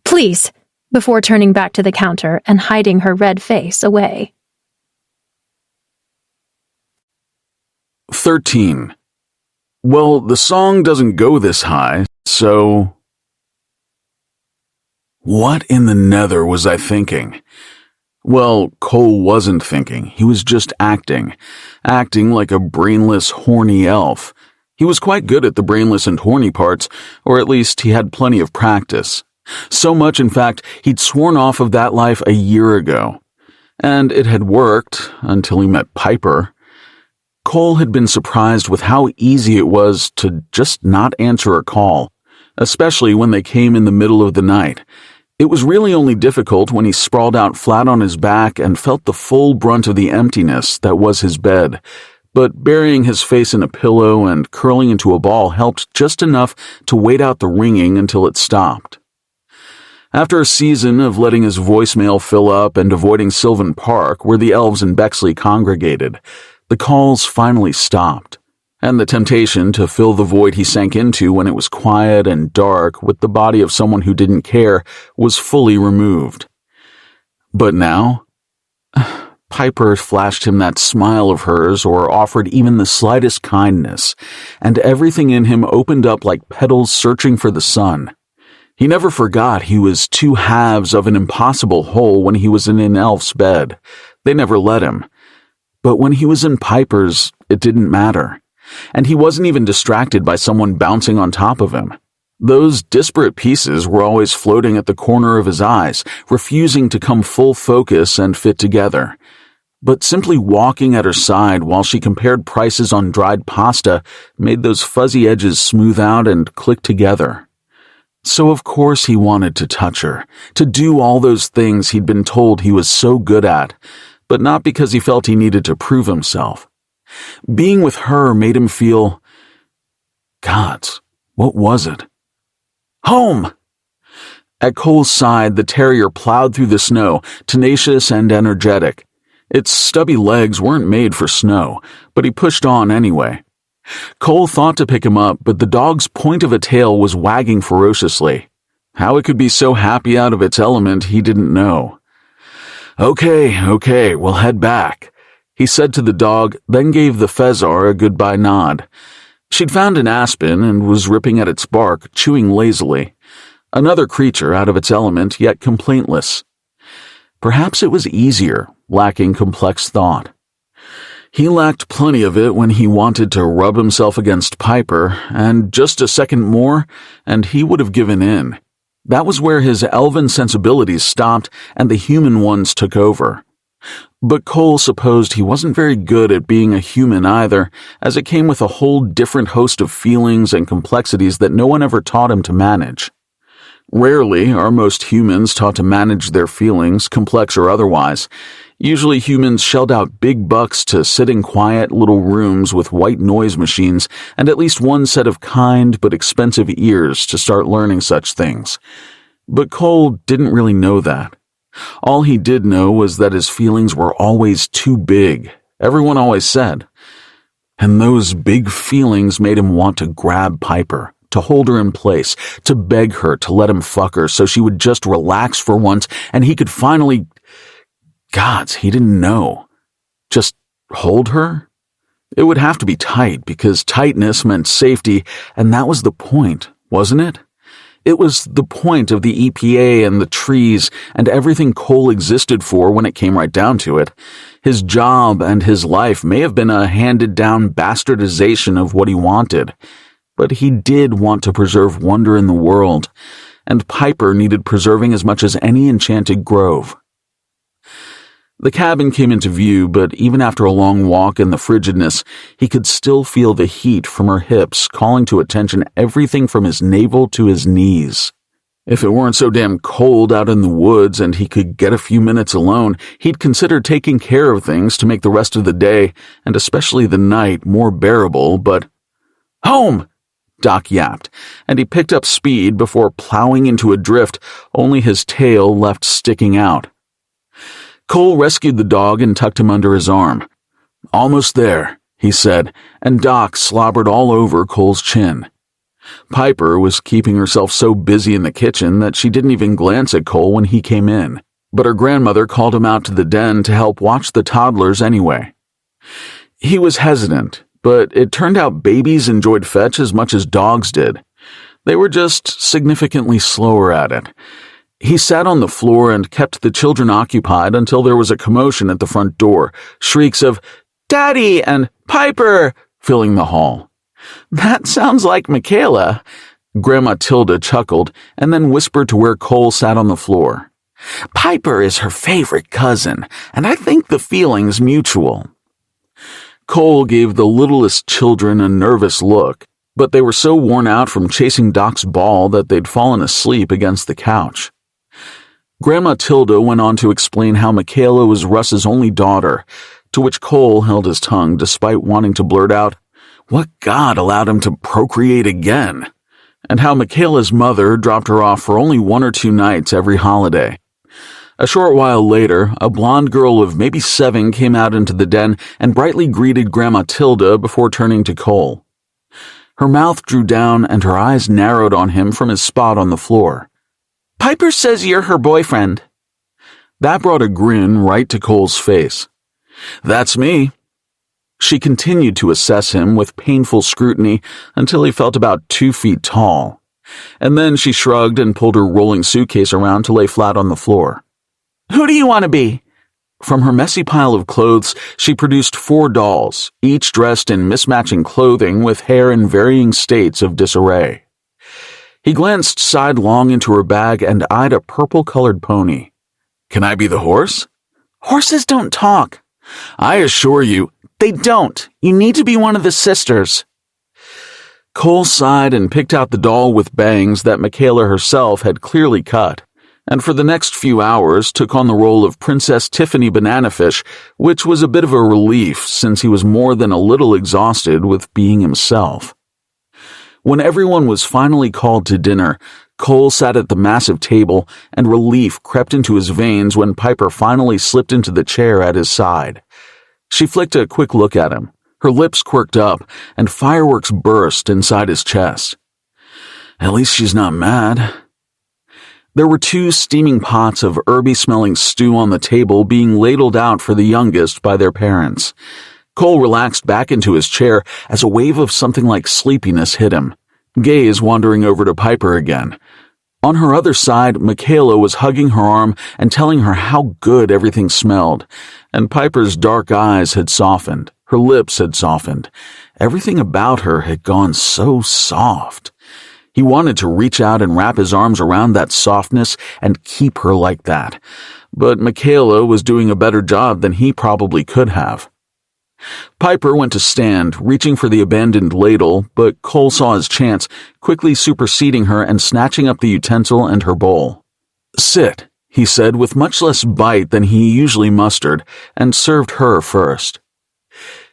"Please," before turning back to the counter and hiding her red face away. 13. Well, the song doesn't go this high, so... What in the nether was I thinking? Well, Cole wasn't thinking. He was just acting like a brainless, horny elf. He was quite good at the brainless and horny parts, or at least he had plenty of practice. So much, in fact, he'd sworn off of that life a year ago. And it had worked until he met Piper. Cole had been surprised with how easy it was to just not answer a call, especially when they came in the middle of the night. It was really only difficult when he sprawled out flat on his back and felt the full brunt of the emptiness that was his bed. but burying his face in a pillow and curling into a ball helped just enough to wait out the ringing until it stopped. After a season of letting his voicemail fill up and avoiding Sylvan Park, where the elves in Bexley congregated, the calls finally stopped, and the temptation to fill the void he sank into when it was quiet and dark with the body of someone who didn't care was fully removed. But now, Piper flashed him that smile of hers or offered even the slightest kindness, and everything in him opened up like petals searching for the sun. He never forgot he was two halves of an impossible whole when he was in an elf's bed. They never let him. But when he was in Piper's, it didn't matter. And he wasn't even distracted by someone bouncing on top of him. Those disparate pieces were always floating at the corner of his eyes, refusing to come full focus and fit together. But simply walking at her side while she compared prices on dried pasta made those fuzzy edges smooth out and click together. So of course he wanted to touch her, to do all those things he'd been told he was so good at, but not because he felt he needed to prove himself. Being with her made him feel... Gods, what was it? Home! At Cole's side, the terrier plowed through the snow, tenacious and energetic. Its stubby legs weren't made for snow, but he pushed on anyway. Cole thought to pick him up, but the dog's point of a tail was wagging ferociously. How it could be so happy out of its element, he didn't know. Okay, we'll head back, he said to the dog, then gave the Fezar a goodbye nod. She'd found an aspen and was ripping at its bark, chewing lazily. Another creature out of its element, yet complaintless. Perhaps it was easier, lacking complex thought. He lacked plenty of it when he wanted to rub himself against Piper, and just a second more, and he would have given in. That was where his elven sensibilities stopped and the human ones took over. But Cole supposed he wasn't very good at being a human either, as it came with a whole different host of feelings and complexities that no one ever taught him to manage. Rarely are most humans taught to manage their feelings, complex or otherwise. Usually humans shelled out big bucks to sit in quiet little rooms with white noise machines and at least one set of kind but expensive ears to start learning such things. But Cole didn't really know that. All he did know was that his feelings were always too big, everyone always said. And those big feelings made him want to grab Piper, to hold her in place, to beg her to let him fuck her so she would just relax for once and he could finally... Gods, he didn't know. Just hold her? It would have to be tight because tightness meant safety, and that was the point, wasn't it? It was the point of the EPA and the trees and everything Cole existed for when it came right down to it. His job and his life may have been a handed-down bastardization of what he wanted, but he did want to preserve wonder in the world, and Piper needed preserving as much as any enchanted grove. The cabin came into view, but even after a long walk in the frigidness, he could still feel the heat from her hips calling to attention everything from his navel to his knees. If it weren't so damn cold out in the woods and he could get a few minutes alone, he'd consider taking care of things to make the rest of the day, and especially the night, more bearable, but... Home! Doc yapped, and he picked up speed before plowing into a drift, only his tail left sticking out. Cole rescued the dog and tucked him under his arm. Almost there, he said, and Doc slobbered all over Cole's chin. Piper was keeping herself so busy in the kitchen that she didn't even glance at Cole when he came in, but her grandmother called him out to the den to help watch the toddlers anyway. He was hesitant, but it turned out babies enjoyed fetch as much as dogs did. They were just significantly slower at it. He sat on the floor and kept the children occupied until there was a commotion at the front door, shrieks of, "Daddy!" and "Piper!" filling the hall. "That sounds like Michaela," Grandma Tilda chuckled, and then whispered to where Cole sat on the floor. "Piper is her favorite cousin, and I think the feeling's mutual." Cole gave the littlest children a nervous look, but they were so worn out from chasing Doc's ball that they'd fallen asleep against the couch. Grandma Tilda went on to explain how Michaela was Russ's only daughter, to which Cole held his tongue despite wanting to blurt out what god allowed him to procreate again, and how Michaela's mother dropped her off for only 1 or 2 nights every holiday. A short while later, a blonde girl of maybe 7 came out into the den and brightly greeted Grandma Tilda before turning to Cole. Her mouth drew down and her eyes narrowed on him from his spot on the floor. "Piper says you're her boyfriend." That brought a grin right to Cole's face. "That's me." She continued to assess him with painful scrutiny until he felt about 2 feet tall, and then she shrugged and pulled her rolling suitcase around to lay flat on the floor. "Who do you want to be?" From her messy pile of clothes, she produced 4 dolls, each dressed in mismatching clothing with hair in varying states of disarray. He glanced sidelong into her bag and eyed a purple-colored pony. "Can I be the horse?" "Horses don't talk." "I assure you, they don't. You need to be one of the sisters." Cole sighed and picked out the doll with bangs that Michaela herself had clearly cut, and for the next few hours took on the role of Princess Tiffany Bananafish, which was a bit of a relief since he was more than a little exhausted with being himself. When everyone was finally called to dinner, Cole sat at the massive table, and relief crept into his veins when Piper finally slipped into the chair at his side. She flicked a quick look at him, her lips quirked up, and fireworks burst inside his chest. At least she's not mad. There were 2 steaming pots of herby-smelling stew on the table being ladled out for the youngest by their parents. Cole relaxed back into his chair as a wave of something like sleepiness hit him, gaze wandering over to Piper again. On her other side, Michaela was hugging her arm and telling her how good everything smelled, and Piper's dark eyes had softened, her lips had softened. Everything about her had gone so soft. He wanted to reach out and wrap his arms around that softness and keep her like that, but Michaela was doing a better job than he probably could have. Piper went to stand, reaching for the abandoned ladle, but Cole saw his chance, quickly superseding her and snatching up the utensil and her bowl. "Sit," he said with much less bite than he usually mustered, and served her first.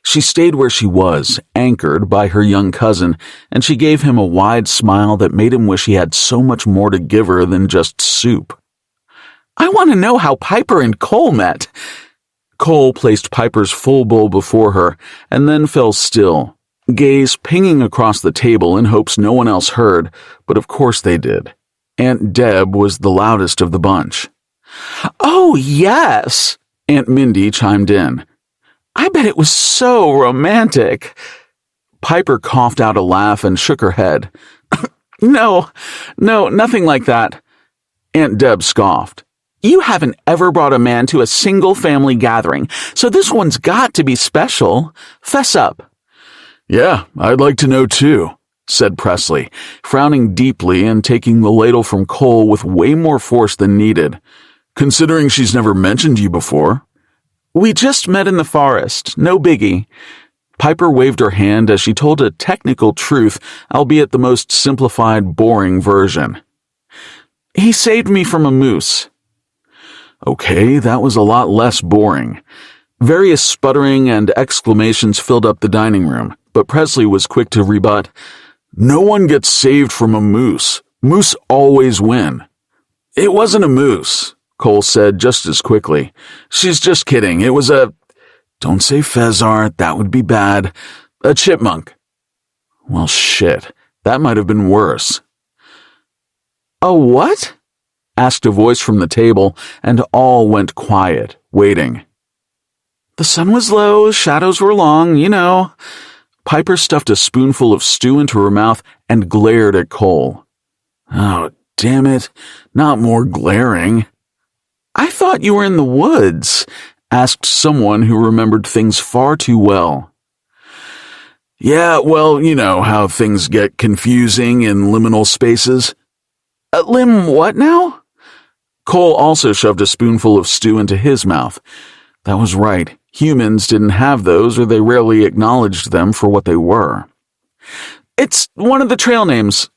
She stayed where she was, anchored by her young cousin, and she gave him a wide smile that made him wish he had so much more to give her than just soup. "I want to know how Piper and Cole met." Cole placed Piper's full bowl before her, and then fell still, gaze pinging across the table in hopes no one else heard, but of course they did. Aunt Deb was the loudest of the bunch. "Oh, yes," Aunt Mindy chimed in. "I bet it was so romantic." Piper coughed out a laugh and shook her head. No, nothing like that." Aunt Deb scoffed. "You haven't ever brought a man to a single family gathering, so this one's got to be special. Fess up." "Yeah, I'd like to know too," said Presley, frowning deeply and taking the ladle from Cole with way more force than needed. "Considering she's never mentioned you before." "We just met in the forest, no biggie." Piper waved her hand as she told a technical truth, albeit the most simplified, boring version. "He saved me from a moose." Okay, that was a lot less boring. Various sputtering and exclamations filled up the dining room, but Presley was quick to rebut. "No one gets saved from a moose. Moose always win." "It wasn't a moose," Cole said just as quickly. "She's just kidding. It was a—" "Don't say Fezart, that would be bad. A chipmunk." Well, shit. That might have been worse. "A what?" asked a voice from the table, and all went quiet, waiting. "The sun was low, shadows were long, you know." Piper stuffed a spoonful of stew into her mouth and glared at Cole. "Oh, damn it. Not more glaring." "I thought you were in the woods," asked someone who remembered things far too well. "Yeah, well, you know how things get confusing in liminal spaces." Lim what now?" Cole also shoved a spoonful of stew into his mouth. That was right. Humans didn't have those, or they rarely acknowledged them for what they were. "It's one of the trail names."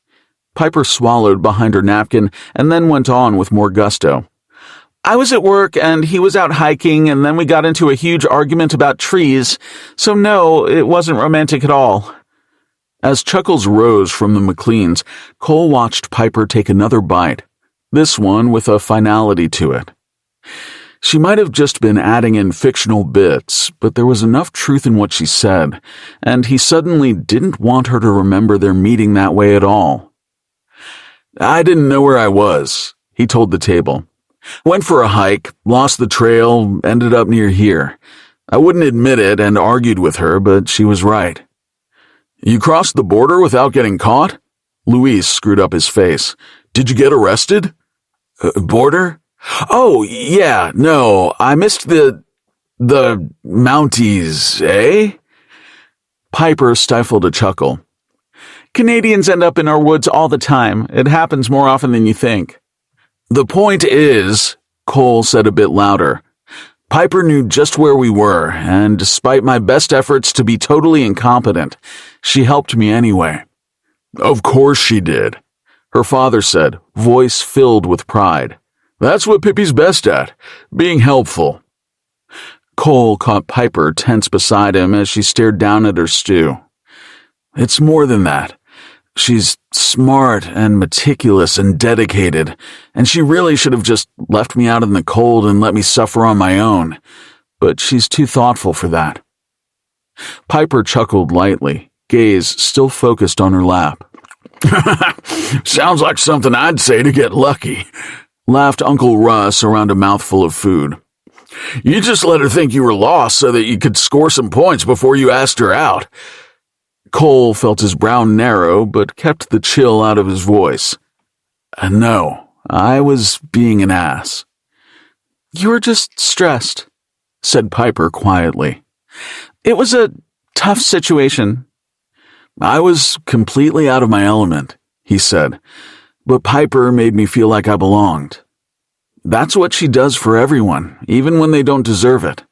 Piper swallowed behind her napkin and then went on with more gusto. I was at work and he was out hiking and then we got into a huge argument about trees, so no, it wasn't romantic at all. As chuckles rose from the MacLeans, Cole watched Piper take another bite, this one with a finality to it. She might have just been adding in fictional bits, but there was enough truth in what she said, and he suddenly didn't want her to remember their meeting that way at all. I didn't know where I was, he told the table. Went for a hike, lost the trail, ended up near here. I wouldn't admit it and argued with her, but she was right. You crossed the border without getting caught? Luis screwed up his face. Did you get arrested? Border? Oh, yeah, no, I missed the Mounties, eh? Piper stifled a chuckle. Canadians end up in our woods all the time. It happens more often than you think. The point is, Cole said a bit louder, Piper knew just where we were, and despite my best efforts to be totally incompetent, she helped me anyway. Of course she did, her father said, voice filled with pride. That's what Pippi's best at, being helpful. Cole caught Piper tense beside him as she stared down at her stew. It's more than that. She's smart and meticulous and dedicated, and she really should have just left me out in the cold and let me suffer on my own. But she's too thoughtful for that. Piper chuckled lightly, gaze still focused on her lap. Sounds like something I'd say to get lucky, laughed Uncle Russ around a mouthful of food. You just let her think you were lost so that you could score some points before you asked her out. Cole felt his brow narrow, but kept the chill out of his voice. No, I was being an ass. You were just stressed, said Piper quietly. It was a tough situation. I was completely out of my element, he said, but Piper made me feel like I belonged. That's what she does for everyone, even when they don't deserve it.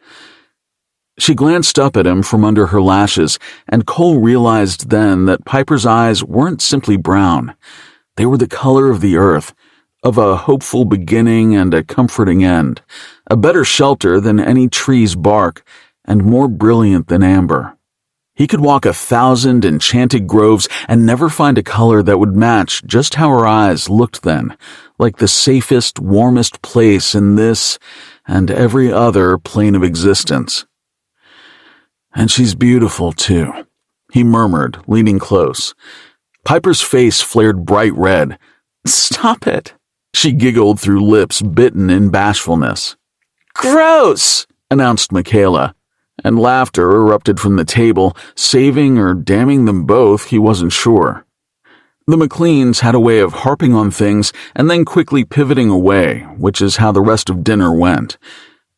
She glanced up at him from under her lashes, and Cole realized then that Piper's eyes weren't simply brown. They were the color of the earth, of a hopeful beginning and a comforting end, a better shelter than any tree's bark, and more brilliant than amber. He could walk 1,000 enchanted groves and never find a color that would match just how her eyes looked then, like the safest, warmest place in this and every other plane of existence. And she's beautiful, too, he murmured, leaning close. Piper's face flared bright red. Stop it, she giggled through lips bitten in bashfulness. Gross, announced Michaela, and laughter erupted from the table, saving or damning them both, he wasn't sure. The MacLeans had a way of harping on things and then quickly pivoting away, which is how the rest of dinner went.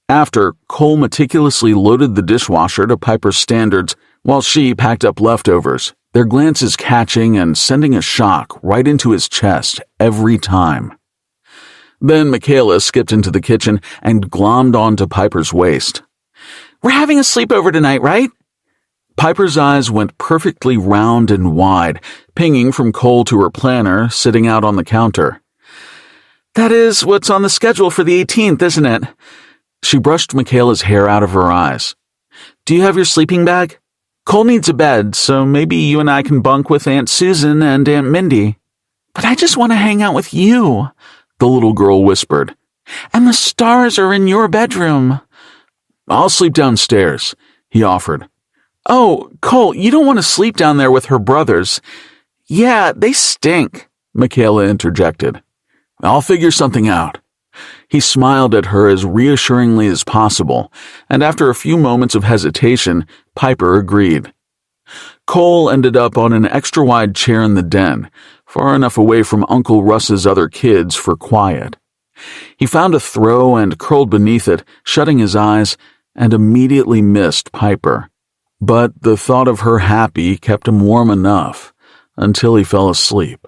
After, Cole meticulously loaded the dishwasher to Piper's standards while she packed up leftovers, their glances catching and sending a shock right into his chest every time. Then Michaela skipped into the kitchen and glommed onto Piper's waist. We're having a sleepover tonight, right? Piper's eyes went perfectly round and wide, pinging from Cole to her planner, sitting out on the counter. That is what's on the schedule for the 18th, isn't it? She brushed Michaela's hair out of her eyes. Do you have your sleeping bag? Cole needs a bed, so maybe you and I can bunk with Aunt Susan and Aunt Mindy. But I just want to hang out with you, the little girl whispered. And the stars are in your bedroom. I'll sleep downstairs, he offered. Oh, Cole, you don't want to sleep down there with her brothers. Yeah, they stink, Michaela interjected. I'll figure something out. He smiled at her as reassuringly as possible, and after a few moments of hesitation, Piper agreed. Cole ended up on an extra-wide chair in the den, far enough away from Uncle Russ's other kids for quiet. He found a throw and curled beneath it, shutting his eyes, and immediately missed Piper. But the thought of her happy kept him warm enough until he fell asleep.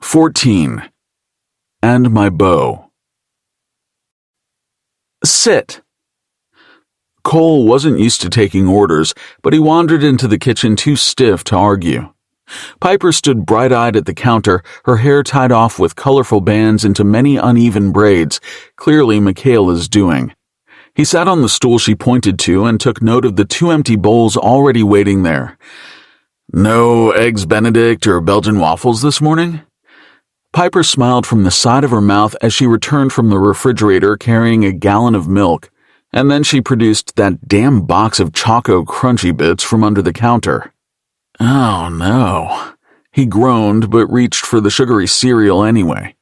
14. And my bow. Sit. Cole wasn't used to taking orders, but he wandered into the kitchen too stiff to argue. Piper stood bright-eyed at the counter, her hair tied off with colorful bands into many uneven braids, clearly Michaela's doing. He sat on the stool she pointed to and took note of the 2 empty bowls already waiting there. No Eggs Benedict or Belgian waffles this morning? Piper smiled from the side of her mouth as she returned from the refrigerator carrying a gallon of milk, and then she produced that damn box of Choco Crunchy Bits from under the counter. Oh no. He groaned but reached for the sugary cereal anyway.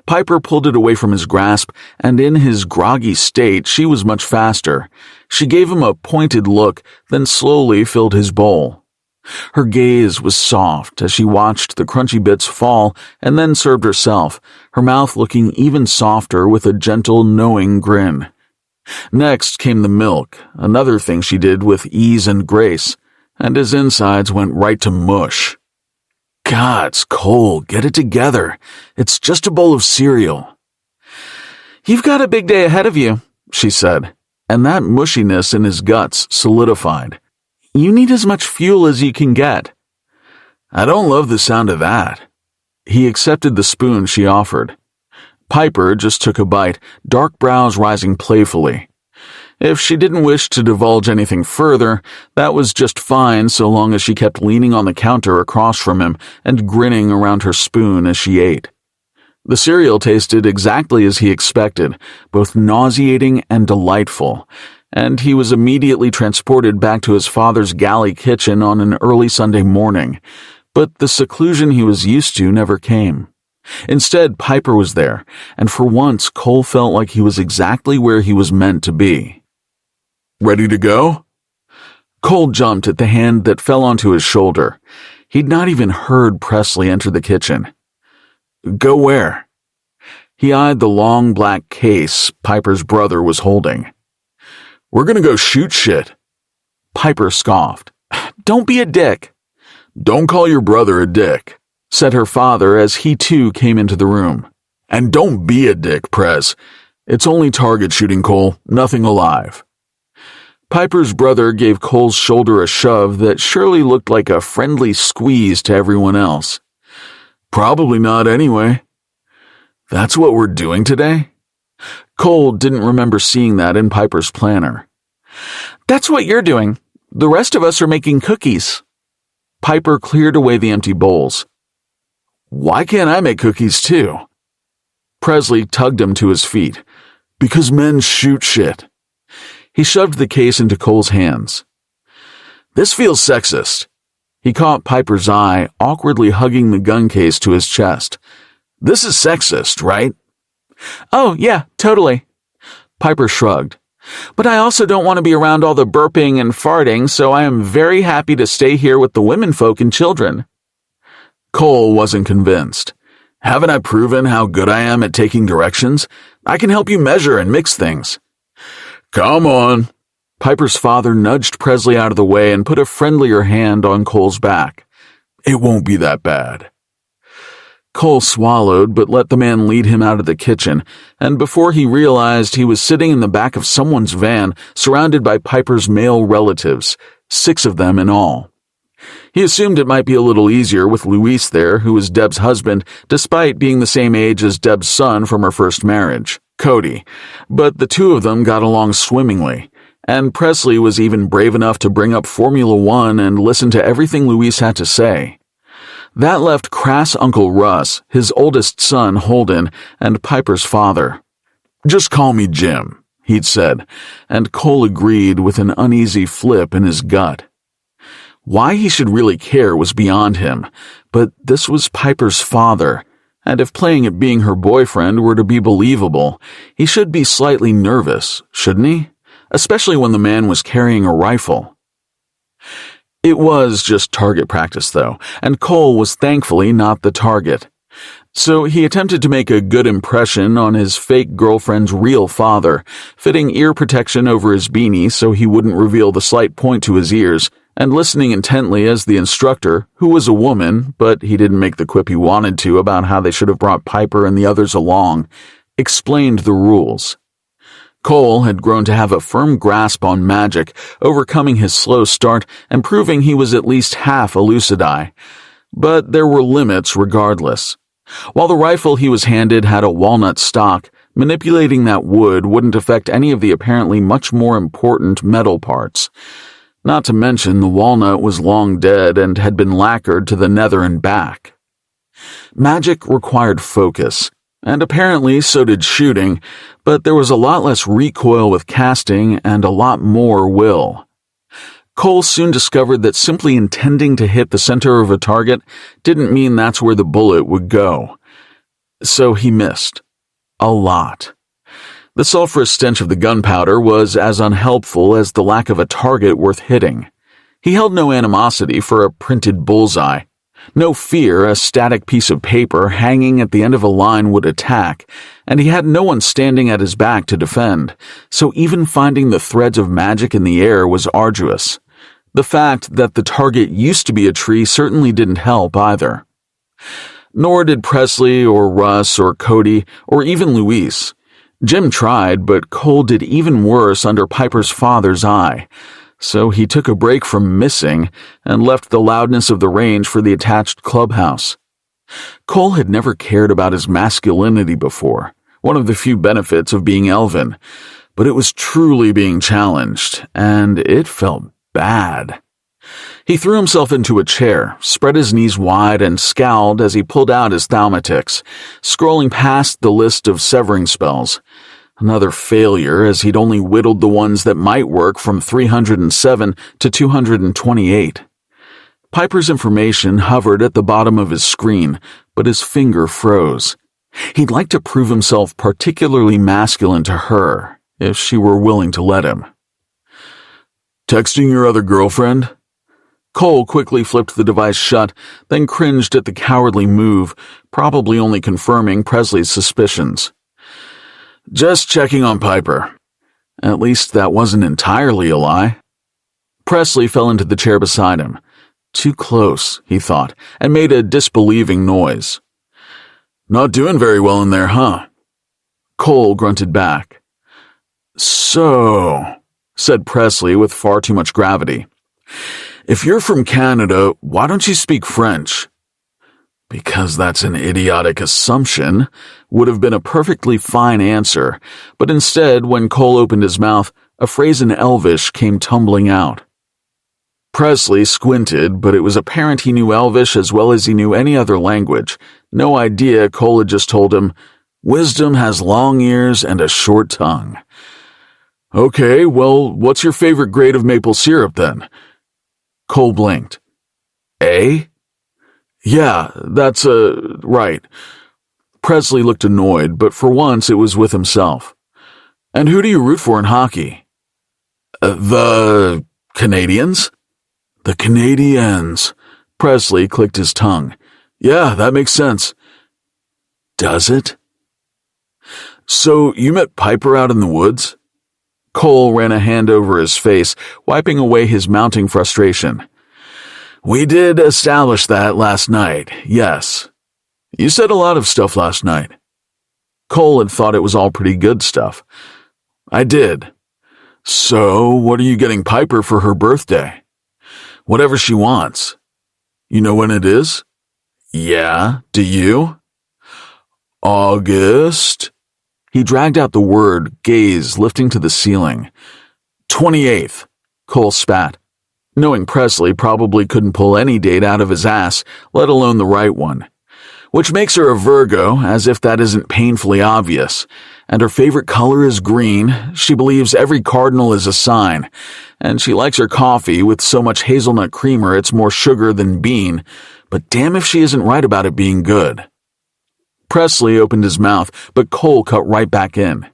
Piper pulled it away from his grasp, and in his groggy state she was much faster. She gave him a pointed look, then slowly filled his bowl. Her gaze was soft as she watched the crunchy bits fall and then served herself, her mouth looking even softer with a gentle, knowing grin. Next came the milk, another thing she did with ease and grace, and his insides went right to mush. Gods, Cole, get it together. It's just a bowl of cereal. You've got a big day ahead of you, she said, and that mushiness in his guts solidified. You need as much fuel as you can get. I don't love the sound of that. He accepted the spoon she offered. Piper just took a bite, dark brows rising playfully. If she didn't wish to divulge anything further, that was just fine so long as she kept leaning on the counter across from him and grinning around her spoon as she ate. The cereal tasted exactly as he expected, both nauseating and delightful, and he was immediately transported back to his father's galley kitchen on an early Sunday morning, but the seclusion he was used to never came. Instead, Piper was there, and for once Cole felt like he was exactly where he was meant to be. Ready to go? Cole jumped at the hand that fell onto his shoulder. He'd not even heard Presley enter the kitchen. Go where? He eyed the long black case Piper's brother was holding. We're gonna go shoot shit. Piper scoffed. Don't be a dick. Don't call your brother a dick, said her father as he too came into the room. And don't be a dick, Prez. It's only target shooting, Cole, nothing alive. Piper's brother gave Cole's shoulder a shove that surely looked like a friendly squeeze to everyone else. Probably not anyway. That's what we're doing today? Cole didn't remember seeing that in Piper's planner. That's what you're doing. The rest of us are making cookies. Piper cleared away the empty bowls. Why can't I make cookies too? Presley tugged him to his feet. Because men shoot shit. He shoved the case into Cole's hands. This feels sexist. He caught Piper's eye, awkwardly hugging the gun case to his chest. This is sexist, right? Oh, yeah, totally. Piper shrugged. But I also don't want to be around all the burping and farting, so I am very happy to stay here with the womenfolk and children. Cole wasn't convinced. Haven't I proven how good I am at taking directions? I can help you measure and mix things. Come on. Piper's father nudged Presley out of the way and put a friendlier hand on Cole's back. It won't be that bad. Cole swallowed but let the man lead him out of the kitchen, and before he realized he was sitting in the back of someone's van surrounded by Piper's male relatives, 6 of them in all. He assumed it might be a little easier with Luis there, who was Deb's husband, despite being the same age as Deb's son from her first marriage, Cody, but the 2 of them got along swimmingly, and Presley was even brave enough to bring up Formula One and listen to everything Luis had to say. That left crass Uncle Russ, his oldest son Holden, and Piper's father. Just call me Jim, he'd said, and Cole agreed with an uneasy flip in his gut. Why he should really care was beyond him, but this was Piper's father, and if playing at being her boyfriend were to be believable, he should be slightly nervous, shouldn't he? Especially when the man was carrying a rifle. It was just target practice, though, and Cole was thankfully not the target. So he attempted to make a good impression on his fake girlfriend's real father, fitting ear protection over his beanie so he wouldn't reveal the slight point to his ears, and listening intently as the instructor, who was a woman, but he didn't make the quip he wanted to about how they should have brought Piper and the others along, explained the rules. Cole had grown to have a firm grasp on magic, overcoming his slow start and proving he was at least half a Lucidii. But there were limits regardless. While the rifle he was handed had a walnut stock, manipulating that wood wouldn't affect any of the apparently much more important metal parts. Not to mention the walnut was long dead and had been lacquered to the nether and back. Magic required focus, and apparently so did shooting, but there was a lot less recoil with casting and a lot more will. Cole soon discovered that simply intending to hit the center of a target didn't mean that's where the bullet would go. So he missed. A lot. The sulfurous stench of the gunpowder was as unhelpful as the lack of a target worth hitting. He held no animosity for a printed bullseye. No fear a static piece of paper hanging at the end of a line would attack, and he had no one standing at his back to defend, so even finding the threads of magic in the air was arduous. The fact that the target used to be a tree certainly didn't help either. Nor did Presley or Russ or Cody or even Luis. Jim tried, but Cole did even worse under Piper's father's eye, so he took a break from missing and left the loudness of the range for the attached clubhouse. Cole had never cared about his masculinity before, one of the few benefits of being Elven, but it was truly being challenged, and it felt bad. He threw himself into a chair, spread his knees wide, and scowled as he pulled out his thaumatix, scrolling past the list of severing spells. Another failure, as he'd only whittled the ones that might work from 307 to 228. Piper's information hovered at the bottom of his screen, but his finger froze. He'd like to prove himself particularly masculine to her, if she were willing to let him. "Texting your other girlfriend?" Cole quickly flipped the device shut, then cringed at the cowardly move, probably only confirming Presley's suspicions. "Just checking on Piper." At least that wasn't entirely a lie. Presley fell into the chair beside him. Too close, he thought, and made a disbelieving noise. "Not doing very well in there, huh?" Cole grunted back. "So," said Presley with far too much gravity, "if you're from Canada, why don't you speak French?" "Because that's an idiotic assumption," would have been a perfectly fine answer, but instead, when Cole opened his mouth, a phrase in Elvish came tumbling out. Presley squinted, but it was apparent he knew Elvish as well as he knew any other language. No idea Cole had just told him, "Wisdom has long ears and a short tongue." "Okay, well, what's your favorite grade of maple syrup then?" Cole blinked. "A?" "Yeah, that's right." Presley looked annoyed, but for once it was with himself. "And who do you root for in hockey?" The Canadians?" "The Canadiens." Presley clicked his tongue. "Yeah, that makes sense." "Does it?" "So you met Piper out in the woods?" Cole ran a hand over his face, wiping away his mounting frustration. "We did establish that last night, yes. You said a lot of stuff last night." Cole had thought it was all pretty good stuff. "I did." "So, what are you getting Piper for her birthday?" "Whatever she wants." "You know when it is?" "Yeah, do you?" "August?" He dragged out the word, gaze lifting to the ceiling. 28th, Cole spat. Knowing Presley probably couldn't pull any date out of his ass, let alone the right one. Which makes her a Virgo, as if that isn't painfully obvious. And her favorite color is green. She believes every cardinal is a sign. And she likes her coffee with so much hazelnut creamer it's more sugar than bean. But damn if she isn't right about it being good. Presley opened his mouth, but Cole cut right back in.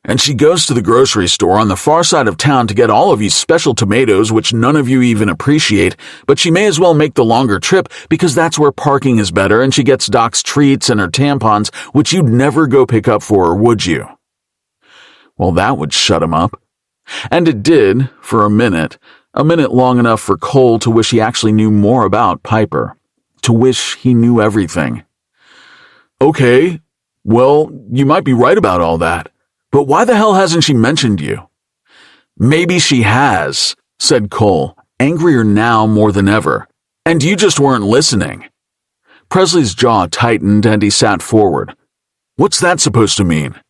"And she goes to the grocery store on the far side of town to get all of you special tomatoes which none of you even appreciate, but she may as well make the longer trip because that's where parking is better, and she gets Doc's treats and her tampons, which you'd never go pick up for her, would you?" Well, that would shut him up. And it did, for a minute long enough for Cole to wish he actually knew more about Piper, to wish he knew everything. "Okay, well, you might be right about all that. But why the hell hasn't she mentioned you? Maybe she has, said Cole, angrier now more than ever. And you just weren't listening. Presley's jaw tightened and he sat forward. What's that supposed to mean?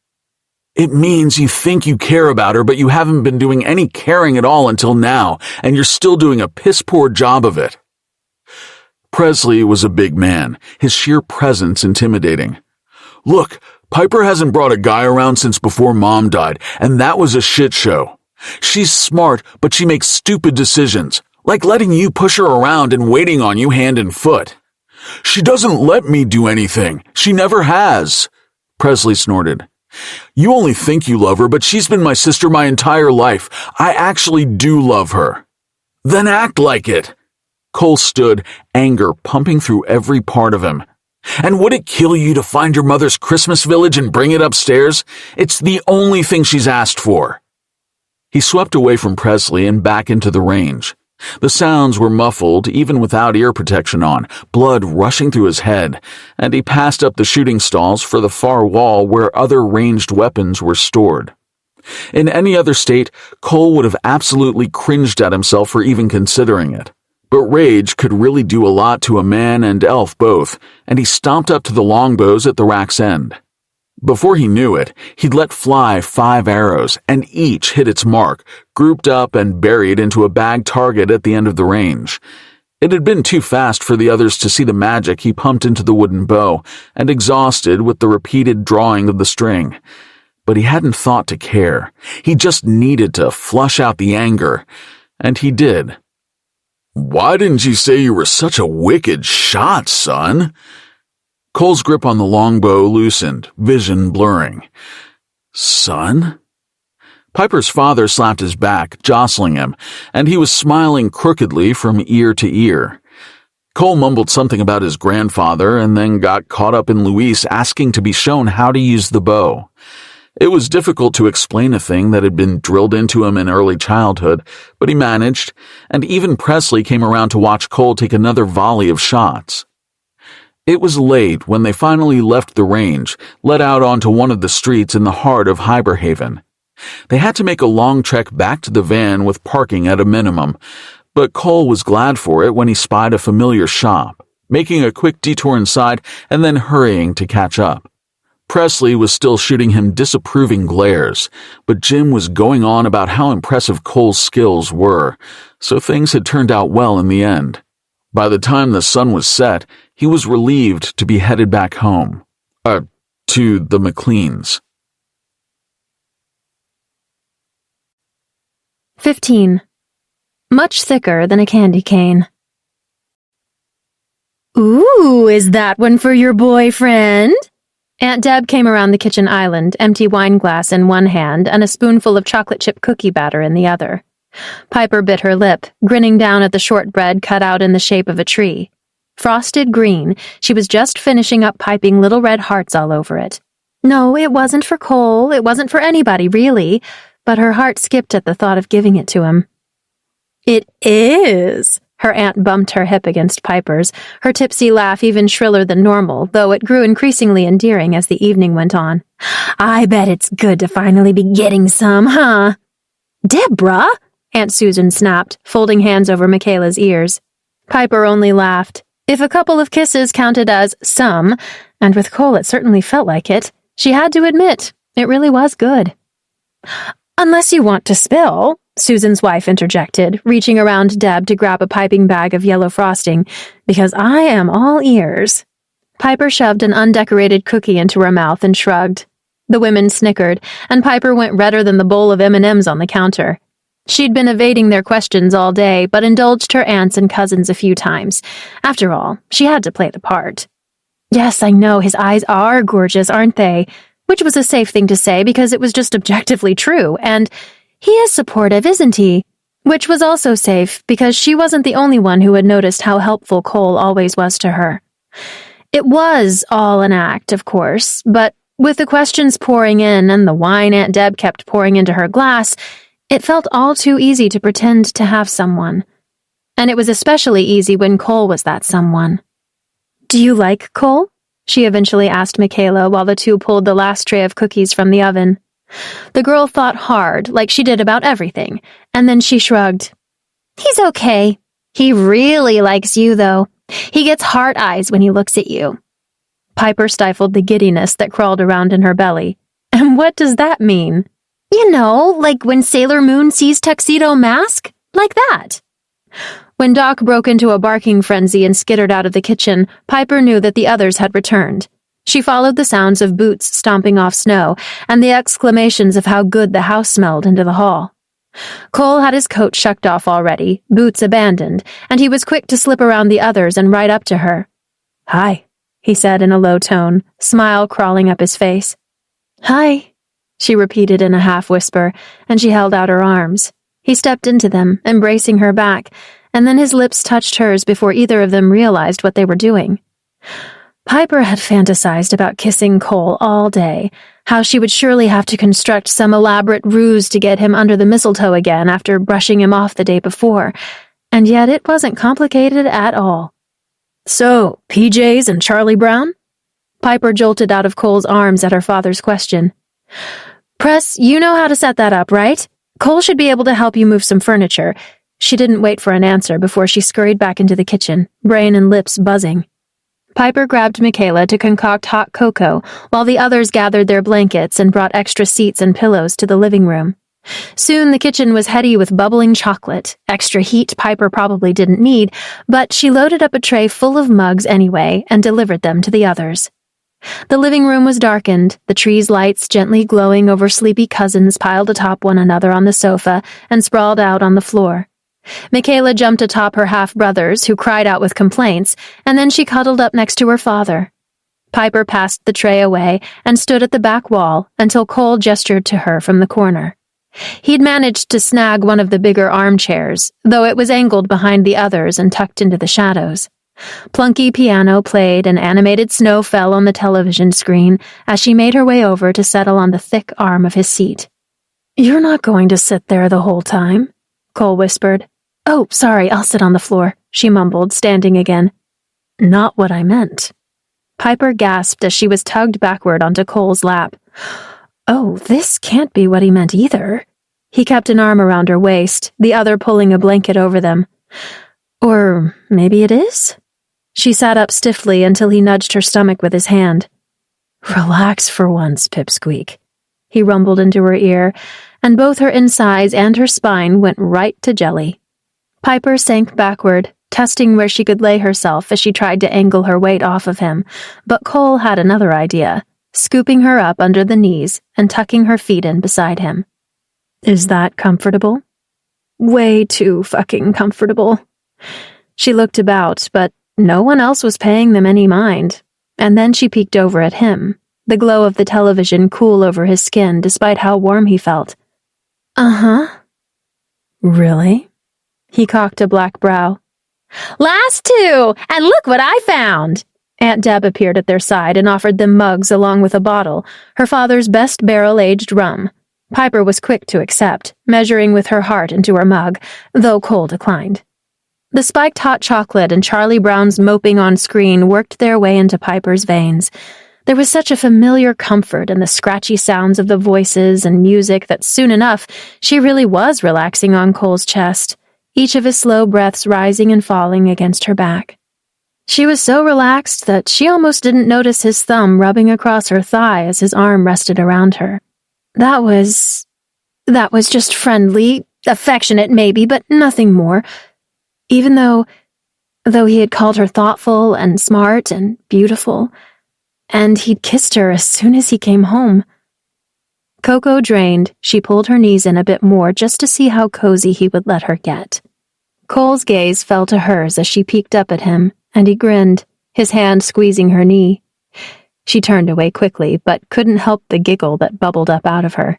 It means you think you care about her, but you haven't been doing any caring at all until now, and you're still doing a piss-poor job of it. Presley was a big man, his sheer presence intimidating. Look, Piper hasn't brought a guy around since before Mom died, and that was a shit show. She's smart, but she makes stupid decisions, like letting you push her around and waiting on you hand and foot. She doesn't let me do anything. She never has. Presley snorted. You only think you love her, but she's been my sister my entire life. I actually do love her. Then act like it. Cole stood, anger pumping through every part of him. And would it kill you to find your mother's Christmas village and bring it upstairs? It's the only thing she's asked for. He swept away from Presley and back into the range. The sounds were muffled, even without ear protection on, blood rushing through his head, and he passed up the shooting stalls for the far wall where other ranged weapons were stored. In any other state, Cole would have absolutely cringed at himself for even considering it. But rage could really do a lot to a man and elf both, and he stomped up to the longbows at the rack's end. Before he knew it, he'd let fly 5 arrows, and each hit its mark, grouped up and buried into a bagged target at the end of the range. It had been too fast for the others to see the magic he pumped into the wooden bow, and exhausted with the repeated drawing of the string. But he hadn't thought to care. He just needed to flush out the anger, and he did. Why didn't you say you were such a wicked shot, son? Cole's grip on the longbow loosened, vision blurring. Son? Piper's father slapped his back, jostling him, and he was smiling crookedly from ear to ear. Cole mumbled something about his grandfather and then got caught up in Luis asking to be shown how to use the bow. It was difficult to explain a thing that had been drilled into him in early childhood, but he managed, and even Presley came around to watch Cole take another volley of shots. It was late when they finally left the range, led out onto one of the streets in the heart of Hyberhaven. They had to make a long trek back to the van with parking at a minimum, but Cole was glad for it when he spied a familiar shop, making a quick detour inside and then hurrying to catch up. Presley was still shooting him disapproving glares, but Jim was going on about how impressive Cole's skills were, so things had turned out well in the end. By the time the sun was set, he was relieved to be headed back home. To the MacLeans. 15. Much thicker than a candy cane. Ooh, is that one for your boyfriend? Aunt Deb came around the kitchen island, empty wine glass in one hand and a spoonful of chocolate chip cookie batter in the other. Piper bit her lip, grinning down at the shortbread cut out in the shape of a tree. Frosted green, she was just finishing up piping little red hearts all over it. No, it wasn't for Cole, it wasn't for anybody, really, but her heart skipped at the thought of giving it to him. It is! Her aunt bumped her hip against Piper's, her tipsy laugh even shriller than normal, though it grew increasingly endearing as the evening went on. I bet it's good to finally be getting some, huh? Deborah! Aunt Susan snapped, folding hands over Michaela's ears. Piper only laughed. If a couple of kisses counted as some, and with Cole it certainly felt like it, she had to admit, it really was good. Unless you want to spill, Susan's wife interjected, reaching around Deb to grab a piping bag of yellow frosting, because I am all ears. Piper shoved an undecorated cookie into her mouth and shrugged. The women snickered, and Piper went redder than the bowl of M&Ms on the counter. She'd been evading their questions all day, but indulged her aunts and cousins a few times. After all, she had to play the part. Yes, I know, his eyes are gorgeous, aren't they? Which was a safe thing to say because it was just objectively true, and he is supportive, isn't he? Which was also safe because she wasn't the only one who had noticed how helpful Cole always was to her. It was all an act, of course, but with the questions pouring in and the wine Aunt Deb kept pouring into her glass, it felt all too easy to pretend to have someone. And it was especially easy when Cole was that someone. Do you like Cole? She eventually asked Michaela while the two pulled the last tray of cookies from the oven. The girl thought hard, like she did about everything, and then she shrugged. He's okay. He really likes you, though. He gets heart eyes when he looks at you. Piper stifled the giddiness that crawled around in her belly. And what does that mean? You know, like when Sailor Moon sees Tuxedo Mask? Like that. When Doc broke into a barking frenzy and skittered out of the kitchen, Piper knew that the others had returned. She followed the sounds of boots stomping off snow and the exclamations of how good the house smelled into the hall. Cole had his coat shucked off already, boots abandoned, and he was quick to slip around the others and right up to her. "Hi," he said in a low tone, smile crawling up his face. "Hi," she repeated in a half-whisper, and she held out her arms. He stepped into them, embracing her back, and then his lips touched hers before either of them realized what they were doing. Piper had fantasized about kissing Cole all day, how she would surely have to construct some elaborate ruse to get him under the mistletoe again after brushing him off the day before, and yet it wasn't complicated at all. "So, PJs and Charlie Brown?" Piper jolted out of Cole's arms at her father's question. "Press, you know how to set that up, right? Cole should be able to help you move some furniture." She didn't wait for an answer before she scurried back into the kitchen, brain and lips buzzing. Piper grabbed Michaela to concoct hot cocoa while the others gathered their blankets and brought extra seats and pillows to the living room. Soon the kitchen was heady with bubbling chocolate, extra heat Piper probably didn't need, but she loaded up a tray full of mugs anyway and delivered them to the others. The living room was darkened, the tree's lights gently glowing over sleepy cousins piled atop one another on the sofa and sprawled out on the floor. Michaela jumped atop her half-brothers, who cried out with complaints, and then she cuddled up next to her father. Piper passed the tray away and stood at the back wall until Cole gestured to her from the corner. He'd managed to snag one of the bigger armchairs, though it was angled behind the others and tucked into the shadows. Plunky piano played and animated snow fell on the television screen as she made her way over to settle on the thick arm of his seat. "You're not going to sit there the whole time," Cole whispered. "Oh, sorry, I'll sit on the floor," she mumbled, standing again. "Not what I meant." Piper gasped as she was tugged backward onto Cole's lap. "Oh, this can't be what he meant either." He kept an arm around her waist, the other pulling a blanket over them. "Or maybe it is?" She sat up stiffly until he nudged her stomach with his hand. "Relax for once, Pipsqueak," he rumbled into her ear, and both her insides and her spine went right to jelly. Piper sank backward, testing where she could lay herself as she tried to angle her weight off of him, but Cole had another idea, scooping her up under the knees and tucking her feet in beside him. "Is that comfortable?" "Way too fucking comfortable." She looked about, but no one else was paying them any mind, and then she peeked over at him, the glow of the television cool over his skin despite how warm he felt. "Uh-huh." "Really?" He cocked a black brow. "Last two, and look what I found!" Aunt Deb appeared at their side and offered them mugs along with a bottle, her father's best barrel-aged rum. Piper was quick to accept, measuring with her heart into her mug, though Cole declined. The spiked hot chocolate and Charlie Brown's moping on screen worked their way into Piper's veins. There was such a familiar comfort in the scratchy sounds of the voices and music that soon enough she really was relaxing on Cole's chest, each of his slow breaths rising and falling against her back. She was so relaxed that she almost didn't notice his thumb rubbing across her thigh as his arm rested around her. That was just friendly, affectionate maybe, but nothing more. Even though he had called her thoughtful and smart and beautiful, and he'd kissed her as soon as he came home. Cocoa drained, she pulled her knees in a bit more just to see how cozy he would let her get. Cole's gaze fell to hers as she peeked up at him, and he grinned, his hand squeezing her knee. She turned away quickly, but couldn't help the giggle that bubbled up out of her.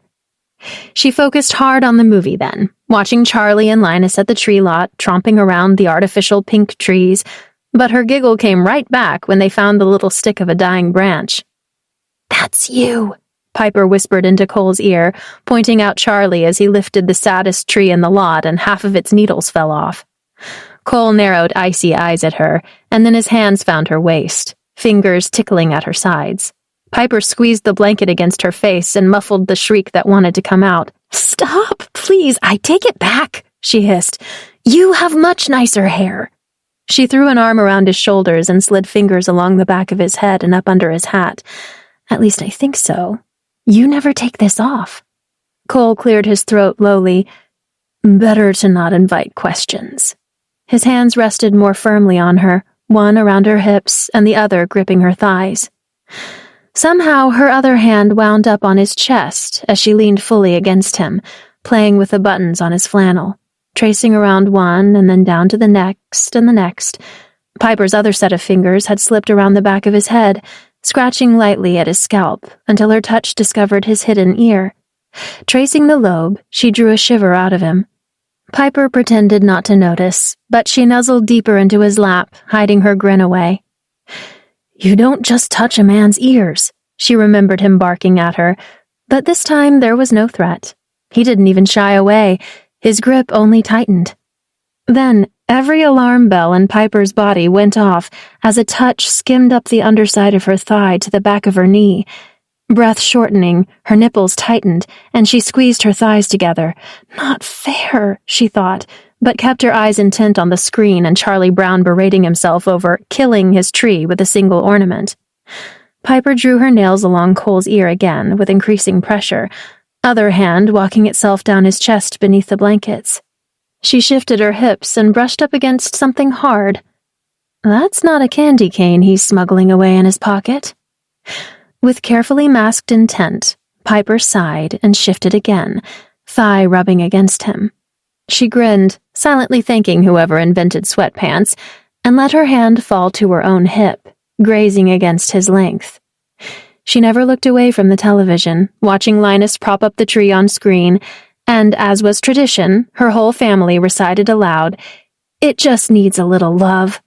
She focused hard on the movie then, watching Charlie and Linus at the tree lot, tromping around the artificial pink trees, but her giggle came right back when they found the little stick of a dying branch. "That's you," Piper whispered into Cole's ear, pointing out Charlie as he lifted the saddest tree in the lot and half of its needles fell off. Cole narrowed icy eyes at her, and then his hands found her waist, fingers tickling at her sides. Piper squeezed the blanket against her face and muffled the shriek that wanted to come out. "Stop, please, I take it back," she hissed. "You have much nicer hair." She threw an arm around his shoulders and slid fingers along the back of his head and up under his hat. "At least I think so. You never take this off." Cole cleared his throat lowly. "Better to not invite questions." His hands rested more firmly on her, one around her hips and the other gripping her thighs. Somehow her other hand wound up on his chest as she leaned fully against him, playing with the buttons on his flannel, tracing around one and then down to the next and the next. Piper's other set of fingers had slipped around the back of his head, scratching lightly at his scalp until her touch discovered his hidden ear. Tracing the lobe, she drew a shiver out of him. Piper pretended not to notice, but she nuzzled deeper into his lap, hiding her grin away. "You don't just touch a man's ears," she remembered him barking at her, but this time there was no threat. He didn't even shy away, his grip only tightened. Then, every alarm bell in Piper's body went off as a touch skimmed up the underside of her thigh to the back of her knee. Breath shortening, her nipples tightened, and she squeezed her thighs together. Not fair, she thought, but kept her eyes intent on the screen and Charlie Brown berating himself over killing his tree with a single ornament. Piper drew her nails along Cole's ear again, with increasing pressure, other hand walking itself down his chest beneath the blankets. She shifted her hips and brushed up against something hard. That's not a candy cane he's smuggling away in his pocket. With carefully masked intent, Piper sighed and shifted again, thigh rubbing against him. She grinned, silently thanking whoever invented sweatpants, and let her hand fall to her own hip, grazing against his length. She never looked away from the television, watching Linus prop up the tree on screen, and, as was tradition, her whole family recited aloud, "It just needs a little love."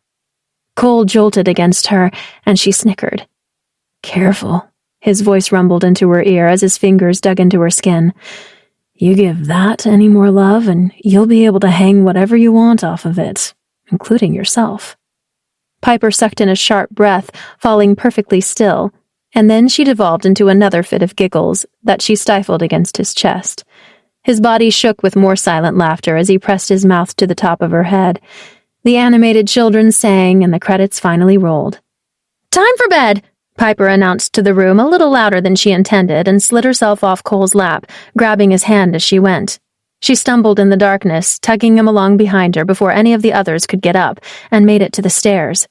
Cole jolted against her, and she snickered. "Careful," his voice rumbled into her ear as his fingers dug into her skin. "You give that any more love, and you'll be able to hang whatever you want off of it, including yourself." Piper sucked in a sharp breath, falling perfectly still, and then she devolved into another fit of giggles that she stifled against his chest. His body shook with more silent laughter as he pressed his mouth to the top of her head. The animated children sang, and the credits finally rolled. "Time for bed!" Piper announced to the room a little louder than she intended and slid herself off Cole's lap, grabbing his hand as she went. She stumbled in the darkness, tugging him along behind her before any of the others could get up, and made it to the stairs.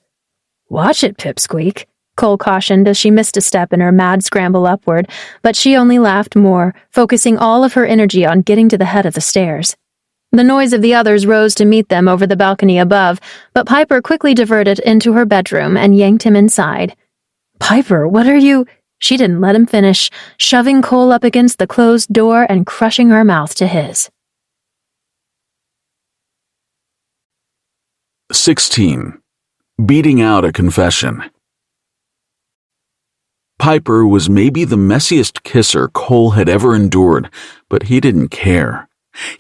"Watch it, Pipsqueak," Cole cautioned as she missed a step in her mad scramble upward, but she only laughed more, focusing all of her energy on getting to the head of the stairs. The noise of the others rose to meet them over the balcony above, but Piper quickly diverted into her bedroom and yanked him inside. "Piper, what are you—" She didn't let him finish, shoving Cole up against the closed door and crushing her mouth to his. 16. Beating out a confession. Piper was maybe the messiest kisser Cole had ever endured, but he didn't care.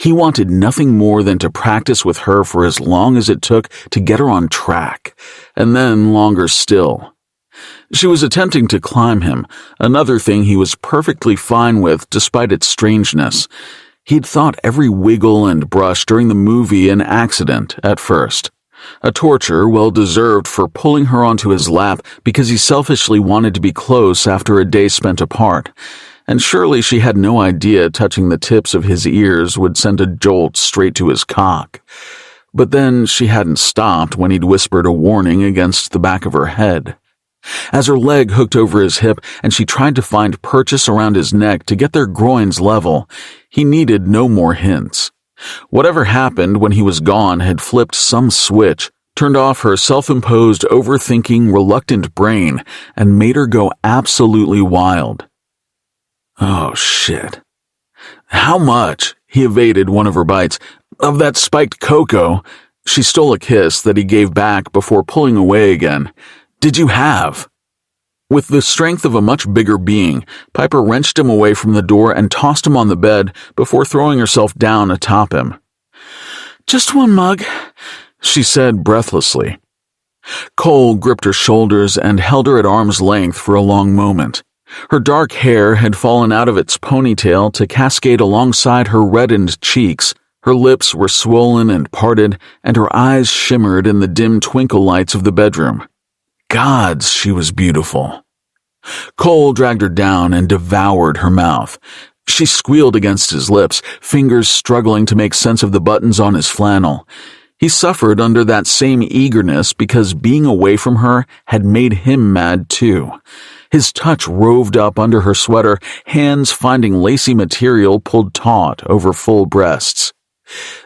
He wanted nothing more than to practice with her for as long as it took to get her on track, and then longer still. She was attempting to climb him, another thing he was perfectly fine with despite its strangeness. He'd thought every wiggle and brush during the movie an accident at first. A torture well-deserved for pulling her onto his lap because he selfishly wanted to be close after a day spent apart. And surely she had no idea touching the tips of his ears would send a jolt straight to his cock. But then she hadn't stopped when he'd whispered a warning against the back of her head. As her leg hooked over his hip and she tried to find purchase around his neck to get their groins level, he needed no more hints. Whatever happened when he was gone had flipped some switch, turned off her self-imposed, overthinking, reluctant brain, and made her go absolutely wild. Oh, shit. "How much?" He evaded one of her bites. "Of that spiked cocoa?" She stole a kiss that he gave back before pulling away again. "Did you have?" With the strength of a much bigger being, Piper wrenched him away from the door and tossed him on the bed before throwing herself down atop him. "Just one mug," she said breathlessly. Cole gripped her shoulders and held her at arm's length for a long moment. Her dark hair had fallen out of its ponytail to cascade alongside her reddened cheeks. Her lips were swollen and parted, and her eyes shimmered in the dim twinkle lights of the bedroom. Gods, she was beautiful. Cole dragged her down and devoured her mouth. She squealed against his lips, fingers struggling to make sense of the buttons on his flannel. He suffered under that same eagerness because being away from her had made him mad too. His touch roved up under her sweater, hands finding lacy material pulled taut over full breasts.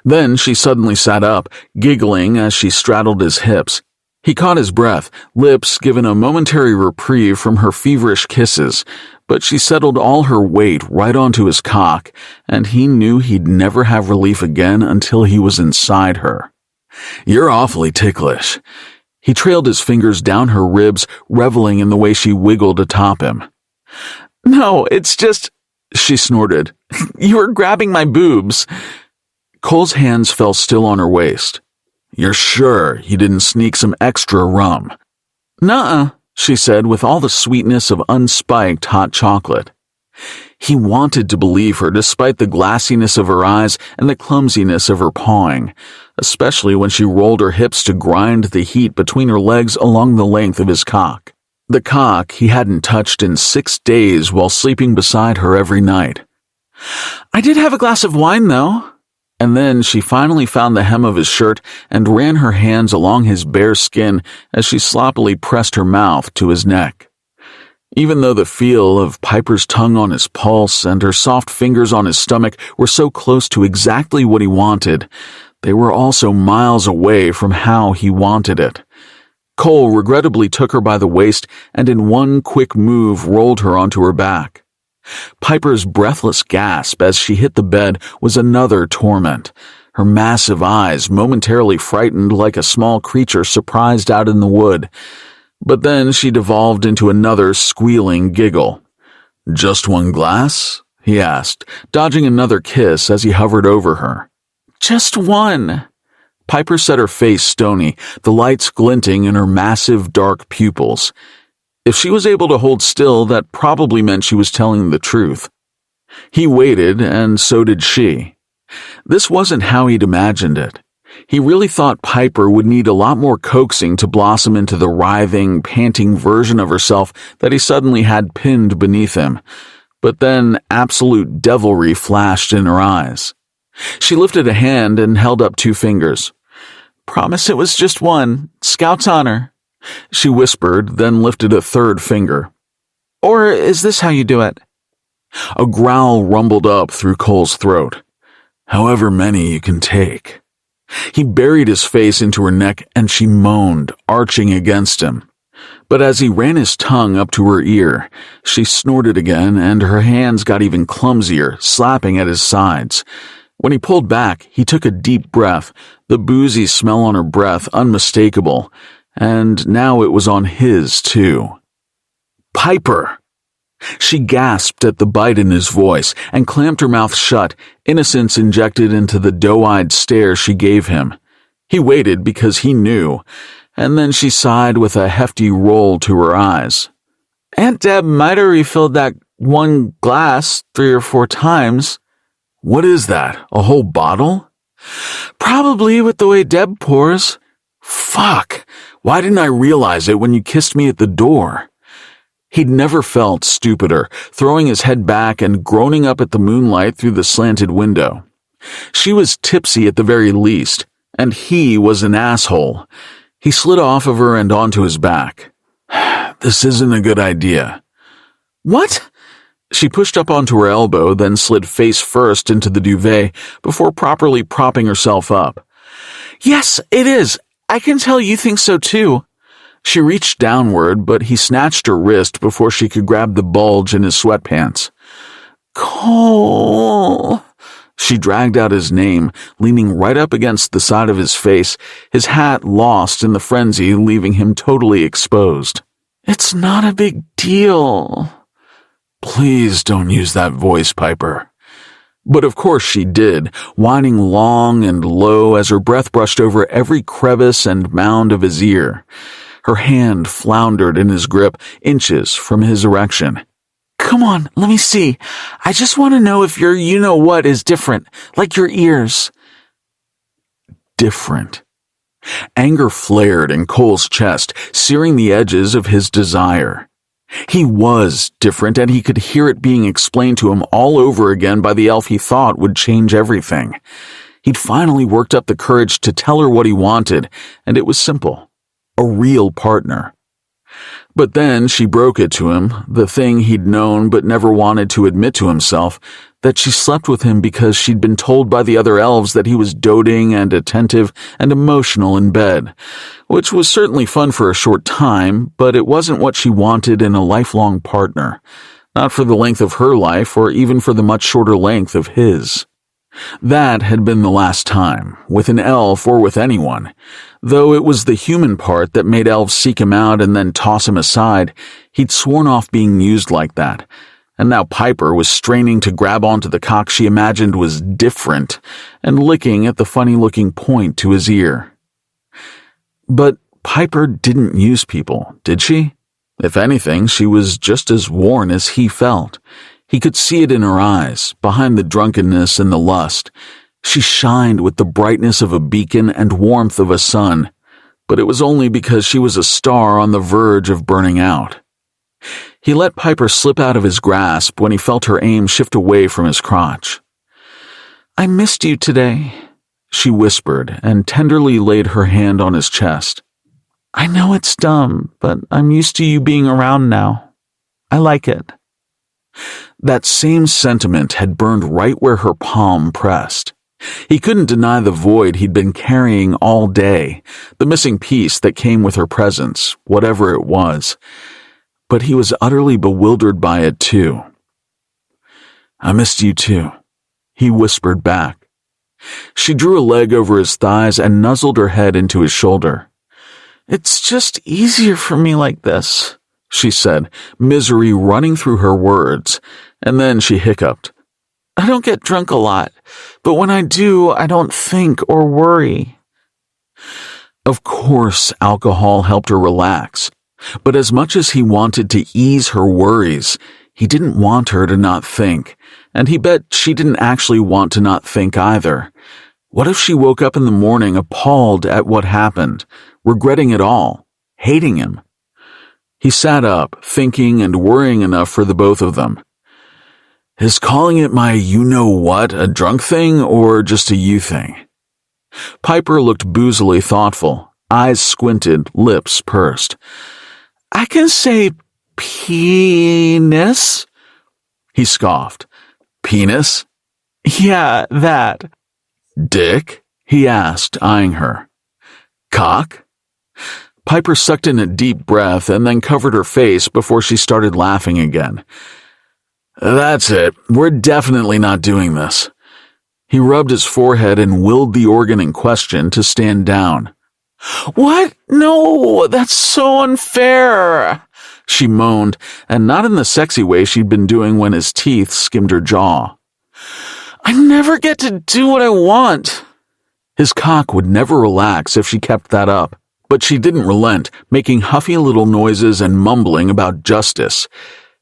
Then she suddenly sat up, giggling as she straddled his hips. He caught his breath, lips given a momentary reprieve from her feverish kisses, but she settled all her weight right onto his cock, and he knew he'd never have relief again until he was inside her. "You're awfully ticklish." He trailed his fingers down her ribs, reveling in the way she wiggled atop him. "No, it's just," she snorted. "You were grabbing my boobs." Cole's hands fell still on her waist. "You're sure you didn't sneak some extra rum?" "Nuh-uh," she said with all the sweetness of unspiked hot chocolate. He wanted to believe her despite the glassiness of her eyes and the clumsiness of her pawing, especially when she rolled her hips to grind the heat between her legs along the length of his cock. The cock he hadn't touched in 6 days while sleeping beside her every night. "I did have a glass of wine, though." And then she finally found the hem of his shirt and ran her hands along his bare skin as she sloppily pressed her mouth to his neck. Even though the feel of Piper's tongue on his pulse and her soft fingers on his stomach were so close to exactly what he wanted, they were also miles away from how he wanted it. Cole regrettably took her by the waist and in one quick move rolled her onto her back. Piper's breathless gasp as she hit the bed was another torment, her massive eyes momentarily frightened like a small creature surprised out in the wood. But then she devolved into another squealing giggle. "Just one glass?" he asked, dodging another kiss as he hovered over her. "Just one." Piper set her face stony, the lights glinting in her massive dark pupils. If she was able to hold still, that probably meant she was telling the truth. He waited, and so did she. This wasn't how he'd imagined it. He really thought Piper would need a lot more coaxing to blossom into the writhing, panting version of herself that he suddenly had pinned beneath him. But then absolute devilry flashed in her eyes. She lifted a hand and held up 2 fingers. "Promise it was just one. Scout's honor," she whispered, then lifted a 3rd finger. "Or is this how you do it?" A growl rumbled up through Cole's throat. "However many you can take." He buried his face into her neck and she moaned, arching against him. But as he ran his tongue up to her ear, she snorted again and her hands got even clumsier, slapping at his sides. When he pulled back, he took a deep breath, the boozy smell on her breath unmistakable, and now it was on his too. "Piper!" She gasped at the bite in his voice and clamped her mouth shut, innocence injected into the doe-eyed stare she gave him. He waited because he knew, and then she sighed with a hefty roll to her eyes. "Aunt Deb might have refilled that one glass 3 or 4 times. "What is that, a whole bottle?" "Probably with the way Deb pours." "Fuck! Why didn't I realize it when you kissed me at the door?" He'd never felt stupider, throwing his head back and groaning up at the moonlight through the slanted window. She was tipsy at the very least, and he was an asshole. He slid off of her and onto his back. "This isn't a good idea." "What?" She pushed up onto her elbow, then slid face first into the duvet before properly propping herself up. "Yes, it is. I can tell you think so too." She reached downward, but he snatched her wrist before she could grab the bulge in his sweatpants. "Cole." She dragged out his name, leaning right up against the side of his face, his hat lost in the frenzy, leaving him totally exposed. "It's not a big deal." "Please don't use that voice, Piper." But of course she did, whining long and low as her breath brushed over every crevice and mound of his ear. Her hand floundered in his grip, inches from his erection. Come on, let me see. I just want to know if your you-know-what is different, like your ears. Different. Anger flared in Cole's chest, searing the edges of his desire. He was different, and he could hear it being explained to him all over again by the elf he thought would change everything. He'd finally worked up the courage to tell her what he wanted, and it was simple. A real partner. But then she broke it to him, the thing he'd known but never wanted to admit to himself, that she slept with him because she'd been told by the other elves that he was doting and attentive and emotional in bed, which was certainly fun for a short time, but it wasn't what she wanted in a lifelong partner, not for the length of her life or even for the much shorter length of his. That had been the last time, with an elf or with anyone. Though it was the human part that made elves seek him out and then toss him aside, he'd sworn off being used like that. And now Piper was straining to grab onto the cock she imagined was different and licking at the funny-looking point to his ear. But Piper didn't use people, did she? If anything, she was just as worn as he felt. He could see it in her eyes, behind the drunkenness and the lust. She shined with the brightness of a beacon and warmth of a sun, but it was only because she was a star on the verge of burning out. He let Piper slip out of his grasp when he felt her aim shift away from his crotch. "I missed you today," she whispered and tenderly laid her hand on his chest. "I know it's dumb, but I'm used to you being around now. I like it." That same sentiment had burned right where her palm pressed. He couldn't deny the void he'd been carrying all day, the missing piece that came with her presence, whatever it was. But he was utterly bewildered by it too. "I missed you too," he whispered back. She drew a leg over his thighs and nuzzled her head into his shoulder. "It's just easier for me like this," she said, misery running through her words, and then she hiccuped. "I don't get drunk a lot, but when I do, I don't think or worry." Of course, alcohol helped her relax, but as much as he wanted to ease her worries, he didn't want her to not think, and he bet she didn't actually want to not think either. What if she woke up in the morning appalled at what happened, regretting it all, hating him? He sat up, thinking and worrying enough for the both of them. Is calling it my you-know-what a drunk thing or just a you thing? Piper looked boozily thoughtful, eyes squinted, lips pursed. "I can say penis," he scoffed. "Penis?" "Yeah, that." "Dick?" he asked, eyeing her. "Cock?" Piper sucked in a deep breath and then covered her face before she started laughing again. "That's it. We're definitely not doing this." He rubbed his forehead and willed the organ in question to stand down. "What? No, that's so unfair," she moaned, and not in the sexy way she'd been doing when his teeth skimmed her jaw. "I never get to do what I want." His cock would never relax if she kept that up, but she didn't relent, making huffy little noises and mumbling about justice.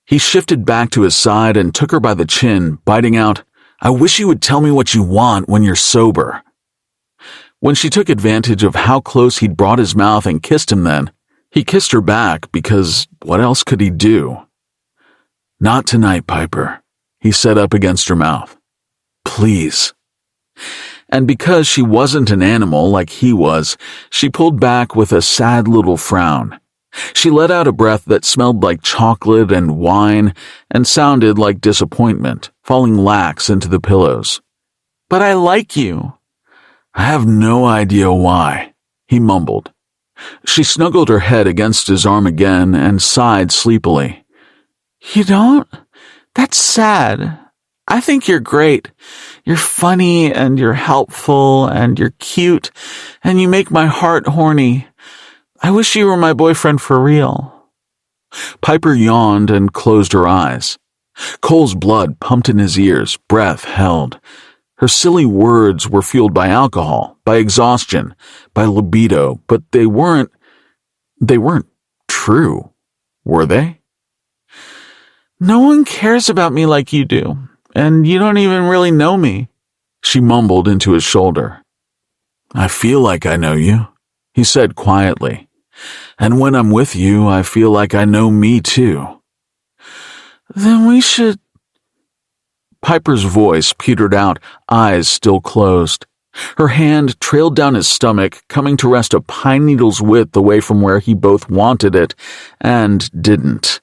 He shifted back to his side and took her by the chin, biting out, "I wish you would tell me what you want when you're sober." When she took advantage of how close he'd brought his mouth and kissed him then, he kissed her back because what else could he do? "Not tonight, Piper," he said up against her mouth. "Please." And because she wasn't an animal like he was, she pulled back with a sad little frown. She let out a breath that smelled like chocolate and wine and sounded like disappointment, falling lax into the pillows. "But I like you." "I have no idea why," he mumbled. She snuggled her head against his arm again and sighed sleepily. "You don't? That's sad. I think you're great. You're funny and you're helpful and you're cute and you make my heart horny. I wish you were my boyfriend for real." Piper yawned and closed her eyes. Cole's blood pumped in his ears, breath held. Her silly words were fueled by alcohol, by exhaustion, by libido, but they weren't true, were they? No one cares about me like you do, and you don't even really know me, she mumbled into his shoulder. I feel like I know you, he said quietly. And when I'm with you, I feel like I know me too. Then we should... Piper's voice petered out, eyes still closed. Her hand trailed down his stomach, coming to rest a pine needle's width away from where he both wanted it and didn't.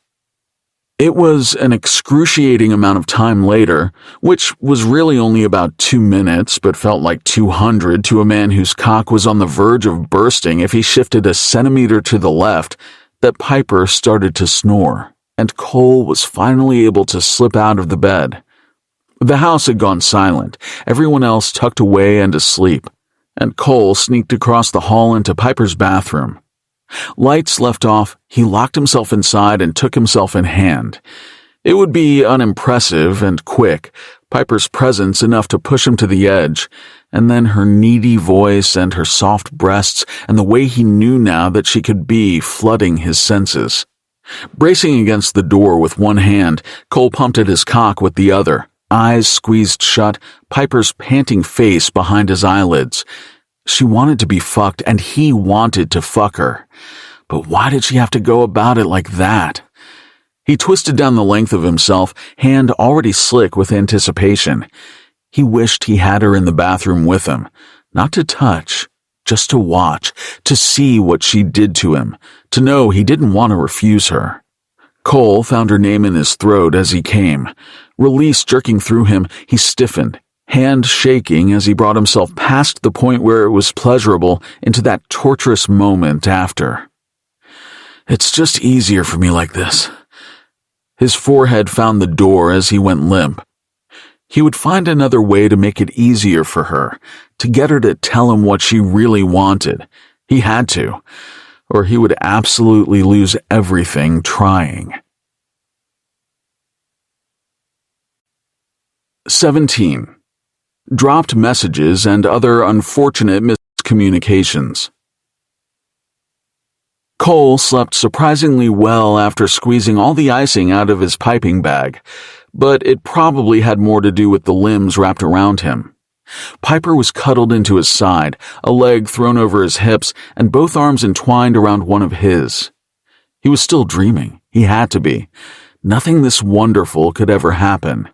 It was an excruciating amount of time later, which was really only about 2 minutes but felt like 200 to a man whose cock was on the verge of bursting if he shifted a centimeter to the left, that Piper started to snore, and Cole was finally able to slip out of the bed. The house had gone silent, everyone else tucked away and asleep, and Cole sneaked across the hall into Piper's bathroom. Lights left off, he locked himself inside and took himself in hand. It would be unimpressive and quick, Piper's presence enough to push him to the edge, and then her needy voice and her soft breasts and the way he knew now that she could be flooding his senses. Bracing against the door with one hand, Cole pumped at his cock with the other, eyes squeezed shut, Piper's panting face behind his eyelids. She wanted to be fucked, and he wanted to fuck her. But why did she have to go about it like that? He twisted down the length of himself, hand already slick with anticipation. He wished he had her in the bathroom with him, not to touch, just to watch, to see what she did to him, to know he didn't want to refuse her. Cole found her name in his throat as he came. Release jerking through him, he stiffened, hand shaking as he brought himself past the point where it was pleasurable into that torturous moment after. It's just easier for me like this. His forehead found the door as he went limp. He would find another way to make it easier for her, to get her to tell him what she really wanted. He had to, or he would absolutely lose everything trying. 17. Dropped messages and other unfortunate miscommunications. Cole slept surprisingly well after squeezing all the icing out of his piping bag, but it probably had more to do with the limbs wrapped around him. Piper was cuddled into his side, a leg thrown over his hips, and both arms entwined around one of his. He was still dreaming. He had to be. Nothing this wonderful could ever happen.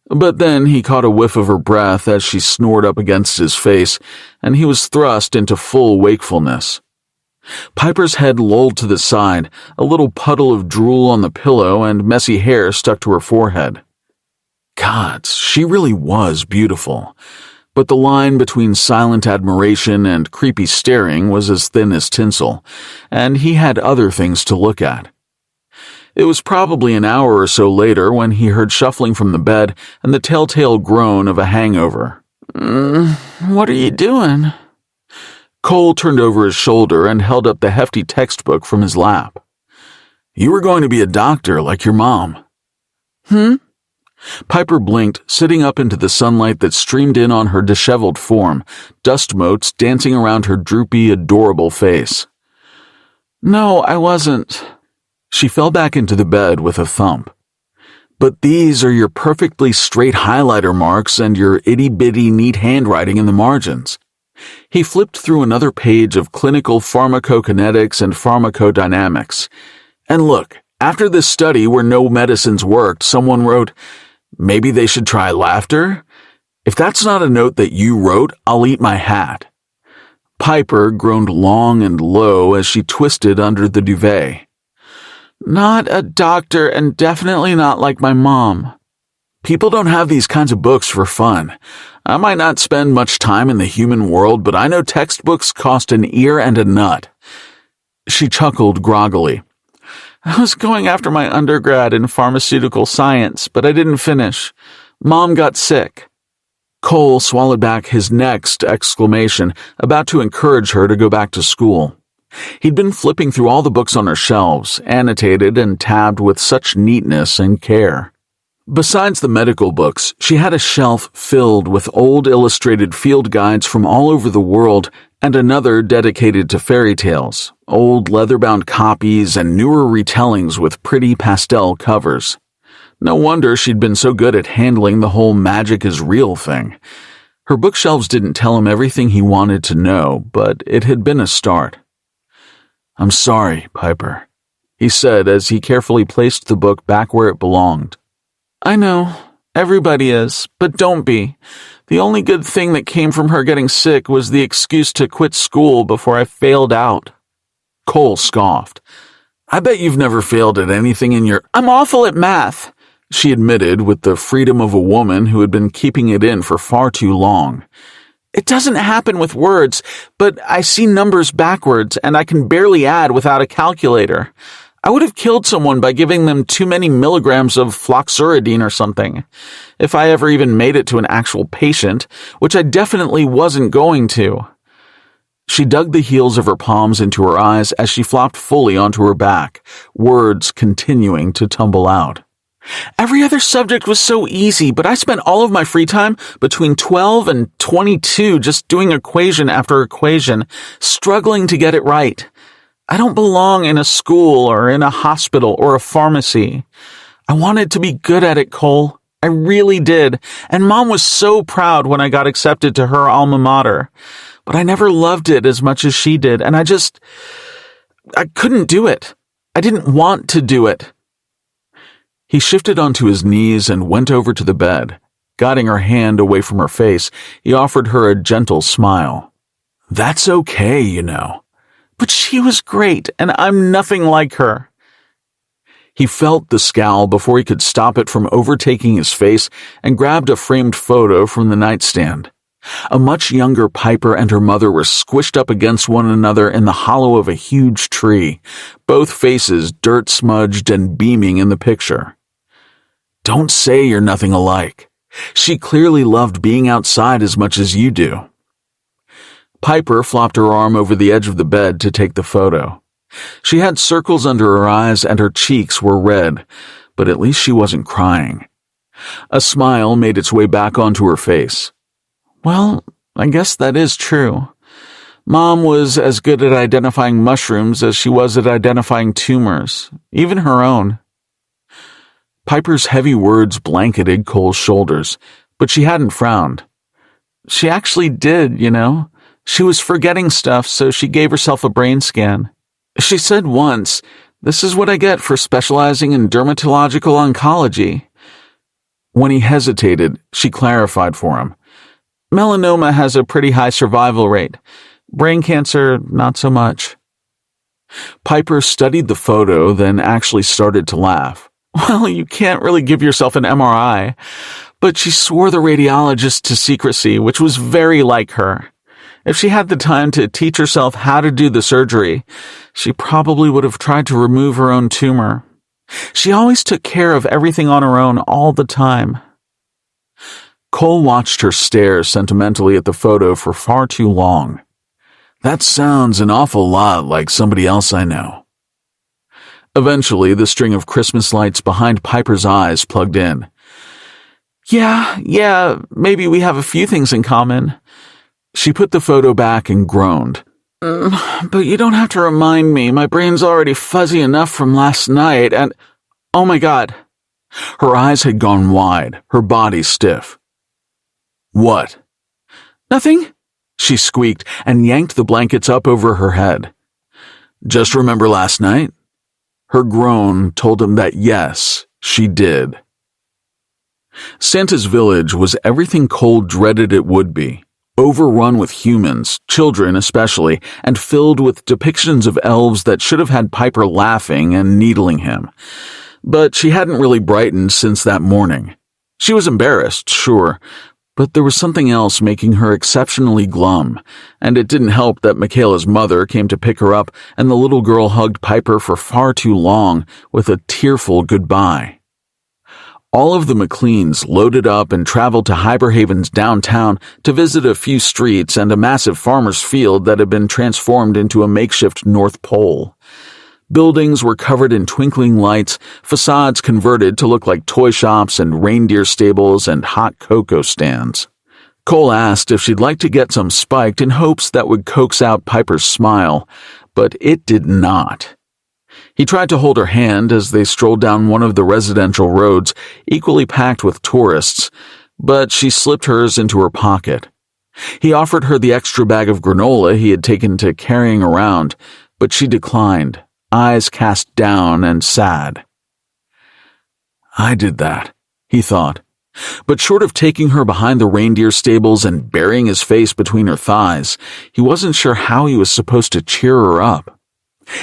But then he caught a whiff of her breath as she snored up against his face, and he was thrust into full wakefulness. Piper's head lolled to the side, a little puddle of drool on the pillow and messy hair stuck to her forehead. Gods, she really was beautiful, but the line between silent admiration and creepy staring was as thin as tinsel, and he had other things to look at. It was probably an hour or so later when he heard shuffling from the bed and the telltale groan of a hangover. What are you doing? Cole turned over his shoulder and held up the hefty textbook from his lap. You were going to be a doctor like your mom. Piper blinked, sitting up into the sunlight that streamed in on her disheveled form, dust motes dancing around her droopy, adorable face. No, I wasn't. She fell back into the bed with a thump. But these are your perfectly straight highlighter marks and your itty-bitty neat handwriting in the margins. He flipped through another page of clinical pharmacokinetics and pharmacodynamics. And look, after this study where no medicines worked, someone wrote, maybe they should try laughter? If that's not a note that you wrote, I'll eat my hat. Piper groaned long and low as she twisted under the duvet. Not a doctor and definitely not like my mom. People don't have these kinds of books for fun. I might not spend much time in the human world, but I know textbooks cost an ear and a nut. She chuckled groggily. I was going after my undergrad in pharmaceutical science, but I didn't finish. Mom got sick. Cole swallowed back his next exclamation, about to encourage her to go back to school. He'd been flipping through all the books on her shelves, annotated and tabbed with such neatness and care. Besides the medical books, she had a shelf filled with old illustrated field guides from all over the world and another dedicated to fairy tales, old leather-bound copies and newer retellings with pretty pastel covers. No wonder she'd been so good at handling the whole magic is real thing. Her bookshelves didn't tell him everything he wanted to know, but it had been a start. "I'm sorry, Piper," he said as he carefully placed the book back where it belonged. "I know. Everybody is, but don't be. The only good thing that came from her getting sick was the excuse to quit school before I failed out." Cole scoffed. "I bet you've never failed at anything in your—" "I'm awful at math," she admitted with the freedom of a woman who had been keeping it in for far too long. "It doesn't happen with words, but I see numbers backwards and I can barely add without a calculator. I would have killed someone by giving them too many milligrams of floxuridine or something, if I ever even made it to an actual patient, which I definitely wasn't going to." She dug the heels of her palms into her eyes as she flopped fully onto her back, words continuing to tumble out. "Every other subject was so easy, but I spent all of my free time between 12 and 22 just doing equation after equation, struggling to get it right. I don't belong in a school or in a hospital or a pharmacy. I wanted to be good at it, Cole. I really did, and Mom was so proud when I got accepted to her alma mater. But I never loved it as much as she did, and I couldn't do it. I didn't want to do it." He shifted onto his knees and went over to the bed. Guiding her hand away from her face, he offered her a gentle smile. "That's okay, you know." "But she was great, and I'm nothing like her." He felt the scowl before he could stop it from overtaking his face and grabbed a framed photo from the nightstand. A much younger Piper and her mother were squished up against one another in the hollow of a huge tree, both faces dirt-smudged and beaming in the picture. "Don't say you're nothing alike. She clearly loved being outside as much as you do." Piper flopped her arm over the edge of the bed to take the photo. She had circles under her eyes and her cheeks were red, but at least she wasn't crying. A smile made its way back onto her face. "Well, I guess that is true. Mom was as good at identifying mushrooms as she was at identifying tumors, even her own." Piper's heavy words blanketed Cole's shoulders, but she hadn't frowned. "She actually did, you know. She was forgetting stuff, so she gave herself a brain scan. She said once, 'This is what I get for specializing in dermatological oncology.'" When he hesitated, she clarified for him. "Melanoma has a pretty high survival rate. Brain cancer, not so much." Piper studied the photo, then actually started to laugh. "Well, you can't really give yourself an MRI. But she swore the radiologist to secrecy, which was very like her. If she had the time to teach herself how to do the surgery, she probably would have tried to remove her own tumor. She always took care of everything on her own all the time." Cole watched her stare sentimentally at the photo for far too long. "That sounds an awful lot like somebody else I know." Eventually, the string of Christmas lights behind Piper's eyes plugged in. Yeah, maybe we have a few things in common." She put the photo back and groaned. But you don't have to remind me. My brain's already fuzzy enough from last night, and... Oh my God." Her eyes had gone wide, her body stiff. "What?" "Nothing," she squeaked and yanked the blankets up over her head. "Just remember last night?" Her groan told him that yes, she did. Santa's village was everything Cole dreaded it would be. Overrun with humans, children especially, and filled with depictions of elves that should have had Piper laughing and needling him. But she hadn't really brightened since that morning. She was embarrassed, sure, but there was something else making her exceptionally glum, and it didn't help that Michaela's mother came to pick her up and the little girl hugged Piper for far too long with a tearful goodbye. All of the MacLeans loaded up and traveled to Hyberhaven's downtown to visit a few streets and a massive farmer's field that had been transformed into a makeshift North Pole. Buildings were covered in twinkling lights, facades converted to look like toy shops and reindeer stables and hot cocoa stands. Cole asked if she'd like to get some spiked in hopes that would coax out Piper's smile, but it did not. He tried to hold her hand as they strolled down one of the residential roads, equally packed with tourists, but she slipped hers into her pocket. He offered her the extra bag of granola he had taken to carrying around, but she declined, eyes cast down and sad. I did that, he thought. But short of taking her behind the reindeer stables and burying his face between her thighs, he wasn't sure how he was supposed to cheer her up.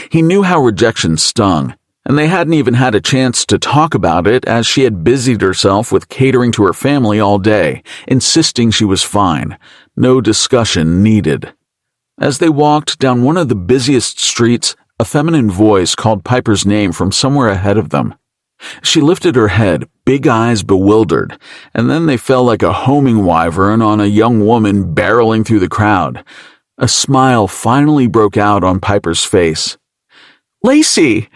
He knew how rejection stung, and they hadn't even had a chance to talk about it as she had busied herself with catering to her family all day, insisting she was fine. No discussion needed. As they walked down one of the busiest streets, a feminine voice called Piper's name from somewhere ahead of them. She lifted her head, big eyes bewildered, and then they fell like a homing wyvern on a young woman barreling through the crowd. A smile finally broke out on Piper's face. "Lacey!"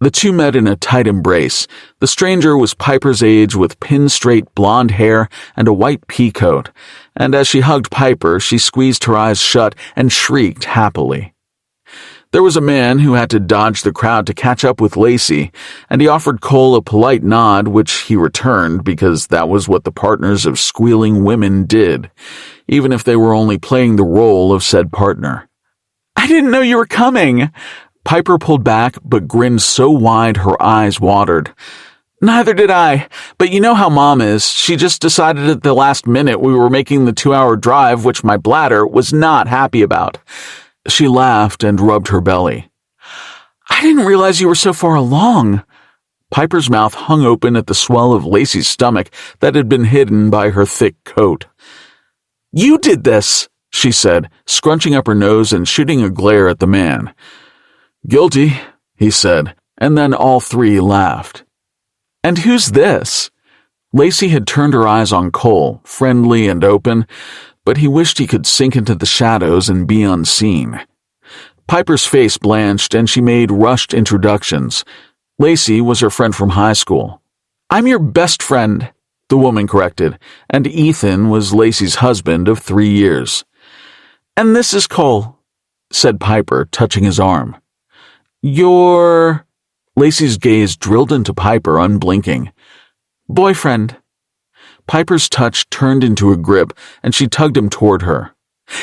The two met in a tight embrace. The stranger was Piper's age with pin-straight blonde hair and a white pea coat, and as she hugged Piper, she squeezed her eyes shut and shrieked happily. There was a man who had to dodge the crowd to catch up with Lacey, and he offered Cole a polite nod, which he returned because that was what the partners of squealing women did, even if they were only playing the role of said partner. "I didn't know you were coming." Piper pulled back, but grinned so wide her eyes watered. "Neither did I, but you know how Mom is. She just decided at the last minute we were making the 2-hour drive, which my bladder was not happy about." She laughed and rubbed her belly. "I didn't realize you were so far along." Piper's mouth hung open at the swell of Lacey's stomach that had been hidden by her thick coat. "You did this," she said, scrunching up her nose and shooting a glare at the man. "Guilty," he said, and then all three laughed. "And who's this?" Lacey had turned her eyes on Cole, friendly and open, but he wished he could sink into the shadows and be unseen. Piper's face blanched and she made rushed introductions. Lacey was her friend from high school. "I'm your best friend," the woman corrected, and Ethan was Lacey's husband of 3 years. "And this is Cole," said Piper, touching his arm. "Your—" Lacey's gaze drilled into Piper, unblinking. "Boyfriend." Piper's touch turned into a grip, and she tugged him toward her.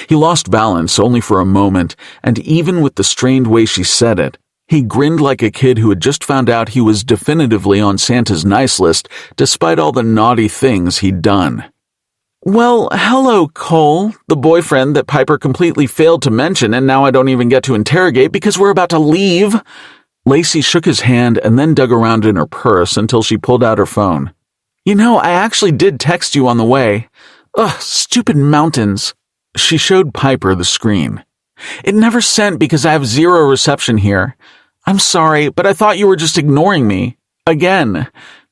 He lost balance only for a moment, and even with the strained way she said it, he grinned like a kid who had just found out he was definitively on Santa's nice list despite all the naughty things he'd done. "Well, hello, Cole, the boyfriend that Piper completely failed to mention, and now I don't even get to interrogate because we're about to leave." Lacey shook his hand and then dug around in her purse until she pulled out her phone. "You know, I actually did text you on the way. Ugh, stupid mountains." She showed Piper the screen. "It never sent because I have 0 reception here. I'm sorry, but I thought you were just ignoring me. Again.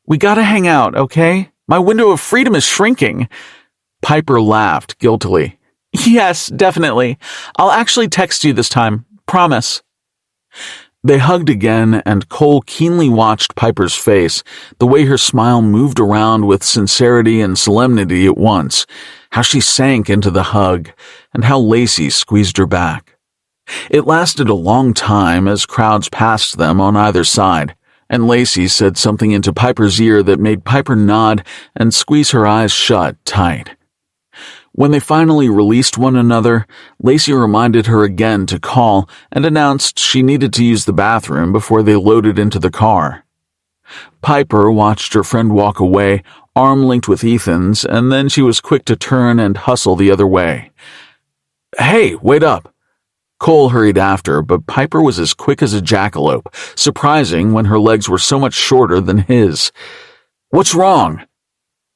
We gotta hang out, okay? My window of freedom is shrinking." Piper laughed guiltily. "Yes, definitely. I'll actually text you this time. Promise." They hugged again, and Cole keenly watched Piper's face, the way her smile moved around with sincerity and solemnity at once, how she sank into the hug, and how Lacey squeezed her back. It lasted a long time as crowds passed them on either side, and Lacey said something into Piper's ear that made Piper nod and squeeze her eyes shut tight. When they finally released one another, Lacey reminded her again to call and announced she needed to use the bathroom before they loaded into the car. Piper watched her friend walk away, arm linked with Ethan's, and then she was quick to turn and hustle the other way. "Hey, wait up!" Cole hurried after, but Piper was as quick as a jackalope, surprising when her legs were so much shorter than his. "What's wrong?"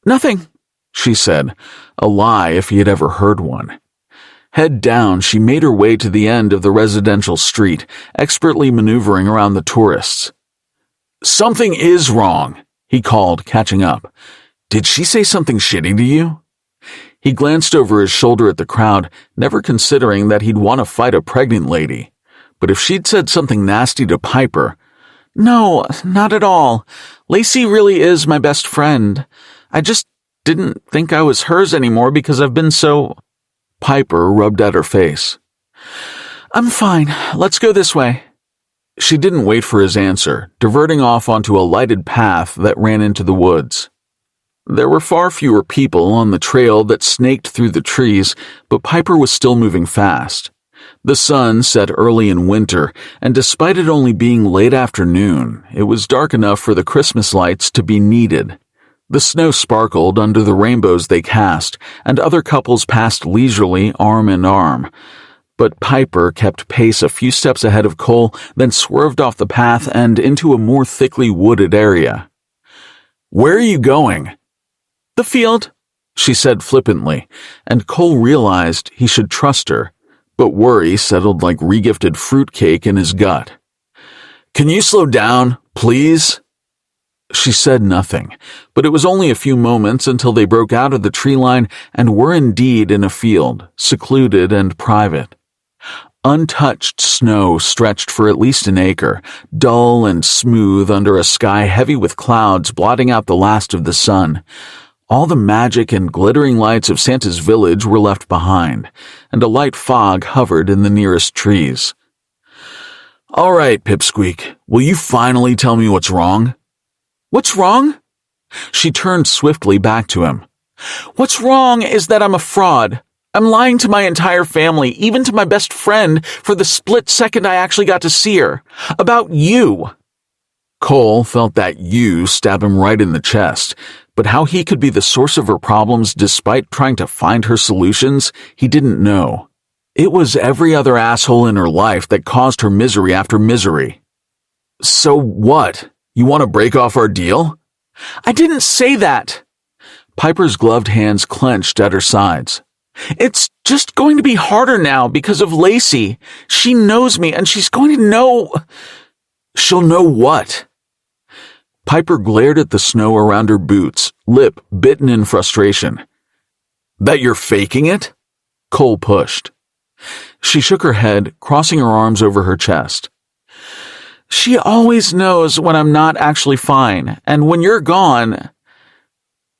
"Nothing," she said, a lie if he had ever heard one. Head down, she made her way to the end of the residential street, expertly maneuvering around the tourists. "Something is wrong," he called, catching up. "Did she say something shitty to you?" He glanced over his shoulder at the crowd, never considering that he'd want to fight a pregnant lady. But if she'd said something nasty to Piper— "No, not at all. Lacey really is my best friend. I just didn't think I was hers anymore because I've been so—" Piper rubbed at her face. "I'm fine. Let's go this way." She didn't wait for his answer, diverting off onto a lighted path that ran into the woods. There were far fewer people on the trail that snaked through the trees, but Piper was still moving fast. The sun set early in winter, and despite it only being late afternoon, it was dark enough for the Christmas lights to be needed. The snow sparkled under the rainbows they cast, and other couples passed leisurely arm in arm. But Piper kept pace a few steps ahead of Cole, then swerved off the path and into a more thickly wooded area. "Where are you going?" "The field," she said flippantly, and Cole realized he should trust her, but worry settled like regifted fruitcake in his gut. "Can you slow down, please?" She said nothing, but it was only a few moments until they broke out of the tree line and were indeed in a field, secluded and private. Untouched snow stretched for at least an acre, dull and smooth under a sky heavy with clouds blotting out the last of the sun. All the magic and glittering lights of Santa's village were left behind, and a light fog hovered in the nearest trees. "All right, Pipsqueak, will you finally tell me what's wrong?" "What's wrong?" She turned swiftly back to him. "What's wrong is that I'm a fraud. I'm lying to my entire family, even to my best friend, for the split second I actually got to see her. About you." Cole felt that "you" stab him right in the chest, but how he could be the source of her problems despite trying to find her solutions, he didn't know. It was every other asshole in her life that caused her misery after misery. "So what? You want to break off our deal?" "I didn't say that." Piper's gloved hands clenched at her sides. "It's just going to be harder now because of Lacey. She knows me and she's going to know—" "She'll know what?" Piper glared at the snow around her boots, lip bitten in frustration. "That you're faking it?" Cole pushed. She shook her head, crossing her arms over her chest. "She always knows when I'm not actually fine, and when you're gone—"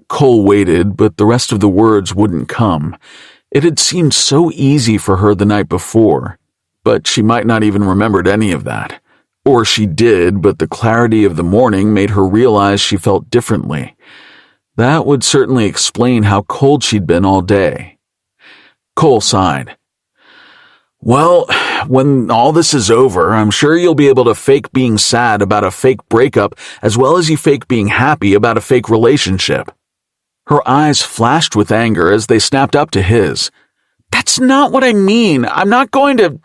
Cole waited, but the rest of the words wouldn't come. It had seemed so easy for her the night before, but she might not even remembered any of that. Or she did, but the clarity of the morning made her realize she felt differently. That would certainly explain how cold she'd been all day. Cole sighed. "Well, when all this is over, I'm sure you'll be able to fake being sad about a fake breakup as well as you fake being happy about a fake relationship." Her eyes flashed with anger as they snapped up to his. "That's not what I mean. I'm not going to—"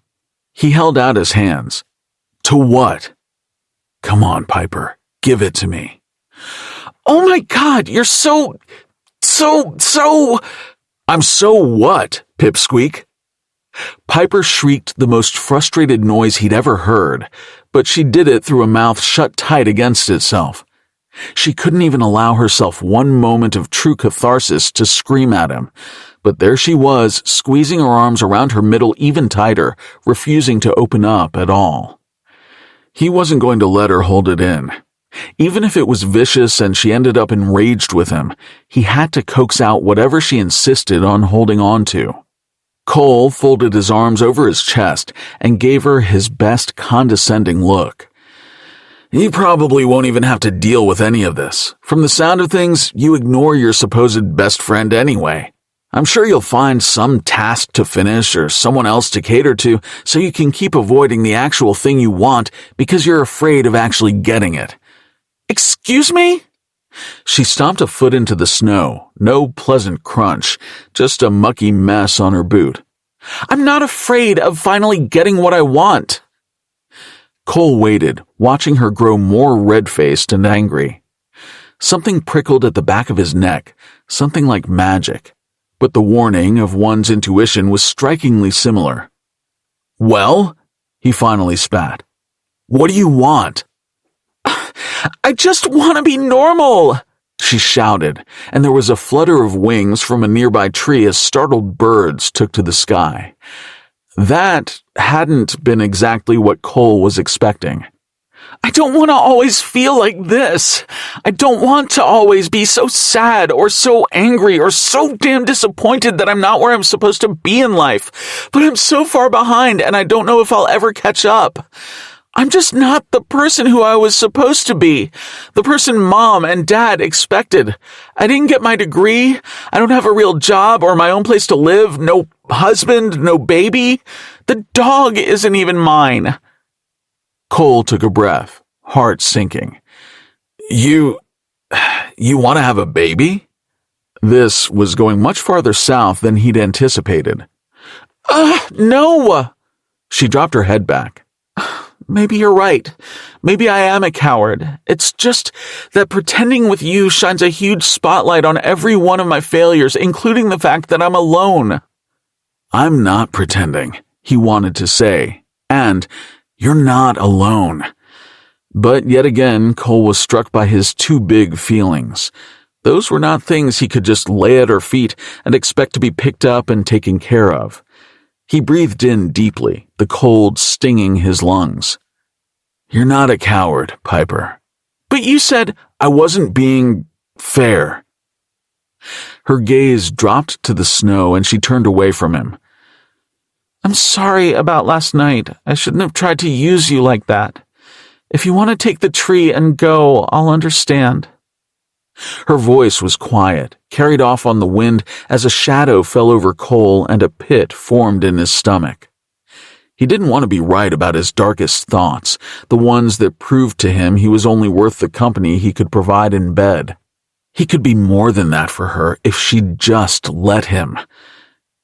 He held out his hands. "To what?" "Come on, Piper. Give it to me." "Oh my God, you're so... I'm so what, Pipsqueak?" Piper shrieked the most frustrated noise he'd ever heard, but she did it through a mouth shut tight against itself. She couldn't even allow herself one moment of true catharsis to scream at him, but there she was, squeezing her arms around her middle even tighter, refusing to open up at all. He wasn't going to let her hold it in. Even if it was vicious and she ended up enraged with him, he had to coax out whatever she insisted on holding on to. Cole folded his arms over his chest and gave her his best condescending look. "You probably won't even have to deal with any of this. From the sound of things, you ignore your supposed best friend anyway. I'm sure you'll find some task to finish or someone else to cater to so you can keep avoiding the actual thing you want because you're afraid of actually getting it." "Excuse me?" She stomped a foot into the snow, no pleasant crunch, just a mucky mess on her boot. "I'm not afraid of finally getting what I want." Cole waited, watching her grow more red-faced and angry. Something prickled at the back of his neck, something like magic, but the warning of one's intuition was strikingly similar. "Well?" he finally spat. "What do you want?" "I just want to be normal," she shouted, and there was a flutter of wings from a nearby tree as startled birds took to the sky. That hadn't been exactly what Cole was expecting. I don't want to always feel like this. I don't want to always be so sad or so angry or so damn disappointed that I'm not where I'm supposed to be in life. But I'm so far behind and I don't know if I'll ever catch up. I'm just not the person who I was supposed to be. The person Mom and Dad expected. I didn't get my degree. I don't have a real job or my own place to live. No husband, no baby. The dog isn't even mine. Cole took a breath, heart sinking. You want to have a baby? This was going much farther south than he'd anticipated. No! She dropped her head back. Maybe you're right. Maybe I am a coward. It's just that pretending with you shines a huge spotlight on every one of my failures, including the fact that I'm alone. I'm not pretending, he wanted to say, and you're not alone. But yet again, Cole was struck by his too big feelings. Those were not things he could just lay at her feet and expect to be picked up and taken care of. He breathed in deeply, the cold stinging his lungs. You're not a coward, Piper. But you said I wasn't being fair. Her gaze dropped to the snow and she turned away from him. I'm sorry about last night. I shouldn't have tried to use you like that. If you want to take the tree and go, I'll understand. Her voice was quiet, carried off on the wind as a shadow fell over Cole and a pit formed in his stomach. He didn't want to be right about his darkest thoughts, the ones that proved to him he was only worth the company he could provide in bed. He could be more than that for her if she'd just let him.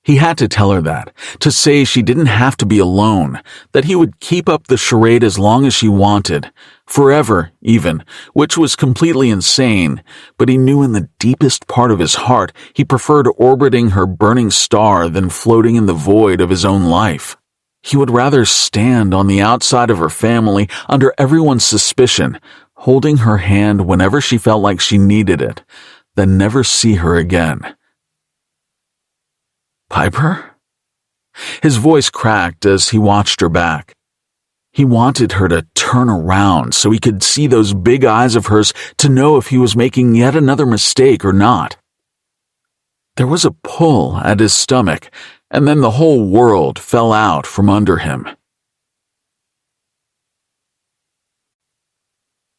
He had to tell her that, to say she didn't have to be alone, that he would keep up the charade as long as she wanted, forever even, which was completely insane, but he knew in the deepest part of his heart he preferred orbiting her burning star than floating in the void of his own life. He would rather stand on the outside of her family under everyone's suspicion, holding her hand whenever she felt like she needed it, than never see her again. Piper? His voice cracked as he watched her back. He wanted her to turn around so he could see those big eyes of hers to know if he was making yet another mistake or not. There was a pull at his stomach, and then the whole world fell out from under him.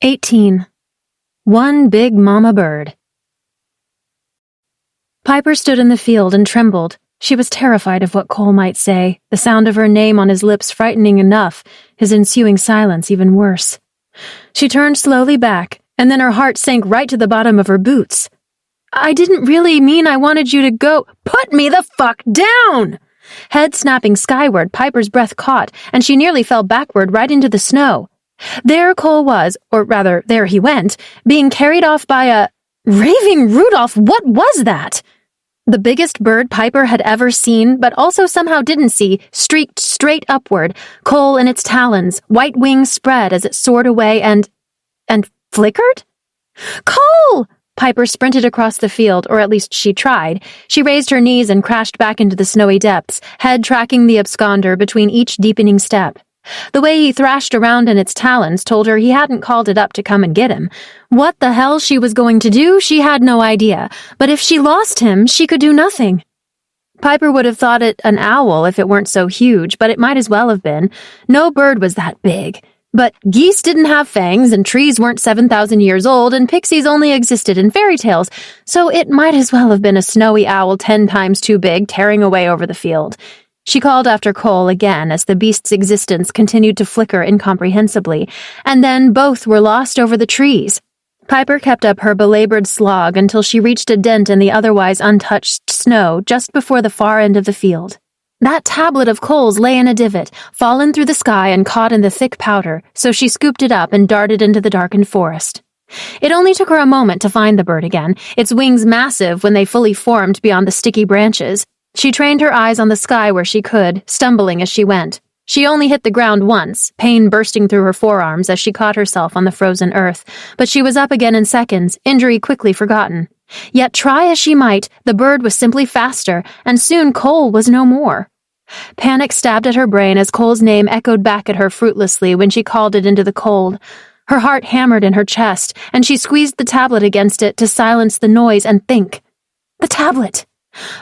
18. One big mama bird. Piper stood in the field and trembled. She was terrified of what Cole might say, the sound of her name on his lips frightening enough, his ensuing silence even worse. She turned slowly back, and then her heart sank right to the bottom of her boots. I didn't really mean I wanted you to go. Put me the fuck down! Head snapping skyward, Piper's breath caught, and she nearly fell backward right into the snow. There Cole was, or rather, there he went, being carried off by a... Raving Rudolph, what was that? The biggest bird Piper had ever seen, but also somehow didn't see, streaked straight upward, Cole in its talons, white wings spread as it soared away and flickered? Cole! Piper sprinted across the field, or at least she tried. She raised her knees and crashed back into the snowy depths, head tracking the absconder between each deepening step. The way he thrashed around in its talons told her he hadn't called it up to come and get him. What the hell she was going to do, she had no idea, but if she lost him, she could do nothing. Piper would have thought it an owl if it weren't so huge, but it might as well have been. No bird was that big. But geese didn't have fangs, and trees weren't 7,000 years old, and pixies only existed in fairy tales, so it might as well have been a snowy owl 10 times too big tearing away over the field. She called after Cole again as the beast's existence continued to flicker incomprehensibly, and then both were lost over the trees. Piper kept up her belabored slog until she reached a dent in the otherwise untouched snow just before the far end of the field. That tablet of Cole's lay in a divot, fallen through the sky and caught in the thick powder, so she scooped it up and darted into the darkened forest. It only took her a moment to find the bird again, its wings massive when they fully formed beyond the sticky branches. She trained her eyes on the sky where she could, stumbling as she went. She only hit the ground once, pain bursting through her forearms as she caught herself on the frozen earth, but she was up again in seconds, injury quickly forgotten. Yet try as she might, the bird was simply faster, and soon Cole was no more. Panic stabbed at her brain as Cole's name echoed back at her fruitlessly when she called it into the cold. Her heart hammered in her chest, and she squeezed the tablet against it to silence the noise and think. The tablet!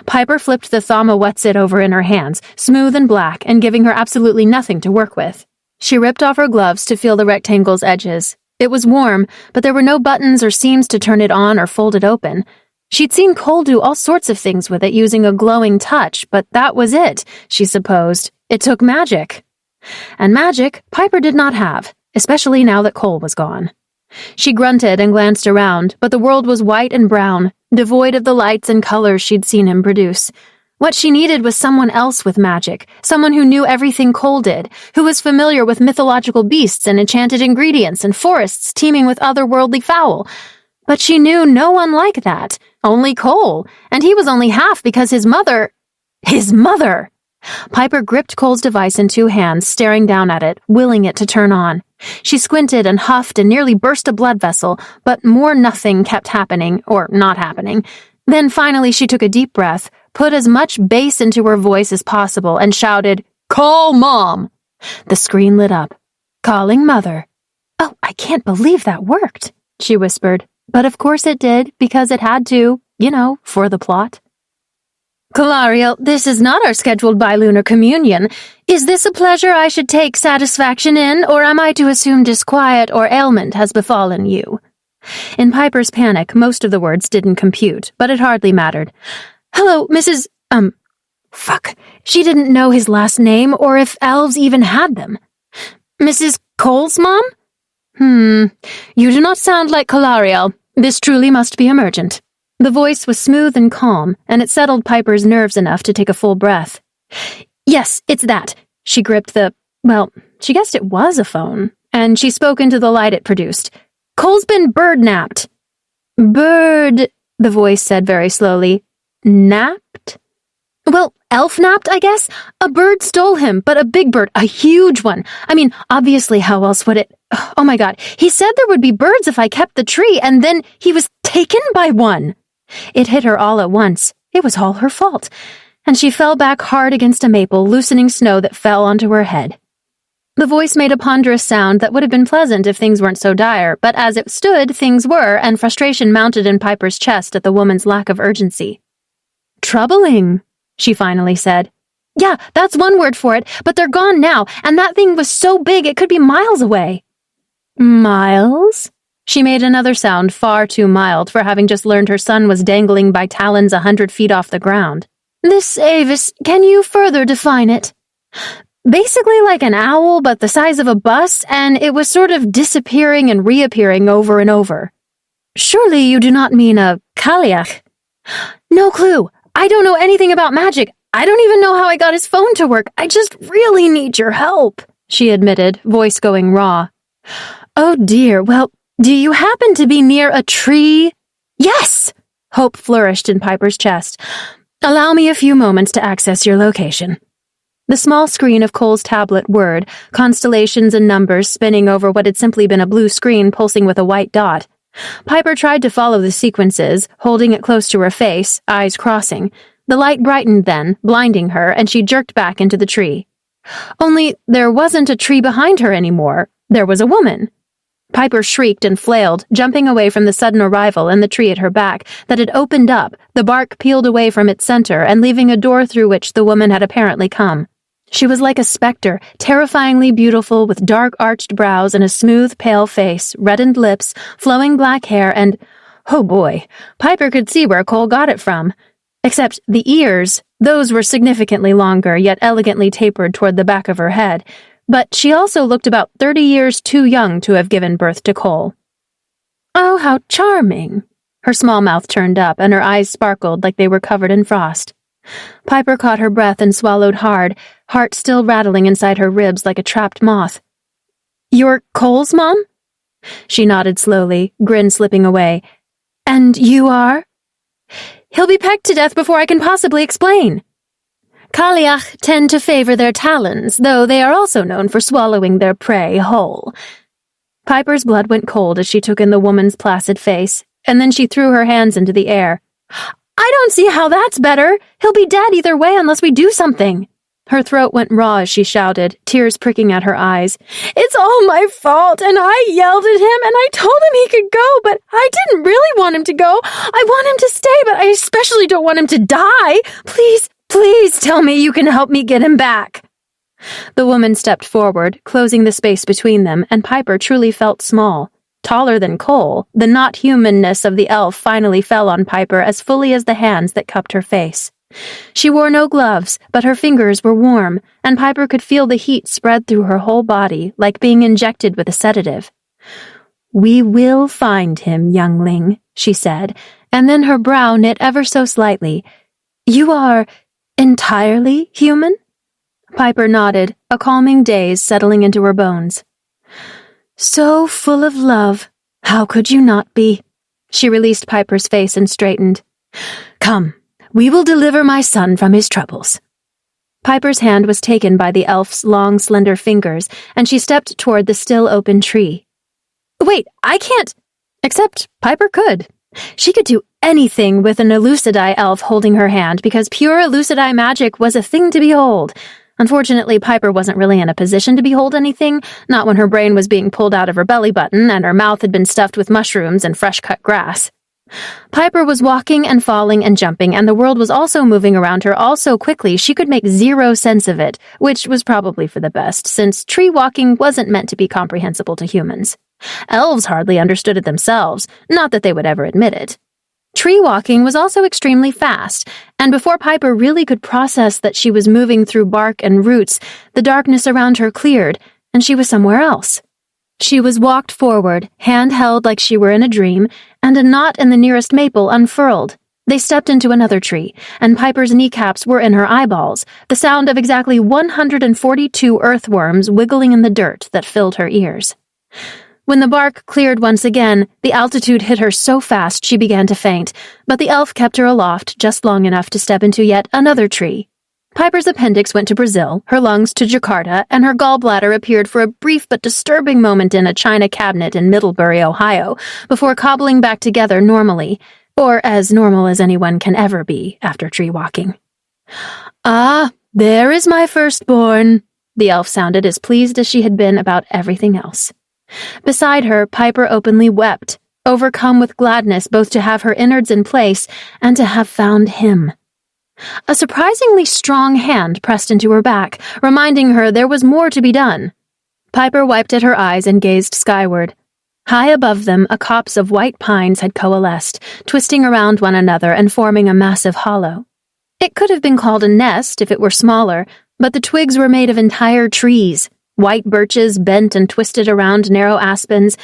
Piper flipped the Thama-Wetsit over in her hands, smooth and black, and giving her absolutely nothing to work with. She ripped off her gloves to feel the rectangle's edges. It was warm, but there were no buttons or seams to turn it on or fold it open. She'd seen Cole do all sorts of things with it using a glowing touch, but that was it, she supposed. It took magic. And magic Piper did not have, especially now that Cole was gone. She grunted and glanced around, but the world was white and brown, devoid of the lights and colors she'd seen him produce. What she needed was someone else with magic, someone who knew everything Cole did, who was familiar with mythological beasts and enchanted ingredients and forests teeming with otherworldly fowl. But she knew no one like that, only Cole, and he was only half because his mother... His mother! Piper gripped Cole's device in two hands, staring down at it, willing it to turn on. She squinted and huffed and nearly burst a blood vessel, but more nothing kept happening, or not happening. Then finally she took a deep breath, put as much bass into her voice as possible, and shouted, "Call Mom!" The screen lit up. Calling Mother. "Oh, I can't believe that worked," she whispered. But of course it did, because it had to, for the plot. "Calariel, this is not our scheduled bilunar communion. Is this a pleasure I should take satisfaction in, or am I to assume disquiet or ailment has befallen you?" In Piper's panic, most of the words didn't compute, but it hardly mattered. "Hello, Mrs. Fuck. She didn't know his last name, or if elves even had them. Mrs. Cole's mom? You do not sound like Calariel. This truly must be emergent." The voice was smooth and calm, and it settled Piper's nerves enough to take a full breath. "Yes, it's that." She gripped she guessed it was a phone, and she spoke into the light it produced. "Cole's been bird-napped." "Bird," the voice said very slowly. "Napped?" "Well, elf-napped, I guess. A bird stole him, but a big bird, a huge one. I mean, obviously, how else would it... Oh my God, he said there would be birds if I kept the tree, and then he was taken by one." It hit her all at once. It was all her fault. And she fell back hard against a maple, loosening snow that fell onto her head. The voice made a ponderous sound that would have been pleasant if things weren't so dire, but as it stood, things were, and frustration mounted in Piper's chest at the woman's lack of urgency. "Troubling," she finally said. "Yeah, that's one word for it, but they're gone now, and that thing was so big it could be miles away." "Miles?" She made another sound far too mild for having just learned her son was dangling by talons 100 feet off the ground. "This Avis, can you further define it?" "Basically like an owl, but the size of a bus, and it was sort of disappearing and reappearing over and over." "Surely you do not mean a Kaliach?" "No clue. I don't know anything about magic. I don't even know how I got his phone to work. I just really need your help," she admitted, voice going raw. "Oh dear, well, do you happen to be near a tree?" "Yes!" Hope flourished in Piper's chest. "Allow me a few moments to access your location." The small screen of Cole's tablet whirred, constellations and numbers spinning over what had simply been a blue screen pulsing with a white dot. Piper tried to follow the sequences, holding it close to her face, eyes crossing. The light brightened then, blinding her, and she jerked back into the tree. Only there wasn't a tree behind her anymore. There was a woman. Piper shrieked and flailed, jumping away from the sudden arrival in the tree at her back that had opened up, the bark peeled away from its center and leaving a door through which the woman had apparently come. She was like a specter, terrifyingly beautiful with dark arched brows and a smooth, pale face, reddened lips, flowing black hair, and, oh boy, Piper could see where Cole got it from. Except the ears, those were significantly longer, yet elegantly tapered toward the back of her head. But she also looked about 30 years too young to have given birth to Cole. "Oh, how charming." Her small mouth turned up, and her eyes sparkled like they were covered in frost. Piper caught her breath and swallowed hard, heart still rattling inside her ribs like a trapped moth. "You're Cole's mom?" She nodded slowly, grin slipping away. "And you are?" "He'll be pecked to death before I can possibly explain." Kaliach tend to favor their talons, though they are also known for swallowing their prey whole. Piper's blood went cold as she took in the woman's placid face, and then she threw her hands into the air. "I don't see how that's better. He'll be dead either way unless we do something." Her throat went raw as she shouted, tears pricking at her eyes. "It's all my fault, and I yelled at him, and I told him he could go, but I didn't really want him to go. I want him to stay, but I especially don't want him to die. Please, please tell me you can help me get him back." The woman stepped forward, closing the space between them, and Piper truly felt small. Taller than Cole, the not-humanness of the elf finally fell on Piper as fully as the hands that cupped her face. She wore no gloves, but her fingers were warm, and Piper could feel the heat spread through her whole body, like being injected with a sedative. "We will find him, youngling," she said, and then her brow knit ever so slightly. "You are entirely human?" Piper nodded, a calming daze settling into her bones. "So full of love. How could you not be?" She released Piper's face and straightened. "Come. We will deliver my son from his troubles." Piper's hand was taken by the elf's long, slender fingers, and she stepped toward the still open tree. "Wait, I can't—" Except Piper could. She could do anything with an Elucidai elf holding her hand because pure Elucidai magic was a thing to behold. Unfortunately, Piper wasn't really in a position to behold anything, not when her brain was being pulled out of her belly button and her mouth had been stuffed with mushrooms and fresh-cut grass. Piper was walking and falling and jumping, and the world was also moving around her all so quickly she could make zero sense of it, which was probably for the best, since tree walking wasn't meant to be comprehensible to humans. Elves hardly understood it themselves, not that they would ever admit it. Tree walking was also extremely fast, and before Piper really could process that she was moving through bark and roots, the darkness around her cleared, and she was somewhere else. She was walked forward, hand held like she were in a dream, and a knot in the nearest maple unfurled. They stepped into another tree, and Piper's kneecaps were in her eyeballs, the sound of exactly 142 earthworms wiggling in the dirt that filled her ears. When the bark cleared once again, the altitude hit her so fast she began to faint, but the elf kept her aloft just long enough to step into yet another tree. Piper's appendix went to Brazil, her lungs to Jakarta, and her gallbladder appeared for a brief but disturbing moment in a china cabinet in Middlebury, Ohio, before cobbling back together normally, or as normal as anyone can ever be after tree walking. "Ah, there is my firstborn," the elf sounded as pleased as she had been about everything else. Beside her, Piper openly wept, overcome with gladness both to have her innards in place and to have found him. A surprisingly strong hand pressed into her back, reminding her there was more to be done. Piper wiped at her eyes and gazed skyward. High above them, a copse of white pines had coalesced, twisting around one another and forming a massive hollow. It could have been called a nest if it were smaller, but the twigs were made of entire trees, white birches bent and twisted around narrow aspens,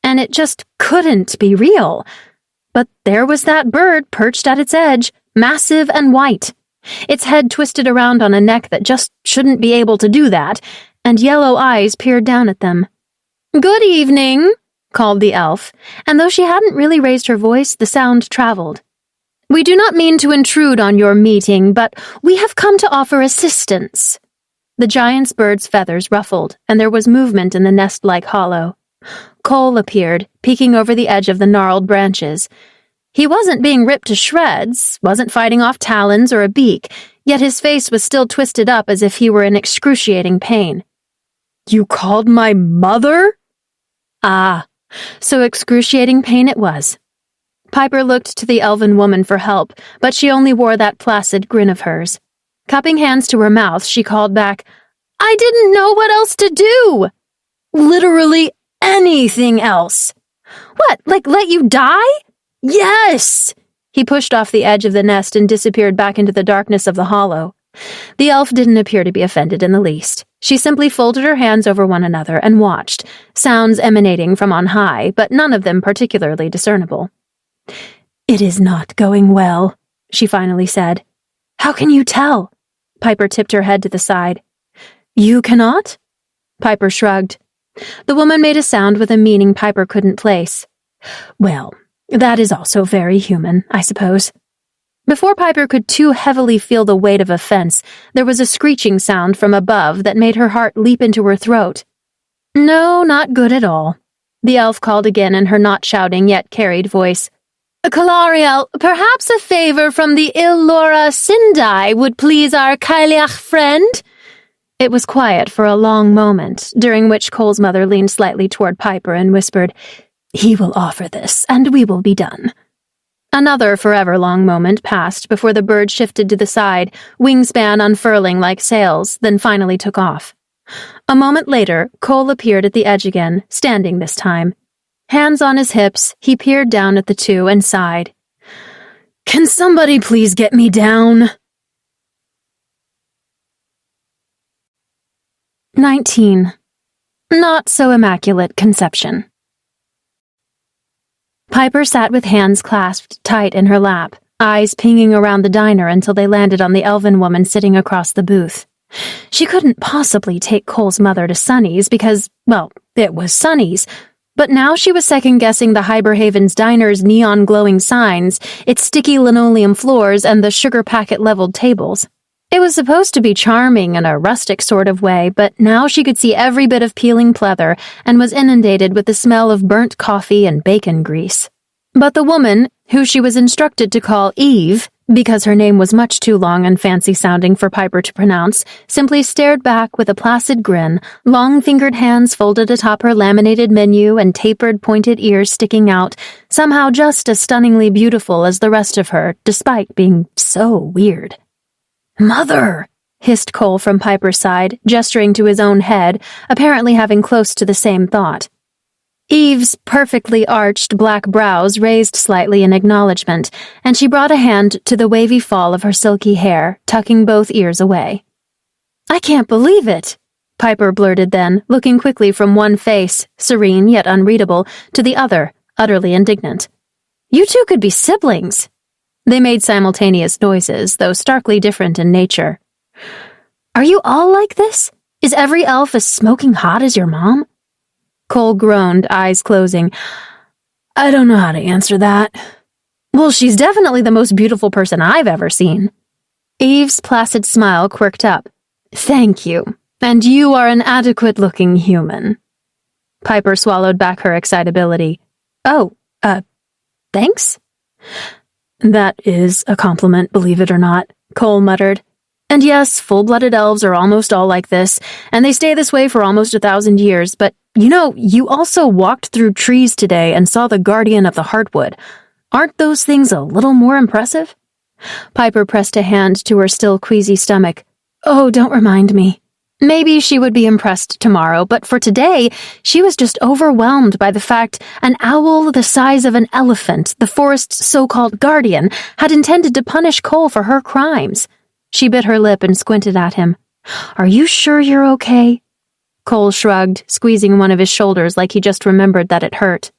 and it just couldn't be real. But there was that bird perched at its edge, massive and white. Its head twisted around on a neck that just shouldn't be able to do that, and yellow eyes peered down at them. "Good evening," called the elf, and though she hadn't really raised her voice, the sound traveled. "We do not mean to intrude on your meeting, but we have come to offer assistance." The giant's bird's feathers ruffled, and there was movement in the nest-like hollow. Cole appeared, peeking over the edge of the gnarled branches. He wasn't being ripped to shreds, wasn't fighting off talons or a beak, yet his face was still twisted up as if he were in excruciating pain. "You called my mother?" Ah, so excruciating pain it was. Piper looked to the elven woman for help, but she only wore that placid grin of hers. Cupping hands to her mouth, she called back, "I didn't know what else to do!" "Literally anything else." "What, like let you die?" "Yes!" He pushed off the edge of the nest and disappeared back into the darkness of the hollow. The elf didn't appear to be offended in the least. She simply folded her hands over one another and watched, sounds emanating from on high, but none of them particularly discernible. "It is not going well," she finally said. "How can you tell?" Piper tipped her head to the side. "You cannot?" Piper shrugged. The woman made a sound with a meaning Piper couldn't place. "Well, that is also very human, I suppose." Before Piper could too heavily feel the weight of offense, there was a screeching sound from above that made her heart leap into her throat. "No, not good at all," the elf called again in her not shouting yet carried voice. "Calariel, perhaps a favor from the Illora Sindai would please our Kailiach friend?" It was quiet for a long moment, during which Cole's mother leaned slightly toward Piper and whispered, "He will offer this, and we will be done." Another forever long moment passed before the bird shifted to the side, wingspan unfurling like sails, then finally took off. A moment later, Cole appeared at the edge again, standing this time. Hands on his hips, he peered down at the two and sighed. "Can somebody please get me down?" 19. Not so immaculate conception. Piper sat with hands clasped tight in her lap, eyes pinging around the diner until they landed on the elven woman sitting across the booth. She couldn't possibly take Cole's mother to Sunny's because, well, it was Sunny's, but now she was second-guessing the Hyberhaven's diner's neon-glowing signs, its sticky linoleum floors, and the sugar packet-leveled tables. It was supposed to be charming in a rustic sort of way, but now she could see every bit of peeling pleather and was inundated with the smell of burnt coffee and bacon grease. But the woman, who she was instructed to call Eve, because her name was much too long and fancy-sounding for Piper to pronounce, simply stared back with a placid grin, long-fingered hands folded atop her laminated menu and tapered, pointed ears sticking out, somehow just as stunningly beautiful as the rest of her, despite being so weird. "Mother!" hissed Cole from Piper's side, gesturing to his own head, apparently having close to the same thought. Eve's perfectly arched black brows raised slightly in acknowledgement, and she brought a hand to the wavy fall of her silky hair, tucking both ears away. "I can't believe it," Piper blurted then, looking quickly from one face, serene yet unreadable, to the other, utterly indignant. "You two could be siblings." They made simultaneous noises, though starkly different in nature. "Are you all like this? Is every elf as smoking hot as your mom?" Cole groaned, eyes closing. "I don't know how to answer that." "Well, she's definitely the most beautiful person I've ever seen." Eve's placid smile quirked up. "Thank you, and you are an adequate-looking human." Piper swallowed back her excitability. "Oh, thanks?" "That is a compliment, believe it or not," Cole muttered. "And yes, full-blooded elves are almost all like this, and they stay this way for almost 1,000 years, but, you also walked through trees today and saw the guardian of the heartwood. Aren't those things a little more impressive?" Piper pressed a hand to her still queasy stomach. "Oh, don't remind me." Maybe she would be impressed tomorrow, but for today, she was just overwhelmed by the fact an owl the size of an elephant, the forest's so-called guardian, had intended to punish Cole for her crimes. She bit her lip and squinted at him. "Are you sure you're okay?" Cole shrugged, squeezing one of his shoulders like he just remembered that it hurt.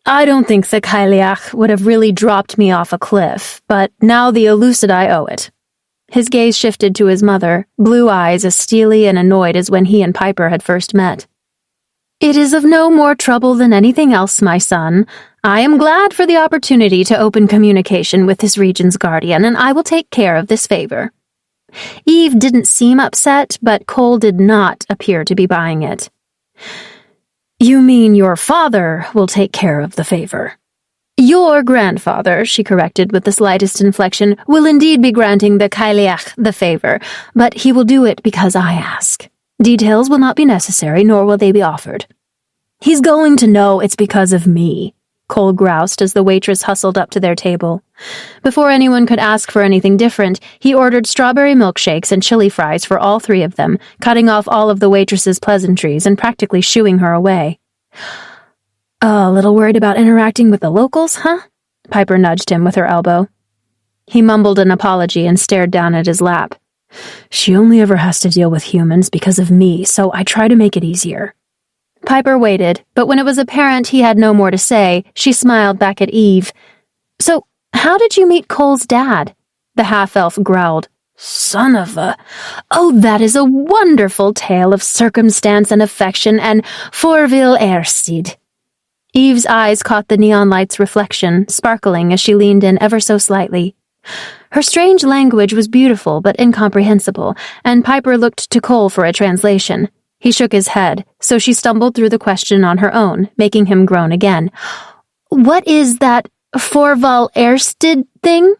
"I don't think the K.Caggiano would have really dropped me off a cliff, but now the Elucidai owe it." His gaze shifted to his mother, blue eyes as steely and annoyed as when he and Piper had first met. "It is of no more trouble than anything else, my son. I am glad for the opportunity to open communication with this region's guardian, and I will take care of this favor." Eve didn't seem upset, but Cole did not appear to be buying it. "You mean your father will take care of the favor?" "Your grandfather," she corrected with the slightest inflection, "will indeed be granting the K.Caggiano the favor, but he will do it because I ask. Details will not be necessary, nor will they be offered." "He's going to know it's because of me," Cole groused as the waitress hustled up to their table. Before anyone could ask for anything different, he ordered strawberry milkshakes and chili fries for all three of them, cutting off all of the waitress's pleasantries and practically shooing her away. "A little worried about interacting with the locals, huh?" Piper nudged him with her elbow. He mumbled an apology and stared down at his lap. "She only ever has to deal with humans because of me, so I try to make it easier." Piper waited, but when it was apparent he had no more to say, she smiled back at Eve. "So, how did you meet Cole's dad?" The half-elf growled. "Son of a... Oh, that is a wonderful tale of circumstance and affection and forville erstid." Eve's eyes caught the neon light's reflection, sparkling as she leaned in ever so slightly. Her strange language was beautiful but incomprehensible, and Piper looked to Cole for a translation. He shook his head, so she stumbled through the question on her own, making him groan again. "What is that forval erstid thing?"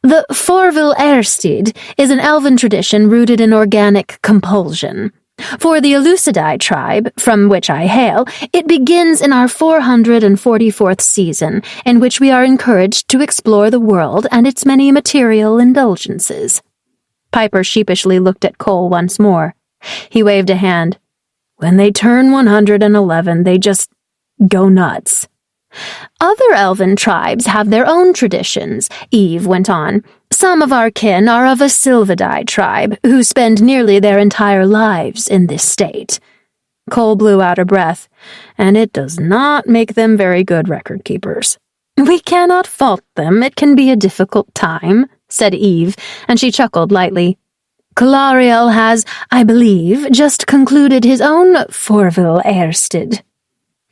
The Forville Erstid is an elven tradition rooted in organic compulsion. For the Elucidae tribe, from which I hail, it begins in our 444th season, in which we are encouraged to explore the world and its many material indulgences. Piper sheepishly looked at Cole once more. He waved a hand. When they turn 111, they just go nuts. Other elven tribes have their own traditions, Eve went on. Some of our kin are of a Sylvidae tribe, who spend nearly their entire lives in this state. Cole blew out a breath, and it does not make them very good record keepers. We cannot fault them, it can be a difficult time, said Eve, and she chuckled lightly. Calariel has, I believe, just concluded his own Forville Erstid.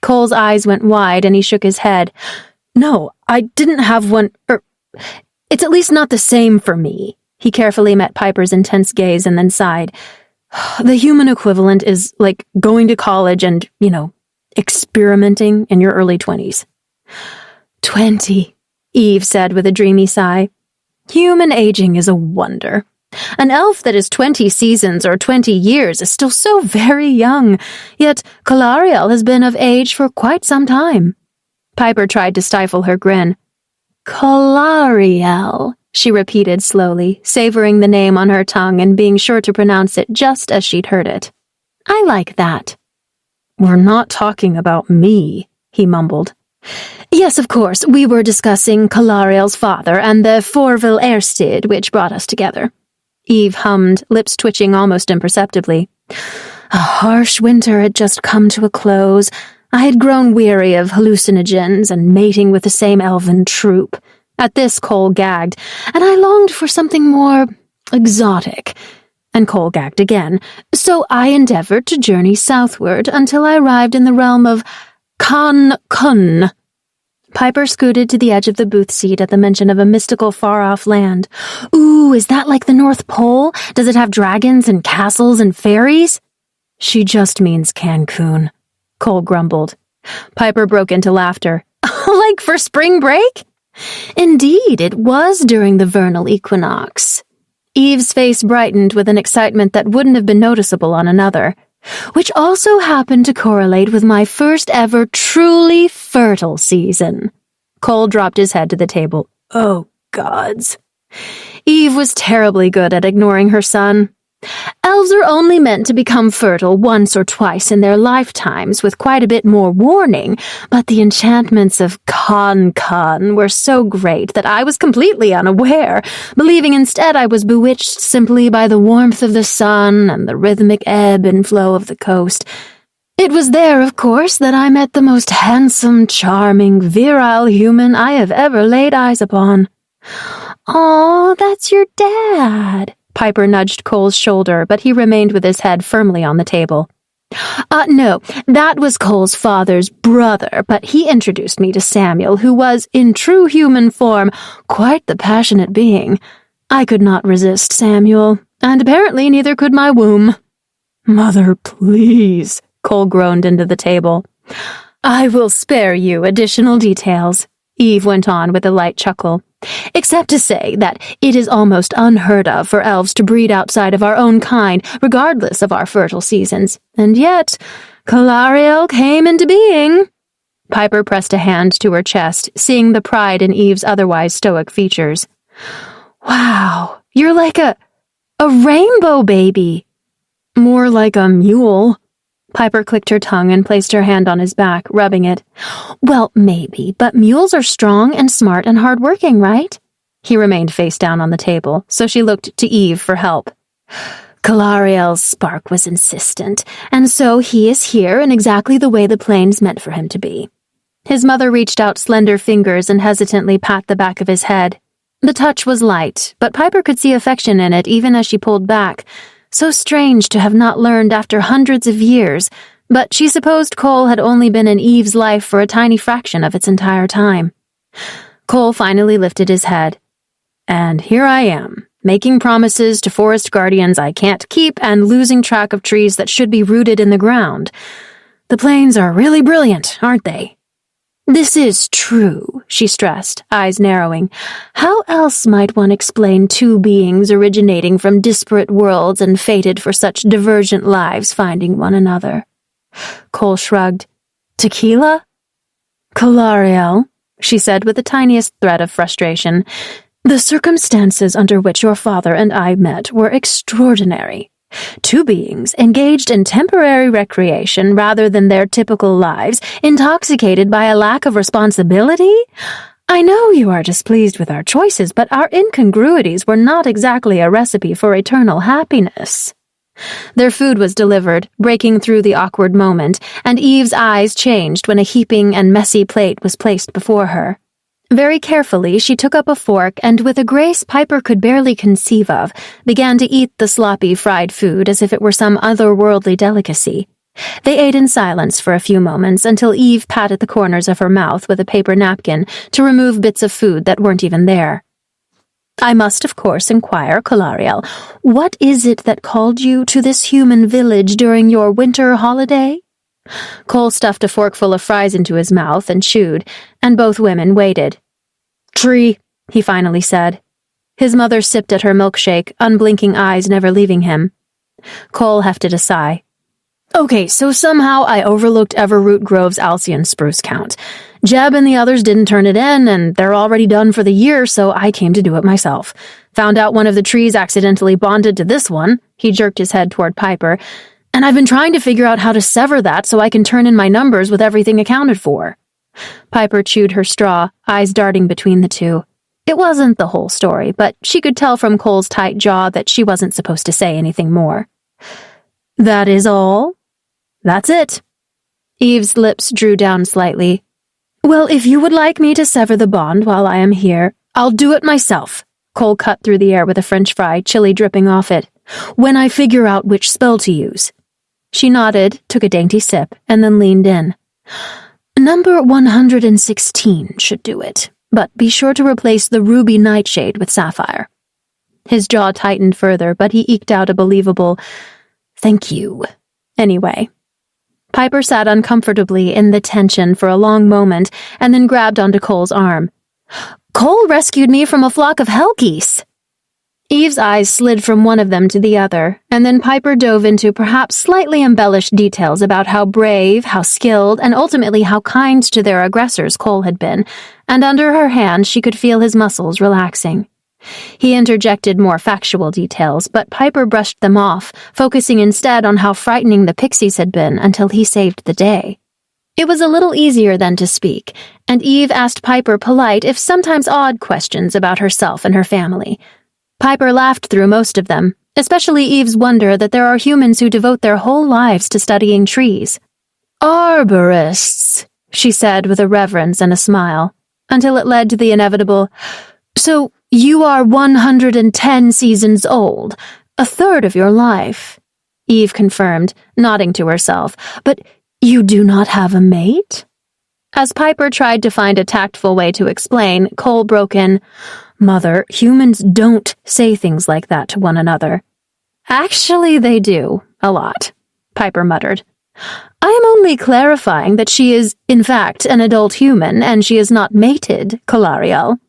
Cole's eyes went wide and he shook his head. No, I didn't have one, it's at least not the same for me. He carefully met Piper's intense gaze and then sighed. The human equivalent is like going to college and, experimenting in your early 20s. 20, Eve said with a dreamy sigh. Human aging is a wonder. An elf that is 20 seasons or 20 years is still so very young, yet Calariel has been of age for quite some time. Piper tried to stifle her grin. Calariel, she repeated slowly, savoring the name on her tongue and being sure to pronounce it just as she'd heard it. I like that. We're not talking about me, he mumbled. Yes, of course, we were discussing Calariel's father and the Forville Erstid, which brought us together. Eve hummed, lips twitching almost imperceptibly. A harsh winter had just come to a close. I had grown weary of hallucinogens and mating with the same elven troop. At this, Cole gagged, and I longed for something more exotic. And Cole gagged again, so I endeavored to journey southward until I arrived in the realm of Kun. Piper scooted to the edge of the booth seat at the mention of a mystical far-off land. Ooh, is that like the North Pole? Does it have dragons and castles and fairies? She just means Cancun, Cole grumbled. Piper broke into laughter. Like for spring break? Indeed, it was during the vernal equinox. Eve's face brightened with an excitement that wouldn't have been noticeable on another, which also happened to correlate with my first ever truly fertile season. Cole dropped his head to the table. Oh, gods. Eve was terribly good at ignoring her son. Elves are only meant to become fertile once or twice in their lifetimes, with quite a bit more warning, but the enchantments of Kun were so great that I was completely unaware, believing instead I was bewitched simply by the warmth of the sun and the rhythmic ebb and flow of the coast. It was there, of course, that I met the most handsome, charming, virile human I have ever laid eyes upon. Aw, that's your dad. Piper nudged Cole's shoulder, but he remained with his head firmly on the table. No, that was Cole's father's brother, but he introduced me to Samuel, who was, in true human form, quite the passionate being. I could not resist Samuel, and apparently neither could my womb. Mother, please, Cole groaned into the table. I will spare you additional details, Eve went on with a light chuckle. Except to say that it is almost unheard of for elves to breed outside of our own kind, regardless of our fertile seasons. And yet, Calariel came into being. Piper pressed a hand to her chest, seeing the pride in Eve's otherwise stoic features. Wow, you're like a rainbow baby. More like a mule. Piper clicked her tongue and placed her hand on his back, rubbing it. Well, maybe, but mules are strong and smart and hard-working, right? He remained face down on the table, so she looked to Eve for help. Calariel's spark was insistent, and so he is here in exactly the way the plains meant for him to be. His mother reached out slender fingers and hesitantly pat the back of his head. The touch was light, but Piper could see affection in it even as she pulled back. So strange to have not learned after hundreds of years, but she supposed Cole had only been in Eve's life for a tiny fraction of its entire time. Cole finally lifted his head. And here I am, making promises to forest guardians I can't keep and losing track of trees that should be rooted in the ground. The plains are really brilliant, aren't they? This is true, she stressed, eyes narrowing. How else might one explain two beings originating from disparate worlds and fated for such divergent lives finding one another? Cole shrugged. Tequila? Calariel, she said with the tiniest thread of frustration. The circumstances under which your father and I met were extraordinary. Two beings engaged in temporary recreation rather than their typical lives, intoxicated by a lack of responsibility? I know you are displeased with our choices, but our incongruities were not exactly a recipe for eternal happiness. Their food was delivered, breaking through the awkward moment, and Eve's eyes changed when a heaping and messy plate was placed before her. Very carefully, she took up a fork and, with a grace Piper could barely conceive of, began to eat the sloppy fried food as if it were some otherworldly delicacy. They ate in silence for a few moments until Eve patted the corners of her mouth with a paper napkin to remove bits of food that weren't even there. I must, of course, inquire, Calariel, what is it that called you to this human village during your winter holiday? Cole stuffed a forkful of fries into his mouth and chewed, and both women waited. Tree, he finally said. His mother sipped at her milkshake, unblinking eyes never leaving him. Cole hefted a sigh. Okay, so somehow I overlooked Everroot Grove's Alcyon spruce count. Jeb and the others didn't turn it in, and they're already done for the year, so I came to do it myself. Found out one of the trees accidentally bonded to this one. He jerked his head toward Piper. And I've been trying to figure out how to sever that so I can turn in my numbers with everything accounted for. Piper chewed her straw, eyes darting between the two. It wasn't the whole story, but she could tell from Cole's tight jaw that she wasn't supposed to say anything more. That is all? That's it. Eve's lips drew down slightly. Well, if you would like me to sever the bond while I am here, I'll do it myself. Cole cut through the air with a French fry, chili dripping off it. When I figure out which spell to use. She nodded, took a dainty sip, and then leaned in. Number 116 should do it, but be sure to replace the ruby nightshade with sapphire. His jaw tightened further, but he eked out a believable, thank you. Anyway. Piper sat uncomfortably in the tension for a long moment, and then grabbed onto Cole's arm. Cole rescued me from a flock of hell geese. Eve's eyes slid from one of them to the other, and then Piper dove into perhaps slightly embellished details about how brave, how skilled, and ultimately how kind to their aggressors Cole had been, and under her hand she could feel his muscles relaxing. He interjected more factual details, but Piper brushed them off, focusing instead on how frightening the pixies had been until he saved the day. It was a little easier then to speak, and Eve asked Piper polite, if sometimes odd, questions about herself and her family. Piper laughed through most of them, especially Eve's wonder that there are humans who devote their whole lives to studying trees. Arborists, she said with a reverence and a smile, until it led to the inevitable, so you are 110 seasons old, a third of your life, Eve confirmed, nodding to herself, but you do not have a mate? As Piper tried to find a tactful way to explain, Cole broke in, Mother, humans don't say things like that to one another. Actually, they do, a lot, Piper muttered. I am only clarifying that she is, in fact, an adult human, and she is not mated, Calariel.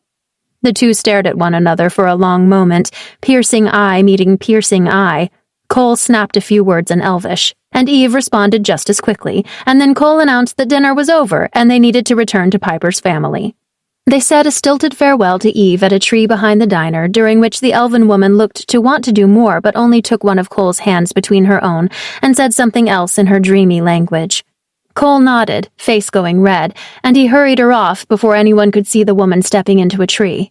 The two stared at one another for a long moment, piercing eye meeting piercing eye. Cole snapped a few words in Elvish, and Eve responded just as quickly, and then Cole announced that dinner was over and they needed to return to Piper's family. They said a stilted farewell to Eve at a tree behind the diner, during which the elven woman looked to want to do more but only took one of Cole's hands between her own and said something else in her dreamy language. Cole nodded, face going red, and he hurried her off before anyone could see the woman stepping into a tree.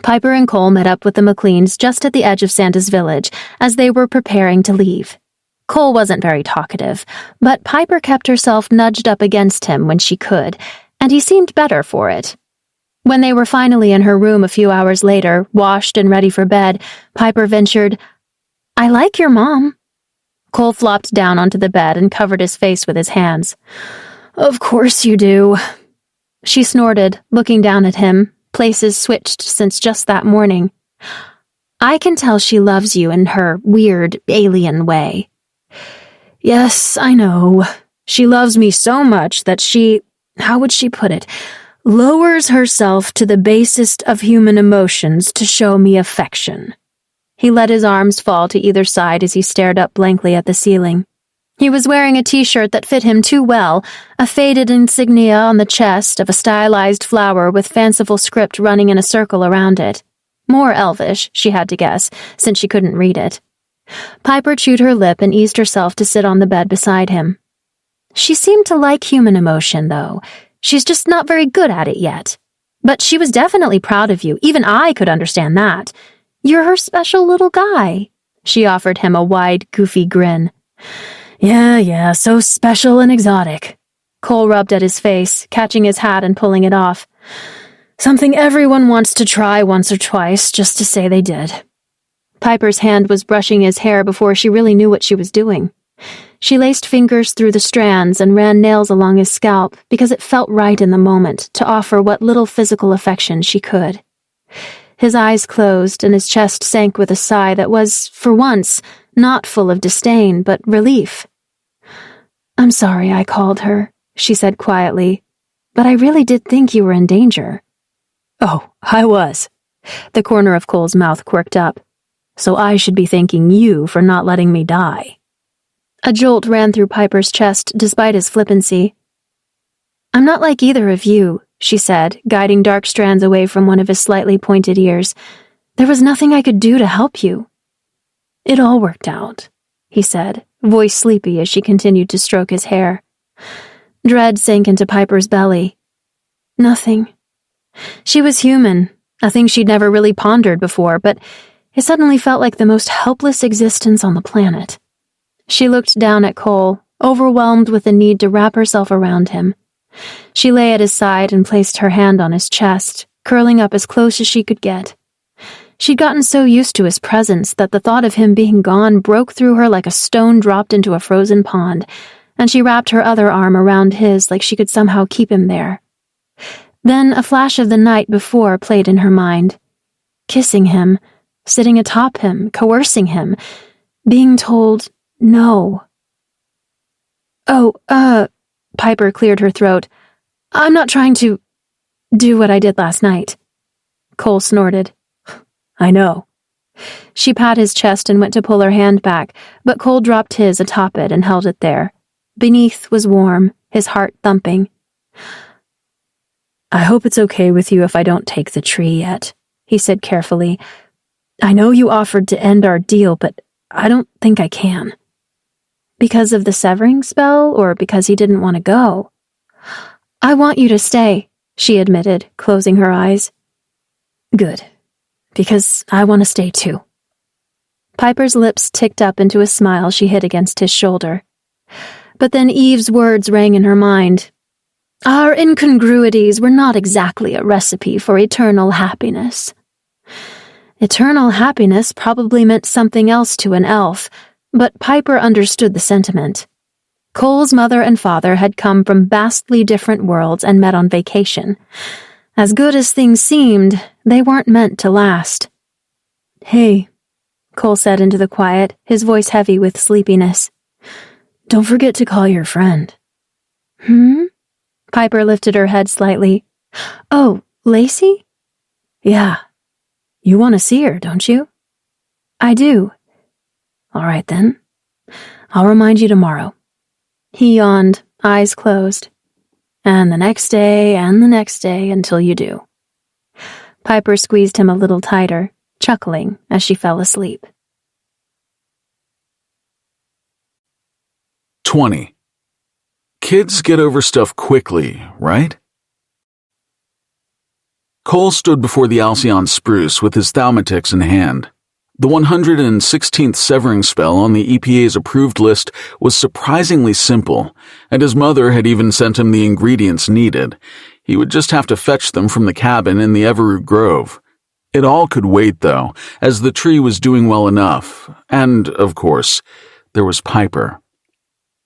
Piper and Cole met up with the MacLeans just at the edge of Santa's village as they were preparing to leave. Cole wasn't very talkative, but Piper kept herself nudged up against him when she could, and he seemed better for it. When they were finally in her room a few hours later, washed and ready for bed, Piper ventured, I like your mom. Cole flopped down onto the bed and covered his face with his hands. Of course you do. She snorted, looking down at him, places switched since just that morning. I can tell she loves you in her weird, alien way. Yes, I know. She loves me so much that she... how would she put it, lowers herself to the basest of human emotions to show me affection. He let his arms fall to either side as he stared up blankly at the ceiling. He was wearing a t-shirt that fit him too well, a faded insignia on the chest of a stylized flower with fanciful script running in a circle around it. More Elvish, she had to guess, since she couldn't read it. Piper chewed her lip and eased herself to sit on the bed beside him. She seemed to like human emotion, though. She's just not very good at it yet. But she was definitely proud of you. Even I could understand that. You're her special little guy. She offered him a wide, goofy grin. Yeah, so special and exotic. Cole rubbed at his face, catching his hat and pulling it off. Something everyone wants to try once or twice, just to say they did. Piper's hand was brushing his hair before she really knew what she was doing. She laced fingers through the strands and ran nails along his scalp because it felt right in the moment to offer what little physical affection she could. His eyes closed and his chest sank with a sigh that was, for once, not full of disdain, but relief. I'm sorry I called her, she said quietly, but I really did think you were in danger. Oh, I was. The corner of Cole's mouth quirked up. So I should be thanking you for not letting me die. A jolt ran through Piper's chest despite his flippancy. I'm not like either of you, she said, guiding dark strands away from one of his slightly pointed ears. There was nothing I could do to help you. It all worked out, he said, voice sleepy as she continued to stroke his hair. Dread sank into Piper's belly. Nothing. She was human, a thing she'd never really pondered before, but it suddenly felt like the most helpless existence on the planet. She looked down at Cole, overwhelmed with the need to wrap herself around him. She lay at his side and placed her hand on his chest, curling up as close as she could get. She'd gotten so used to his presence that the thought of him being gone broke through her like a stone dropped into a frozen pond, and she wrapped her other arm around his like she could somehow keep him there. Then a flash of the night before played in her mind. Kissing him, sitting atop him, coercing him, being told no. Piper cleared her throat. I'm not trying to do what I did last night. Cole snorted. I know. She pat his chest and went to pull her hand back, but Cole dropped his atop it and held it there. Beneath was warm, his heart thumping. I hope it's okay with you if I don't take the tree yet, he said carefully. I know you offered to end our deal, but I don't think I can. Because of the severing spell, or because he didn't want to go? I want you to stay, she admitted, closing her eyes. Good, because I want to stay too. Piper's lips ticked up into a smile she hid against his shoulder. But then Eve's words rang in her mind. Our incongruities were not exactly a recipe for eternal happiness. Eternal happiness probably meant something else to an elf, but Piper understood the sentiment. Cole's mother and father had come from vastly different worlds and met on vacation. As good as things seemed, they weren't meant to last. Hey, Cole said into the quiet, his voice heavy with sleepiness. Don't forget to call your friend. Piper lifted her head slightly. Oh, Lacey? Yeah. You want to see her, don't you? I do. All right, then. I'll remind you tomorrow. He yawned, eyes closed. And the next day, and the next day, until you do. Piper squeezed him a little tighter, chuckling as she fell asleep. 20. Kids get over stuff quickly, right? Cole stood before the Alcyon spruce with his thaumatix in hand. The 116th severing spell on the EPA's approved list was surprisingly simple, and his mother had even sent him the ingredients needed. He would just have to fetch them from the cabin in the Everroot Grove. It all could wait, though, as the tree was doing well enough, and, of course, there was Piper.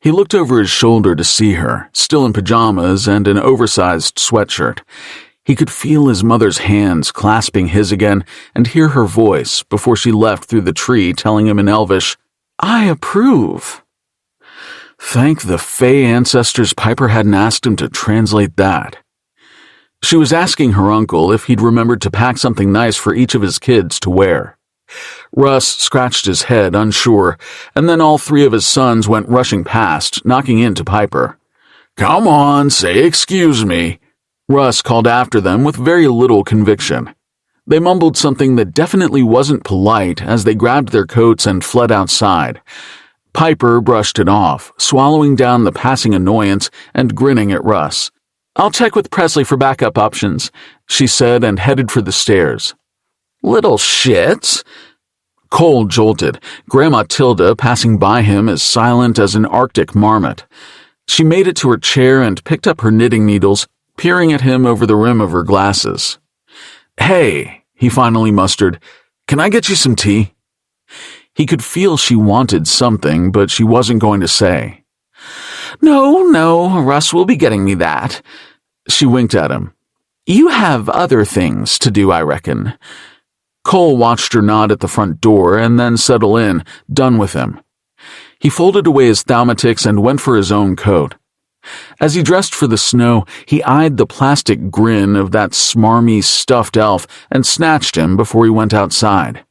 He looked over his shoulder to see her, still in pajamas and an oversized sweatshirt. He could feel his mother's hands clasping his again and hear her voice before she left through the tree telling him in Elvish, I approve. Thank the Fey ancestors Piper hadn't asked him to translate that. She was asking her uncle if he'd remembered to pack something nice for each of his kids to wear. Russ scratched his head, unsure, and then all three of his sons went rushing past, knocking into Piper. "Come on, say excuse me," Russ called after them with very little conviction. They mumbled something that definitely wasn't polite as they grabbed their coats and fled outside. Piper brushed it off, swallowing down the passing annoyance and grinning at Russ. "I'll check with Presley for backup options," she said and headed for the stairs. "Little shits." Cole jolted, Grandma Tilda passing by him as silent as an Arctic marmot. She made it to her chair and picked up her knitting needles, peering at him over the rim of her glasses. "Hey," he finally mustered, "can I get you some tea?" He could feel she wanted something, but she wasn't going to say. No, Russ will be getting me that." She winked at him. "You have other things to do, I reckon." Cole watched her nod at the front door and then settle in, done with him. He folded away his thaumatic and went for his own coat. As he dressed for the snow, he eyed the plastic grin of that smarmy, stuffed elf and snatched him before he went outside.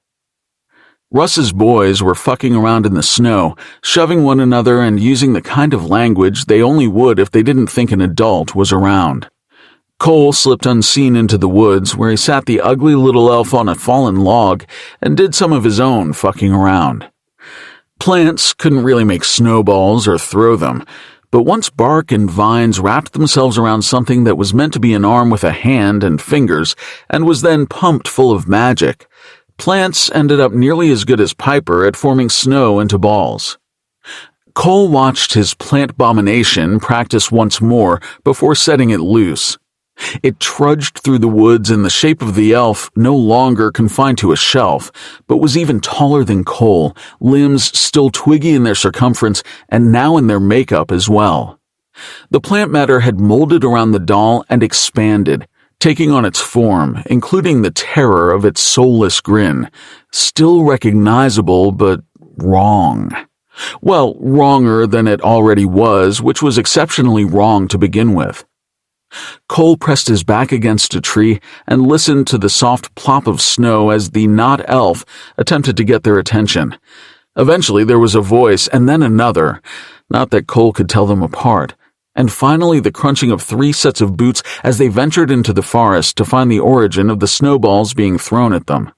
Russ's boys were fucking around in the snow, shoving one another and using the kind of language they only would if they didn't think an adult was around. Cole slipped unseen into the woods where he sat the ugly little elf on a fallen log and did some of his own fucking around. Plants couldn't really make snowballs or throw them, but once bark and vines wrapped themselves around something that was meant to be an arm with a hand and fingers and was then pumped full of magic, plants ended up nearly as good as Piper at forming snow into balls. Cole watched his plant abomination practice once more before setting it loose. It trudged through the woods in the shape of the elf, no longer confined to a shelf, but was even taller than Cole, limbs still twiggy in their circumference and now in their makeup as well. The plant matter had molded around the doll and expanded, taking on its form, including the terror of its soulless grin, still recognizable but wrong. Well, wronger than it already was, which was exceptionally wrong to begin with. Cole pressed his back against a tree and listened to the soft plop of snow as the not elf attempted to get their attention. Eventually there was a voice and then another, not that Cole could tell them apart, and finally the crunching of 3 sets of boots as they ventured into the forest to find the origin of the snowballs being thrown at them.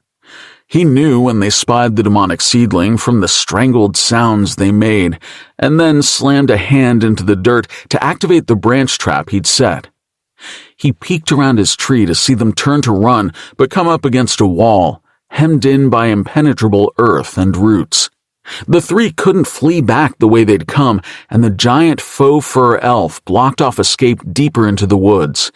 He knew when they spied the demonic seedling from the strangled sounds they made, and then slammed a hand into the dirt to activate the branch trap he'd set. He peeked around his tree to see them turn to run, but come up against a wall, hemmed in by impenetrable earth and roots. The 3 couldn't flee back the way they'd come, and the giant faux fur elf blocked off escape deeper into the woods.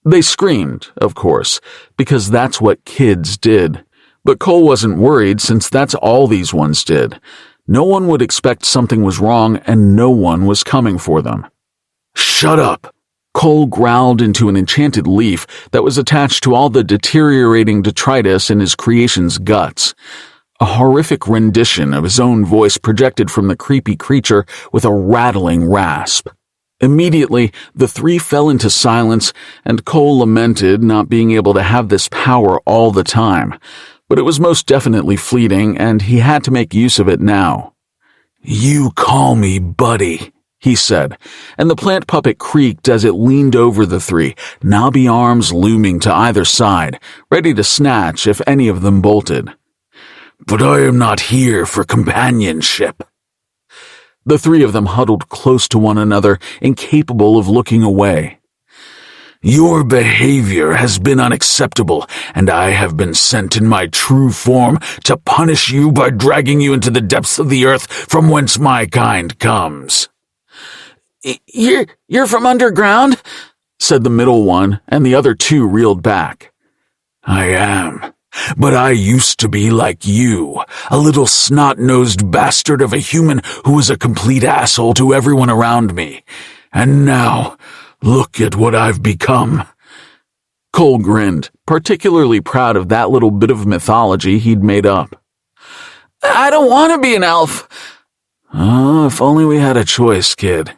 They screamed, of course, because that's what kids did. But Cole wasn't worried since that's all these ones did. No one would expect something was wrong and no one was coming for them. "Shut up!" Cole growled into an enchanted leaf that was attached to all the deteriorating detritus in his creation's guts. A horrific rendition of his own voice projected from the creepy creature with a rattling rasp. Immediately, the 3 fell into silence, and Cole lamented not being able to have this power all the time. But it was most definitely fleeting, and he had to make use of it now. "You call me buddy," he said, and the plant puppet creaked as it leaned over the 3, knobby arms looming to either side, ready to snatch if any of them bolted. "But I am not here for companionship." The 3 of them huddled close to one another, incapable of looking away. "Your behavior has been unacceptable, and I have been sent in my true form to punish you by dragging you into the depths of the earth from whence my kind comes." You're from underground?" said the middle one, and the other 2 reeled back. "I am, but I used to be like you, a little snot-nosed bastard of a human who was a complete asshole to everyone around me. And now, look at what I've become." Cole grinned, particularly proud of that little bit of mythology he'd made up. "I don't want to be an elf." Oh, if only we had a choice, kid.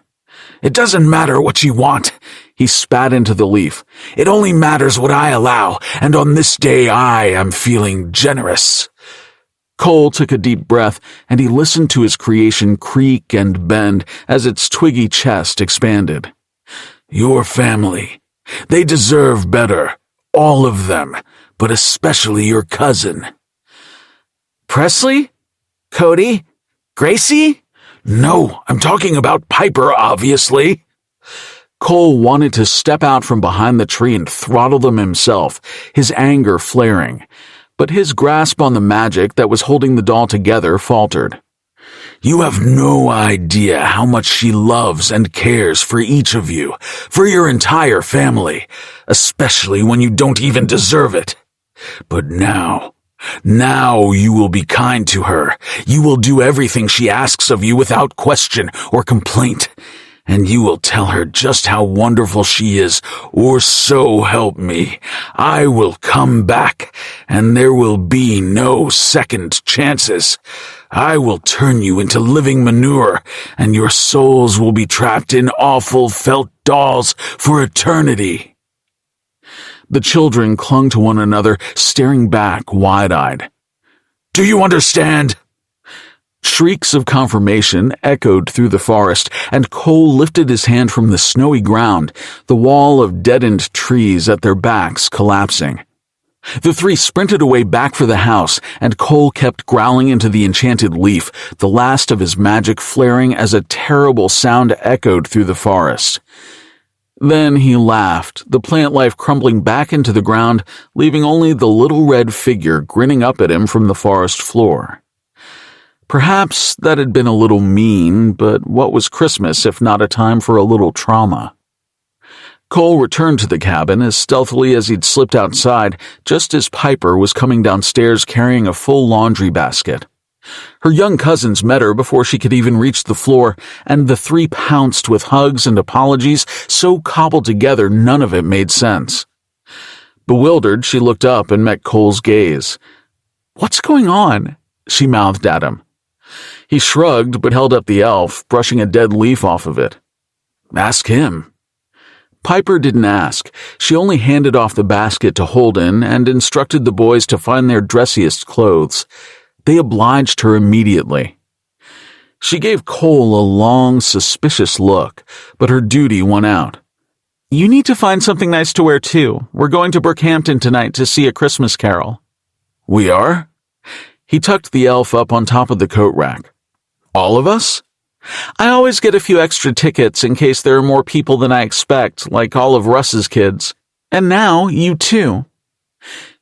It doesn't matter what you want. He spat into the leaf. It only matters what I allow, and on this day I am feeling generous. Cole took a deep breath, and he listened to his creation creak and bend as its twiggy chest expanded. Your family. They deserve better. All of them, but especially your cousin. Presley? Cody? Gracie? No, I'm talking about Piper, obviously. Cole wanted to step out from behind the tree and throttle them himself, his anger flaring. But his grasp on the magic that was holding the doll together faltered. You have no idea how much she loves and cares for each of you, for your entire family, especially when you don't even deserve it. But now you will be kind to her. You will do everything she asks of you without question or complaint. And you will tell her just how wonderful she is, or so help me. I will come back, and there will be no second chances. I will turn you into living manure, and your souls will be trapped in awful felt dolls for eternity. The children clung to one another, staring back wide-eyed. Do you understand? Shrieks of confirmation echoed through the forest, and Cole lifted his hand from the snowy ground, the wall of deadened trees at their backs collapsing. The three sprinted away back for the house, and Cole kept growling into the enchanted leaf, the last of his magic flaring as a terrible sound echoed through the forest. Then he laughed, the plant life crumbling back into the ground, leaving only the little red figure grinning up at him from the forest floor. Perhaps that had been a little mean, but what was Christmas if not a time for a little trauma? Cole returned to the cabin as stealthily as he'd slipped outside, just as Piper was coming downstairs carrying a full laundry basket. Her young cousins met her before she could even reach the floor, and the three pounced with hugs and apologies so cobbled together none of it made sense. Bewildered, she looked up and met Cole's gaze. "What's going on?" she mouthed at him. He shrugged but held up the elf, brushing a dead leaf off of it. Ask him. Piper didn't ask. She only handed off the basket to Holden and instructed the boys to find their dressiest clothes. They obliged her immediately. She gave Cole a long, suspicious look, but her duty won out. "You need to find something nice to wear, too. We're going to Brookhampton tonight to see A Christmas Carol." We are? He tucked the elf up on top of the coat rack. All of us? I always get a few extra tickets in case there are more people than I expect, like all of Russ's kids. And now, you too.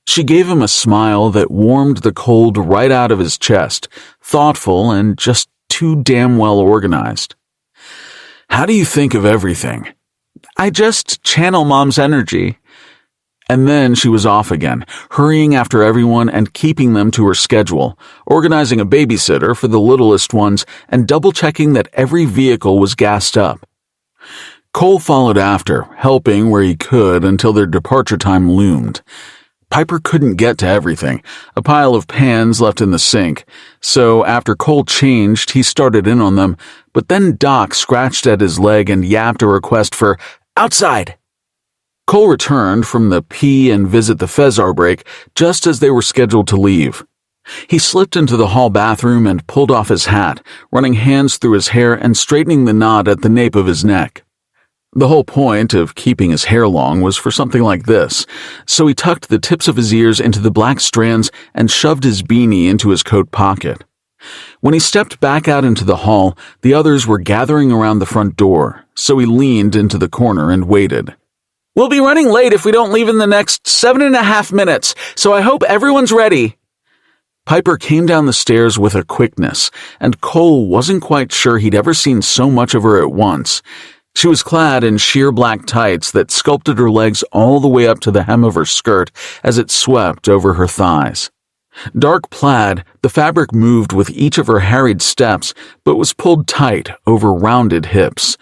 She gave him a smile that warmed the cold right out of his chest, thoughtful and just too damn well organized. How do you think of everything? I just channel Mom's energy. And then she was off again, hurrying after everyone and keeping them to her schedule, organizing a babysitter for the littlest ones and double-checking that every vehicle was gassed up. Cole followed after, helping where he could until their departure time loomed. Piper couldn't get to everything, a pile of pans left in the sink, so after Cole changed, he started in on them, but then Doc scratched at his leg and yapped a request for outside. Cole returned from the pee and visit the Fezar break just as they were scheduled to leave. He slipped into the hall bathroom and pulled off his hat, running hands through his hair and straightening the knot at the nape of his neck. The whole point of keeping his hair long was for something like this, so he tucked the tips of his ears into the black strands and shoved his beanie into his coat pocket. When he stepped back out into the hall, the others were gathering around the front door, so he leaned into the corner and waited. "We'll be running late if we don't leave in the next 7.5 minutes, so I hope everyone's ready." Piper came down the stairs with a quickness, and Cole wasn't quite sure he'd ever seen so much of her at once. She was clad in sheer black tights that sculpted her legs all the way up to the hem of her skirt as it swept over her thighs. Dark plaid, the fabric moved with each of her harried steps, but was pulled tight over rounded hips.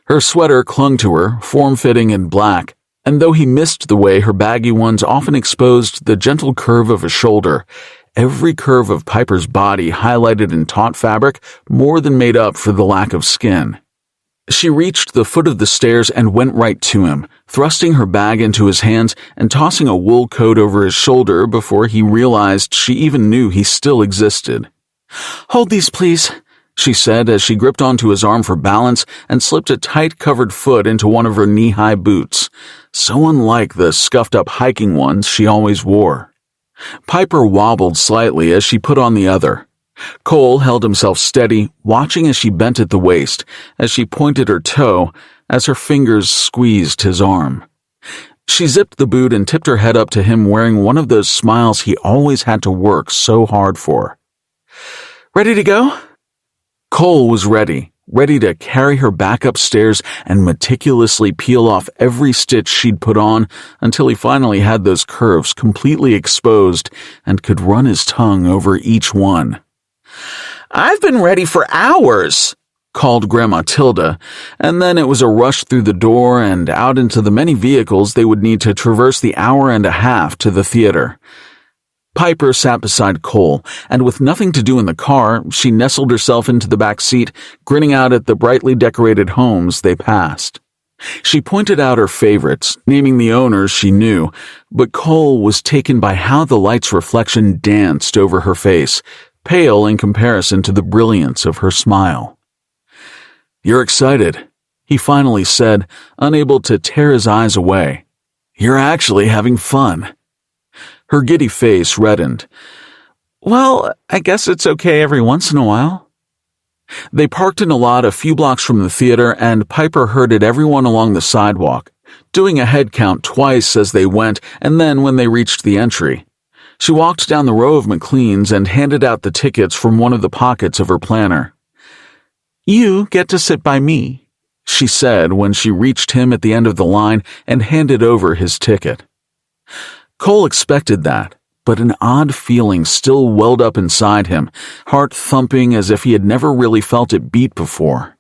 Her sweater clung to her, form-fitting and black, and though he missed the way her baggy ones often exposed the gentle curve of a shoulder, Every curve of Piper's body highlighted in taut fabric more than made up for the lack of skin. She reached the foot of the stairs and went right to him, thrusting her bag into his hands and tossing a wool coat over his shoulder before he realized she even knew he still existed. Hold these, please, she said as she gripped onto his arm for balance and slipped a tight-covered foot into one of her knee-high boots, so unlike the scuffed-up hiking ones she always wore. Piper wobbled slightly as she put on the other. Cole held himself steady, watching as she bent at the waist, as she pointed her toe, as her fingers squeezed his arm. She zipped the boot and tipped her head up to him, wearing one of those smiles he always had to work so hard for. Ready to go? Cole was ready to carry her back upstairs and meticulously peel off every stitch she'd put on until he finally had those curves completely exposed and could run his tongue over each one. I've been ready for hours, called Grandma Tilda, and then it was a rush through the door and out into the many vehicles they would need to traverse the hour and a half to the theater. Piper sat beside Cole, and with nothing to do in the car, she nestled herself into the back seat, grinning out at the brightly decorated homes they passed. She pointed out her favorites, naming the owners she knew, but Cole was taken by how the light's reflection danced over her face, pale in comparison to the brilliance of her smile. "You're excited," he finally said, unable to tear his eyes away. "You're actually having fun." Her giddy face reddened. Well, I guess it's okay every once in a while. They parked in a lot a few blocks from the theater, and Piper herded everyone along the sidewalk, doing a head count twice as they went and then when they reached the entry. She walked down the row of MacLeans and handed out the tickets from one of the pockets of her planner. You get to sit by me, she said when she reached him at the end of the line and handed over his ticket. Cole expected that, but an odd feeling still welled up inside him, heart thumping as if he had never really felt it beat before.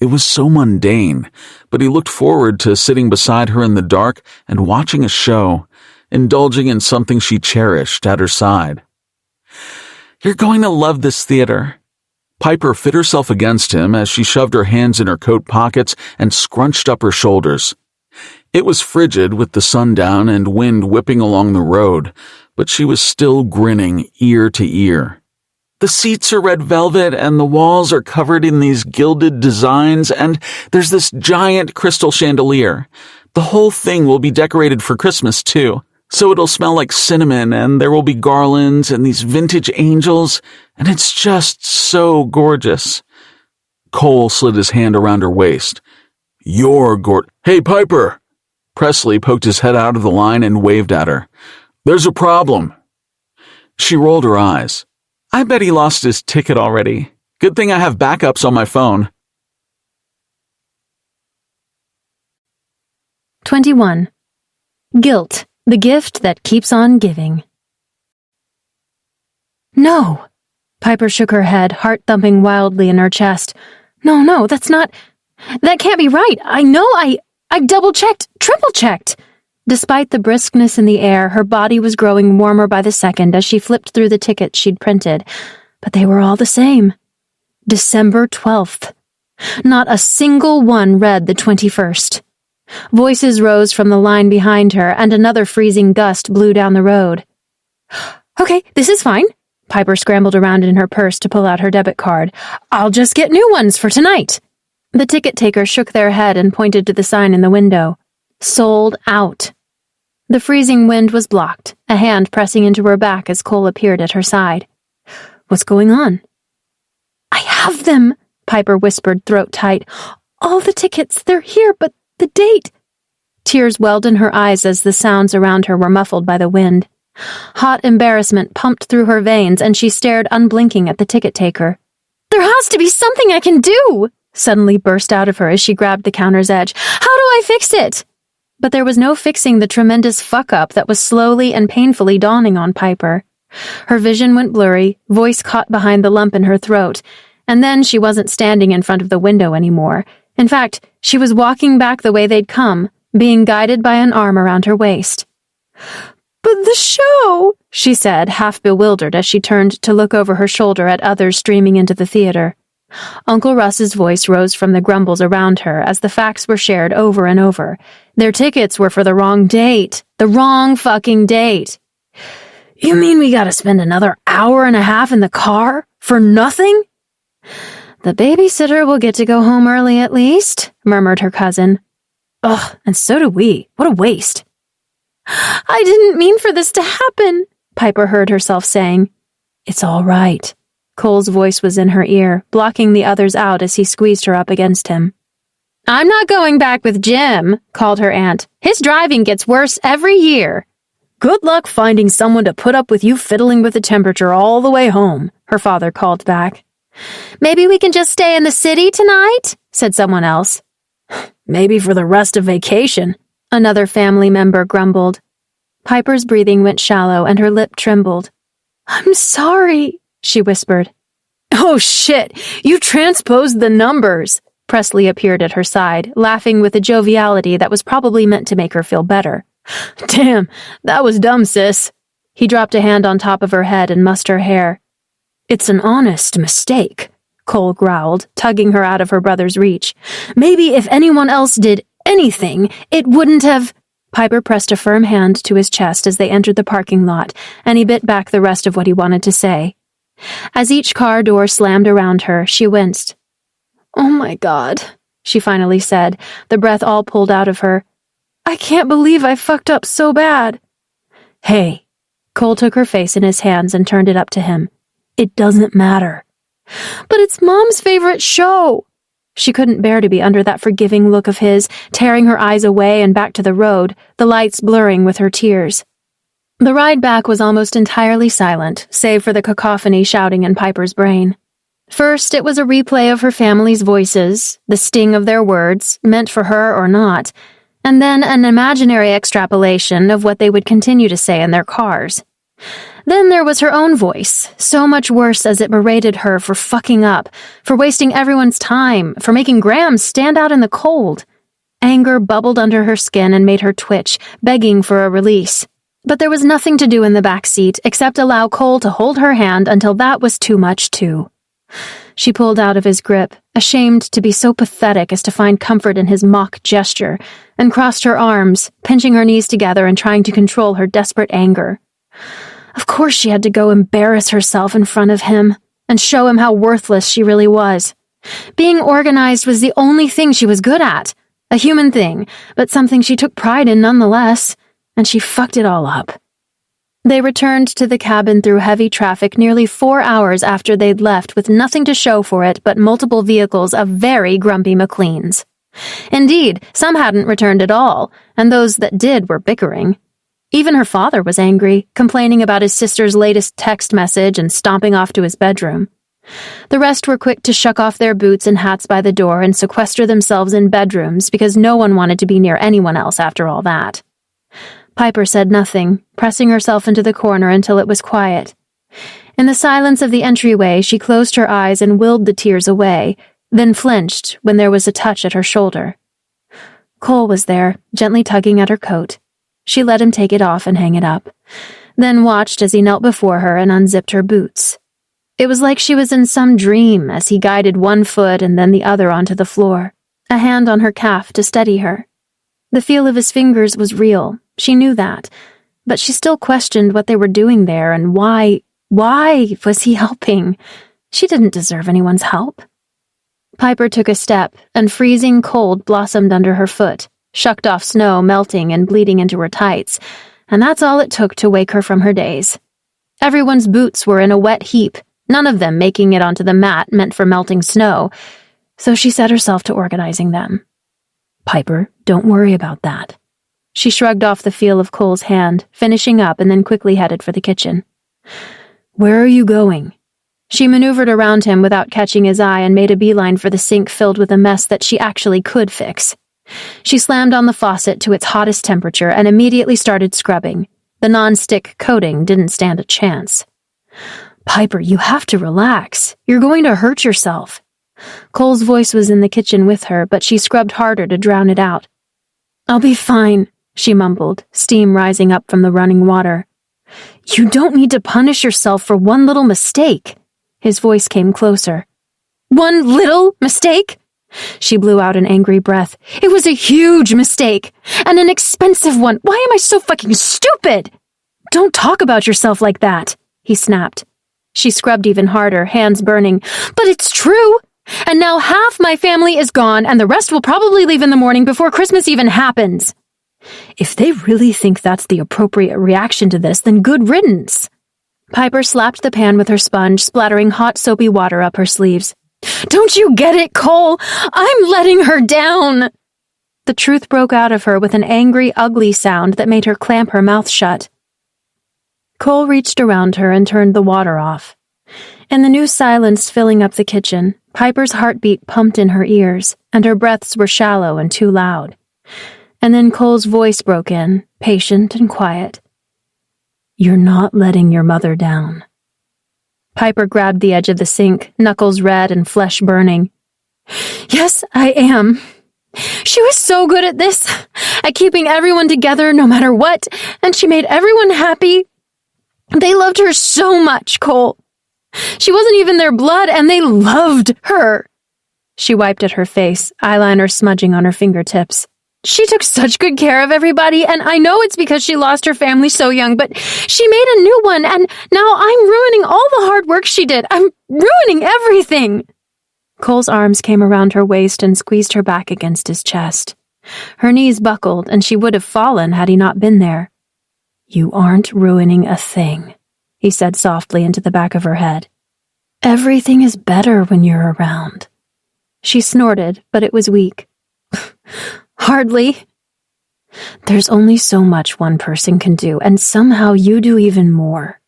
It was so mundane, but he looked forward to sitting beside her in the dark and watching a show, indulging in something she cherished at her side. You're going to love this theater. Piper fit herself against him as she shoved her hands in her coat pockets and scrunched up her shoulders. It was frigid with the sun down and wind whipping along the road, but she was still grinning ear to ear. The seats are red velvet and the walls are covered in these gilded designs, and there's this giant crystal chandelier. The whole thing will be decorated for Christmas, too. So it'll smell like cinnamon, and there will be garlands and these vintage angels, and it's just so gorgeous. Cole slid his hand around her waist. Hey, Piper! Presley poked his head out of the line and waved at her. There's a problem. She rolled her eyes. I bet he lost his ticket already. Good thing I have backups on my phone. 21. Guilt, the gift that keeps on giving. No. Piper shook her head, heart thumping wildly in her chest. No, that's not... That can't be right. I know I double-checked, triple-checked. Despite the briskness in the air, her body was growing warmer by the second as she flipped through the tickets she'd printed. But they were all the same. December 12th. Not a single one read the 21st. Voices rose from the line behind her, and another freezing gust blew down the road. Okay, this is fine. Piper scrambled around in her purse to pull out her debit card. I'll just get new ones for tonight. The ticket taker shook their head and pointed to the sign in the window. Sold out. The freezing wind was blocked, a hand pressing into her back as Cole appeared at her side. What's going on? I have them, Piper whispered, throat tight. All the tickets, they're here, but the date. Tears welled in her eyes as the sounds around her were muffled by the wind. Hot embarrassment pumped through her veins, and she stared unblinking at the ticket taker. There has to be something I can do, suddenly burst out of her as she grabbed the counter's edge. How do I fix it? But there was no fixing the tremendous fuck-up that was slowly and painfully dawning on Piper. Her vision went blurry, voice caught behind the lump in her throat, and then she wasn't standing in front of the window anymore. In fact, she was walking back the way they'd come, being guided by an arm around her waist. But the show, she said, half bewildered as she turned to look over her shoulder at others streaming into the theater. Uncle Russ's voice rose from the grumbles around her as the facts were shared over and over. Their tickets were for the wrong date. The wrong fucking date. You mean we gotta spend another hour and a half in the car? For nothing? The babysitter will get to go home early at least, murmured her cousin. Ugh, and so do we. What a waste. I didn't mean for this to happen, Piper heard herself saying. It's all right. Cole's voice was in her ear, blocking the others out as he squeezed her up against him. I'm not going back with Jim, called her aunt. His driving gets worse every year. Good luck finding someone to put up with you fiddling with the temperature all the way home, her father called back. Maybe we can just stay in the city tonight, said someone else. Maybe for the rest of vacation, another family member grumbled. Piper's breathing went shallow and her lip trembled. I'm sorry, she whispered. Oh shit, you transposed the numbers. Presley appeared at her side, laughing with a joviality that was probably meant to make her feel better. Damn, that was dumb, sis. He dropped a hand on top of her head and mussed her hair. It's an honest mistake, Cole growled, tugging her out of her brother's reach. Maybe if anyone else did anything, it wouldn't have... Piper pressed a firm hand to his chest as they entered the parking lot, and he bit back the rest of what he wanted to say. As each car door slammed around her, she winced. Oh my God, she finally said, the breath all pulled out of her. I can't believe I fucked up so bad. Hey, Cole took her face in his hands and turned it up to him. It doesn't matter. But it's Mom's favorite show. She couldn't bear to be under that forgiving look of his, tearing her eyes away and back to the road, the lights blurring with her tears. The ride back was almost entirely silent, save for the cacophony shouting in Piper's brain. First, it was a replay of her family's voices, the sting of their words, meant for her or not, and then an imaginary extrapolation of what they would continue to say in their cars. Then there was her own voice, so much worse as it berated her for fucking up, for wasting everyone's time, for making Graham stand out in the cold. Anger bubbled under her skin and made her twitch, begging for a release. But there was nothing to do in the back seat except allow Cole to hold her hand until that was too much too. She pulled out of his grip, ashamed to be so pathetic as to find comfort in his mock gesture, and crossed her arms, pinching her knees together and trying to control her desperate anger. Of course she had to go embarrass herself in front of him and show him how worthless she really was. Being organized was the only thing she was good at, a human thing, but something she took pride in nonetheless, and she fucked it all up. They returned to the cabin through heavy traffic nearly 4 hours after they'd left with nothing to show for it but multiple vehicles of very grumpy MacLeans. Indeed, some hadn't returned at all, and those that did were bickering. Even her father was angry, complaining about his sister's latest text message and stomping off to his bedroom. The rest were quick to shuck off their boots and hats by the door and sequester themselves in bedrooms because no one wanted to be near anyone else after all that. Piper said nothing, pressing herself into the corner until it was quiet. In the silence of the entryway, she closed her eyes and willed the tears away, then flinched when there was a touch at her shoulder. Cole was there, gently tugging at her coat. She let him take it off and hang it up, then watched as he knelt before her and unzipped her boots. It was like she was in some dream as he guided one foot and then the other onto the floor, a hand on her calf to steady her. The feel of his fingers was real, she knew that, but she still questioned what they were doing there and why was he helping? She didn't deserve anyone's help. Piper took a step, and freezing cold blossomed under her foot, shucked off snow melting and bleeding into her tights, and that's all it took to wake her from her daze. Everyone's boots were in a wet heap, none of them making it onto the mat meant for melting snow, so she set herself to organizing them. Piper, don't worry about that. She shrugged off the feel of Cole's hand, finishing up and then quickly headed for the kitchen. Where are you going? She maneuvered around him without catching his eye and made a beeline for the sink filled with a mess that she actually could fix. She slammed on the faucet to its hottest temperature and immediately started scrubbing. The non-stick coating didn't stand a chance. Piper, you have to relax. You're going to hurt yourself. Cole's voice was in the kitchen with her, but she scrubbed harder to drown it out. I'll be fine, she mumbled, steam rising up from the running water. You don't need to punish yourself for one little mistake. His voice came closer. One little mistake? She blew out an angry breath. It was a huge mistake, and an expensive one. Why am I so fucking stupid? Don't talk about yourself like that, he snapped. She scrubbed even harder, hands burning. But it's true! And now half my family is gone, and the rest will probably leave in the morning before Christmas even happens. If they really think that's the appropriate reaction to this, then good riddance. Piper slapped the pan with her sponge, splattering hot soapy water up her sleeves. Don't you get it, Cole? I'm letting her down! The truth broke out of her with an angry, ugly sound that made her clamp her mouth shut. Cole reached around her and turned the water off. In the new silence filling up the kitchen, Piper's heartbeat pumped in her ears, and her breaths were shallow and too loud. And then Cole's voice broke in, patient and quiet. You're not letting your mother down. Piper grabbed the edge of the sink, knuckles red and flesh burning. Yes, I am. She was so good at this, at keeping everyone together no matter what, and she made everyone happy. They loved her so much, Cole. She wasn't even their blood, and they loved her. She wiped at her face, eyeliner smudging on her fingertips. She took such good care of everybody, and I know it's because she lost her family so young, but she made a new one, and now I'm ruining all the hard work she did. I'm ruining everything. Cole's arms came around her waist and squeezed her back against his chest. Her knees buckled, and she would have fallen had he not been there. You aren't ruining a thing, he said softly into the back of her head. Everything is better when you're around. She snorted, but it was weak. Hardly. There's only so much one person can do, and somehow you do even more.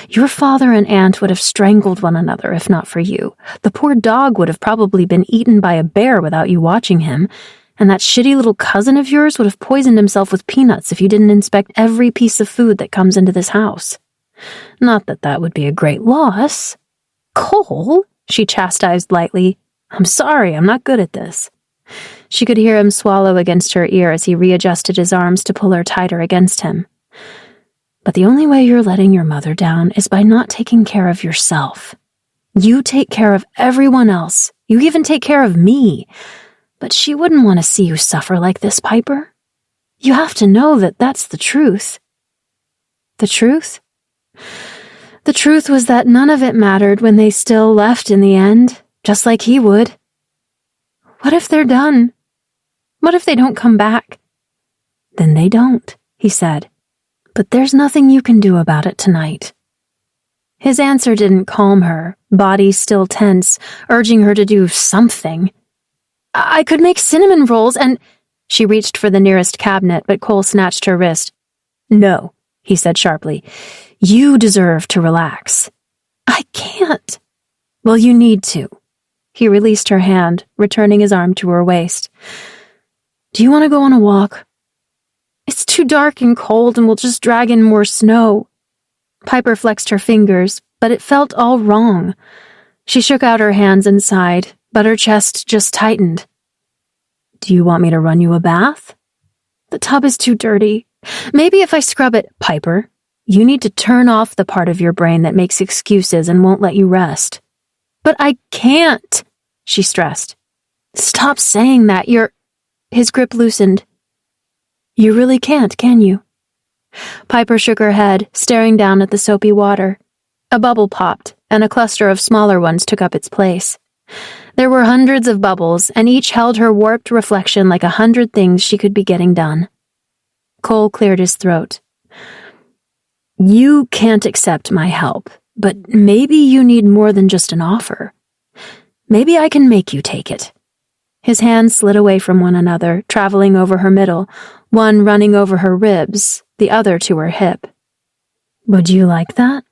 Your father and aunt would have strangled one another if not for you. The poor dog would have probably been eaten by a bear without you watching him, and that shitty little cousin of yours would have poisoned himself with peanuts if you didn't inspect every piece of food that comes into this house. Not that that would be a great loss. Cole, she chastised lightly. I'm sorry, I'm not good at this. She could hear him swallow against her ear as he readjusted his arms to pull her tighter against him. But the only way you're letting your mother down is by not taking care of yourself. You take care of everyone else. You even take care of me. But she wouldn't want to see you suffer like this, Piper. You have to know that that's the truth. The truth? The truth was that none of it mattered when they still left in the end, just like he would. What if they're done? What if they don't come back? Then they don't, he said. But there's nothing you can do about it tonight. His answer didn't calm her, body still tense, urging her to do something. I could make cinnamon rolls and... She reached for the nearest cabinet, but Cole snatched her wrist. No, he said sharply. You deserve to relax. I can't. Well, you need to. He released her hand, returning his arm to her waist. Do you want to go on a walk? It's too dark and cold and we'll just drag in more snow. Piper flexed her fingers, but it felt all wrong. She shook out her hands and sighed, but her chest just tightened. Do you want me to run you a bath? The tub is too dirty. Maybe if I scrub it, Piper. You need to turn off the part of your brain that makes excuses and won't let you rest. But I can't, she stressed. Stop saying that, His grip loosened. You really can't, can you? Piper shook her head, staring down at the soapy water. A bubble popped, and a cluster of smaller ones took up its place. There were hundreds of bubbles, and each held her warped reflection like 100 things she could be getting done. Cole cleared his throat. You can't accept my help, but maybe you need more than just an offer. Maybe I can make you take it. His hands slid away from one another, traveling over her middle, one running over her ribs, the other to her hip. Would you like that?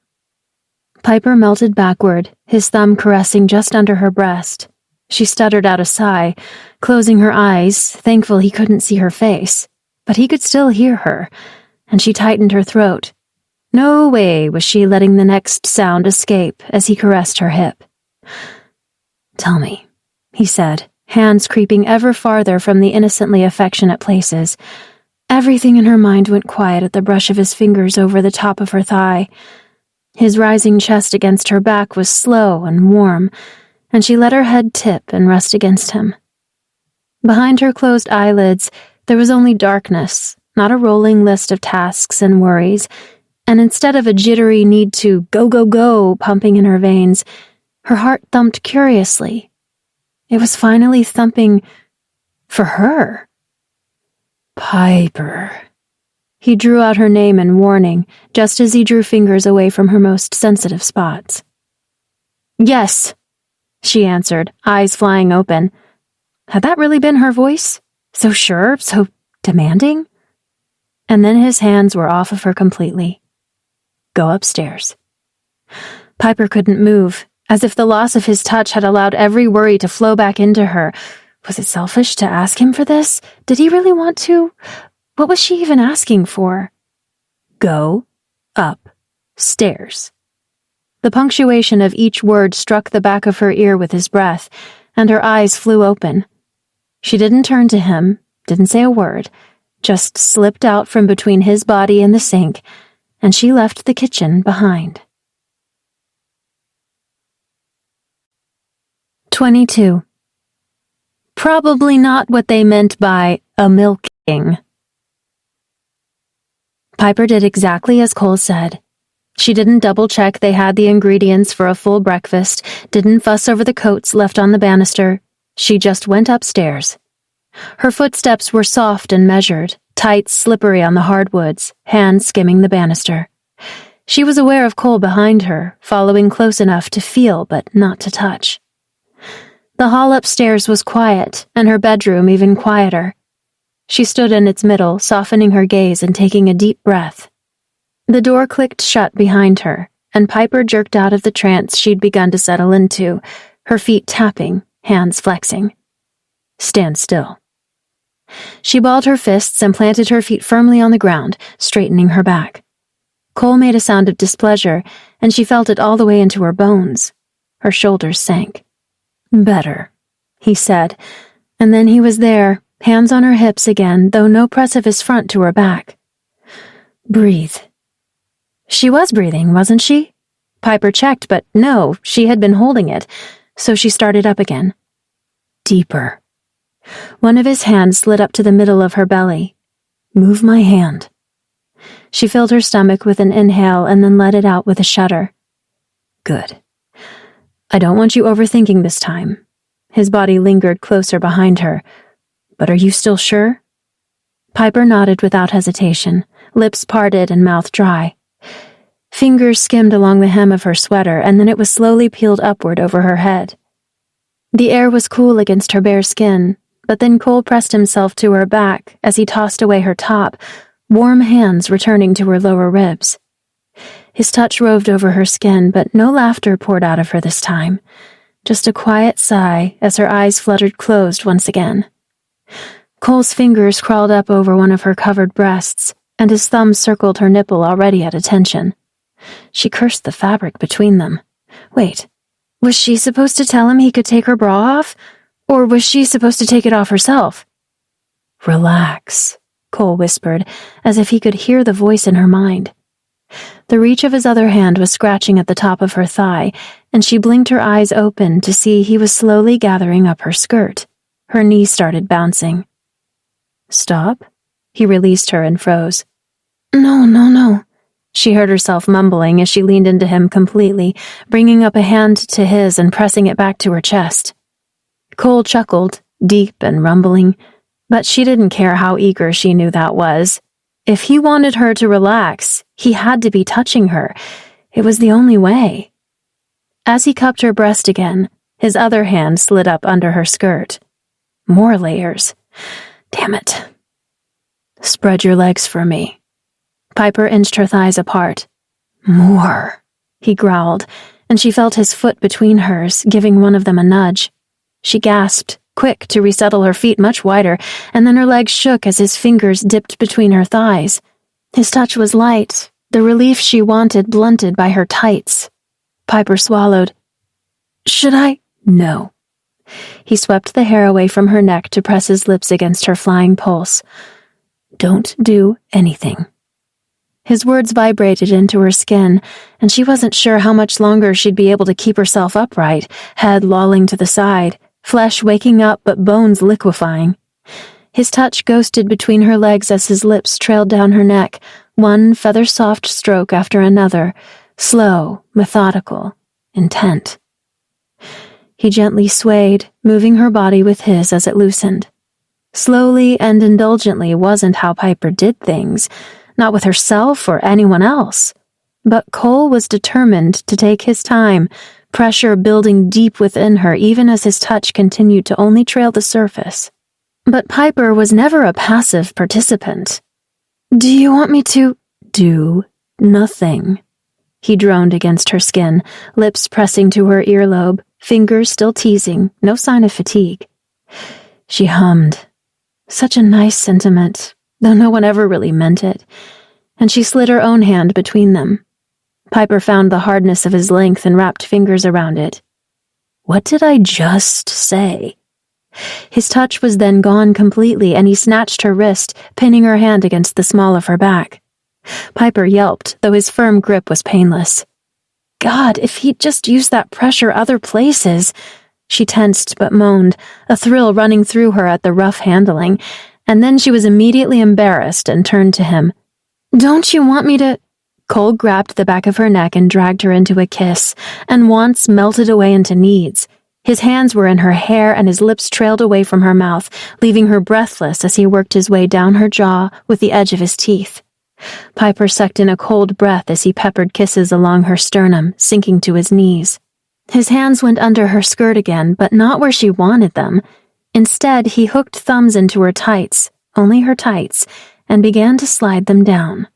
Piper melted backward, his thumb caressing just under her breast. She stuttered out a sigh, closing her eyes, thankful he couldn't see her face. But he could still hear her, and she tightened her throat. No way was she letting the next sound escape as he caressed her hip. Tell me, he said, hands creeping ever farther from the innocently affectionate places. Everything in her mind went quiet at the brush of his fingers over the top of her thigh. His rising chest against her back was slow and warm, and she let her head tip and rest against him. Behind her closed eyelids, there was only darkness, not a rolling list of tasks and worries, and instead of a jittery need to go, go, go pumping in her veins, her heart thumped curiously. It was finally thumping for her. Piper. He drew out her name in warning, just as he drew fingers away from her most sensitive spots. Yes, she answered, eyes flying open. Had that really been her voice? So sure, so demanding? And then his hands were off of her completely. Go upstairs. Piper couldn't move, as if the loss of his touch had allowed every worry to flow back into her. Was it selfish to ask him for this? Did he really want to? What was she even asking for? Go upstairs. The punctuation of each word struck the back of her ear with his breath, and her eyes flew open. She didn't turn to him, didn't say a word, just slipped out from between his body and the sink, and she left the kitchen behind. 22. Probably not what they meant by a milking. Piper did exactly as Cole said. She didn't double-check they had the ingredients for a full breakfast, didn't fuss over the coats left on the banister. She just went upstairs. Her footsteps were soft and measured, tight, slippery on the hardwoods, hands skimming the banister. She was aware of Cole behind her, following close enough to feel but not to touch. The hall upstairs was quiet, and her bedroom even quieter. She stood in its middle, softening her gaze and taking a deep breath. The door clicked shut behind her, and Piper jerked out of the trance she'd begun to settle into, her feet tapping, hands flexing. Stand still. She balled her fists and planted her feet firmly on the ground, straightening her back. Cole made a sound of displeasure, and she felt it all the way into her bones. Her shoulders sank. Better, he said, and then he was there, hands on her hips again, though no press of his front to her back. Breathe. She was breathing, wasn't she? Piper checked, but no, she had been holding it, so she started up again. Deeper. One of his hands slid up to the middle of her belly. Move my hand. She filled her stomach with an inhale and then let it out with a shudder. Good. I don't want you overthinking this time. His body lingered closer behind her. But are you still sure? Piper nodded without hesitation, lips parted and mouth dry. Fingers skimmed along the hem of her sweater, and then it was slowly peeled upward over her head. The air was cool against her bare skin, but then Cole pressed himself to her back as he tossed away her top, warm hands returning to her lower ribs. His touch roved over her skin, but no laughter poured out of her this time, just a quiet sigh as her eyes fluttered closed once again. Cole's fingers crawled up over one of her covered breasts, and his thumbs circled her nipple already at attention. She cursed the fabric between them. Wait, was she supposed to tell him he could take her bra off? Or was she supposed to take it off herself? Relax, Cole whispered, as if he could hear the voice in her mind. The reach of his other hand was scratching at the top of her thigh, and she blinked her eyes open to see he was slowly gathering up her skirt. Her knees started bouncing. Stop? He released her and froze. No. She heard herself mumbling as she leaned into him completely, bringing up a hand to his and pressing it back to her chest. Cole chuckled, deep and rumbling, but she didn't care how eager she knew that was. If he wanted her to relax, he had to be touching her. It was the only way. As he cupped her breast again, his other hand slid up under her skirt. More layers. Damn it. Spread your legs for me. Piper inched her thighs apart. More, he growled, and she felt his foot between hers, giving one of them a nudge. She gasped, quick to resettle her feet much wider, and then her legs shook as his fingers dipped between her thighs. His touch was light, the relief she wanted blunted by her tights. Piper swallowed. Should I? No. He swept the hair away from her neck to press his lips against her flying pulse. Don't do anything." His words vibrated into her skin, and she wasn't sure how much longer she'd be able to keep herself upright, head lolling to the side, flesh waking up but bones liquefying. His touch ghosted between her legs as his lips trailed down her neck, one feather-soft stroke after another, slow, methodical, intent. He gently swayed, moving her body with his as it loosened. Slowly and indulgently wasn't how Piper did things, not with herself or anyone else. But Cole was determined to take his time, pressure building deep within her even as his touch continued to only trail the surface. But Piper was never a passive participant. "Do you want me to do nothing?" He droned against her skin, lips pressing to her earlobe, fingers still teasing, no sign of fatigue. She hummed. Such a nice sentiment, though no one ever really meant it, and she slid her own hand between them. Piper found the hardness of his length and wrapped fingers around it. "What did I just say?" His touch was then gone completely, and he snatched her wrist, pinning her hand against the small of her back. Piper yelped, though his firm grip was painless. God, if he'd just used that pressure other places. She tensed but moaned, a thrill running through her at the rough handling, and then she was immediately embarrassed and turned to him. "Don't you want me to—" Cole grabbed the back of her neck and dragged her into a kiss, and wants melted away into needs. His hands were in her hair and his lips trailed away from her mouth, leaving her breathless as he worked his way down her jaw with the edge of his teeth. Piper sucked in a cold breath as he peppered kisses along her sternum, sinking to his knees. His hands went under her skirt again, but not where she wanted them. Instead, he hooked thumbs into her tights, only her tights, and began to slide them down.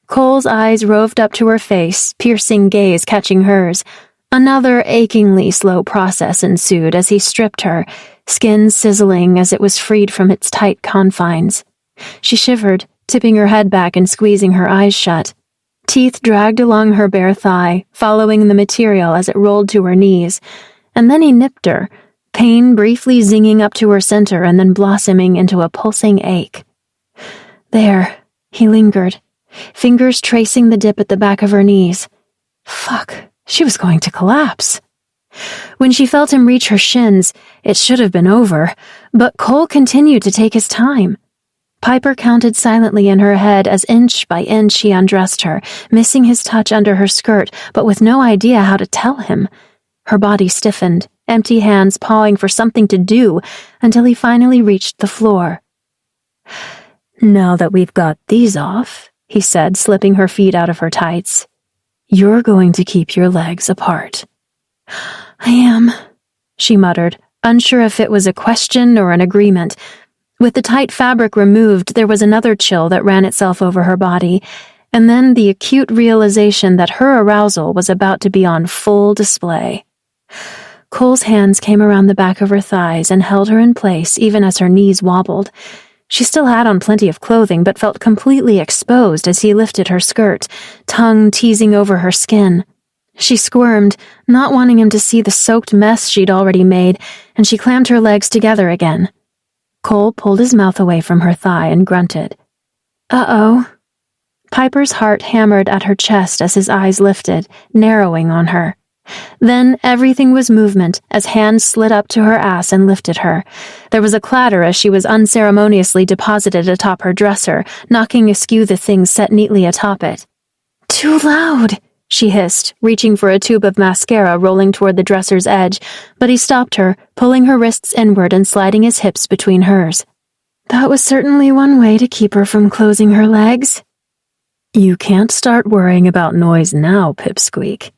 Cole's eyes roved up to her face, piercing gaze catching hers. Another achingly slow process ensued as he stripped her, skin sizzling as it was freed from its tight confines. She shivered, tipping her head back and squeezing her eyes shut. Teeth dragged along her bare thigh, following the material as it rolled to her knees, and then he nipped her, pain briefly zinging up to her center and then blossoming into a pulsing ache. There, he lingered, fingers tracing the dip at the back of her knees. Fuck, she was going to collapse. When she felt him reach her shins, it should have been over, but Cole continued to take his time. Piper counted silently in her head as inch by inch he undressed her, missing his touch under her skirt, but with no idea how to tell him. Her body stiffened, empty hands pawing for something to do, until he finally reached the floor. "Now that we've got these off," he said, slipping her feet out of her tights, "you're going to keep your legs apart." "I am," she muttered, unsure if it was a question or an agreement. With the tight fabric removed, there was another chill that ran itself over her body, and then the acute realization that her arousal was about to be on full display. Cole's hands came around the back of her thighs and held her in place even as her knees wobbled. She still had on plenty of clothing, but felt completely exposed as he lifted her skirt, tongue teasing over her skin. She squirmed, not wanting him to see the soaked mess she'd already made, and she clammed her legs together again. Cole pulled his mouth away from her thigh and grunted. "Uh-oh." Piper's heart hammered at her chest as his eyes lifted, narrowing on her. Then everything was movement as hands slid up to her ass and lifted her. There was a clatter as she was unceremoniously deposited atop her dresser, knocking askew the things set neatly atop it. "Too loud," she hissed, reaching for a tube of mascara rolling toward the dresser's edge, but he stopped her, pulling her wrists inward and sliding his hips between hers. That was certainly one way to keep her from closing her legs. "You can't start worrying about noise now, Pipsqueak."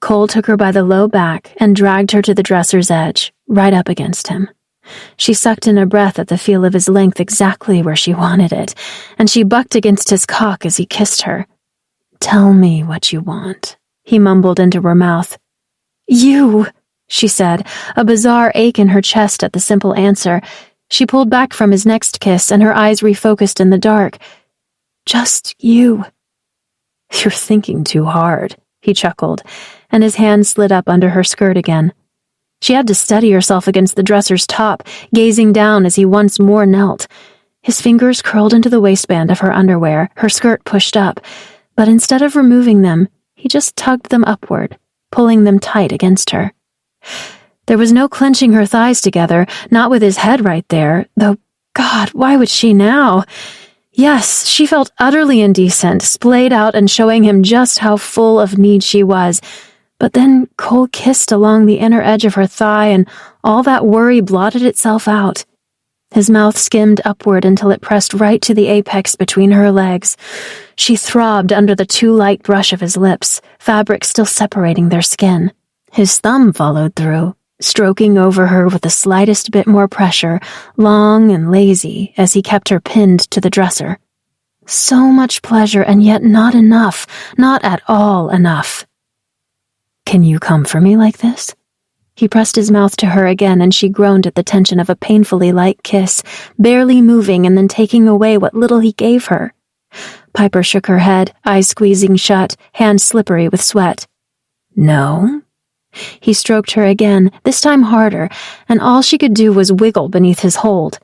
Cole took her by the low back and dragged her to the dresser's edge, right up against him. She sucked in a breath at the feel of his length exactly where she wanted it, and she bucked against his cock as he kissed her. "Tell me what you want," he mumbled into her mouth. "You," she said, a bizarre ache in her chest at the simple answer. She pulled back from his next kiss, and her eyes refocused in the dark. "Just you." "You're thinking too hard," he chuckled, and his hand slid up under her skirt again. She had to steady herself against the dresser's top, gazing down as he once more knelt. His fingers curled into the waistband of her underwear, her skirt pushed up, but instead of removing them, he just tugged them upward, pulling them tight against her. There was no clenching her thighs together, not with his head right there, though, God, why would she now? Yes, she felt utterly indecent, splayed out and showing him just how full of need she was. But then Cole kissed along the inner edge of her thigh, and all that worry blotted itself out. His mouth skimmed upward until it pressed right to the apex between her legs. She throbbed under the too light brush of his lips, fabric still separating their skin. His thumb followed through, stroking over her with the slightest bit more pressure, long and lazy, as he kept her pinned to the dresser. So much pleasure, and yet not enough, not at all enough. "Can you come for me like this?" He pressed his mouth to her again, and she groaned at the tension of a painfully light kiss, barely moving and then taking away what little he gave her. Piper shook her head, eyes squeezing shut, hands slippery with sweat. "No?" He stroked her again, this time harder, and all she could do was wiggle beneath his hold.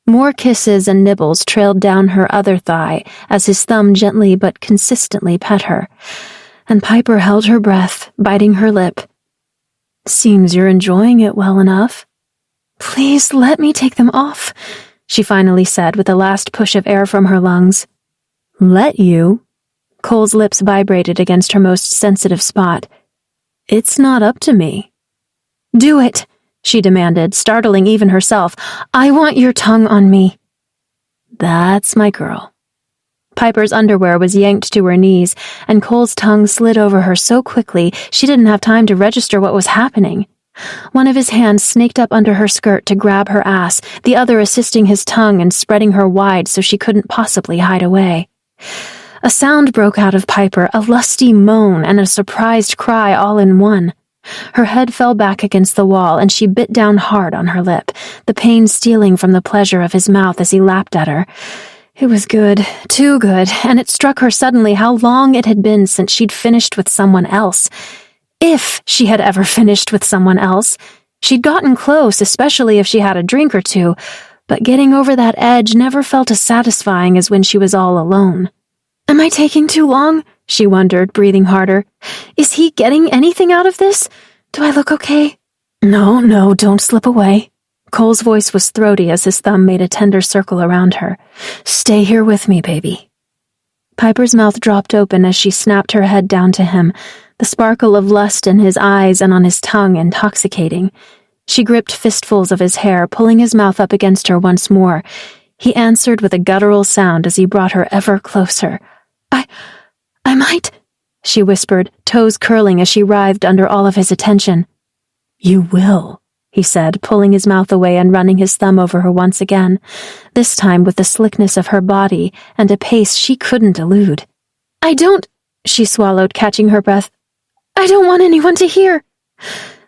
More kisses and nibbles trailed down her other thigh as his thumb gently but consistently pet her, and Piper held her breath, biting her lip. "Seems you're enjoying it well enough." "Please let me take them off," she finally said with a last push of air from her lungs. "Let you?" Cole's lips vibrated against her most sensitive spot. "It's not up to me." "Do it," she demanded, startling even herself. "I want your tongue on me." "That's my girl." Piper's underwear was yanked to her knees, and Cole's tongue slid over her so quickly she didn't have time to register what was happening. One of his hands snaked up under her skirt to grab her ass, the other assisting his tongue and spreading her wide so she couldn't possibly hide away. A sound broke out of Piper, a lusty moan and a surprised cry all in one. Her head fell back against the wall, and she bit down hard on her lip, the pain stealing from the pleasure of his mouth as he lapped at her. It was good, too good, and it struck her suddenly how long it had been since she'd finished with someone else. If she had ever finished with someone else. She'd gotten close, especially if she had a drink or two, but getting over that edge never felt as satisfying as when she was all alone. "Am I taking too long?" she wondered, breathing harder. "Is he getting anything out of this? Do I look okay?" No, don't slip away." Cole's voice was throaty as his thumb made a tender circle around her. "Stay here with me, baby." Piper's mouth dropped open as she snapped her head down to him, the sparkle of lust in his eyes and on his tongue intoxicating. She gripped fistfuls of his hair, pulling his mouth up against her once more. He answered with a guttural sound as he brought her ever closer. I might," she whispered, toes curling as she writhed under all of his attention. "You will," he said, pulling his mouth away and running his thumb over her once again, this time with the slickness of her body and a pace she couldn't elude. "I don't," she swallowed, catching her breath. "I don't want anyone to hear."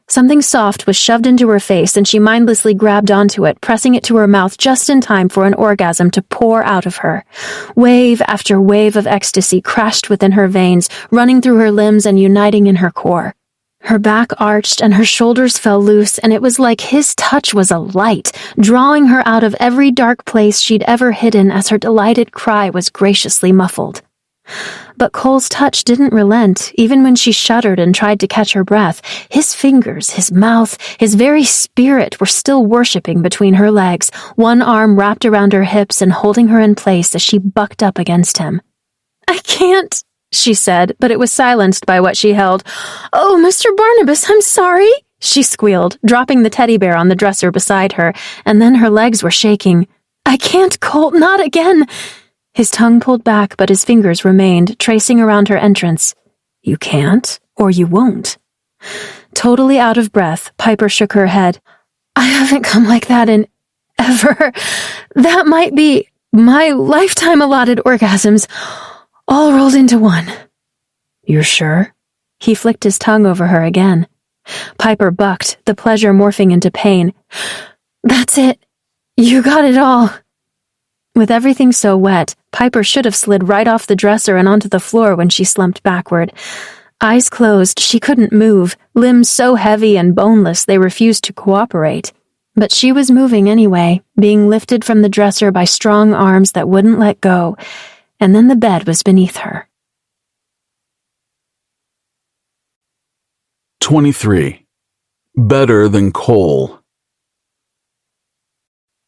Something soft was shoved into her face, and she mindlessly grabbed onto it, pressing it to her mouth just in time for an orgasm to pour out of her. Wave after wave of ecstasy crashed within her veins, running through her limbs and uniting in her core. Her back arched and her shoulders fell loose, and it was like his touch was a light, drawing her out of every dark place she'd ever hidden as her delighted cry was graciously muffled. But Cole's touch didn't relent, even when she shuddered and tried to catch her breath. His fingers, his mouth, his very spirit were still worshipping between her legs, one arm wrapped around her hips and holding her in place as she bucked up against him. "I can't," she said, but it was silenced by what she held. "Oh, Mr. Barnabas, I'm sorry," she squealed, dropping the teddy bear on the dresser beside her, and then her legs were shaking. "I can't, Colt, not again." His tongue pulled back, but his fingers remained, tracing around her entrance. "You can't, or you won't." Totally out of breath, Piper shook her head. "I haven't come like that in ever. That might be my lifetime allotted orgasms, all rolled into one." "You're sure?" He flicked his tongue over her again. Piper bucked, the pleasure morphing into pain. "That's it. You got it all." With everything so wet, Piper should have slid right off the dresser and onto the floor when she slumped backward. Eyes closed, she couldn't move, limbs so heavy and boneless they refused to cooperate. But she was moving anyway, being lifted from the dresser by strong arms that wouldn't let go, and then the bed was beneath her. 23. Better than Cole.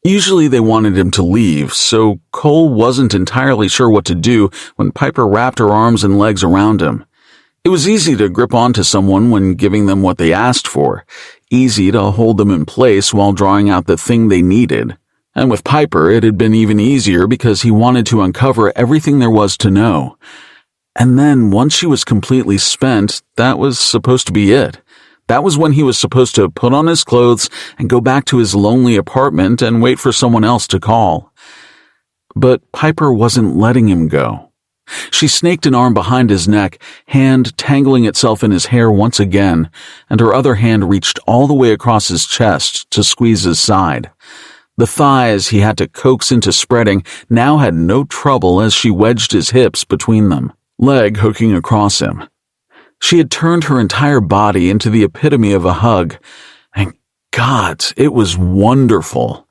Usually they wanted him to leave, so Cole wasn't entirely sure what to do when Piper wrapped her arms and legs around him. It was easy to grip onto someone when giving them what they asked for, easy to hold them in place while drawing out the thing they needed. And with Piper, it had been even easier because he wanted to uncover everything there was to know. And then, once she was completely spent, that was supposed to be it. That was when he was supposed to put on his clothes and go back to his lonely apartment and wait for someone else to call. But Piper wasn't letting him go. She snaked an arm behind his neck, hand tangling itself in his hair once again, and her other hand reached all the way across his chest to squeeze his side. The thighs he had to coax into spreading now had no trouble as she wedged his hips between them, leg hooking across him. She had turned her entire body into the epitome of a hug, and God, it was wonderful.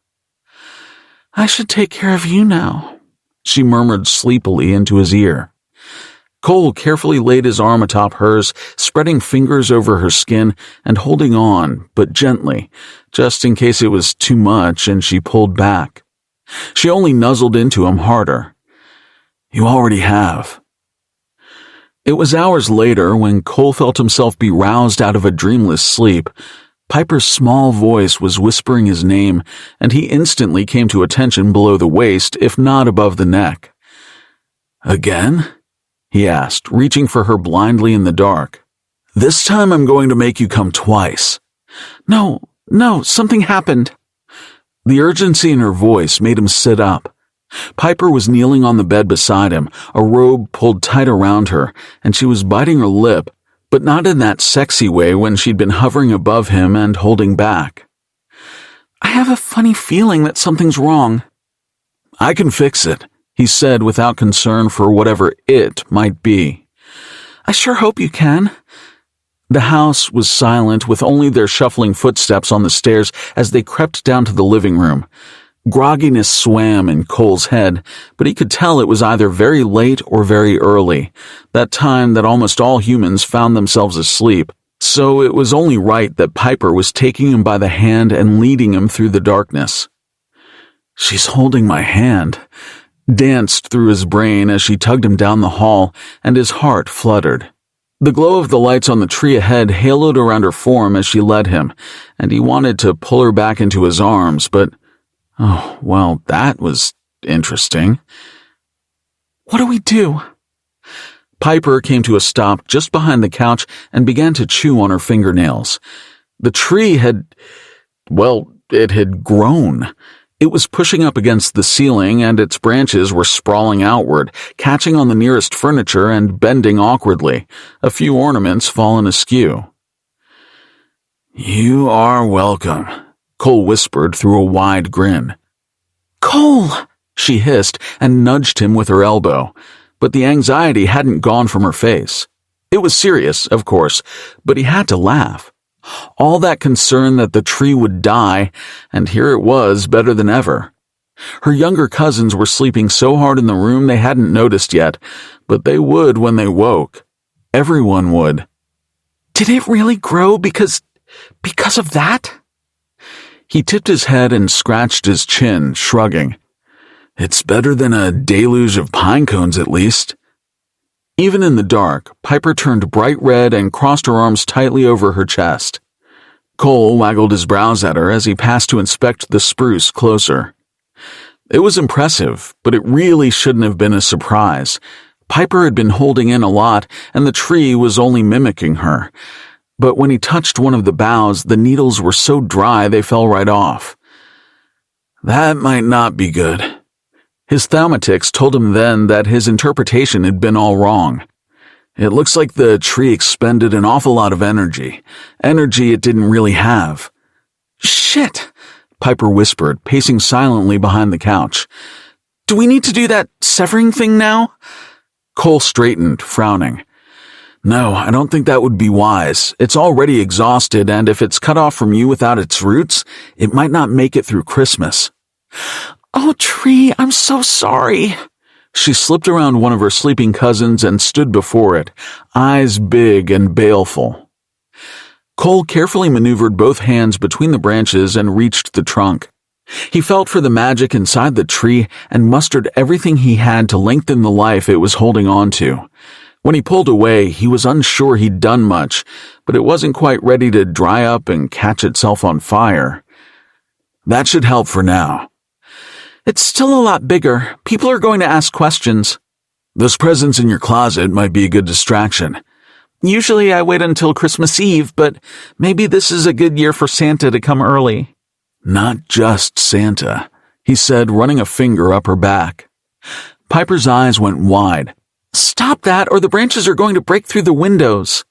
"I should take care of you now," she murmured sleepily into his ear. Cole carefully laid his arm atop hers, spreading fingers over her skin and holding on, but gently, just in case it was too much and she pulled back. She only nuzzled into him harder. "You already have." It was hours later when Cole felt himself be roused out of a dreamless sleep. Piper's small voice was whispering his name, and he instantly came to attention below the waist, if not above the neck. "Again?" he asked, reaching for her blindly in the dark. "This time I'm going to make you come twice." No, something happened." The urgency in her voice made him sit up. Piper was kneeling on the bed beside him, a robe pulled tight around her, and she was biting her lip, but not in that sexy way when she'd been hovering above him and holding back. "I have a funny feeling that something's wrong." "I can fix it," he said without concern for whatever it might be. "I sure hope you can." The house was silent, with only their shuffling footsteps on the stairs as they crept down to the living room. Grogginess swam in Cole's head, but he could tell it was either very late or very early, that time that almost all humans found themselves asleep, so it was only right that Piper was taking him by the hand and leading him through the darkness. "She's holding my hand," danced through his brain as she tugged him down the hall, and his heart fluttered. The glow of the lights on the tree ahead haloed around her form as she led him, and he wanted to pull her back into his arms, but oh, well, that was interesting. "What do we do?" Piper came to a stop just behind the couch and began to chew on her fingernails. The tree it had grown. It was pushing up against the ceiling, and its branches were sprawling outward, catching on the nearest furniture and bending awkwardly, a few ornaments fallen askew. "You are welcome," Cole whispered through a wide grin. "Cole!" she hissed and nudged him with her elbow, but the anxiety hadn't gone from her face. It was serious, of course, but he had to laugh. All that concern that the tree would die, and here it was better than ever. Her younger cousins were sleeping so hard in the room they hadn't noticed yet, but they would when they woke. Everyone would. "Did it really grow because of that?" He tipped his head and scratched his chin, shrugging. "It's better than a deluge of pine cones, at least." Even in the dark, Piper turned bright red and crossed her arms tightly over her chest. Cole waggled his brows at her as he passed to inspect the spruce closer. It was impressive, but it really shouldn't have been a surprise. Piper had been holding in a lot, and the tree was only mimicking her. But when he touched one of the boughs, the needles were so dry they fell right off. That might not be good. His thaumatix told him then that his interpretation had been all wrong. It looks like the tree expended an awful lot of energy it didn't really have. "Shit," Piper whispered, pacing silently behind the couch. "Do we need to do that severing thing now?" Cole straightened, frowning. No, I don't think that would be wise. It's already exhausted, and if it's cut off from you without its roots, it might not make it through Christmas. Oh, Tree, I'm so sorry. She slipped around one of her sleeping cousins and stood before it, eyes big and baleful. Cole carefully maneuvered both hands between the branches and reached the trunk. He felt for the magic inside the tree and mustered everything he had to lengthen the life it was holding on to. When he pulled away, he was unsure he'd done much, but it wasn't quite ready to dry up and catch itself on fire. That should help for now. It's still a lot bigger. People are going to ask questions. Those presents in your closet might be a good distraction. Usually I wait until Christmas Eve, but maybe this is a good year for Santa to come early. Not just Santa, he said, running a finger up her back. Piper's eyes went wide. Stop that, or the branches are going to break through the windows.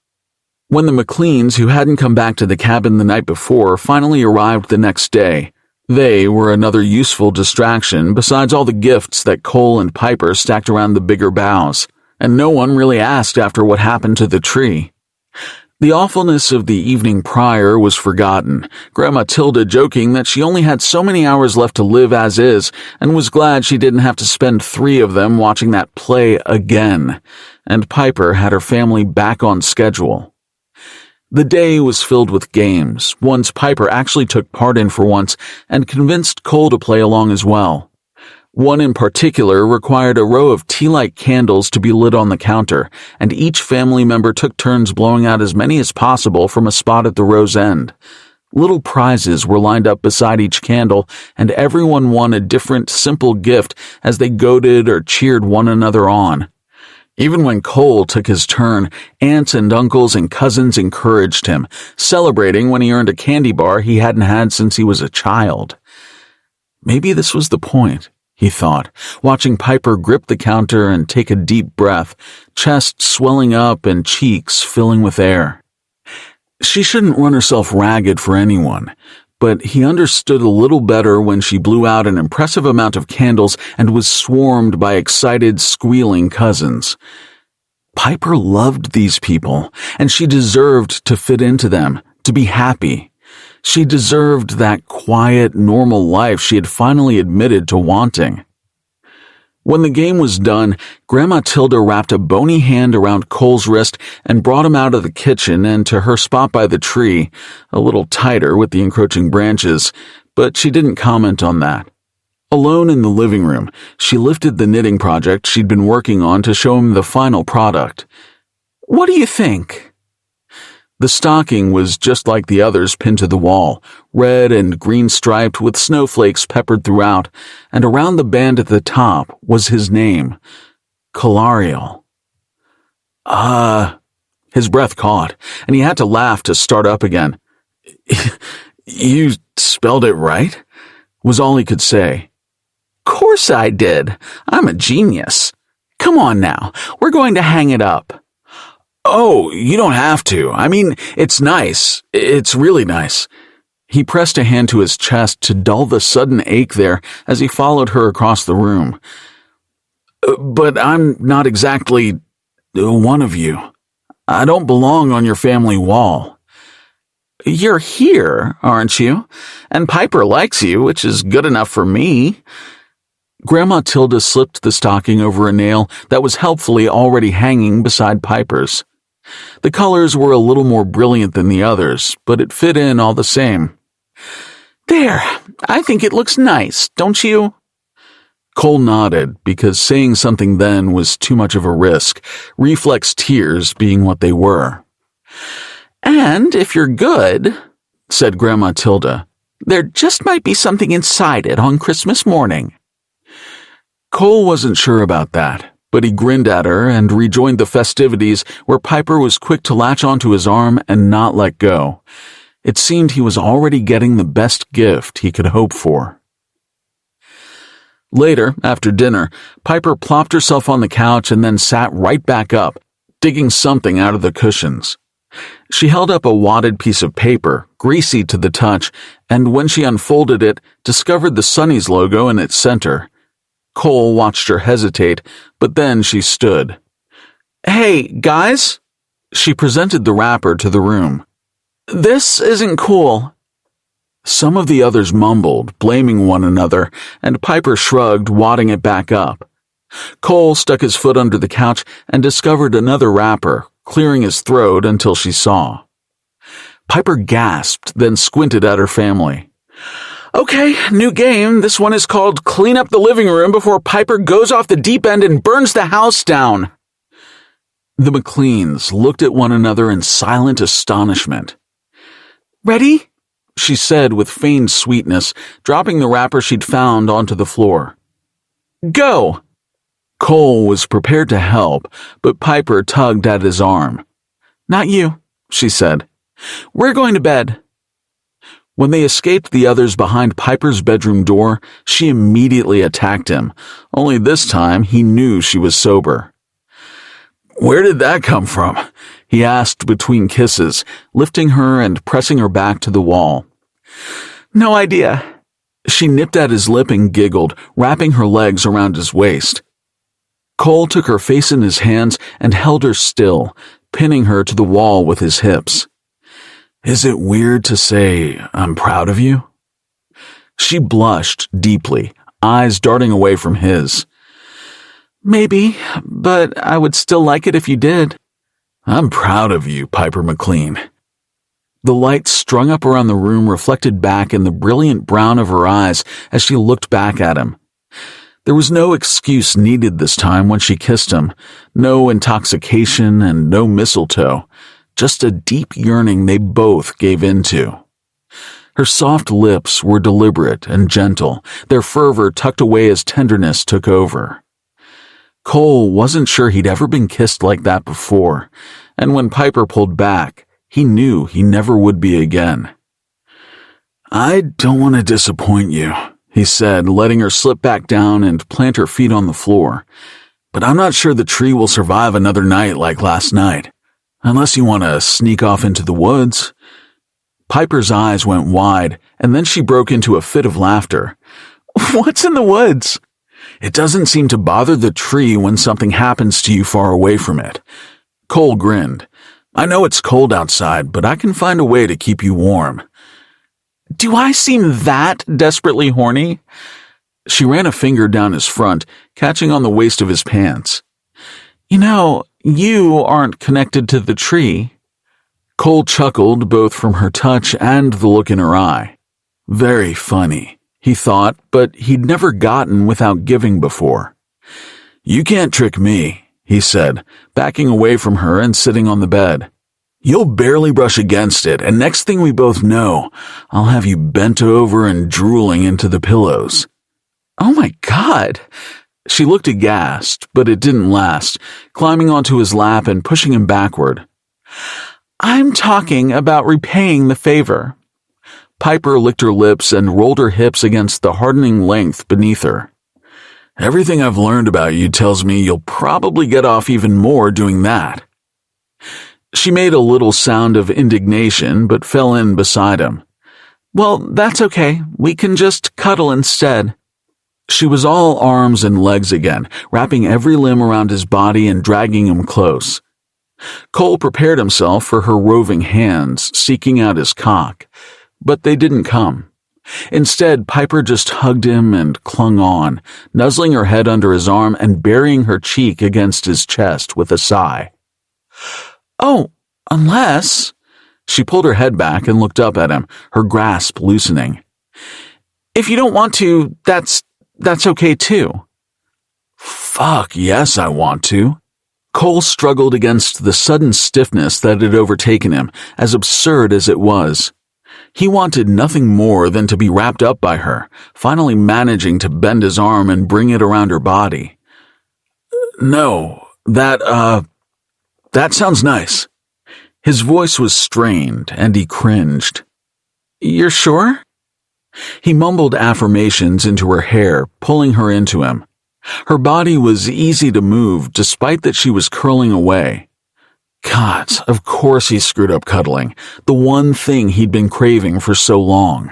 When the MacLeans, who hadn't come back to the cabin the night before, finally arrived the next day, they were another useful distraction besides all the gifts that Cole and Piper stacked around the bigger boughs, and no one really asked after what happened to the tree. The awfulness of the evening prior was forgotten, Grandma Tilda joking that she only had so many hours left to live as is and was glad she didn't have to spend 3 of them watching that play again, and Piper had her family back on schedule. The day was filled with games, ones Piper actually took part in for once and convinced Cole to play along as well. One in particular required a row of tea-light candles to be lit on the counter, and each family member took turns blowing out as many as possible from a spot at the row's end. Little prizes were lined up beside each candle, and everyone won a different, simple gift as they goaded or cheered one another on. Even when Cole took his turn, aunts and uncles and cousins encouraged him, celebrating when he earned a candy bar he hadn't had since he was a child. Maybe this was the point, he thought, watching Piper grip the counter and take a deep breath, chest swelling up and cheeks filling with air. She shouldn't run herself ragged for anyone, but he understood a little better when she blew out an impressive amount of candles and was swarmed by excited, squealing cousins. Piper loved these people, and she deserved to fit into them, to be happy. She deserved that quiet, normal life she had finally admitted to wanting. When the game was done, Grandma Tilda wrapped a bony hand around Cole's wrist and brought him out of the kitchen and to her spot by the tree, a little tighter with the encroaching branches, but she didn't comment on that. Alone in the living room, she lifted the knitting project she'd been working on to show him the final product. What do you think? The stocking was just like the others pinned to the wall, red and green striped with snowflakes peppered throughout, and around the band at the top was his name, Calariel. His breath caught, and he had to laugh to start up again. You spelled it right? Was all he could say. Course I did. I'm a genius. Come on now, we're going to hang it up. Oh, you don't have to. I mean, it's nice. It's really nice. He pressed a hand to his chest to dull the sudden ache there as he followed her across the room. But I'm not exactly one of you. I don't belong on your family wall. You're here, aren't you? And Piper likes you, which is good enough for me. Grandma Tilda slipped the stocking over a nail that was helpfully already hanging beside Piper's. The colors were a little more brilliant than the others, but it fit in all the same. There, I think it looks nice, don't you? Cole nodded, because saying something then was too much of a risk, reflex tears being what they were. And if you're good, said Grandma Tilda, there just might be something inside it on Christmas morning. Cole wasn't sure about that, but he grinned at her and rejoined the festivities where Piper was quick to latch onto his arm and not let go. It seemed he was already getting the best gift he could hope for. Later, after dinner, Piper plopped herself on the couch and then sat right back up, digging something out of the cushions. She held up a wadded piece of paper, greasy to the touch, and when she unfolded it, discovered the Sonny's logo in its center. Cole watched her hesitate, but then she stood. Hey, guys? She presented the wrapper to the room. This isn't cool. Some of the others mumbled, blaming one another, and Piper shrugged, wadding it back up. Cole stuck his foot under the couch and discovered another wrapper, clearing his throat until she saw. Piper gasped, then squinted at her family. Okay, new game. This one is called Clean Up the Living Room Before Piper Goes Off the Deep End and Burns the House Down. The MacLeans looked at one another in silent astonishment. Ready? She said with feigned sweetness, dropping the wrapper she'd found onto the floor. Go! Cole was prepared to help, but Piper tugged at his arm. Not you, she said. We're going to bed. When they escaped the others behind Piper's bedroom door, she immediately attacked him, only this time he knew she was sober. Where did that come from? He asked between kisses, lifting her and pressing her back to the wall. No idea. She nipped at his lip and giggled, wrapping her legs around his waist. Cole took her face in his hands and held her still, pinning her to the wall with his hips. Is it weird to say I'm proud of you? She blushed deeply, eyes darting away from his. Maybe, but I would still like it if you did. I'm proud of you, Piper MacLean. The light strung up around the room reflected back in the brilliant brown of her eyes as she looked back at him. There was no excuse needed this time when she kissed him, no intoxication and no mistletoe, just a deep yearning they both gave into. Her soft lips were deliberate and gentle, their fervor tucked away as tenderness took over. Cole wasn't sure he'd ever been kissed like that before, and when Piper pulled back, he knew he never would be again. I don't want to disappoint you, he said, letting her slip back down and plant her feet on the floor. But I'm not sure the tree will survive another night like last night, unless you want to sneak off into the woods. Piper's eyes went wide, and then she broke into a fit of laughter. What's in the woods? It doesn't seem to bother the tree when something happens to you far away from it. Cole grinned. I know it's cold outside, but I can find a way to keep you warm. Do I seem that desperately horny? She ran a finger down his front, catching on the waist of his pants. You know, you aren't connected to the tree. Cole chuckled both from her touch and the look in her eye. Very funny, he thought, but he'd never gotten without giving before. You can't trick me, he said, backing away from her and sitting on the bed. You'll barely brush against it, and next thing we both know, I'll have you bent over and drooling into the pillows. Oh my God! She looked aghast, but it didn't last, climbing onto his lap and pushing him backward. I'm talking about repaying the favor. Piper licked her lips and rolled her hips against the hardening length beneath her. Everything I've learned about you tells me you'll probably get off even more doing that. She made a little sound of indignation, but fell in beside him. Well, that's okay. We can just cuddle instead. She was all arms and legs again, wrapping every limb around his body and dragging him close. Cole prepared himself for her roving hands, seeking out his cock, but they didn't come. Instead, Piper just hugged him and clung on, nuzzling her head under his arm and burying her cheek against his chest with a sigh. Oh, unless... She pulled her head back and looked up at him, her grasp loosening. If you don't want to, that's okay too. Fuck, yes, I want to. Cole struggled against the sudden stiffness that had overtaken him, as absurd as it was. He wanted nothing more than to be wrapped up by her, finally managing to bend his arm and bring it around her body. No, that sounds nice. His voice was strained, and he cringed. You're sure? He mumbled affirmations into her hair, pulling her into him. Her body was easy to move, despite that she was curling away. God, of course he screwed up cuddling, the one thing he'd been craving for so long.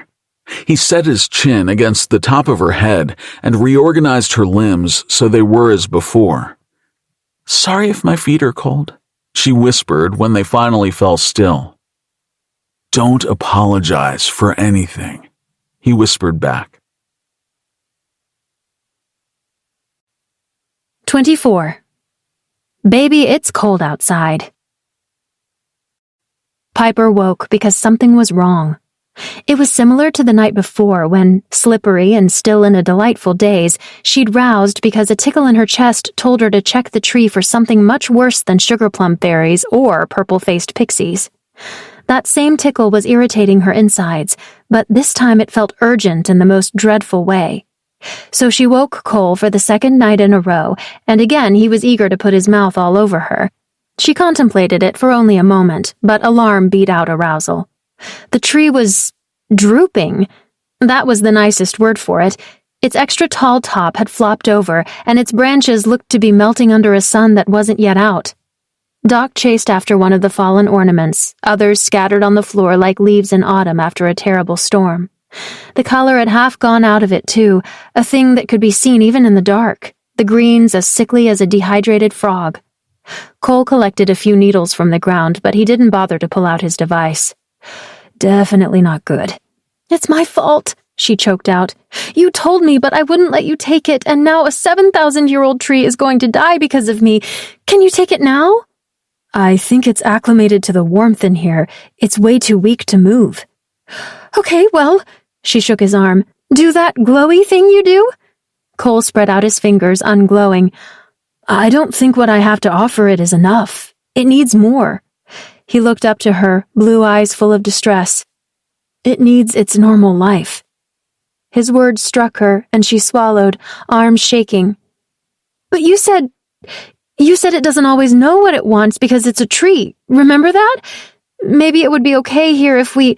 He set his chin against the top of her head and reorganized her limbs so they were as before. Sorry if my feet are cold. she whispered when they finally fell still. "Don't apologize for anything," he whispered back. 24. Baby, it's cold outside. Piper woke because something was wrong. It was similar to the night before when, slippery and still in a delightful daze, she'd roused because a tickle in her chest told her to check the tree for something much worse than sugar-plum fairies or purple-faced pixies. That same tickle was irritating her insides, but this time it felt urgent in the most dreadful way. So she woke Cole for the second night in a row, and again he was eager to put his mouth all over her. She contemplated it for only a moment, but alarm beat out arousal. The tree was drooping. That was the nicest word for it. Its extra tall top had flopped over, and its branches looked to be melting under a sun that wasn't yet out. Doc chased after one of the fallen ornaments, others scattered on the floor like leaves in autumn after a terrible storm. The color had half gone out of it, too, a thing that could be seen even in the dark, the greens as sickly as a dehydrated frog. Cole collected a few needles from the ground, but he didn't bother to pull out his device. Definitely not good. "It's my fault," she choked out. "You told me, but I wouldn't let you take it, and now a 7,000-year-old tree is going to die because of me. Can you take it now?" "I think it's acclimated to the warmth in here. It's way too weak to move." "Okay, well," she shook his arm. "Do that glowy thing you do?" Cole spread out his fingers, unglowing. "I don't think what I have to offer it is enough. It needs more." He looked up to her, blue eyes full of distress. "It needs its normal life." His words struck her, and she swallowed, arms shaking. "But you said it doesn't always know what it wants because it's a tree. Remember that? Maybe it would be okay here if we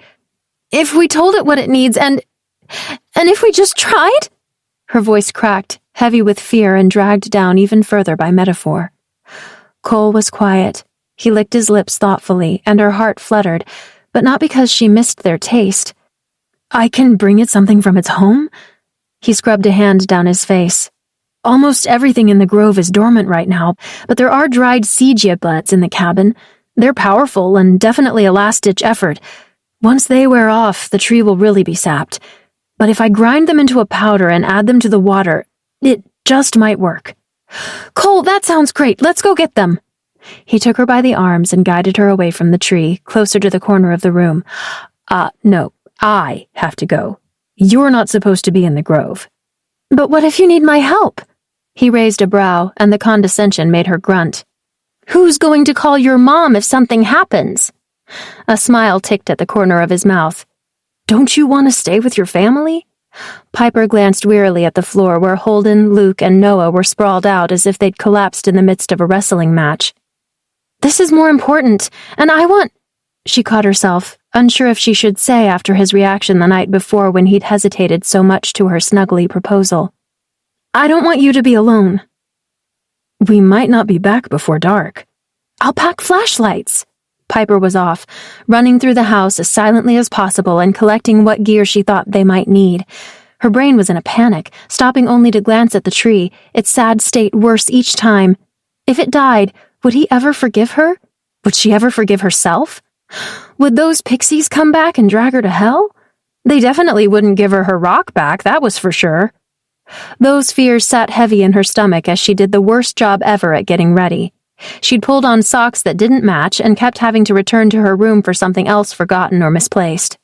told it what it needs and if we just tried?" Her voice cracked, heavy with fear and dragged down even further by metaphor. Cole was quiet. He licked his lips thoughtfully, and her heart fluttered, but not because she missed their taste. "I can bring it something from its home?" He scrubbed a hand down his face. "Almost everything in the grove is dormant right now, but there are dried sea giblets in the cabin. They're powerful and definitely a last-ditch effort. Once they wear off, the tree will really be sapped. But if I grind them into a powder and add them to the water, it just might work." "Cole, that sounds great. Let's go get them." He took her by the arms and guided her away from the tree, closer to the corner of the room. No, I have to go. You're not supposed to be in the grove." "But what if you need my help?" He raised a brow, and the condescension made her grunt. "Who's going to call your mom if something happens?" A smile ticked at the corner of his mouth. "Don't you want to stay with your family?" Piper glanced wearily at the floor where Holden, Luke, and Noah were sprawled out as if they'd collapsed in the midst of a wrestling match. "This is more important, and I want—" She caught herself, unsure if she should say after his reaction the night before when he'd hesitated so much to her snuggly proposal. "I don't want you to be alone." "We might not be back before dark." "I'll pack flashlights." Piper was off, running through the house as silently as possible and collecting what gear she thought they might need. Her brain was in a panic, stopping only to glance at the tree, its sad state worse each time. If it died, would he ever forgive her? Would she ever forgive herself? Would those pixies come back and drag her to hell? They definitely wouldn't give her rock back, that was for sure. Those fears sat heavy in her stomach as she did the worst job ever at getting ready. She'd pulled on socks that didn't match and kept having to return to her room for something else forgotten or misplaced.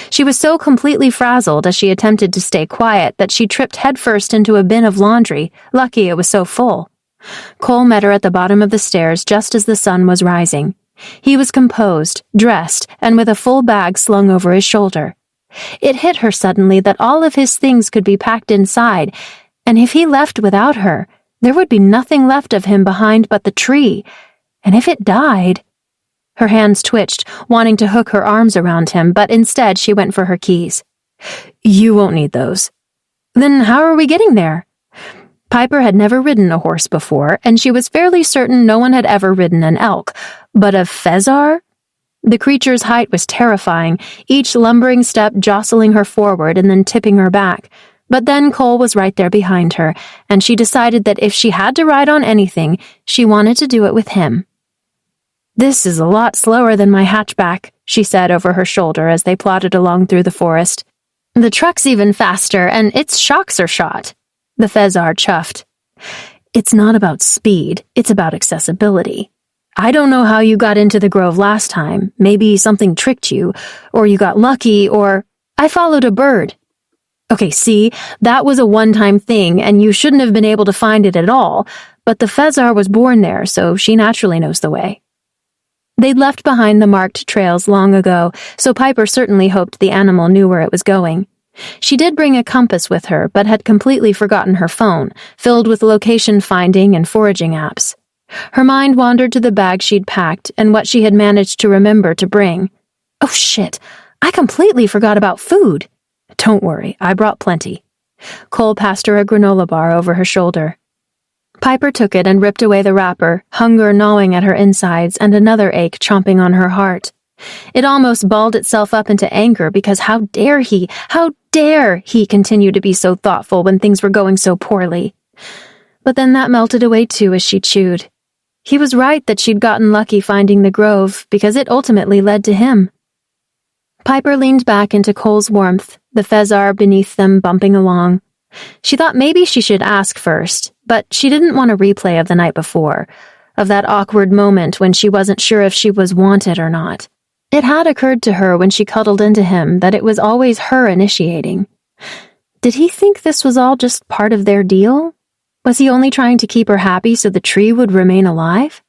She was so completely frazzled as she attempted to stay quiet that she tripped headfirst into a bin of laundry, lucky it was so full. Cole met her at the bottom of the stairs just as the sun was rising. He was composed, dressed, and with a full bag slung over his shoulder. It hit her suddenly that all of his things could be packed inside, and if he left without her, there would be nothing left of him behind but the tree. And if it died— Her hands twitched, wanting to hook her arms around him, but instead she went for her keys. "You won't need those." "Then how are we getting there?" Piper had never ridden a horse before, and she was fairly certain no one had ever ridden an elk. But a Fezar? The creature's height was terrifying, each lumbering step jostling her forward and then tipping her back. But then Cole was right there behind her, and she decided that if she had to ride on anything, she wanted to do it with him. "This is a lot slower than my hatchback," she said over her shoulder as they plodded along through the forest. "The truck's even faster, and its shocks are shot." The Fezar chuffed. "It's not about speed, it's about accessibility. I don't know how you got into the grove last time. Maybe something tricked you, or you got lucky, or I followed a bird." "Okay, see, that was a one-time thing, and you shouldn't have been able to find it at all, but the Fezar was born there, so she naturally knows the way." They'd left behind the marked trails long ago, so Piper certainly hoped the animal knew where it was going. She did bring a compass with her, but had completely forgotten her phone, filled with location finding and foraging apps. Her mind wandered to the bag she'd packed and what she had managed to remember to bring. "Oh shit, I completely forgot about food." "Don't worry, I brought plenty." Cole passed her a granola bar over her shoulder. Piper took it and ripped away the wrapper, hunger gnawing at her insides and another ache chomping on her heart. It almost balled itself up into anger because how dare he continue to be so thoughtful when things were going so poorly. But then that melted away too as she chewed. He was right that she'd gotten lucky finding the grove because it ultimately led to him. Piper leaned back into Cole's warmth, the Fezar beneath them bumping along. She thought maybe she should ask first, but she didn't want a replay of the night before, of that awkward moment when she wasn't sure if she was wanted or not. It had occurred to her when she cuddled into him that it was always her initiating. Did he think this was all just part of their deal? Was he only trying to keep her happy so the tree would remain alive?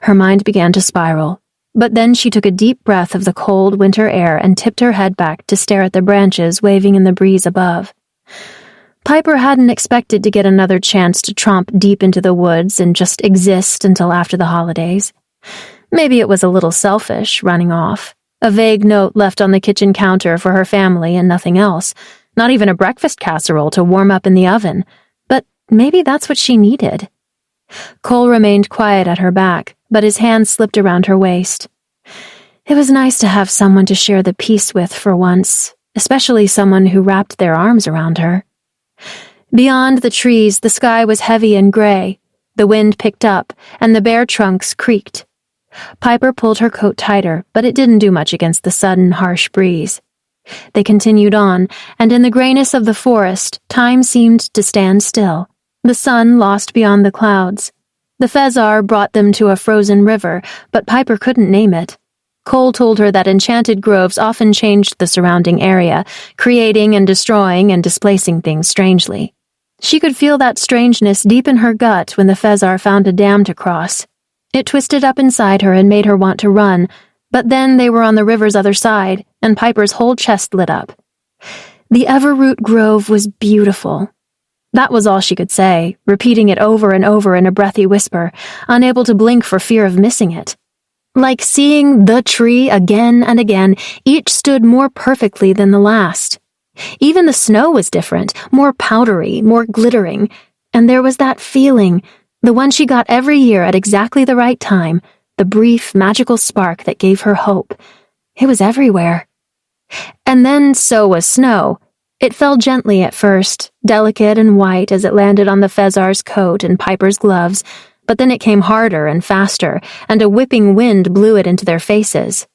Her mind began to spiral, but then she took a deep breath of the cold winter air and tipped her head back to stare at the branches waving in the breeze above. Piper hadn't expected to get another chance to tromp deep into the woods and just exist until after the holidays. Maybe it was a little selfish, running off. A vague note left on the kitchen counter for her family and nothing else. Not even a breakfast casserole to warm up in the oven. But maybe that's what she needed. Cole remained quiet at her back, but his hand slipped around her waist. It was nice to have someone to share the peace with for once, especially someone who wrapped their arms around her. Beyond the trees, the sky was heavy and gray. The wind picked up, and the bare trunks creaked. Piper pulled her coat tighter, but it didn't do much against the sudden, harsh breeze. They continued on, and in the grayness of the forest, time seemed to stand still. The sun lost beyond the clouds. The Fezar brought them to a frozen river, but Piper couldn't name it. Cole told her that enchanted groves often changed the surrounding area, creating and destroying and displacing things strangely. She could feel that strangeness deep in her gut when the Fezar found a dam to cross. It twisted up inside her and made her want to run, but then they were on the river's other side, and Piper's whole chest lit up. The Everroot Grove was beautiful. That was all she could say, repeating it over and over in a breathy whisper, unable to blink for fear of missing it. Like seeing the tree again and again, each stood more perfectly than the last. Even the snow was different, more powdery, more glittering, and there was that feeling, the one she got every year at exactly the right time, the brief, magical spark that gave her hope. It was everywhere. And then so was snow. It fell gently at first, delicate and white as it landed on the Fezar's coat and Piper's gloves, but then it came harder and faster, and a whipping wind blew it into their faces.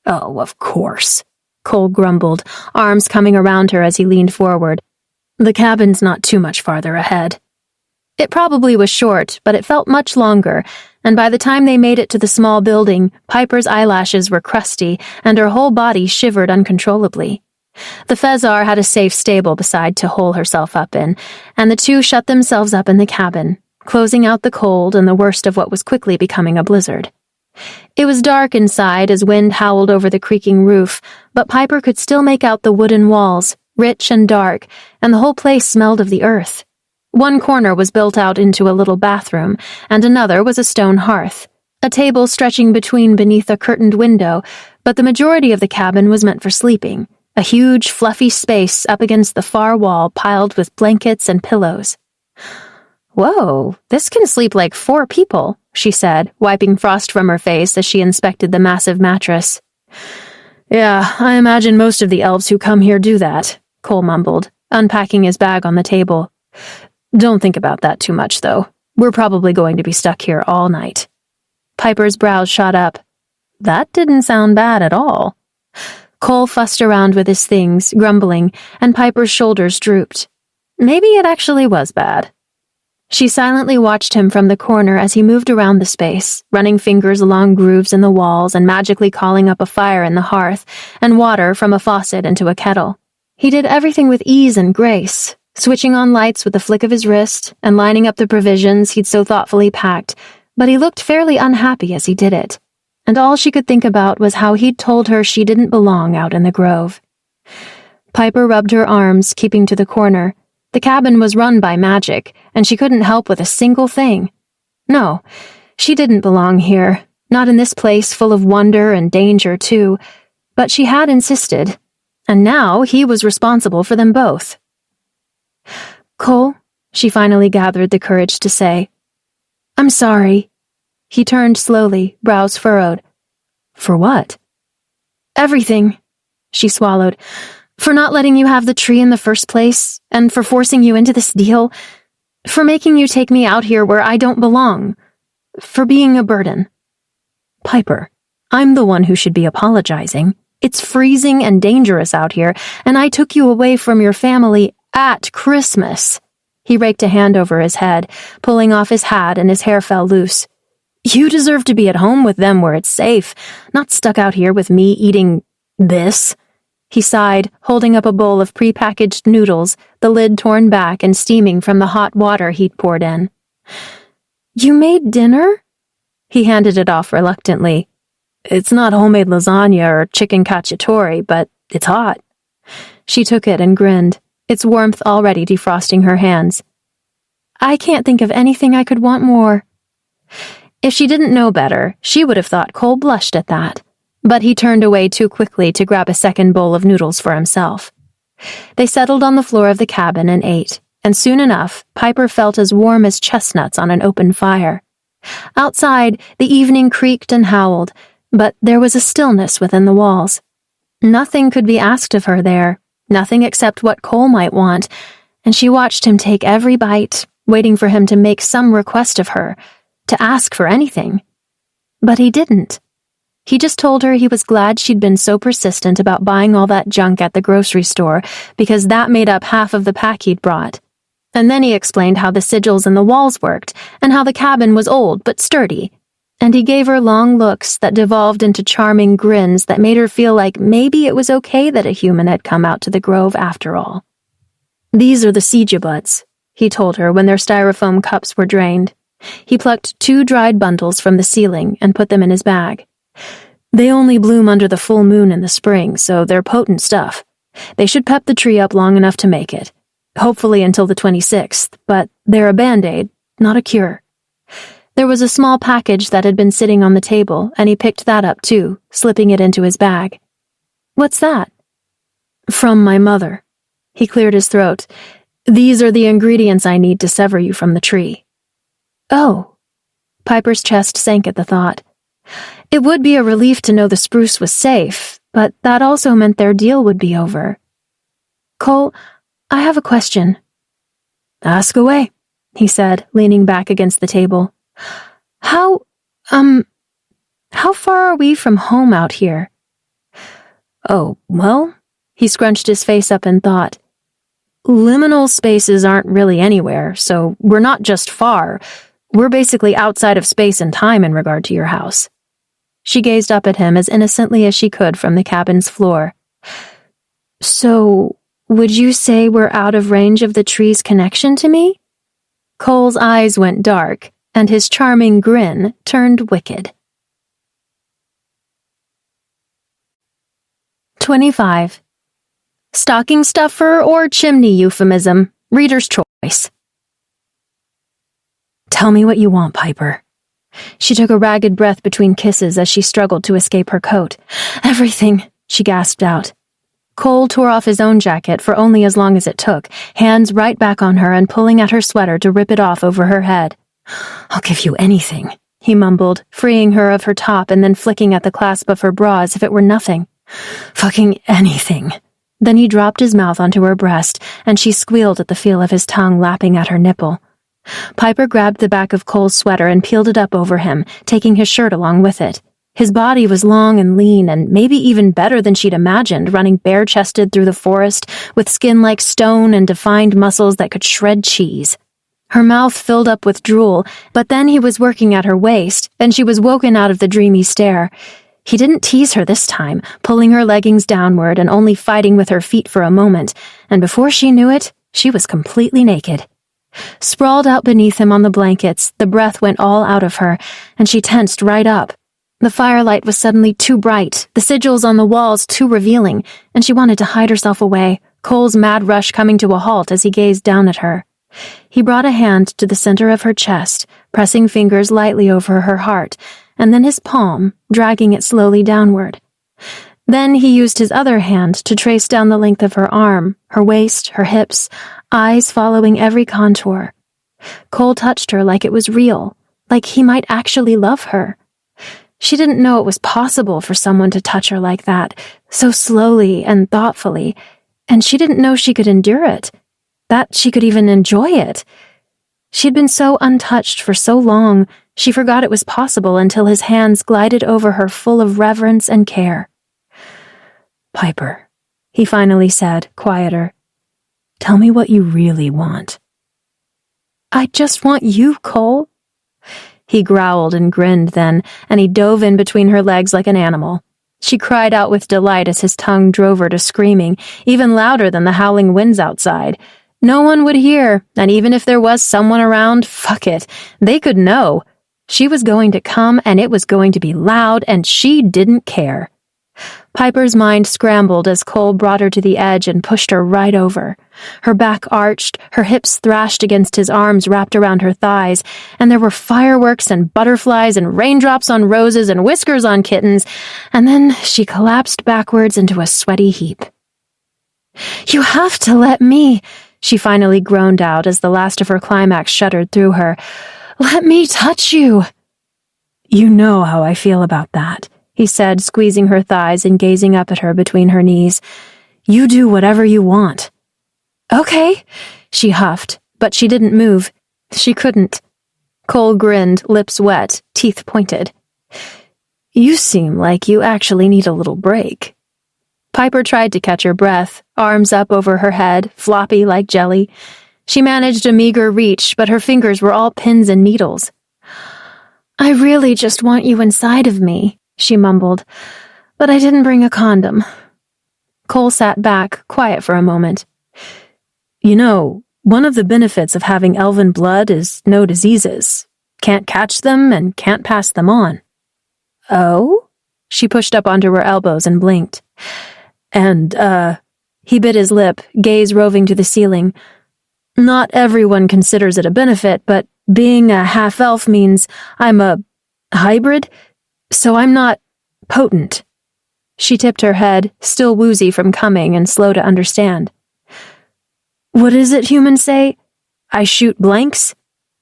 "Oh, of course," Cole grumbled, arms coming around her as he leaned forward. "The cabin's not too much farther ahead." It probably was short, but it felt much longer, and by the time they made it to the small building, Piper's eyelashes were crusty, and her whole body shivered uncontrollably. The Fezar had a safe stable beside to hole herself up in, and the two shut themselves up in the cabin, closing out the cold and the worst of what was quickly becoming a blizzard. It was dark inside as wind howled over the creaking roof, but Piper could still make out the wooden walls, rich and dark, and the whole place smelled of the earth. One corner was built out into a little bathroom, and another was a stone hearth, a table stretching between beneath a curtained window, but the majority of the cabin was meant for sleeping, a huge, fluffy space up against the far wall piled with blankets and pillows. "Whoa, this can sleep like 4 people, she said, wiping frost from her face as she inspected the massive mattress. "Yeah, I imagine most of the elves who come here do that," Cole mumbled, unpacking his bag on the table. "Don't think about that too much, though. We're probably going to be stuck here all night." Piper's brows shot up. That didn't sound bad at all. Cole fussed around with his things, grumbling, and Piper's shoulders drooped. Maybe it actually was bad. She silently watched him from the corner as he moved around the space, running fingers along grooves in the walls and magically calling up a fire in the hearth and water from a faucet into a kettle. He did everything with ease and grace, switching on lights with the flick of his wrist and lining up the provisions he'd so thoughtfully packed, but he looked fairly unhappy as he did it, and all she could think about was how he'd told her she didn't belong out in the grove. Piper rubbed her arms, keeping to the corner. The cabin was run by magic, and she couldn't help with a single thing. No, she didn't belong here, not in this place full of wonder and danger, too, but she had insisted, and now he was responsible for them both. "Cole," she finally gathered the courage to say. "I'm sorry." He turned slowly, brows furrowed. "For what?" "Everything," she swallowed. "For not letting you have the tree in the first place, and for forcing you into this deal. For making you take me out here where I don't belong. For being a burden." "Piper, I'm the one who should be apologizing. It's freezing and dangerous out here, and I took you away from your family at Christmas." He raked a hand over his head, pulling off his hat, and his hair fell loose. "You deserve to be at home with them where it's safe, not stuck out here with me eating this." He sighed, holding up a bowl of prepackaged noodles, the lid torn back and steaming from the hot water he'd poured in. "You made dinner?" He handed it off reluctantly. "It's not homemade lasagna or chicken cacciatore, but it's hot." She took it and grinned, its warmth already defrosting her hands. "I can't think of anything I could want more." If she didn't know better, she would have thought Cole blushed at that. But he turned away too quickly to grab a second bowl of noodles for himself. They settled on the floor of the cabin and ate, and soon enough, Piper felt as warm as chestnuts on an open fire. Outside, the evening creaked and howled, but there was a stillness within the walls. Nothing could be asked of her there, nothing except what Cole might want, and she watched him take every bite, waiting for him to make some request of her, to ask for anything. But he didn't. He just told her he was glad she'd been so persistent about buying all that junk at the grocery store because that made up half of the pack he'd brought. And then he explained how the sigils in the walls worked and how the cabin was old but sturdy. And he gave her long looks that devolved into charming grins that made her feel like maybe it was okay that a human had come out to the grove after all. "These are the siege buds," he told her when their styrofoam cups were drained. He plucked 2 dried bundles from the ceiling and put them in his bag. "They only bloom under the full moon in the spring, so they're potent stuff. They should pep the tree up long enough to make it. Hopefully until the 26th, but they're a band-aid, not a cure." There was a small package that had been sitting on the table, and he picked that up too, slipping it into his bag. "What's that?" "From my mother." He cleared his throat. "These are the ingredients I need to sever you from the tree." "Oh." Piper's chest sank at the thought. It would be a relief to know the spruce was safe, but that also meant their deal would be over. "Cole, I have a question." "Ask away," he said, leaning back against the table. How far are we from home out here?" "Oh, well," he scrunched his face up in thought. "Liminal spaces aren't really anywhere, so we're not just far. We're basically outside of space and time in regard to your house." She gazed up at him as innocently as she could from the cabin's floor. "So, would you say we're out of range of the tree's connection to me?" Cole's eyes went dark, and his charming grin turned wicked. 25. Stocking stuffer or chimney euphemism, reader's choice. "Tell me what you want, Piper." She took a ragged breath between kisses as she struggled to escape her coat. "Everything," she gasped out. Cole tore off his own jacket for only as long as it took, hands right back on her and pulling at her sweater to rip it off over her head. "I'll give you anything," he mumbled, freeing her of her top and then flicking at the clasp of her bra as if it were nothing. "Fucking anything." Then he dropped his mouth onto her breast, and she squealed at the feel of his tongue lapping at her nipple. Piper grabbed the back of Cole's sweater and peeled it up over him, taking his shirt along with it. His body was long and lean, and maybe even better than she'd imagined, running bare-chested through the forest, with skin like stone and defined muscles that could shred cheese. Her mouth filled up with drool, but then he was working at her waist, and she was woken out of the dreamy stare. He didn't tease her this time, pulling her leggings downward and only fighting with her feet for a moment, and before she knew it, she was completely naked. Sprawled out beneath him on the blankets, the breath went all out of her, and she tensed right up. The firelight was suddenly too bright, the sigils on the walls too revealing, and she wanted to hide herself away, Cole's mad rush coming to a halt as he gazed down at her. He brought a hand to the center of her chest, pressing fingers lightly over her heart, and then his palm, dragging it slowly downward. Then he used his other hand to trace down the length of her arm, her waist, her hips, eyes following every contour. Cole touched her like it was real, like he might actually love her. She didn't know it was possible for someone to touch her like that, so slowly and thoughtfully, and she didn't know she could endure it, that she could even enjoy it. She'd been so untouched for so long, she forgot it was possible until his hands glided over her full of reverence and care. "Piper," he finally said, quieter, "tell me what you really want." "I just want you, Cole." He growled and grinned then, and he dove in between her legs like an animal. She cried out with delight as his tongue drove her to screaming, even louder than the howling winds outside. No one would hear, and even if there was someone around, fuck it, they could know. She was going to come, and it was going to be loud, and she didn't care. Piper's mind scrambled as Cole brought her to the edge and pushed her right over. Her back arched, her hips thrashed against his arms wrapped around her thighs, and there were fireworks and butterflies and raindrops on roses and whiskers on kittens, and then she collapsed backwards into a sweaty heap. "You have to let me," she finally groaned out as the last of her climax shuddered through her. "Let me touch you." "You know how I feel about that," he said, squeezing her thighs and gazing up at her between her knees. "You do whatever you want." "Okay," she huffed, but she didn't move. She couldn't. Cole grinned, lips wet, teeth pointed. "You seem like you actually need a little break." Piper tried to catch her breath, arms up over her head, floppy like jelly. She managed a meager reach, but her fingers were all pins and needles. "I really just want you inside of me," she mumbled, "but I didn't bring a condom." Cole sat back, quiet for a moment. "You know, one of the benefits of having elven blood is no diseases. Can't catch them and can't pass them on." "Oh?" She pushed up onto her elbows and blinked. "And, he bit his lip, gaze roving to the ceiling. Not everyone considers it a benefit, but being a half-elf means I'm a hybrid, so I'm not potent." She tipped her head, still woozy from coming and slow to understand. "What is it humans say? I shoot blanks?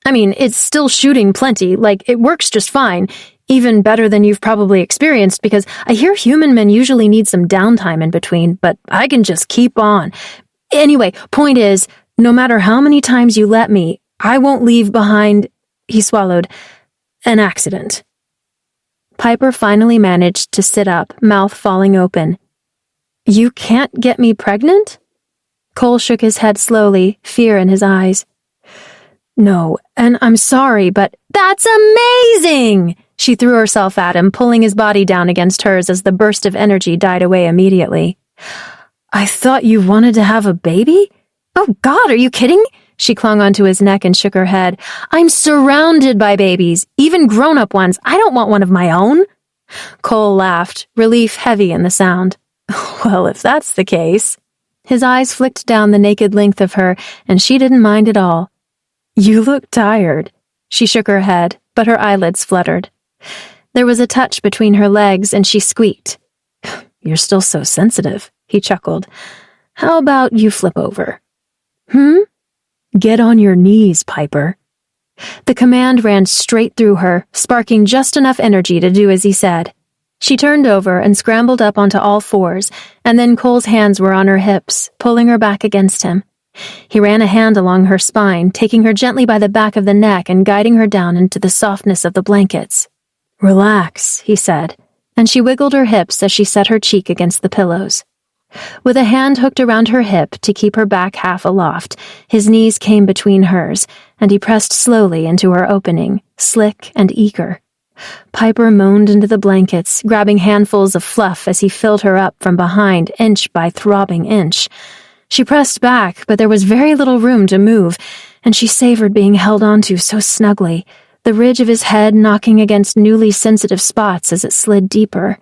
I mean, it's still shooting plenty, like it works just fine, even better than you've probably experienced, because I hear human men usually need some downtime in between, but I can just keep on. Anyway, point is, no matter how many times you let me, I won't leave behind," he swallowed, "an accident." Piper finally managed to sit up, mouth falling open. "You can't get me pregnant?" Cole shook his head slowly, fear in his eyes. "No, and I'm sorry, but—" "That's amazing!" She threw herself at him, pulling his body down against hers as the burst of energy died away immediately. "I thought you wanted to have a baby? Oh God, are you kidding?" She clung onto his neck and shook her head. "I'm surrounded by babies, even grown-up ones. I don't want one of my own." Cole laughed, relief heavy in the sound. "Well, if that's the case." His eyes flicked down the naked length of her, and she didn't mind at all. "You look tired." She shook her head, but her eyelids fluttered. There was a touch between her legs, and she squeaked. "You're still so sensitive," he chuckled. "How about you flip over?" "Get on your knees, Piper." The command ran straight through her, sparking just enough energy to do as he said. She turned over and scrambled up onto all fours, and then Cole's hands were on her hips, pulling her back against him. He ran a hand along her spine, taking her gently by the back of the neck and guiding her down into the softness of the blankets. "Relax," he said, and she wiggled her hips as she set her cheek against the pillows. With a hand hooked around her hip to keep her back half aloft, his knees came between hers, and he pressed slowly into her opening, slick and eager. Piper moaned into the blankets, grabbing handfuls of fluff as he filled her up from behind, inch by throbbing inch. She pressed back, but there was very little room to move, and she savored being held onto so snugly, the ridge of his head knocking against newly sensitive spots as it slid deeper.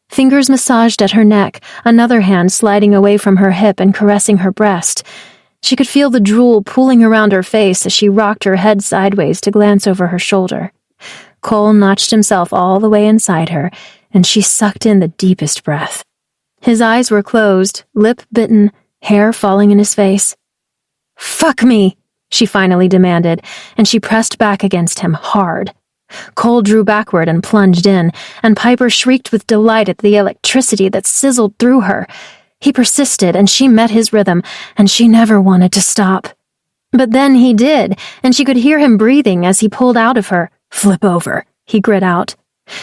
Fingers massaged at her neck, another hand sliding away from her hip and caressing her breast. She could feel the drool pooling around her face as she rocked her head sideways to glance over her shoulder. Cole notched himself all the way inside her, and she sucked in the deepest breath. His eyes were closed, lip bitten, hair falling in his face. "Fuck me," she finally demanded, and she pressed back against him hard. Cole drew backward and plunged in, and Piper shrieked with delight at the electricity that sizzled through her. He persisted, and she met his rhythm, and she never wanted to stop. But then he did, and she could hear him breathing as he pulled out of her. "Flip over," he grit out.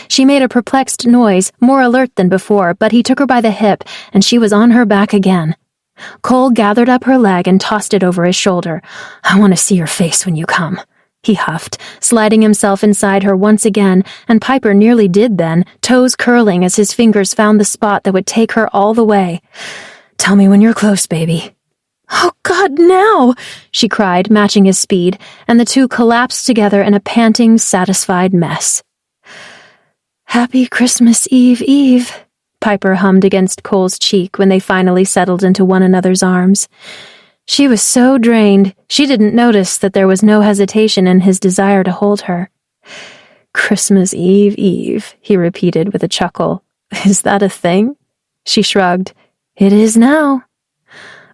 She made a perplexed noise, more alert than before, but he took her by the hip, and she was on her back again. Cole gathered up her leg and tossed it over his shoulder. "I want to see your face when you come," he huffed, sliding himself inside her once again, and Piper nearly did then, toes curling as his fingers found the spot that would take her all the way. "Tell me when you're close, baby." "Oh, God, now!" she cried, matching his speed, and the two collapsed together in a panting, satisfied mess. "Happy Christmas Eve," Piper hummed against Cole's cheek when they finally settled into one another's arms. She was so drained, she didn't notice that there was no hesitation in his desire to hold her. "Christmas Eve," he repeated with a chuckle. "Is that a thing?" She shrugged. "It is now."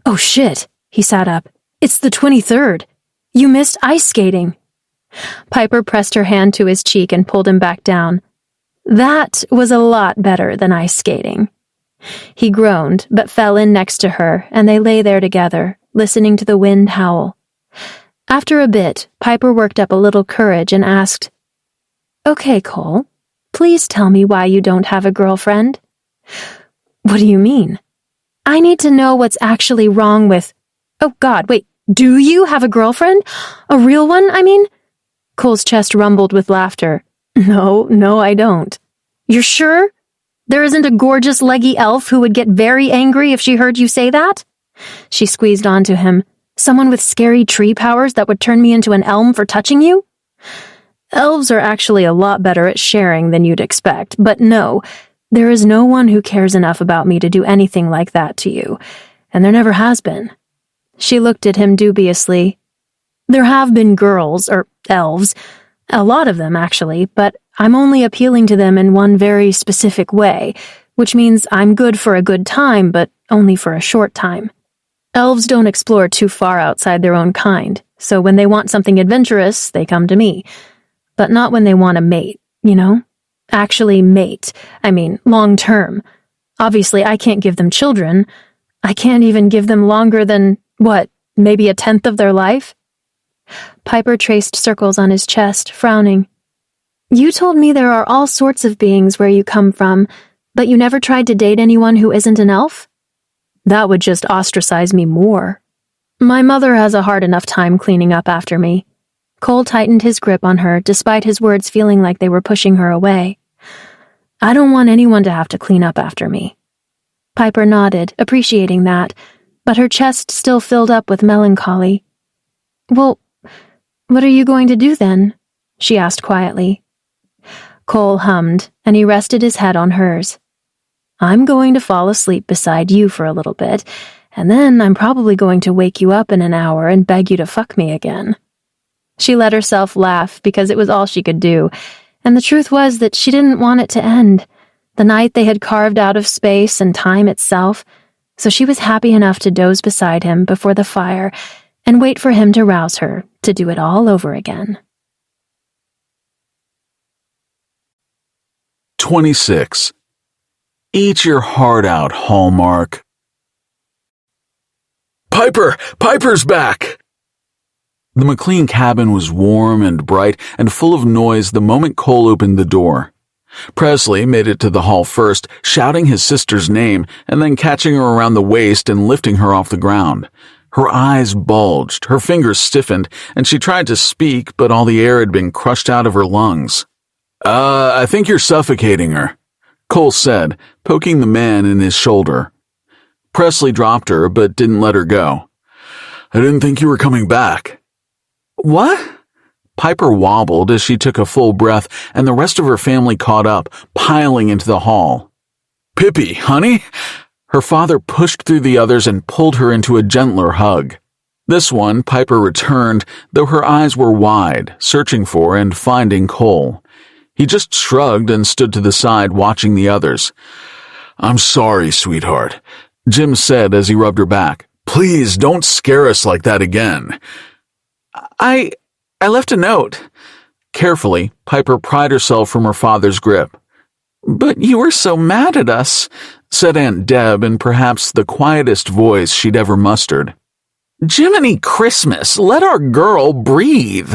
"Oh shit," he sat up. "It's the 23rd. You missed ice skating." Piper pressed her hand to his cheek and pulled him back down. "That was a lot better than ice skating." He groaned, but fell in next to her, and they lay there together, listening to the wind howl. After a bit, Piper worked up a little courage and asked, "Okay, Cole, please tell me why you don't have a girlfriend." "What do you mean?" "I need to know what's actually wrong with—" "Oh God, wait, do you have a girlfriend? A real one, I mean?" Cole's chest rumbled with laughter. No, I don't." "You're sure? There isn't a gorgeous leggy elf who would get very angry if she heard you say that?" She squeezed onto him. "Someone with scary tree powers that would turn me into an elm for touching you?" "Elves are actually a lot better at sharing than you'd expect, but no, there is no one who cares enough about me to do anything like that to you, and there never has been." She looked at him dubiously. "There have been girls, or elves, a lot of them actually, but I'm only appealing to them in one very specific way, which means I'm good for a good time, but only for a short time. Elves don't explore too far outside their own kind, so when they want something adventurous, they come to me. But not when they want a mate, you know? Actually mate, I mean long term. Obviously I can't give them children. I can't even give them longer than, maybe a tenth of their life?" Piper traced circles on his chest, frowning. "You told me there are all sorts of beings where you come from, but you never tried to date anyone who isn't an elf?" "That would just ostracize me more. My mother has a hard enough time cleaning up after me." Cole tightened his grip on her, despite his words feeling like they were pushing her away. "I don't want anyone to have to clean up after me." Piper nodded, appreciating that, but her chest still filled up with melancholy. "Well, what are you going to do then?" she asked quietly. Cole hummed, and he rested his head on hers. "I'm going to fall asleep beside you for a little bit, and then I'm probably going to wake you up in an hour and beg you to fuck me again." She let herself laugh because it was all she could do, and the truth was that she didn't want it to end, the night they had carved out of space and time itself, so she was happy enough to doze beside him before the fire and wait for him to rouse her to do it all over again. 26. Eat your heart out, Hallmark. Piper! Piper's back! The MacLean cabin was warm and bright and full of noise the moment Cole opened the door. Presley made it to the hall first, shouting his sister's name and then catching her around the waist and lifting her off the ground. Her eyes bulged, her fingers stiffened, and she tried to speak, but all the air had been crushed out of her lungs. I think you're suffocating her," Cole said, poking the man in his shoulder. Presley dropped her, but didn't let her go. "I didn't think you were coming back." What? Piper wobbled as she took a full breath, and the rest of her family caught up, piling into the hall. "Pippi, honey?" Her father pushed through the others and pulled her into a gentler hug. This one Piper returned, though her eyes were wide, searching for and finding Cole. He just shrugged and stood to the side, watching the others. "I'm sorry, sweetheart," Jim said as he rubbed her back. "Please don't scare us like that again." I left a note." Carefully, Piper pried herself from her father's grip. "But you were so mad at us," said Aunt Deb in perhaps the quietest voice she'd ever mustered. "Jiminy Christmas, let our girl breathe."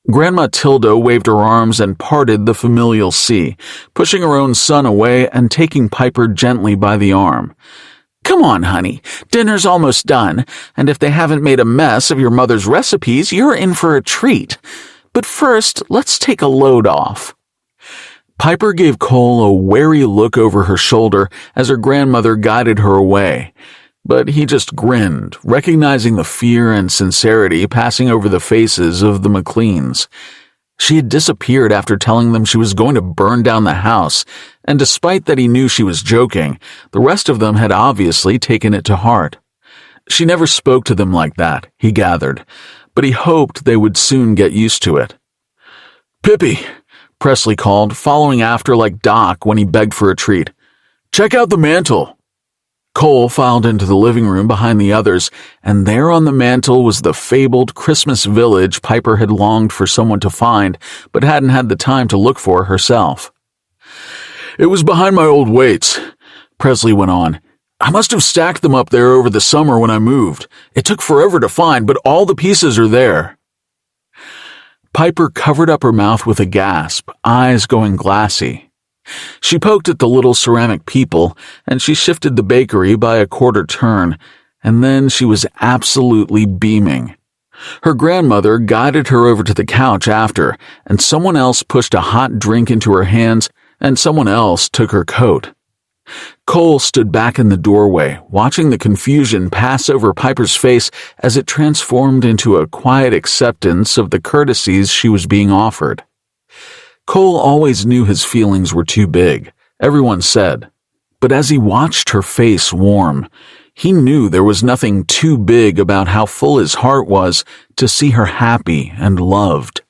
Grandma Tilda waved her arms and parted the familial C, pushing her own son away and taking Piper gently by the arm. "Come on, honey. Dinner's almost done, and if they haven't made a mess of your mother's recipes, you're in for a treat. But first, let's take a load off." Piper gave Cole a wary look over her shoulder as her grandmother guided her away, but he just grinned, recognizing the fear and sincerity passing over the faces of the MacLeans. She had disappeared after telling them she was going to burn down the house, and despite that he knew she was joking, the rest of them had obviously taken it to heart. She never spoke to them like that, he gathered, but he hoped they would soon get used to it. "Pippi," Presley called, following after like Doc when he begged for a treat. "Check out the mantel." Cole filed into the living room behind the others, and there on the mantel was the fabled Christmas village Piper had longed for someone to find, but hadn't had the time to look for herself. "It was behind my old weights," Presley went on. "I must have stacked them up there over the summer when I moved. It took forever to find, but all the pieces are there." Piper covered up her mouth with a gasp, eyes going glassy. She poked at the little ceramic people, and she shifted the bakery by a quarter turn, and then she was absolutely beaming. Her grandmother guided her over to the couch after, and someone else pushed a hot drink into her hands, and someone else took her coat. Cole stood back in the doorway, watching the confusion pass over Piper's face as it transformed into a quiet acceptance of the courtesies she was being offered. Cole always knew his feelings were too big, everyone said, but as he watched her face warm, he knew there was nothing too big about how full his heart was to see her happy and loved.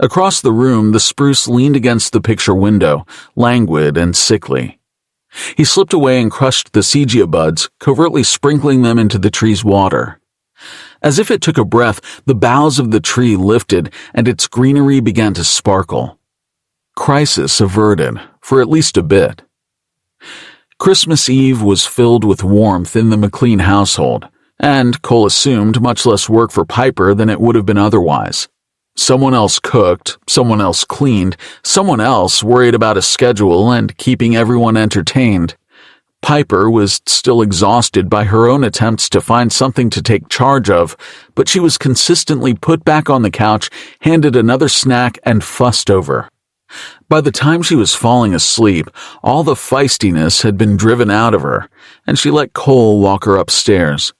Across the room, the spruce leaned against the picture window, languid and sickly. He slipped away and crushed the Segia buds, covertly sprinkling them into the tree's water. As if it took a breath, the boughs of the tree lifted and its greenery began to sparkle. Crisis averted, for at least a bit. Christmas Eve was filled with warmth in the MacLean household, and Cole assumed much less work for Piper than it would have been otherwise. Someone else cooked, someone else cleaned, someone else worried about a schedule and keeping everyone entertained. Piper was still exhausted by her own attempts to find something to take charge of, but she was consistently put back on the couch, handed another snack, and fussed over. By the time she was falling asleep, all the feistiness had been driven out of her, and she let Cole walk her upstairs.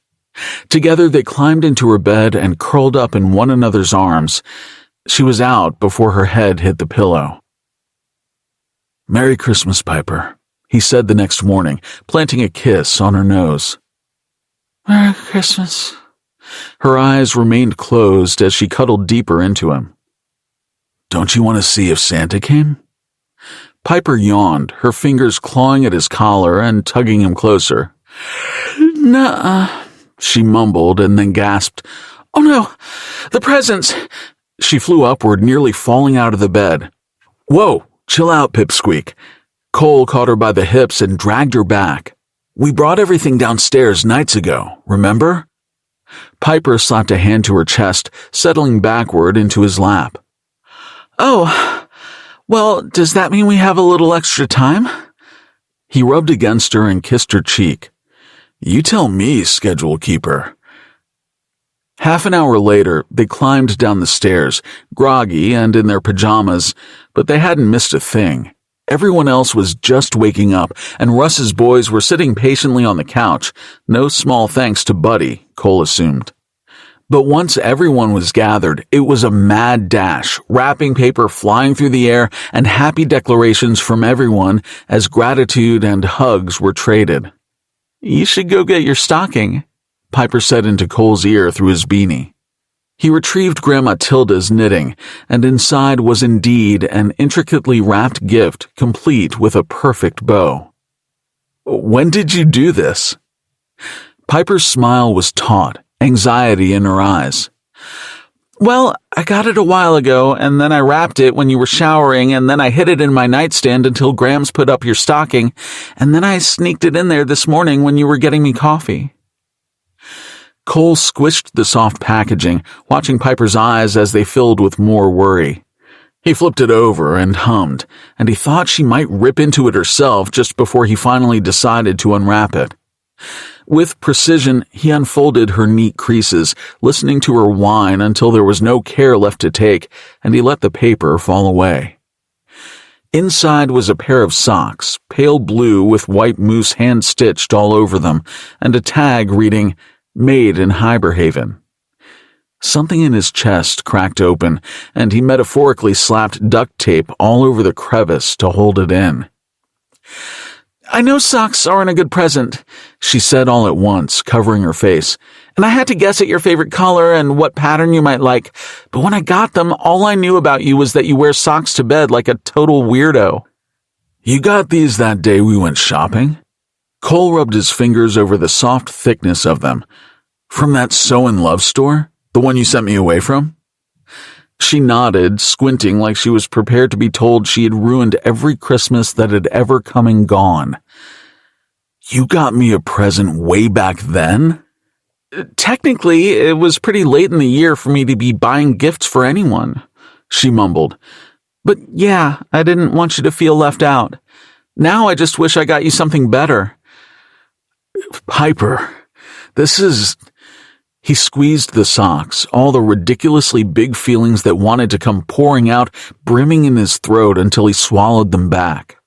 Together they climbed into her bed and curled up in one another's arms. She was out before her head hit the pillow. "Merry Christmas, Piper," he said the next morning, planting a kiss on her nose. "Merry Christmas." Her eyes remained closed as she cuddled deeper into him. "Don't you want to see if Santa came?" Piper yawned, her fingers clawing at his collar and tugging him closer. "Nuh-uh," she mumbled and then gasped. "Oh no, the presents." She flew upward, nearly falling out of the bed. "Whoa, chill out, Pipsqueak." Cole caught her by the hips and dragged her back. We brought everything downstairs nights ago, remember? Piper slapped a hand to her chest, settling backward into his lap. Oh, well, does that mean we have a little extra time? He rubbed against her and kissed her cheek. You tell me, schedule keeper. Half an hour later, they climbed down the stairs, groggy and in their pajamas, but they hadn't missed a thing. Everyone else was just waking up, and Russ's boys were sitting patiently on the couch, no small thanks to Buddy, Cole assumed. But once everyone was gathered, it was a mad dash, wrapping paper flying through the air and happy declarations from everyone as gratitude and hugs were traded. You should go get your stocking, Piper said into Cole's ear through his beanie. He retrieved Grandma Tilda's knitting, and inside was indeed an intricately wrapped gift complete with a perfect bow. When did you do this? Piper's smile was taut, anxiety in her eyes. Well, I got it a while ago, and then I wrapped it when you were showering, and then I hid it in my nightstand until Grams put up your stocking, and then I sneaked it in there this morning when you were getting me coffee. Cole squished the soft packaging, watching Piper's eyes as they filled with more worry. He flipped it over and hummed, and he thought she might rip into it herself just before he finally decided to unwrap it. With precision, he unfolded her neat creases, listening to her whine until there was no care left to take, and he let the paper fall away. Inside was a pair of socks, pale blue with white moose hand-stitched all over them, and a tag reading, Made in Hyberhaven. Something in his chest cracked open, and he metaphorically slapped duct tape all over the crevice to hold it in. I know socks aren't a good present, she said all at once, covering her face, and I had to guess at your favorite color and what pattern you might like, but when I got them, all I knew about you was that you wear socks to bed like a total weirdo. You got these that day we went shopping? Cole rubbed his fingers over the soft thickness of them. From that Sew in Love store? The one you sent me away from? She nodded, squinting like she was prepared to be told she had ruined every Christmas that had ever come and gone. You got me a present way back then? Technically, it was pretty late in the year for me to be buying gifts for anyone, she mumbled. But yeah, I didn't want you to feel left out. Now I just wish I got you something better. Piper, this is... He squeezed the socks, all the ridiculously big feelings that wanted to come pouring out, brimming in his throat until he swallowed them back.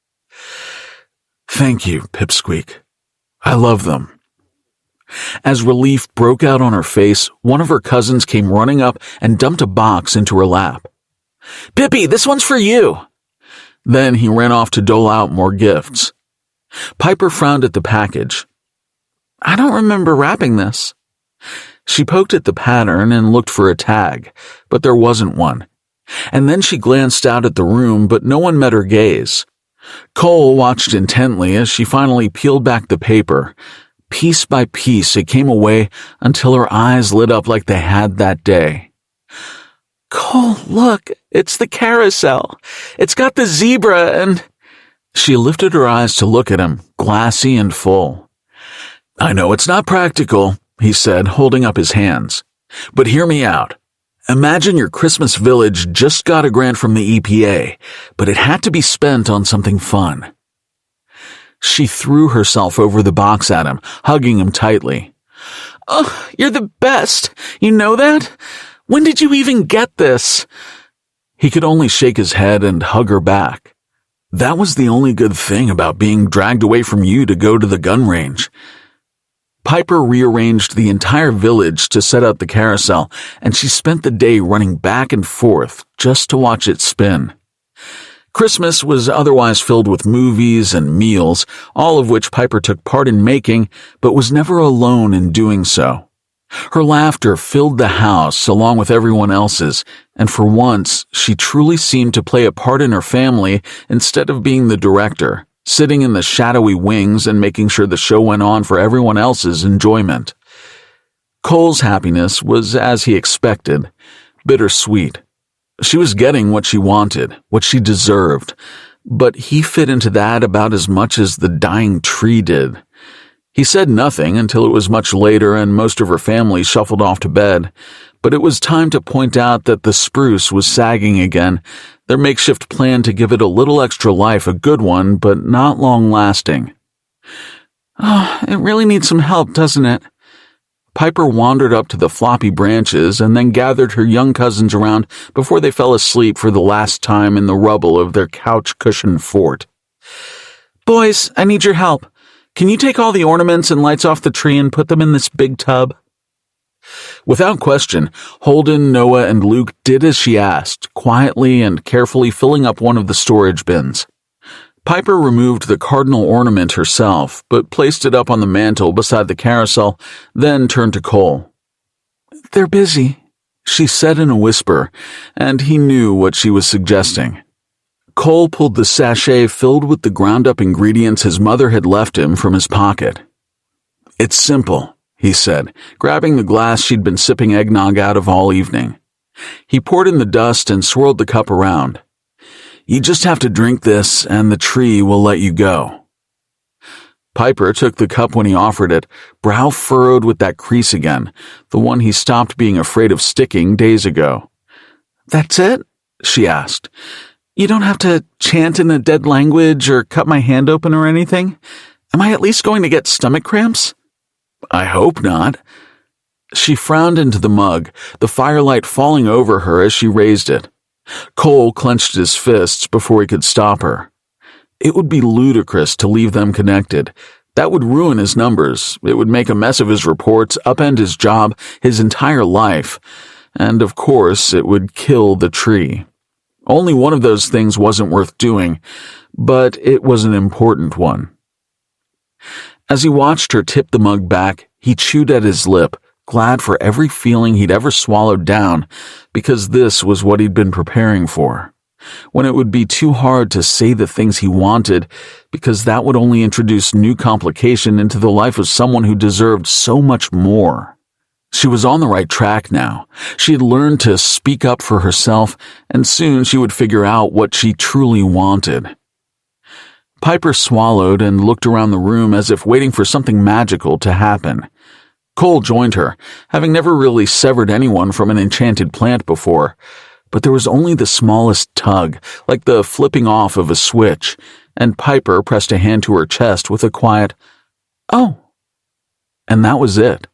Thank you, Pipsqueak. I love them. As relief broke out on her face, one of her cousins came running up and dumped a box into her lap. Pippi, this one's for you. Then he ran off to dole out more gifts. Piper frowned at the package. I don't remember wrapping this. She poked at the pattern and looked for a tag, but there wasn't one. And then she glanced out at the room, but no one met her gaze. Cole watched intently as she finally peeled back the paper. Piece by piece, it came away until her eyes lit up like they had that day. Cole, look, it's the carousel. It's got the zebra and... She lifted her eyes to look at him, glassy and full. I know it's not practical, he said, holding up his hands. But hear me out. Imagine your Christmas village just got a grant from the EPA, but it had to be spent on something fun. She threw herself over the box at him, hugging him tightly. Oh, you're the best. You know that? When did you even get this? He could only shake his head and hug her back. That was the only good thing about being dragged away from you to go to the gun range. Piper rearranged the entire village to set up the carousel, and she spent the day running back and forth just to watch it spin. Christmas was otherwise filled with movies and meals, all of which Piper took part in making, but was never alone in doing so. Her laughter filled the house along with everyone else's, and for once, she truly seemed to play a part in her family instead of being the director, sitting in the shadowy wings and making sure the show went on for everyone else's enjoyment. Cole's happiness was as he expected, bittersweet. She was getting what she wanted, what she deserved, but he fit into that about as much as the dying tree did. He said nothing until it was much later and most of her family shuffled off to bed, but it was time to point out that the spruce was sagging again, their makeshift plan to give it a little extra life, a good one, but not long-lasting. Oh, it really needs some help, doesn't it? Piper wandered up to the floppy branches and then gathered her young cousins around before they fell asleep for the last time in the rubble of their couch-cushioned fort. Boys, I need your help. Can you take all the ornaments and lights off the tree and put them in this big tub? Without question, Holden, Noah, and Luke did as she asked, quietly and carefully filling up one of the storage bins. Piper removed the cardinal ornament herself, but placed it up on the mantel beside the carousel, then turned to Cole. They're busy, she said in a whisper, and he knew what she was suggesting. Cole pulled the sachet filled with the ground-up ingredients his mother had left him from his pocket. It's simple, he said, grabbing the glass she'd been sipping eggnog out of all evening. He poured in the dust and swirled the cup around. You just have to drink this, and the tree will let you go. Piper took the cup when he offered it, brow furrowed with that crease again, the one he stopped being afraid of sticking days ago. That's it? She asked. You don't have to chant in a dead language or cut my hand open or anything? Am I at least going to get stomach cramps? I hope not. She frowned into the mug, the firelight falling over her as she raised it. Cole clenched his fists before he could stop her. It would be ludicrous to leave them connected. That would ruin his numbers. It would make a mess of his reports, upend his job, his entire life. And, of course, it would kill the tree. Only one of those things wasn't worth doing, but it was an important one. As he watched her tip the mug back, he chewed at his lip, glad for every feeling he'd ever swallowed down, because this was what he'd been preparing for. When it would be too hard to say the things he wanted, because that would only introduce new complication into the life of someone who deserved so much more. She was on the right track now. She had learned to speak up for herself, and soon she would figure out what she truly wanted. Piper swallowed and looked around the room as if waiting for something magical to happen. Cole joined her, having never really severed anyone from an enchanted plant before, but there was only the smallest tug, like the flipping off of a switch, and Piper pressed a hand to her chest with a quiet, "Oh," and that was it.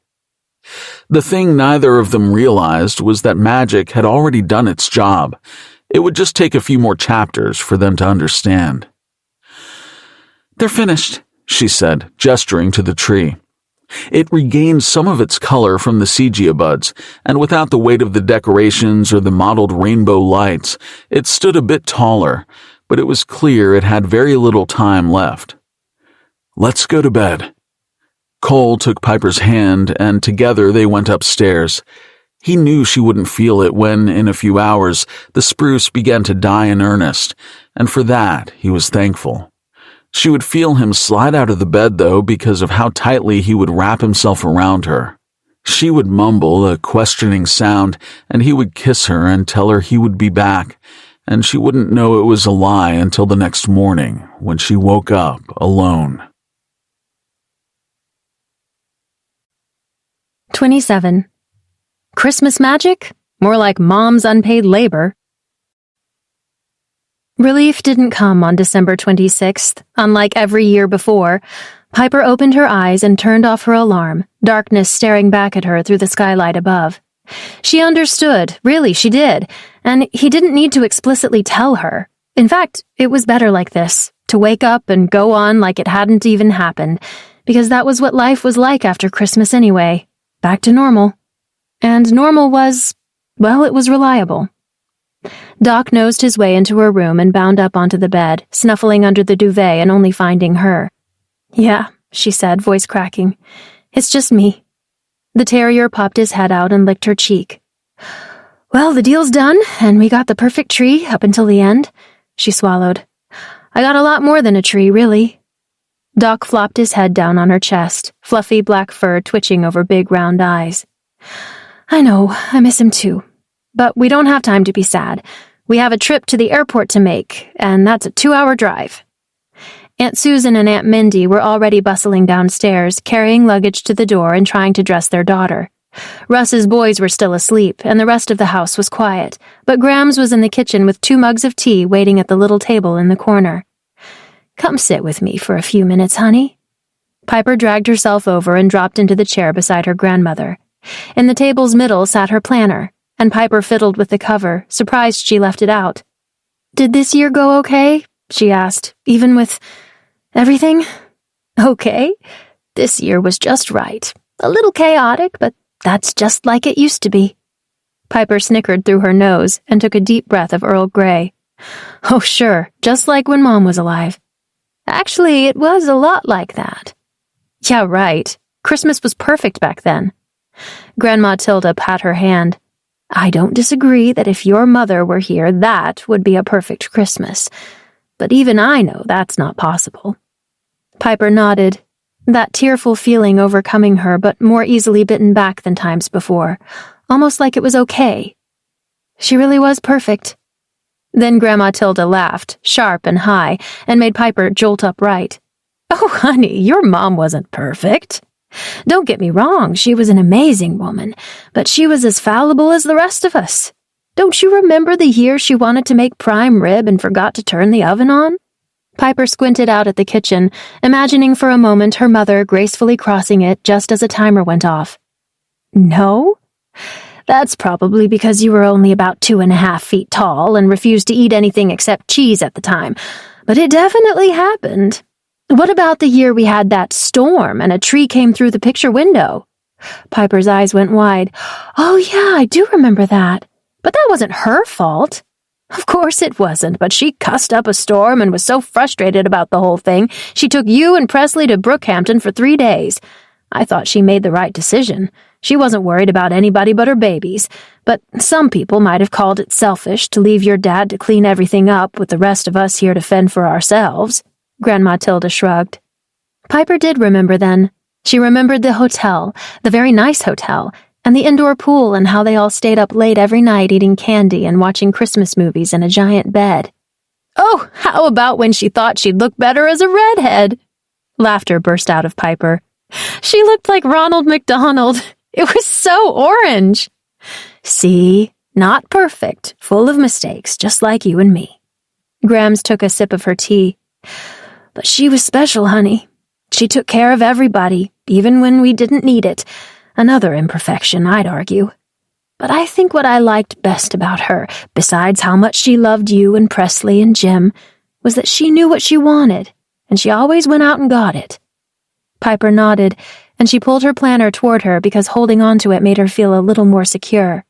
The thing neither of them realized was that magic had already done its job. It would just take a few more chapters for them to understand. They're finished, she said, gesturing to the tree. It regained some of its color from the Segia buds, and without the weight of the decorations or the mottled rainbow lights, it stood a bit taller, but it was clear it had very little time left. Let's go to bed. Cole took Piper's hand, and together they went upstairs. He knew she wouldn't feel it when, in a few hours, the spruce began to die in earnest, and for that he was thankful. She would feel him slide out of the bed, though, because of how tightly he would wrap himself around her. She would mumble a questioning sound, and he would kiss her and tell her he would be back, and she wouldn't know it was a lie until the next morning, when she woke up alone. 27. Christmas magic? More like Mom's unpaid labor. Relief didn't come on December 26th. Unlike every year before, Piper opened her eyes and turned off her alarm, darkness staring back at her through the skylight above. She understood, really she did, and he didn't need to explicitly tell her. In fact, it was better like this, to wake up and go on like it hadn't even happened, because that was what life was like after Christmas anyway. Back to normal. And normal was, well, it was reliable. Doc nosed his way into her room and bound up onto the bed, snuffling under the duvet and only finding her. "Yeah," she said, voice cracking. "It's just me." The terrier popped his head out and licked her cheek. "Well, the deal's done, and we got the perfect tree up until the end," she swallowed. "I got a lot more than a tree, really." Doc flopped his head down on her chest, fluffy black fur twitching over big round eyes. "I know, I miss him too. But we don't have time to be sad. We have a trip to the airport to make, and that's a 2-hour drive." Aunt Susan and Aunt Mindy were already bustling downstairs, carrying luggage to the door and trying to dress their daughter. Russ's boys were still asleep, and the rest of the house was quiet, but Grams was in the kitchen with 2 mugs of tea waiting at the little table in the corner. "Come sit with me for a few minutes, honey." Piper dragged herself over and dropped into the chair beside her grandmother. In the table's middle sat her planner, and Piper fiddled with the cover, surprised she left it out. "Did this year go okay?" she asked, "even with everything?" "Okay. This year was just right. A little chaotic, but that's just like it used to be." Piper snickered through her nose and took a deep breath of Earl Grey. "Oh, sure, just like when Mom was alive." "Actually, it was a lot like that." "Yeah, right. Christmas was perfect back then." Grandma Tilda pat her hand. "I don't disagree that if your mother were here, that would be a perfect Christmas. But even I know that's not possible." Piper nodded, that tearful feeling overcoming her but more easily bitten back than times before, almost like it was okay. She really was perfect. Then Grandma Tilda laughed, sharp and high, and made Piper jolt upright. "Oh, honey, your mom wasn't perfect. Don't get me wrong, she was an amazing woman, but she was as fallible as the rest of us. Don't you remember the year she wanted to make prime rib and forgot to turn the oven on?" Piper squinted out at the kitchen, imagining for a moment her mother gracefully crossing it just as a timer went off. "No? That's probably because you were only about 2.5 feet tall and refused to eat anything except cheese at the time, but it definitely happened. What about the year we had that storm and a tree came through the picture window?" Piper's eyes went wide. "Oh yeah, I do remember that. But that wasn't her fault." "Of course it wasn't, but she cussed up a storm and was so frustrated about the whole thing, she took you and Presley to Brookhampton for 3 days. I thought she made the right decision. She wasn't worried about anybody but her babies, but some people might have called it selfish to leave your dad to clean everything up with the rest of us here to fend for ourselves." Grandma Tilda shrugged. Piper did remember then. She remembered the hotel, the very nice hotel, and the indoor pool and how they all stayed up late every night eating candy and watching Christmas movies in a giant bed. "Oh, how about when she thought she'd look better as a redhead?" Laughter burst out of Piper. "She looked like Ronald McDonald. It was so orange." "See? Not perfect, full of mistakes, just like you and me." Grams took a sip of her tea. "But she was special, honey. She took care of everybody, even when we didn't need it. Another imperfection, I'd argue. But I think what I liked best about her, besides how much she loved you and Presley and Jim, was that she knew what she wanted, and she always went out and got it." Piper nodded, and she pulled her planner toward her because holding on to it made her feel a little more secure.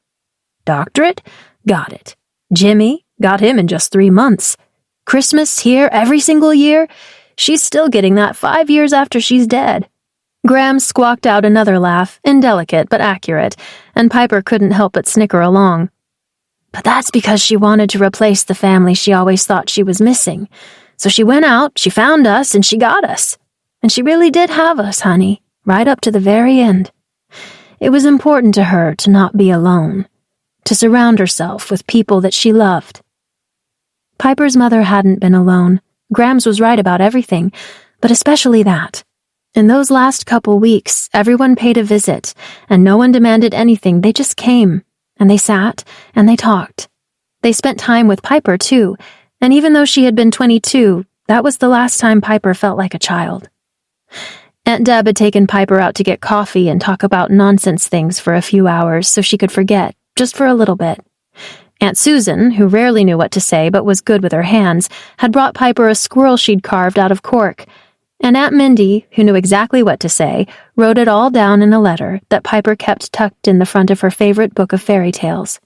"Doctorate? Got it. Jimmy? Got him in just 3 months. Christmas here every single year? She's still getting that 5 years after she's dead." Grams squawked out another laugh, indelicate but accurate, and Piper couldn't help but snicker along. "But that's because she wanted to replace the family she always thought she was missing. So she went out, she found us, and she got us. And she really did have us, honey, right up to the very end. It was important to her to not be alone, to surround herself with people that she loved." Piper's mother hadn't been alone. Grams was right about everything, but especially that. In those last couple weeks, everyone paid a visit, and no one demanded anything. They just came, and they sat, and they talked. They spent time with Piper, too, and even though she had been 22, that was the last time Piper felt like a child. Aunt Deb had taken Piper out to get coffee and talk about nonsense things for a few hours so she could forget, just for a little bit. Aunt Susan, who rarely knew what to say but was good with her hands, had brought Piper a squirrel she'd carved out of cork, and Aunt Mindy, who knew exactly what to say, wrote it all down in a letter that Piper kept tucked in the front of her favorite book of fairy tales.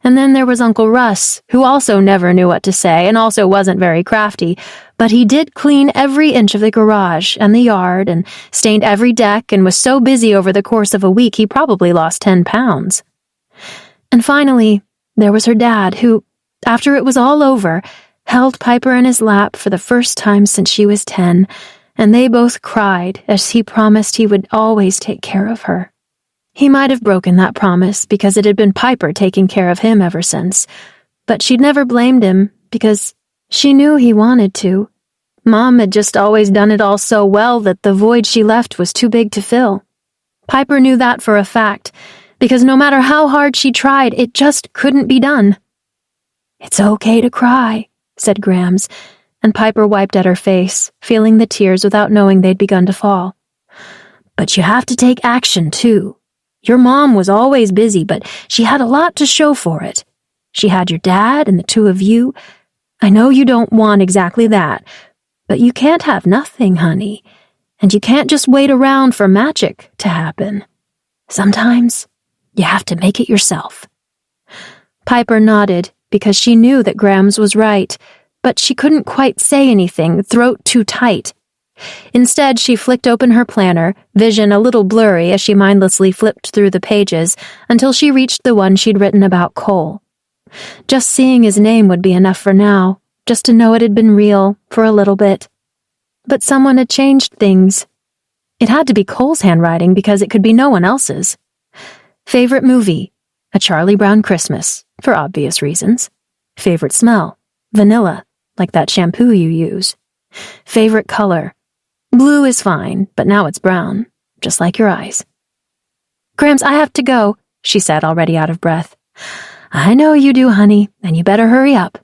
And then there was Uncle Russ, who also never knew what to say and also wasn't very crafty, but he did clean every inch of the garage and the yard and stained every deck and was so busy over the course of a week he probably lost 10 pounds. And finally, there was her dad, who, after it was all over, held Piper in his lap for the first time since she was 10, and they both cried as he promised he would always take care of her. He might have broken that promise because it had been Piper taking care of him ever since, but she'd never blamed him because she knew he wanted to. Mom had just always done it all so well that the void she left was too big to fill. Piper knew that for a fact, because no matter how hard she tried, it just couldn't be done. "It's okay to cry," said Grams, and Piper wiped at her face, feeling the tears without knowing they'd begun to fall. "But you have to take action, too. Your mom was always busy, but she had a lot to show for it. She had your dad and the two of you. I know you don't want exactly that, but you can't have nothing, honey, and you can't just wait around for magic to happen. Sometimes you have to make it yourself." Piper nodded because she knew that Grams was right, but she couldn't quite say anything, throat too tight. Instead, she flicked open her planner, vision a little blurry as she mindlessly flipped through the pages until she reached the one she'd written about Cole. Just seeing his name would be enough for now, just to know it had been real for a little bit. But someone had changed things. It had to be Cole's handwriting because it could be no one else's. Favorite movie? A Charlie Brown Christmas, for obvious reasons. Favorite smell? Vanilla, like that shampoo you use. Favorite color? Blue is fine, but now it's brown, just like your eyes. "Grams, I have to go," she said, already out of breath. "I know you do, honey, and you better hurry up."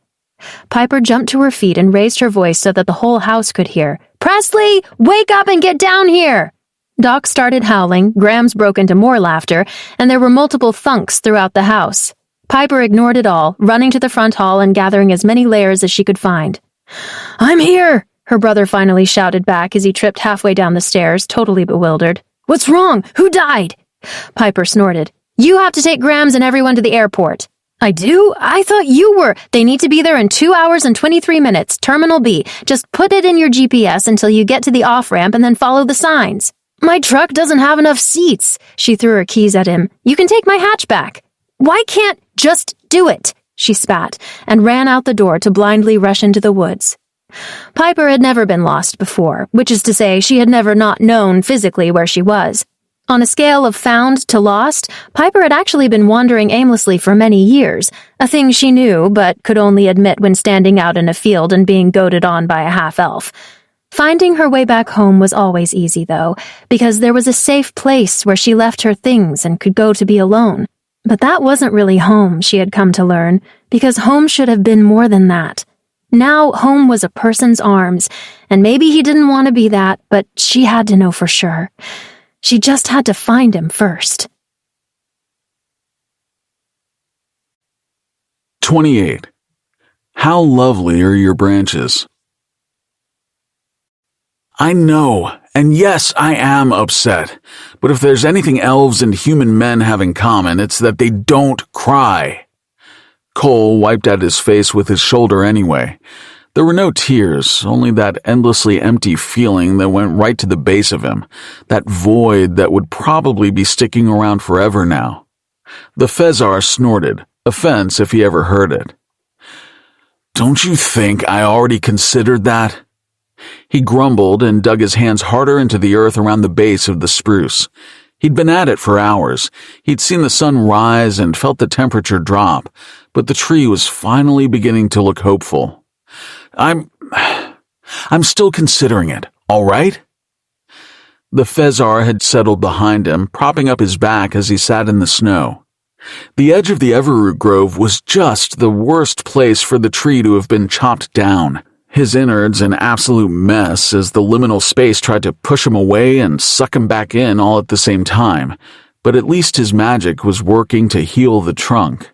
Piper jumped to her feet and raised her voice so that the whole house could hear. "Presley, wake up and get down here!" Doc started howling, Grams broke into more laughter, and there were multiple thunks throughout the house. Piper ignored it all, running to the front hall and gathering as many layers as she could find. "I'm here!" her brother finally shouted back as he tripped halfway down the stairs, totally bewildered. "What's wrong? Who died?" Piper snorted. "You have to take Grams and everyone to the airport." "I do? I thought you were. They need to be there in 2 hours and 23 minutes, Terminal B. Just put it in your GPS until you get to the off-ramp and then follow the signs." "My truck doesn't have enough seats." She threw her keys at him. "You can take my hatchback." "Why can't just do it?" she spat, and ran out the door to blindly rush into the woods. Piper had never been lost before, which is to say she had never not known physically where she was. On a scale of found to lost, Piper had actually been wandering aimlessly for many years, a thing she knew but could only admit when standing out in a field and being goaded on by a half-elf. Finding her way back home was always easy, though, because there was a safe place where she left her things and could go to be alone. But that wasn't really home, she had come to learn, because home should have been more than that. Now home was a person's arms, and maybe he didn't want to be that, but she had to know for sure. She just had to find him first. 28. How lovely are your branches? I know, and yes, I am upset, but if there's anything elves and human men have in common, it's that they don't cry. Cole wiped at his face with his shoulder anyway. There were no tears, only that endlessly empty feeling that went right to the base of him, that void that would probably be sticking around forever now. The Fezar snorted, offense if he ever heard it. Don't you think I already considered that? He grumbled and dug his hands harder into the earth around the base of the spruce. He'd been at it for hours. He'd seen the sun rise and felt the temperature drop, but the tree was finally beginning to look hopeful. I'm still considering it, all right? The Fezar had settled behind him, propping up his back as he sat in the snow. The edge of the everroot grove was just the worst place for the tree to have been chopped down. His innards an absolute mess as the liminal space tried to push him away and suck him back in all at the same time, but at least his magic was working to heal the trunk.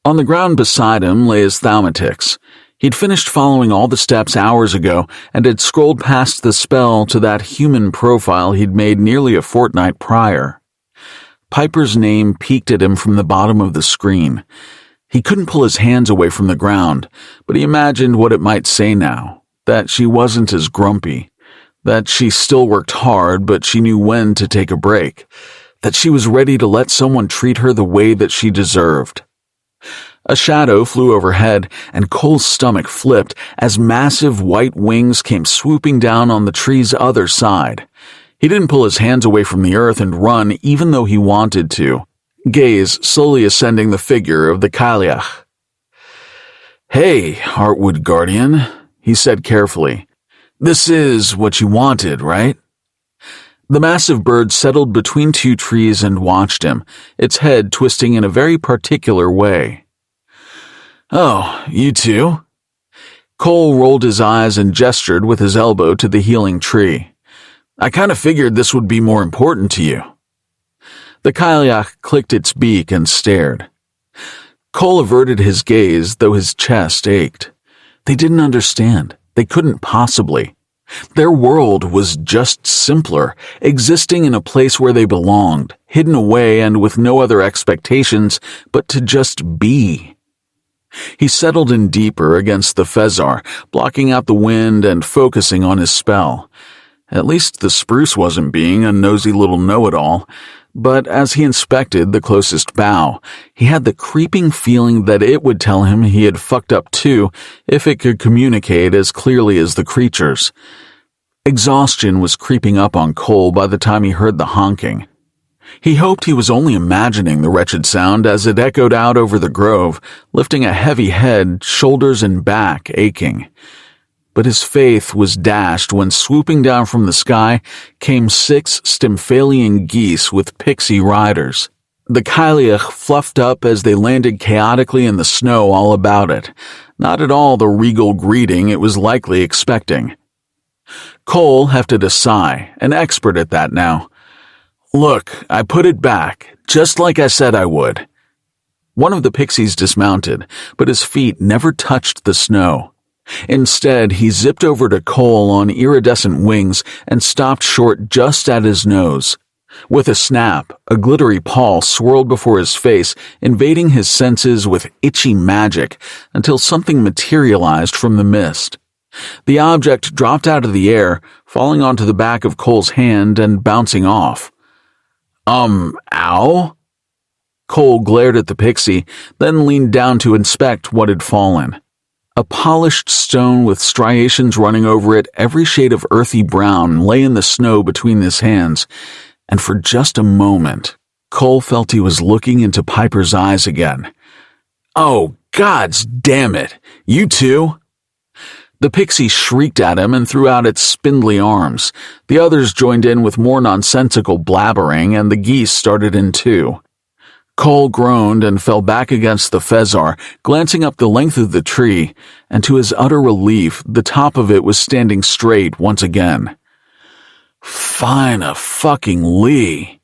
On the ground beside him lay his thaumatix. He'd finished following all the steps hours ago and had scrolled past the spell to that human profile he'd made nearly a fortnight prior. Piper's name peeked at him from the bottom of the screen. He couldn't pull his hands away from the ground, but he imagined what it might say now, that she wasn't as grumpy, that she still worked hard but she knew when to take a break, that she was ready to let someone treat her the way that she deserved. A shadow flew overhead, and Cole's stomach flipped as massive white wings came swooping down on the tree's other side. He didn't pull his hands away from the earth and run even though he wanted to, gaze slowly ascending the figure of the Kaliach. "Hey, Heartwood Guardian," he said carefully. "This is what you wanted, right?" The massive bird settled between two trees and watched him, its head twisting in a very particular way. "Oh, you too?" Cole rolled his eyes and gestured with his elbow to the healing tree. "I kind of figured this would be more important to you." The Kyliak clicked its beak and stared. Cole averted his gaze, though his chest ached. They didn't understand. They couldn't possibly. Their world was just simpler, existing in a place where they belonged, hidden away and with no other expectations but to just be. He settled in deeper against the Fezar, blocking out the wind and focusing on his spell. At least the spruce wasn't being a nosy little know-it-all, but as he inspected the closest bough, he had the creeping feeling that it would tell him he had fucked up too if it could communicate as clearly as the creatures. Exhaustion was creeping up on Cole by the time he heard the honking. He hoped he was only imagining the wretched sound as it echoed out over the grove, lifting a heavy head, shoulders and back aching. But his faith was dashed when swooping down from the sky came 6 Stymphalian geese with pixie riders. The Kyliak fluffed up as they landed chaotically in the snow all about it, not at all the regal greeting it was likely expecting. Cole hefted a sigh, an expert at that now. "Look, I put it back, just like I said I would." One of the pixies dismounted, but his feet never touched the snow. Instead, he zipped over to Cole on iridescent wings and stopped short just at his nose. With a snap, a glittery paw swirled before his face, invading his senses with itchy magic until something materialized from the mist. The object dropped out of the air, falling onto the back of Cole's hand and bouncing off. Ow?" Cole glared at the pixie, then leaned down to inspect what had fallen. A polished stone with striations running over it, every shade of earthy brown, lay in the snow between his hands, and for just a moment, Cole felt he was looking into Piper's eyes again. "Oh, gods damn it! You too?" The pixie shrieked at him and threw out its spindly arms. The others joined in with more nonsensical blabbering, and the geese started in too. Cole groaned and fell back against the Fezar, glancing up the length of the tree, and to his utter relief, the top of it was standing straight once again. Fine a fucking Lee.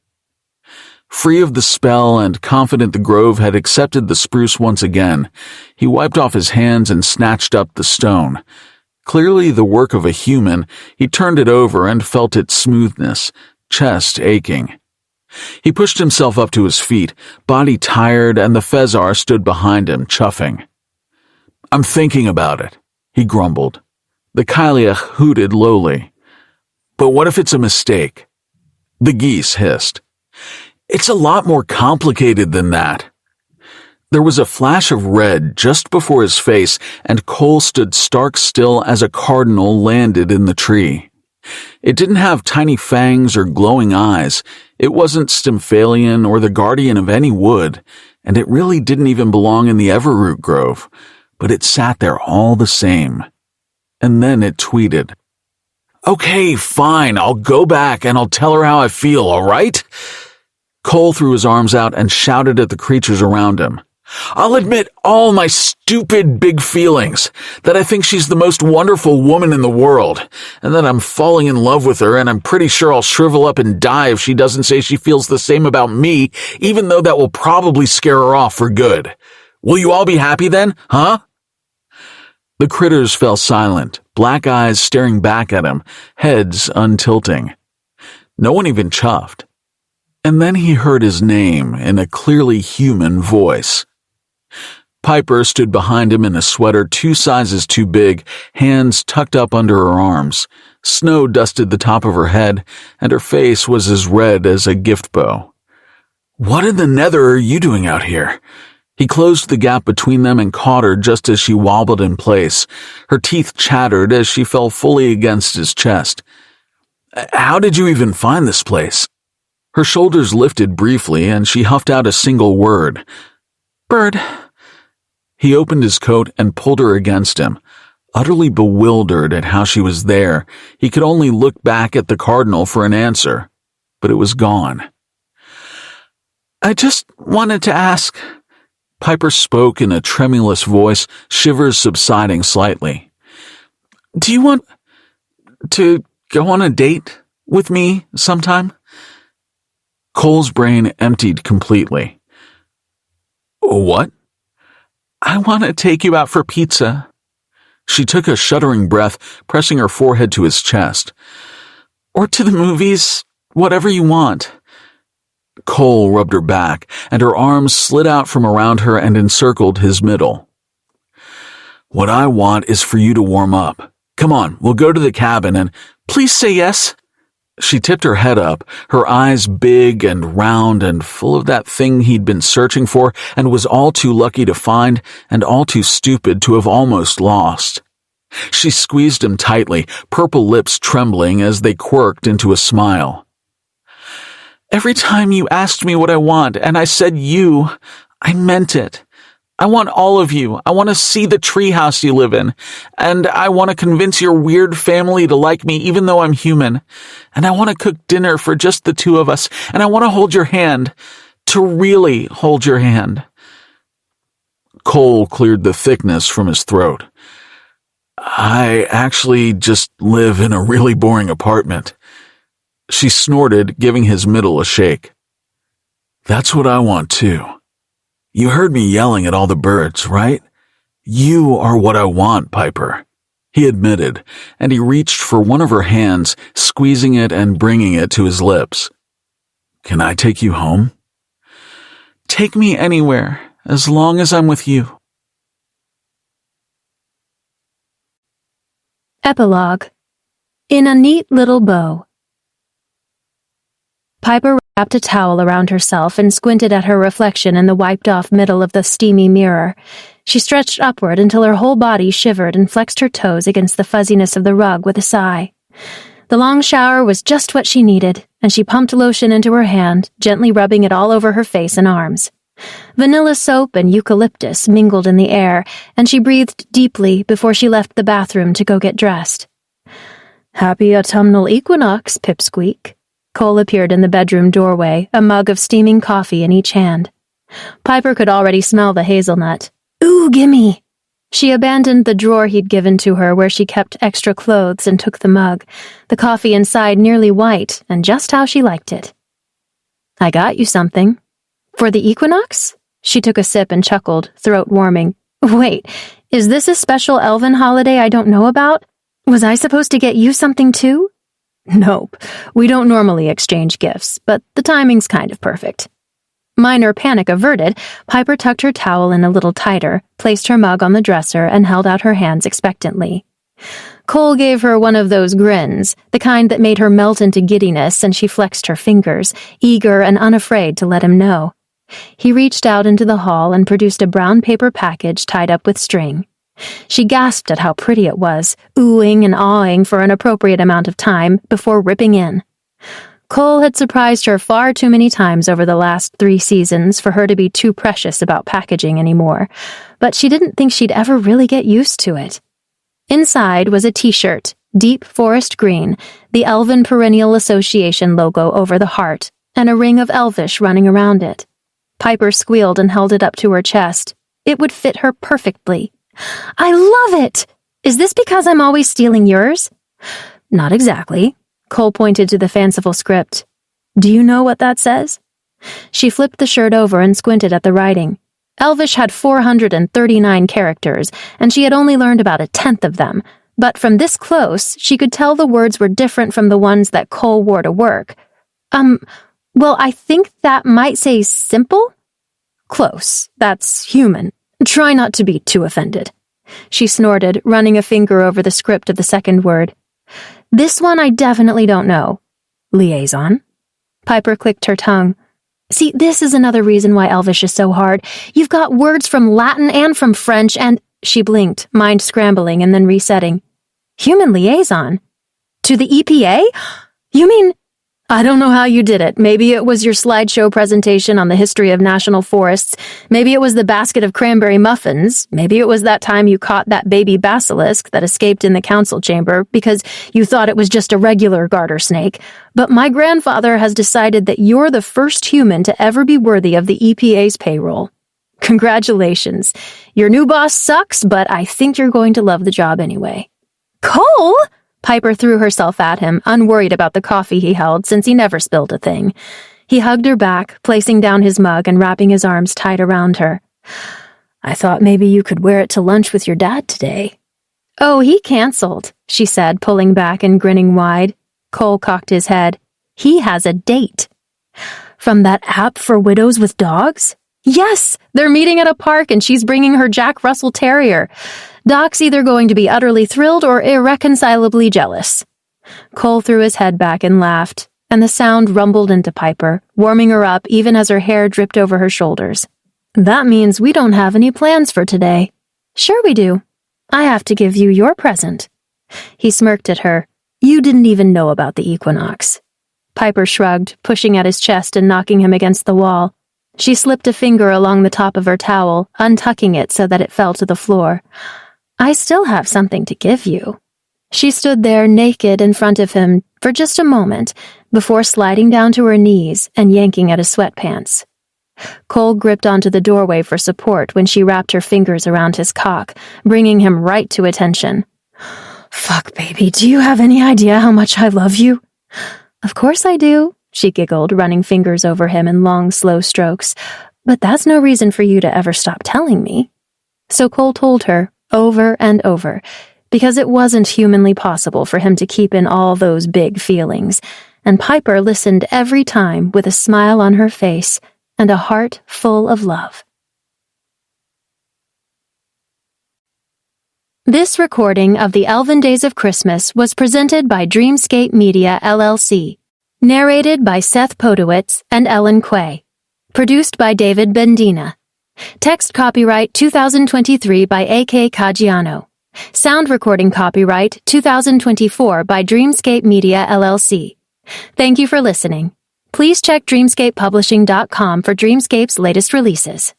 Free of the spell and confident the grove had accepted the spruce once again, he wiped off his hands and snatched up the stone. Clearly the work of a human, he turned it over and felt its smoothness, chest aching. He pushed himself up to his feet, body tired, and the Fezar stood behind him, chuffing. "I'm thinking about it," he grumbled. The Kyliak hooted lowly. "But what if it's a mistake?" The geese hissed. "It's a lot more complicated than that." There was a flash of red just before his face, and Cole stood stark still as a cardinal landed in the tree. It didn't have tiny fangs or glowing eyes. It wasn't Stymphalian or the guardian of any wood, and it really didn't even belong in the Everroot Grove, but it sat there all the same. And then it tweeted, "Okay, fine, I'll go back and I'll tell her how I feel, all right?" Cole threw his arms out and shouted at the creatures around him. "I'll admit all my stupid big feelings, that I think she's the most wonderful woman in the world, and that I'm falling in love with her, and I'm pretty sure I'll shrivel up and die if she doesn't say she feels the same about me, even though that will probably scare her off for good. Will you all be happy then, huh?" The critters fell silent, black eyes staring back at him, heads untilting. No one even chuffed. And then he heard his name in a clearly human voice. Piper stood behind him in a sweater 2 sizes too big, hands tucked up under her arms. Snow dusted the top of her head, and her face was as red as a gift bow. "What in the nether are you doing out here?" He closed the gap between them and caught her just as she wobbled in place. Her teeth chattered as she fell fully against his chest. "How did you even find this place?" Her shoulders lifted briefly, and she huffed out a single word. "Bird." He opened his coat and pulled her against him. Utterly bewildered at how she was there, he could only look back at the cardinal for an answer, but it was gone. I just wanted to ask. Piper spoke in a tremulous voice, shivers subsiding slightly. Do you want to go on a date with me sometime? Cole's brain emptied completely. What? I want to take you out for pizza. She took a shuddering breath, pressing her forehead to his chest. Or to the movies, whatever you want. Cole rubbed her back, and her arms slid out from around her and encircled his middle. What I want is for you to warm up. Come on, we'll go to the cabin and— Please say yes. She tipped her head up, her eyes big and round and full of that thing he'd been searching for and was all too lucky to find and all too stupid to have almost lost. She squeezed him tightly, purple lips trembling as they quirked into a smile. Every time you asked me what I want and I said you, I meant it. I want all of you. I want to see the treehouse you live in. And I want to convince your weird family to like me even though I'm human. And I want to cook dinner for just the two of us. And I want to hold your hand. To really hold your hand. Cole cleared the thickness from his throat. I actually just live in a really boring apartment. She snorted, giving his middle a shake. That's what I want too. You heard me yelling at all the birds, right? You are what I want, Piper. He admitted, and he reached for one of her hands, squeezing it and bringing it to his lips. Can I take you home? Take me anywhere, as long as I'm with you. Epilogue. In a neat little bow. Piper wrapped a towel around herself and squinted at her reflection in the wiped-off middle of the steamy mirror. She stretched upward until her whole body shivered and flexed her toes against the fuzziness of the rug with a sigh. The long shower was just what she needed, and she pumped lotion into her hand, gently rubbing it all over her face and arms. Vanilla soap and eucalyptus mingled in the air, and she breathed deeply before she left the bathroom to go get dressed. Happy autumnal equinox, Pipsqueak. Cole appeared in the bedroom doorway, a mug of steaming coffee in each hand. Piper could already smell the hazelnut. Ooh, gimme! She abandoned the drawer he'd given to her where she kept extra clothes and took the mug, the coffee inside nearly white and just how she liked it. I got you something. For the equinox? She took a sip and chuckled, throat warming. Wait, is this a special elven holiday I don't know about? Was I supposed to get you something too? Nope, we don't normally exchange gifts, but the timing's kind of perfect. Minor panic averted, Piper tucked her towel in a little tighter, placed her mug on the dresser, and held out her hands expectantly. Cole gave her one of those grins, the kind that made her melt into giddiness, and she flexed her fingers, eager and unafraid to let him know. He reached out into the hall and produced a brown paper package tied up with string. She gasped at how pretty it was, oohing and awing for an appropriate amount of time before ripping in. Cole had surprised her far too many times over the last 3 seasons for her to be too precious about packaging anymore, but she didn't think she'd ever really get used to it. Inside was a t-shirt, deep forest green, the Elven Perennial Association logo over the heart, and a ring of elvish running around it. Piper squealed and held it up to her chest. It would fit her perfectly. I love it! Is this because I'm always stealing yours? Not exactly. Cole pointed to the fanciful script. Do you know what that says? She flipped the shirt over and squinted at the writing. Elvish had 439 characters, and she had only learned about 1/10 of them, but from this close, she could tell the words were different from the ones that Cole wore to work. Well, I think that might say simple? Close. That's human. Try not to be too offended. She snorted, running a finger over the script of the second word. This one I definitely don't know. Liaison? Piper clicked her tongue. See, this is another reason why Elvish is so hard. You've got words from Latin and from French and— She blinked, mind scrambling and then resetting. Human liaison? To the EPA? You mean— I don't know how you did it. Maybe it was your slideshow presentation on the history of national forests. Maybe it was the basket of cranberry muffins. Maybe it was that time you caught that baby basilisk that escaped in the council chamber because you thought it was just a regular garter snake. But my grandfather has decided that you're the first human to ever be worthy of the EPA's payroll. Congratulations. Your new boss sucks, but I think you're going to love the job anyway. Cole! Piper threw herself at him, unworried about the coffee he held since he never spilled a thing. He hugged her back, placing down his mug and wrapping his arms tight around her. I thought maybe you could wear it to lunch with your dad today. Oh, he canceled, she said, pulling back and grinning wide. Cole cocked his head. He has a date. From that app for widows with dogs? Yes, they're meeting at a park and she's bringing her Jack Russell Terrier. Doc's either going to be utterly thrilled or irreconcilably jealous. Cole threw his head back and laughed, and the sound rumbled into Piper, warming her up even as her hair dripped over her shoulders. That means we don't have any plans for today. Sure we do. I have to give you your present. He smirked at her. You didn't even know about the equinox. Piper shrugged, pushing at his chest and knocking him against the wall. She slipped a finger along the top of her towel, untucking it so that it fell to the floor. I still have something to give you. She stood there naked in front of him for just a moment before sliding down to her knees and yanking at his sweatpants. Cole gripped onto the doorway for support when she wrapped her fingers around his cock, bringing him right to attention. Fuck, baby, do you have any idea how much I love you? Of course I do, she giggled, running fingers over him in long, slow strokes. But that's no reason for you to ever stop telling me. So Cole told her, over and over, because it wasn't humanly possible for him to keep in all those big feelings, and Piper listened every time with a smile on her face and a heart full of love. This recording of the Elven Days of Christmas was presented by Dreamscape Media, LLC. Narrated by Seth Podowitz and Ellen Quay. Produced by David Bendina. Text copyright 2023 by K.Caggiano. Sound recording copyright 2024 by Dreamscape Media, LLC. Thank you for listening. Please check dreamscapepublishing.com for Dreamscape's latest releases.